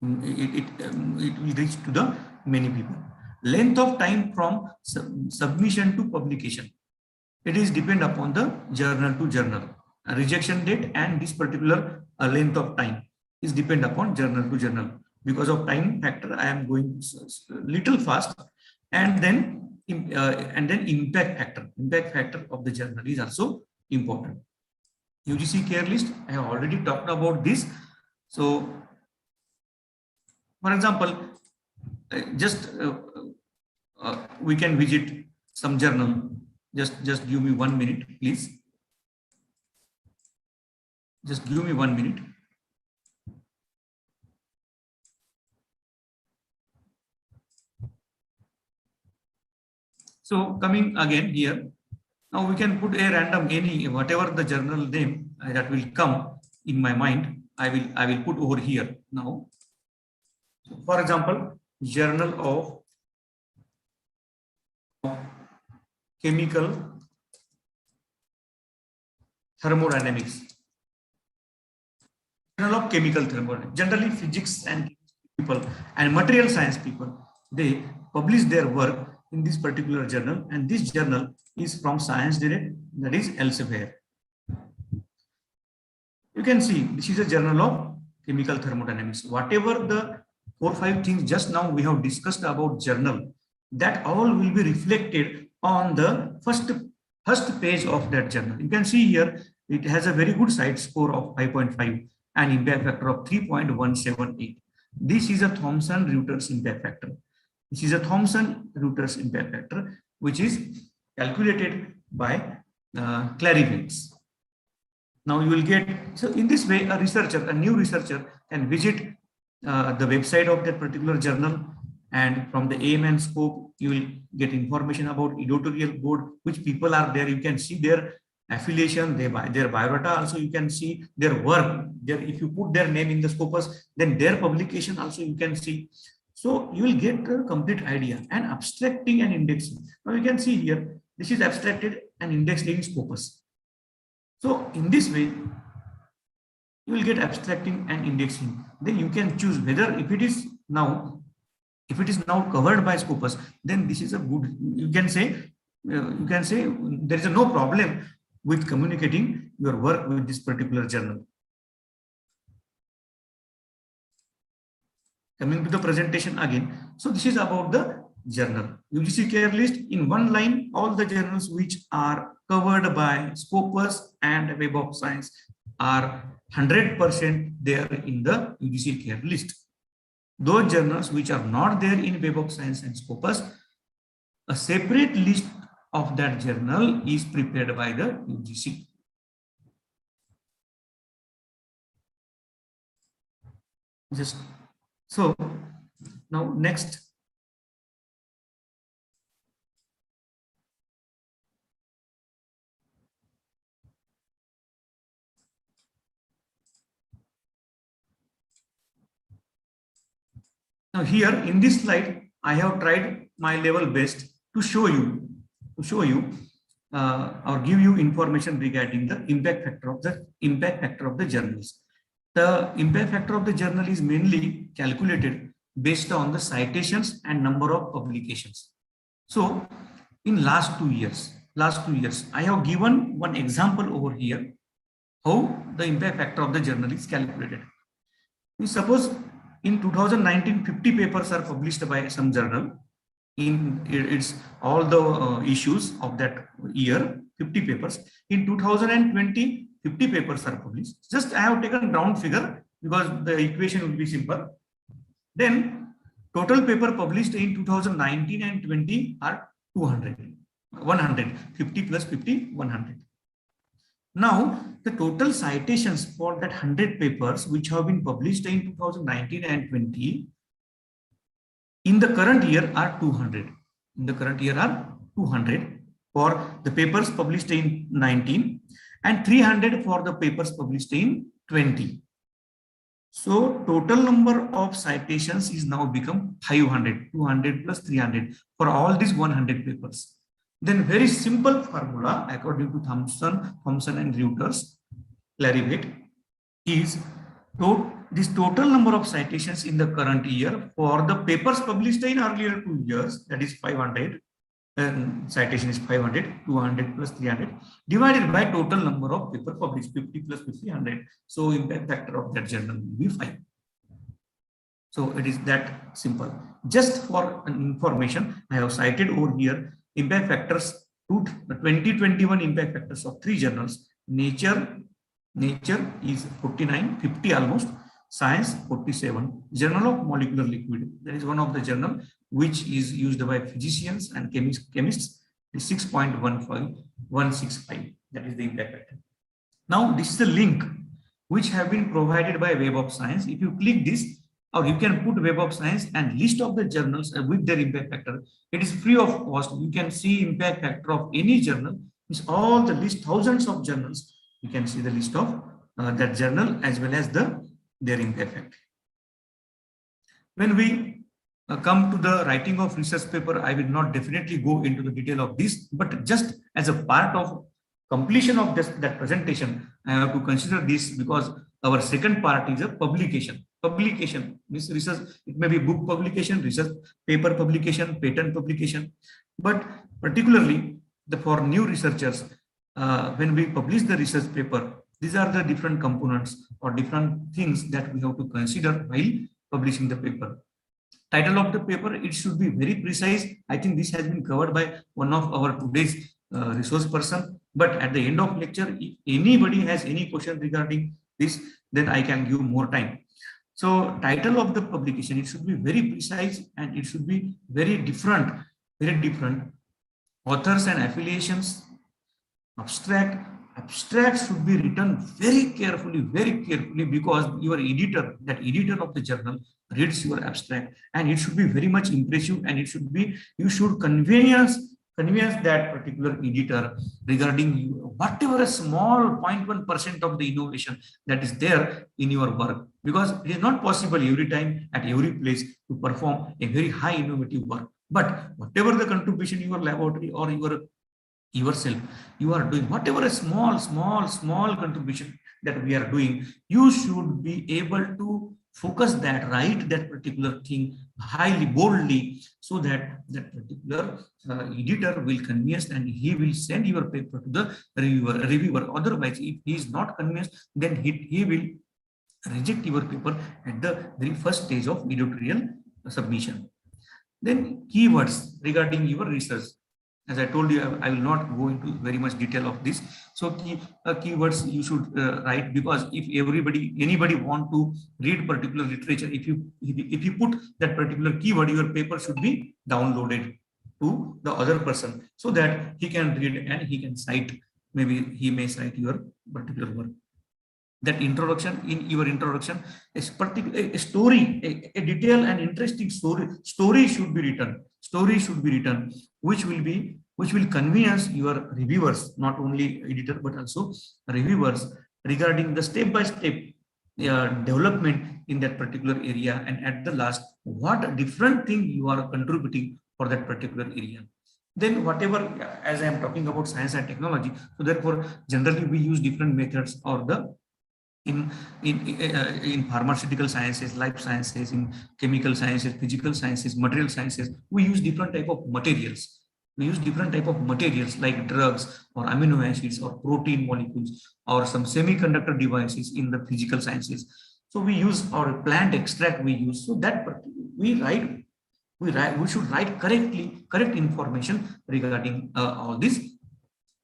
it will reach to the many people. Length of time from submission to publication, it is depend upon the journal to journal. A rejection date and this particular length of time is depend upon journal to journal. Because of time factor, I am going little fast. And then impact factor of the journal is also important. UGC care list, I have already talked about this. So, for example, we can visit some journal. Just give me 1 minute, please. Just give me 1 minute. So coming again here, now we can put a random whatever the journal name that will come in my mind. I will put over here now. So for example, Journal of Chemical Thermodynamics. Journal of Chemical Thermodynamics. Generally, physics and people and material science people, they publish their work in this particular journal, and this journal is from Science Direct, that is Elsevier. You can see this is a Journal of Chemical Thermodynamics. Whatever the 4 or 5 things just now we have discussed about journal, that all will be reflected on the first page of that journal. You can see here it has a very good site score of 5.5 and impact factor of 3.178. This is a Thomson-Reuters impact factor. This is a Thomson-Reuters impact factor, which is calculated by Clarivate. Now you will get, so in this way, a new researcher can visit the website of that particular journal, and from the aim and scope, you will get information about editorial board, which people are there. You can see their affiliation, their biodata. Also, you can see their work. If you put their name in the scopus, then their publication also you can see. So you will get a complete idea. And abstracting and indexing. Now you can see here, this is abstracted and indexed in Scopus. So in this way, you will get abstracting and indexing. Then you can choose whether if it is now covered by Scopus, then this is a good, you can say there is no problem with communicating your work with this particular journal. Coming to the presentation again. So this is about the journal. UGC care list in one line, all the journals which are covered by Scopus and Web of Science are 100% there in the UGC care list. Those journals which are not there in Web of Science and Scopus, a separate list of that journal is prepared by the UGC. Just so now next. Now here in this slide, I have tried my level best to show you or give you information regarding the impact factor of the journals. The impact factor of the journal is mainly calculated based on the citations and number of publications. So in last two years, I have given one example over here how the impact factor of the journal is calculated. We suppose in 2019, 50 papers are published by some journal. In it's all the issues of that year, 50 papers. In 2020, 50 papers are published. Just I have taken round figure because the equation will be simple. Then total paper published in 2019 and 20 are 200, 100, 50 plus 50, 100. Now, the total citations for that 100 papers which have been published in 2019 and 20 in the current year are 200. In the current year are 200 for the papers published in 19 and 300 for the papers published in 20. So total number of citations is now become 500, 200 plus 300 for all these 100 papers. Then very simple formula according to Thomson and Reuters Clarivate is this total number of citations in the current year for the papers published in earlier 2 years, that is 500, and citation is 500, 200 plus 300 divided by total number of paper published, 50 plus 50, 100. So impact factor of that journal will be 5. So it is that simple. Just for information, I have cited over here impact factors, 2021 impact factors of 3 journals. Nature is 49, 50 almost. Science 47. Journal of Molecular Liquid. That is one of the journal which is used by physicians and chemists. 6.15165. That is the impact factor. Now this is the link which have been provided by Web of Science. If you click this, or you can put Web of Science and list of the journals with their impact factor. It is free of cost. You can see impact factor of any journal. It's all the list, thousands of journals. You can see the list of that journal as well as their impact factor. When we come to the writing of research paper, I will not definitely go into the detail of this, but just as a part of completion of that presentation, I have to consider this because our second part is a publication. Publication means research, it may be book publication, research paper publication, patent publication, but particularly for new researchers, when we publish the research paper, these are the different components or different things that we have to consider while publishing the paper. Title of the paper, it should be very precise. I think this has been covered by one of our today's resource person, but at the end of lecture, if anybody has any question regarding this, then I can give more time. So title of the publication, it should be very precise and it should be very different. Authors and affiliations, abstract should be written very carefully because your editor, that editor of the journal reads your abstract and it should be very much impressive and it should be, you should convince that particular editor regarding whatever a small 0.1% of the innovation that is there in your work, because it is not possible every time at every place to perform a very high innovative work. But whatever the contribution your laboratory or yourself you are doing, whatever a small contribution that we are doing, you should be able to focus that, write that particular thing highly, boldly, so that that particular editor will convince and he will send your paper to the reviewer. Otherwise, if he is not convinced, then he will reject your paper at the very first stage of editorial submission. Then keywords regarding your research. As I told you, I will not go into very much detail of this. So keywords you should write, because if anybody want to read particular literature, if you put that particular keyword, your paper should be downloaded. to the other person so that he can read and he can cite, maybe he may cite your particular work. That introduction, in your introduction, a story, a detailed and interesting story should be written, which will convince your reviewers, not only editor but also reviewers, regarding the step-by-step development in that particular area, and at the last, what different thing you are contributing for that particular area. Then whatever, as I am talking about science and technology, so therefore generally we use different methods, or the in pharmaceutical sciences, life sciences, in chemical sciences, physical sciences, material sciences, we use different type of materials. We use different type of materials like drugs or amino acids or protein molecules or some semiconductor devices in the physical sciences. So we use our plant extract we use, so that we should write correct information regarding all these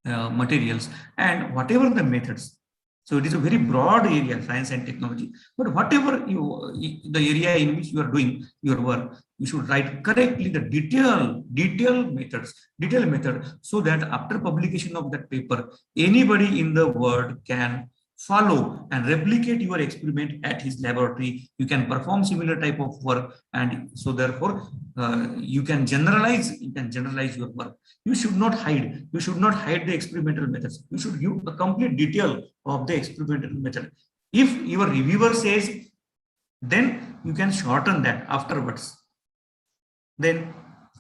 materials and whatever the methods. So it is a very broad area, science and technology. But whatever the area in which you are doing your work, you should write correctly the detailed method, so that after publication of that paper, anybody in the world can follow and replicate your experiment at his laboratory. You can perform similar type of work, and so therefore you can generalize your work. You should not hide the experimental methods. You should give a complete detail of the experimental method. If your reviewer says, then you can shorten that afterwards. Then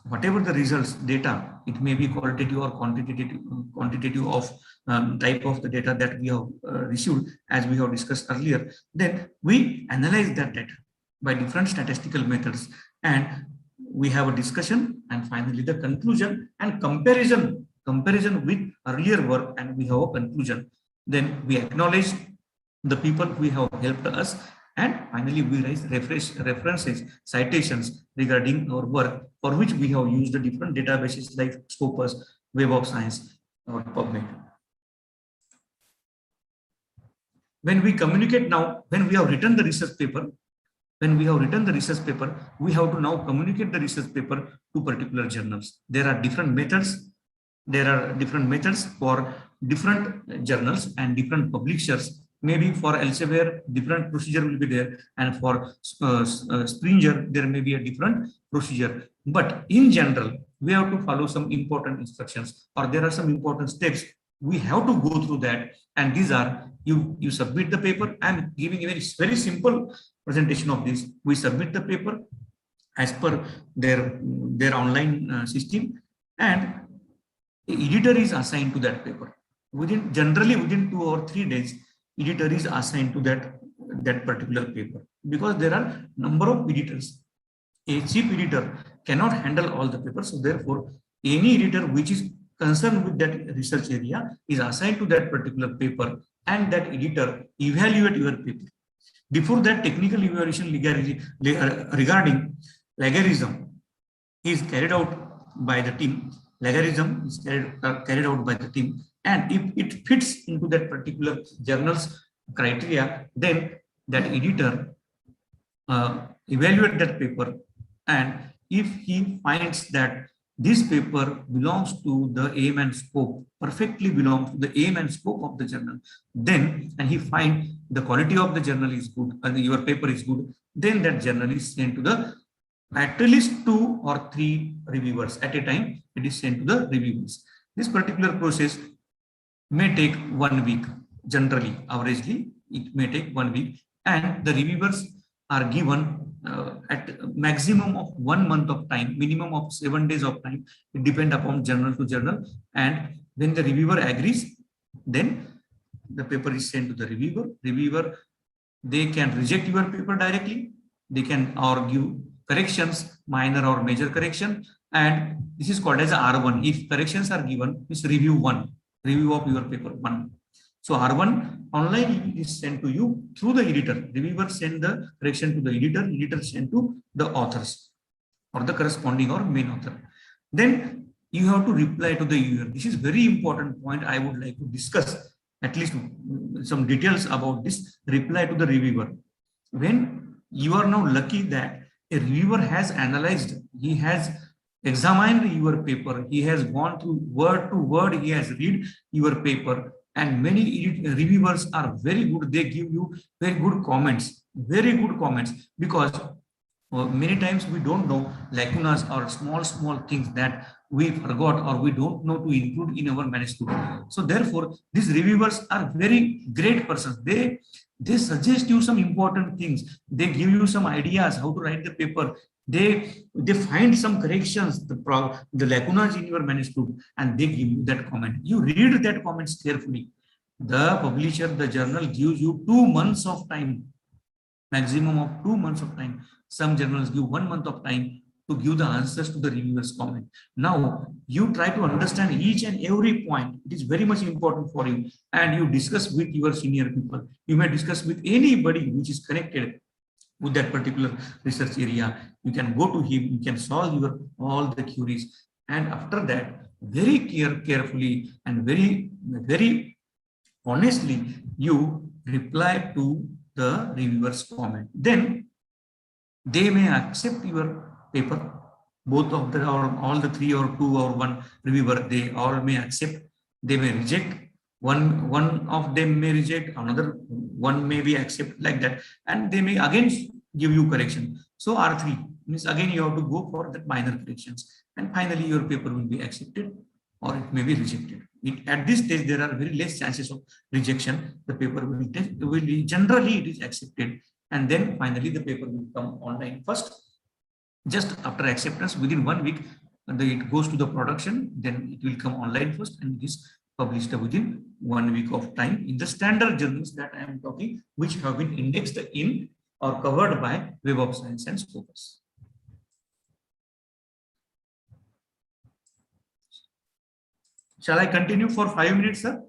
whatever the results, data, it may be qualitative or quantitative of type of the data that we have received, as we have discussed earlier, then we analyze that data by different statistical methods, and we have a discussion, and finally the conclusion and comparison with earlier work, and we have a conclusion. Then we acknowledge the people who have helped us, and finally we raise references, citations regarding our work, for which we have used the different databases like Scopus, Web of Science, or PubMed. When we communicate now, when we have written the research paper, we have to now communicate the research paper to particular journals. There are different methods. For different journals and different publishers. Maybe for Elsevier, different procedure will be there, and for Springer, there may be a different procedure. But in general, we have to follow some important instructions, or there are some important steps we have to go through that. And these are, you submit the paper. I'm giving a very simple presentation of this. We submit the paper as per their online system, and the editor is assigned to that paper. Generally within 2 or 3 days, editor is assigned to that particular paper, because there are number of editors. A chief editor cannot handle all the papers, so therefore any editor which is concerned with that research area is assigned to that particular paper, and that editor evaluate your paper. Before that, technical evaluation regarding plagiarism is carried out by the team. Plagiarism is carried out by the team, and if it fits into that particular journal's criteria, then that editor evaluate that paper, and if he finds that this paper belongs to the aim and scope, perfectly belongs to the aim and scope of the journal, then, and he finds the quality of the journal is good and your paper is good, then that journal is sent to the at least 2 or 3 reviewers at a time. It is sent to the reviewers. This particular process may take 1 week. Generally, averagely, it may take 1 week, and the reviewers are given at maximum of 1 month of time, minimum of 7 days of time. It depends upon journal to journal, and when the reviewer agrees, then the paper is sent to the reviewer. They can reject your paper directly. They can argue corrections, minor or major correction, and this is called as R1. If corrections are given, it's review of your paper 1. So R1 online is sent to you through the editor. Reviewer send the correction to the editor send to the authors or the corresponding or main author. Then you have to reply to the reviewer. This is very important point. I would like to discuss at least some details about this reply to the reviewer. When you are now lucky that a reviewer has analyzed, he has examined your paper. He has gone through word to word. He has read your paper, and many reviewers are very good. They give you very good comments, because many times we don't know lacunas or small things that we forgot or we don't know to include in our manuscript. So therefore, these reviewers are very great persons. They suggest you some important things. They give you some ideas how to write the paper. They find some corrections, the lacunas in your manuscript, and they give you that comment. You read that comments carefully. The publisher, the journal gives you 2 months of time, maximum of 2 months of time. Some journals give 1 month of time to give the answers to the reviewer's comment. Now, you try to understand each and every point. It is very much important for you, and you discuss with your senior people. You may discuss with anybody which is connected with that particular research area. You can go to him, you can solve your all the queries, and after that, very carefully and very honestly, you reply to the reviewer's comment. Then they may accept your paper, both of the or all the 3 or 2 or 1 reviewer, they all may accept. They may reject. One of them may reject, another one may be accept, like that, and they may again give you correction. So R3 means again you have to go for that minor corrections, and finally your paper will be accepted or it may be rejected. At this stage, there are very less chances of rejection. The paper will be generally it is accepted, and then finally the paper will come online first. Just after acceptance, within 1 week, it goes to the production. Then it will come online first, and it is published within 1 week of time in the standard journals that I am talking, which have been indexed in or covered by Web of Science and Scopus. Shall I continue for 5 minutes, sir?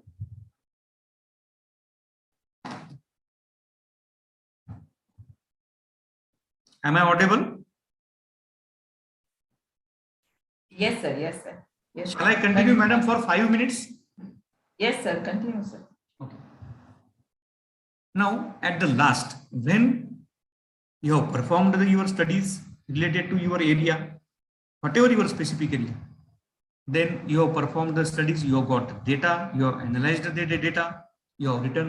Am I audible? Yes, sir. Yes, sir. Yes. Shall I continue, madam, for 5 minutes? Yes, sir. Continue, sir. Okay. Now, at the last, when you have performed your studies related to your area, whatever your specific area, then you have performed the studies, you have got data, you have analyzed the data, you have written,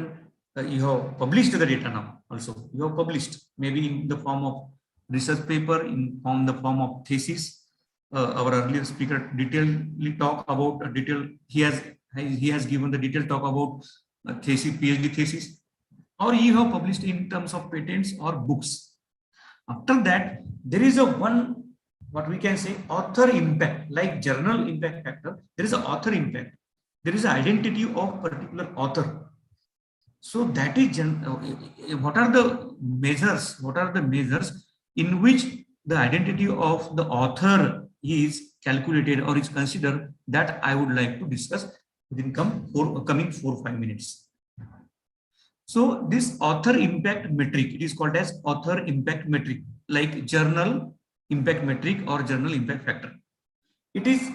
you have published the data now also. You have published maybe in the form of research paper, in the form of thesis. Our earlier speaker detailedly talk about a detail. He has given the detailed talk about thesis, PhD thesis, or you have published in terms of patents or books. After that, there is a one, what we can say, author impact, like journal impact factor. There is an author impact. There is an identity of particular author. So that is what are the measures? What are the measures in which the identity of the author is calculated or is considered? That I would like to discuss within coming 4 or 5 minutes. So this author impact metric, it is called as author impact metric, like journal impact metric or journal impact factor. It is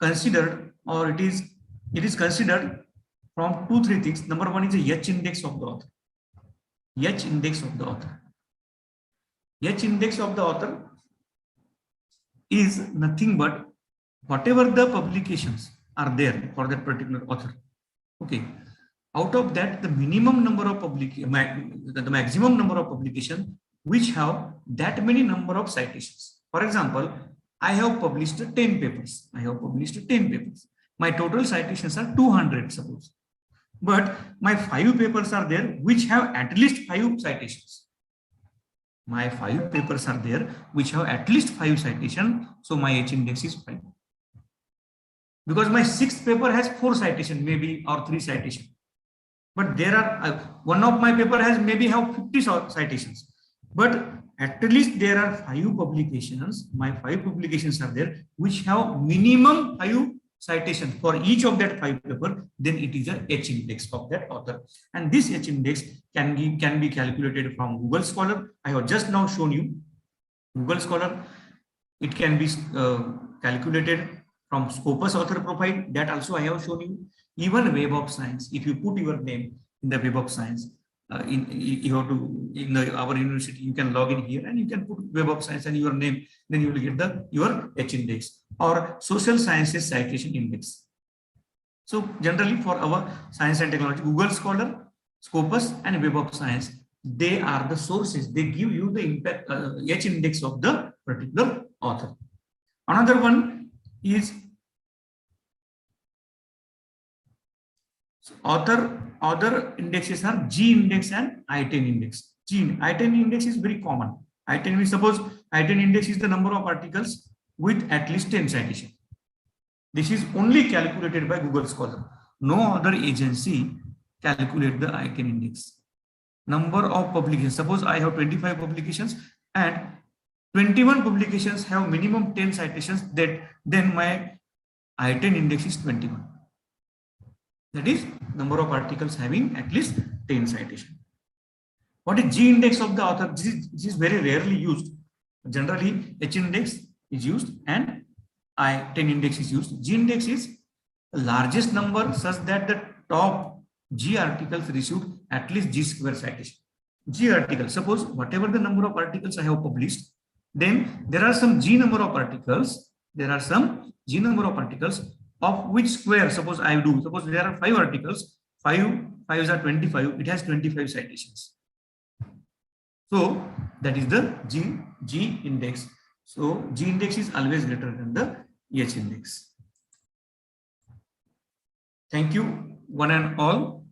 considered, or it is considered from 2-3 things. Number 1 is a H index of the author. H index of the author. H index of the author is nothing but whatever the publications are there for that particular author. Okay. Out of that, the minimum number of the maximum number of publications which have that many number of citations. For example, I have published 10 papers. My total citations are 200, suppose. But my 5 papers are there which have at least 5 citations. My 5 papers are there which have at least 5 citations. So my H index is 5. Because my 6th paper has 4 citations, maybe, or 3 citations. But there are one of my paper has maybe have 50 citations, but at least there are 5 publications. My 5 publications are there which have minimum 5 citations for each of that 5 paper. Then it is a H index of that author, and this H index can be calculated from Google Scholar. I have just now shown you Google Scholar. It can be calculated from Scopus author profile. That also I have shown you. Even Web of Science, if you put your name in the Web of Science, you have to our university, you can log in here and you can put Web of Science and your name, then you will get your H index or Social Sciences Citation Index. So generally for our science and technology, Google Scholar, Scopus and Web of Science, they are the sources. They give you the impact H index of the particular author. Another one is other indexes are G index and I-10 index. I-10 index is very common. I-10, we suppose I-10 index is the number of articles with at least 10 citations. This is only calculated by Google Scholar. No other agency calculate the I-10 index. Number of publications. Suppose I have 25 publications and 21 publications have minimum 10 citations, then my I-10 index is 21. That is number of articles having at least 10 citations. What is G index of the author? This is very rarely used. Generally, H index is used and I-10 index is used. G index is the largest number such that the top G articles received at least G square citation. G article, suppose whatever the number of articles I have published, then there are some G number of articles. There are some G number of articles of which square, suppose I do, suppose there are 5 articles, 5 are 25, it has 25 citations. So that is the G index. So G index is always greater than the H index. Thank you one and all.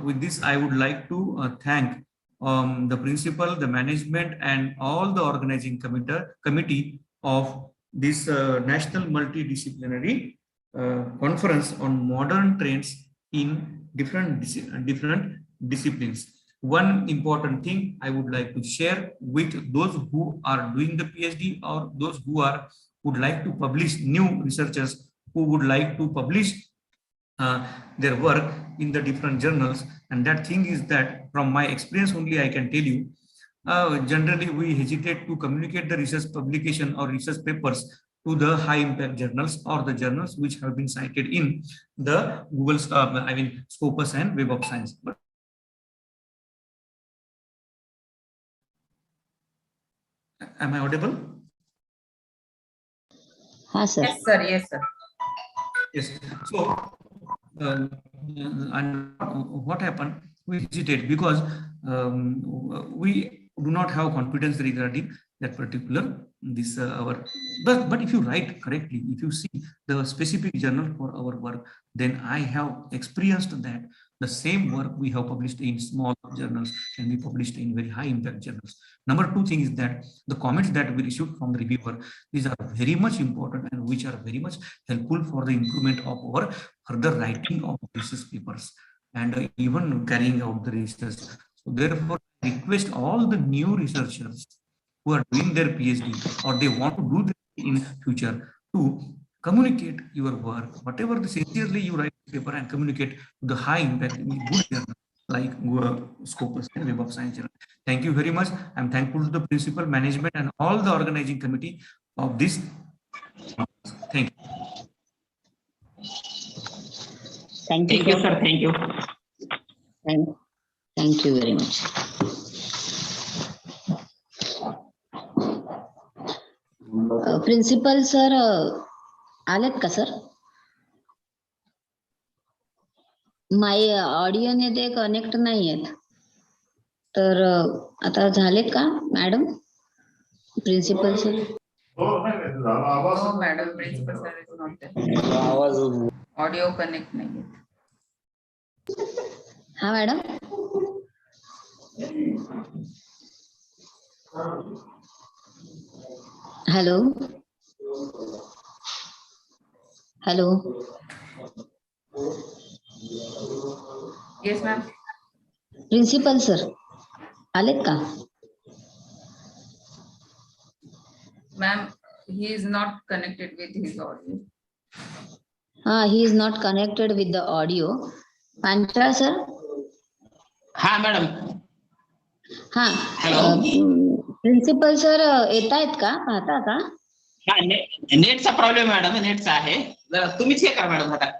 With this, I would like to thank the principal, the management and all the organizing committee of this National Multidisciplinary Conference on Modern Trends in different disciplines. One important thing I would like to share with those who are doing the PhD or those who would like to publish, new researchers who would like to publish their work in the different journals. And that thing is that from my experience only I can tell you, generally we hesitate to communicate the research publication or research papers to the high impact journals or the journals which have been cited in the Google, Scopus and Web of Science. But am I audible? Yes, sir. Yes, sir. Yes, sir. Yes. So, and what happened? We hesitate because we do not have confidence regarding that particular but if you write correctly, if you see the specific journal for our work, then I have experienced that the same work we have published in small journals can be published in very high impact journals. Number 2 thing is that the comments that we received from the reviewer, these are very much important and which are very much helpful for the improvement of our further writing of research papers and even carrying out the research. So therefore, I request all the new researchers who are doing their PhD or they want to do this in future to communicate your work, whatever the sincerely you write paper and communicate to the high impact in good journal like Scopus and Web of Science journal. Thank you very much. I'm thankful to the principal, management and all the organizing committee of this. Thank you. Thank you, sir. Thank you. Thank you very much. Principal sir आलेत का sir? My ऑडिओने ते connect नाही आहेत तर आता झालेत का madam? Principal sir? हो madam, principal sir is not there. आवाज ऑडिओ कनेक्ट नाहीये. हा madam. Hello hello. Yes ma'am. Principal sir आलेत का? Ma'am, he is not connected with his audio. He is not connected with the audio. Pancha sir? हा madam. हा. Principal sir येत आहेत का? पाहता का? हा, नेटचा प्रॉब्लेम मॅडम, नेटचा आहे. जरा तुम्हीच हे करा मॅडम आता.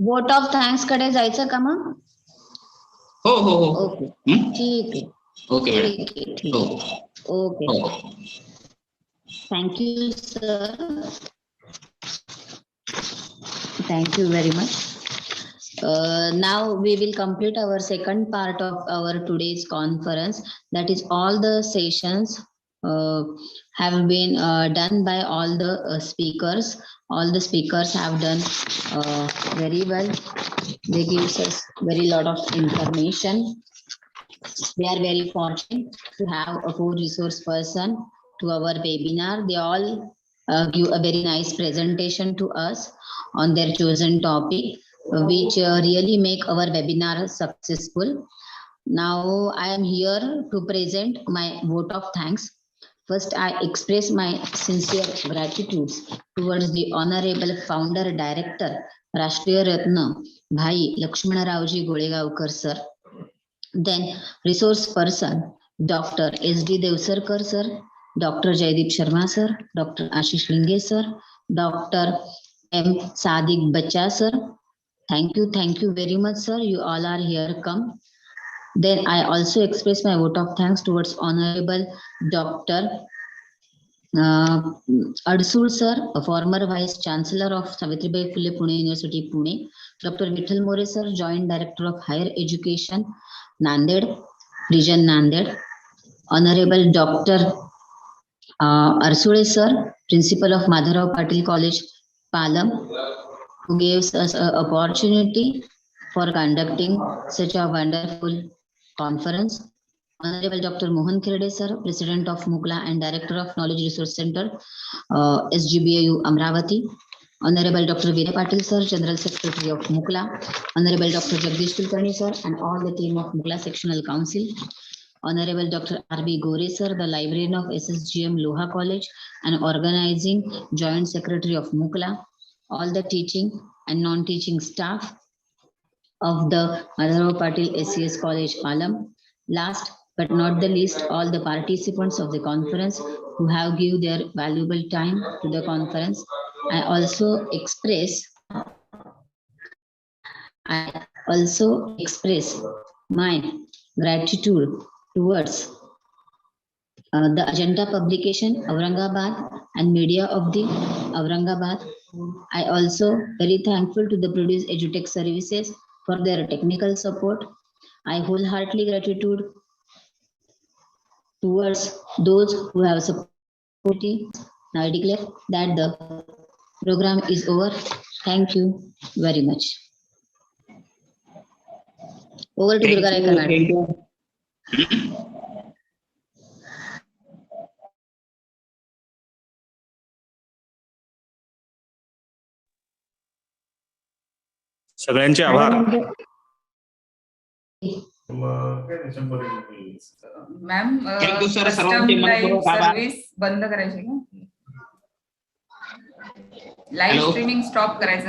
वोट ऑफ थँक्स कडे जायचं का मग? हो हो हो ओके हं? ठीक आहे ओके मॅडम ठीक आहे ठीक हो आहे ओके हो thank you sir thank you very much now we will complete our second part of our today's conference, that is all the sessions have been done by all the speakers. All the speakers have done very well. They gives us very lot of information. We are very fortunate to have a co-resource person to our webinar. They all give a very nice presentation to us on their chosen topic, which really make our webinar successful. Now I am here to present my vote of thanks. First, I express my sincere gratitude towards the Honorable Founder Director, Rashtriya Ratna, Bhai Lakshmanarauji Golegavkar sir. Then resource person, Dr. S.D. Devsarkar sir, Dr. Jaideep Sharma sir, Dr. Ashish Linge sir, Dr. M. Sadiq Bacha sir. Thank you very much, sir. You all are here come. Then I also express my vote of thanks towards Honorable Dr. Adsul sir, a former Vice Chancellor of Savitribai Phule Pune University, Pune. Dr. Vittal More sir, Joint Director of Higher Education, Nanded, Region Nanded. Honorable Dr. Arsule sir, Principal of Madhavrao Patil College, Palam, who gives us an opportunity for conducting such a wonderful conference. Honorable Dr. Mohan Khirde sir, President of Mukla and Director of Knowledge Resource Center, SGBAU Amravati. Honorable Dr. Veera Patil sir, General Secretary of Mukla. Honorable Dr. Jagdish Kulkarni sir and all the team of Mukla Sectional Council. Honorable Dr. R.B. Gore sir, the librarian of SSGM Loha College and organizing Joint Secretary of Mukla. All the teaching and non-teaching staff of the Madhavrao Patil SCS College, Palam. Last but not the least, all the participants of the conference who have given their valuable time to the conference. I also express my gratitude towards the agenda publication Aurangabad and media of the Aurangabad. I also very thankful to the Produce Edutech Services for their technical support. I wholeheartedly gratitude towards those who have supported. Now I declare that the program is over. Thank you very much. Over to Durga Raikar madam. सगळ्यांचे आभार. Ma'am thank you sir custom सर्वांचे live मनपूर्वक आभार. Service बंद करायची का? Live hello. Streaming stop करायचं का?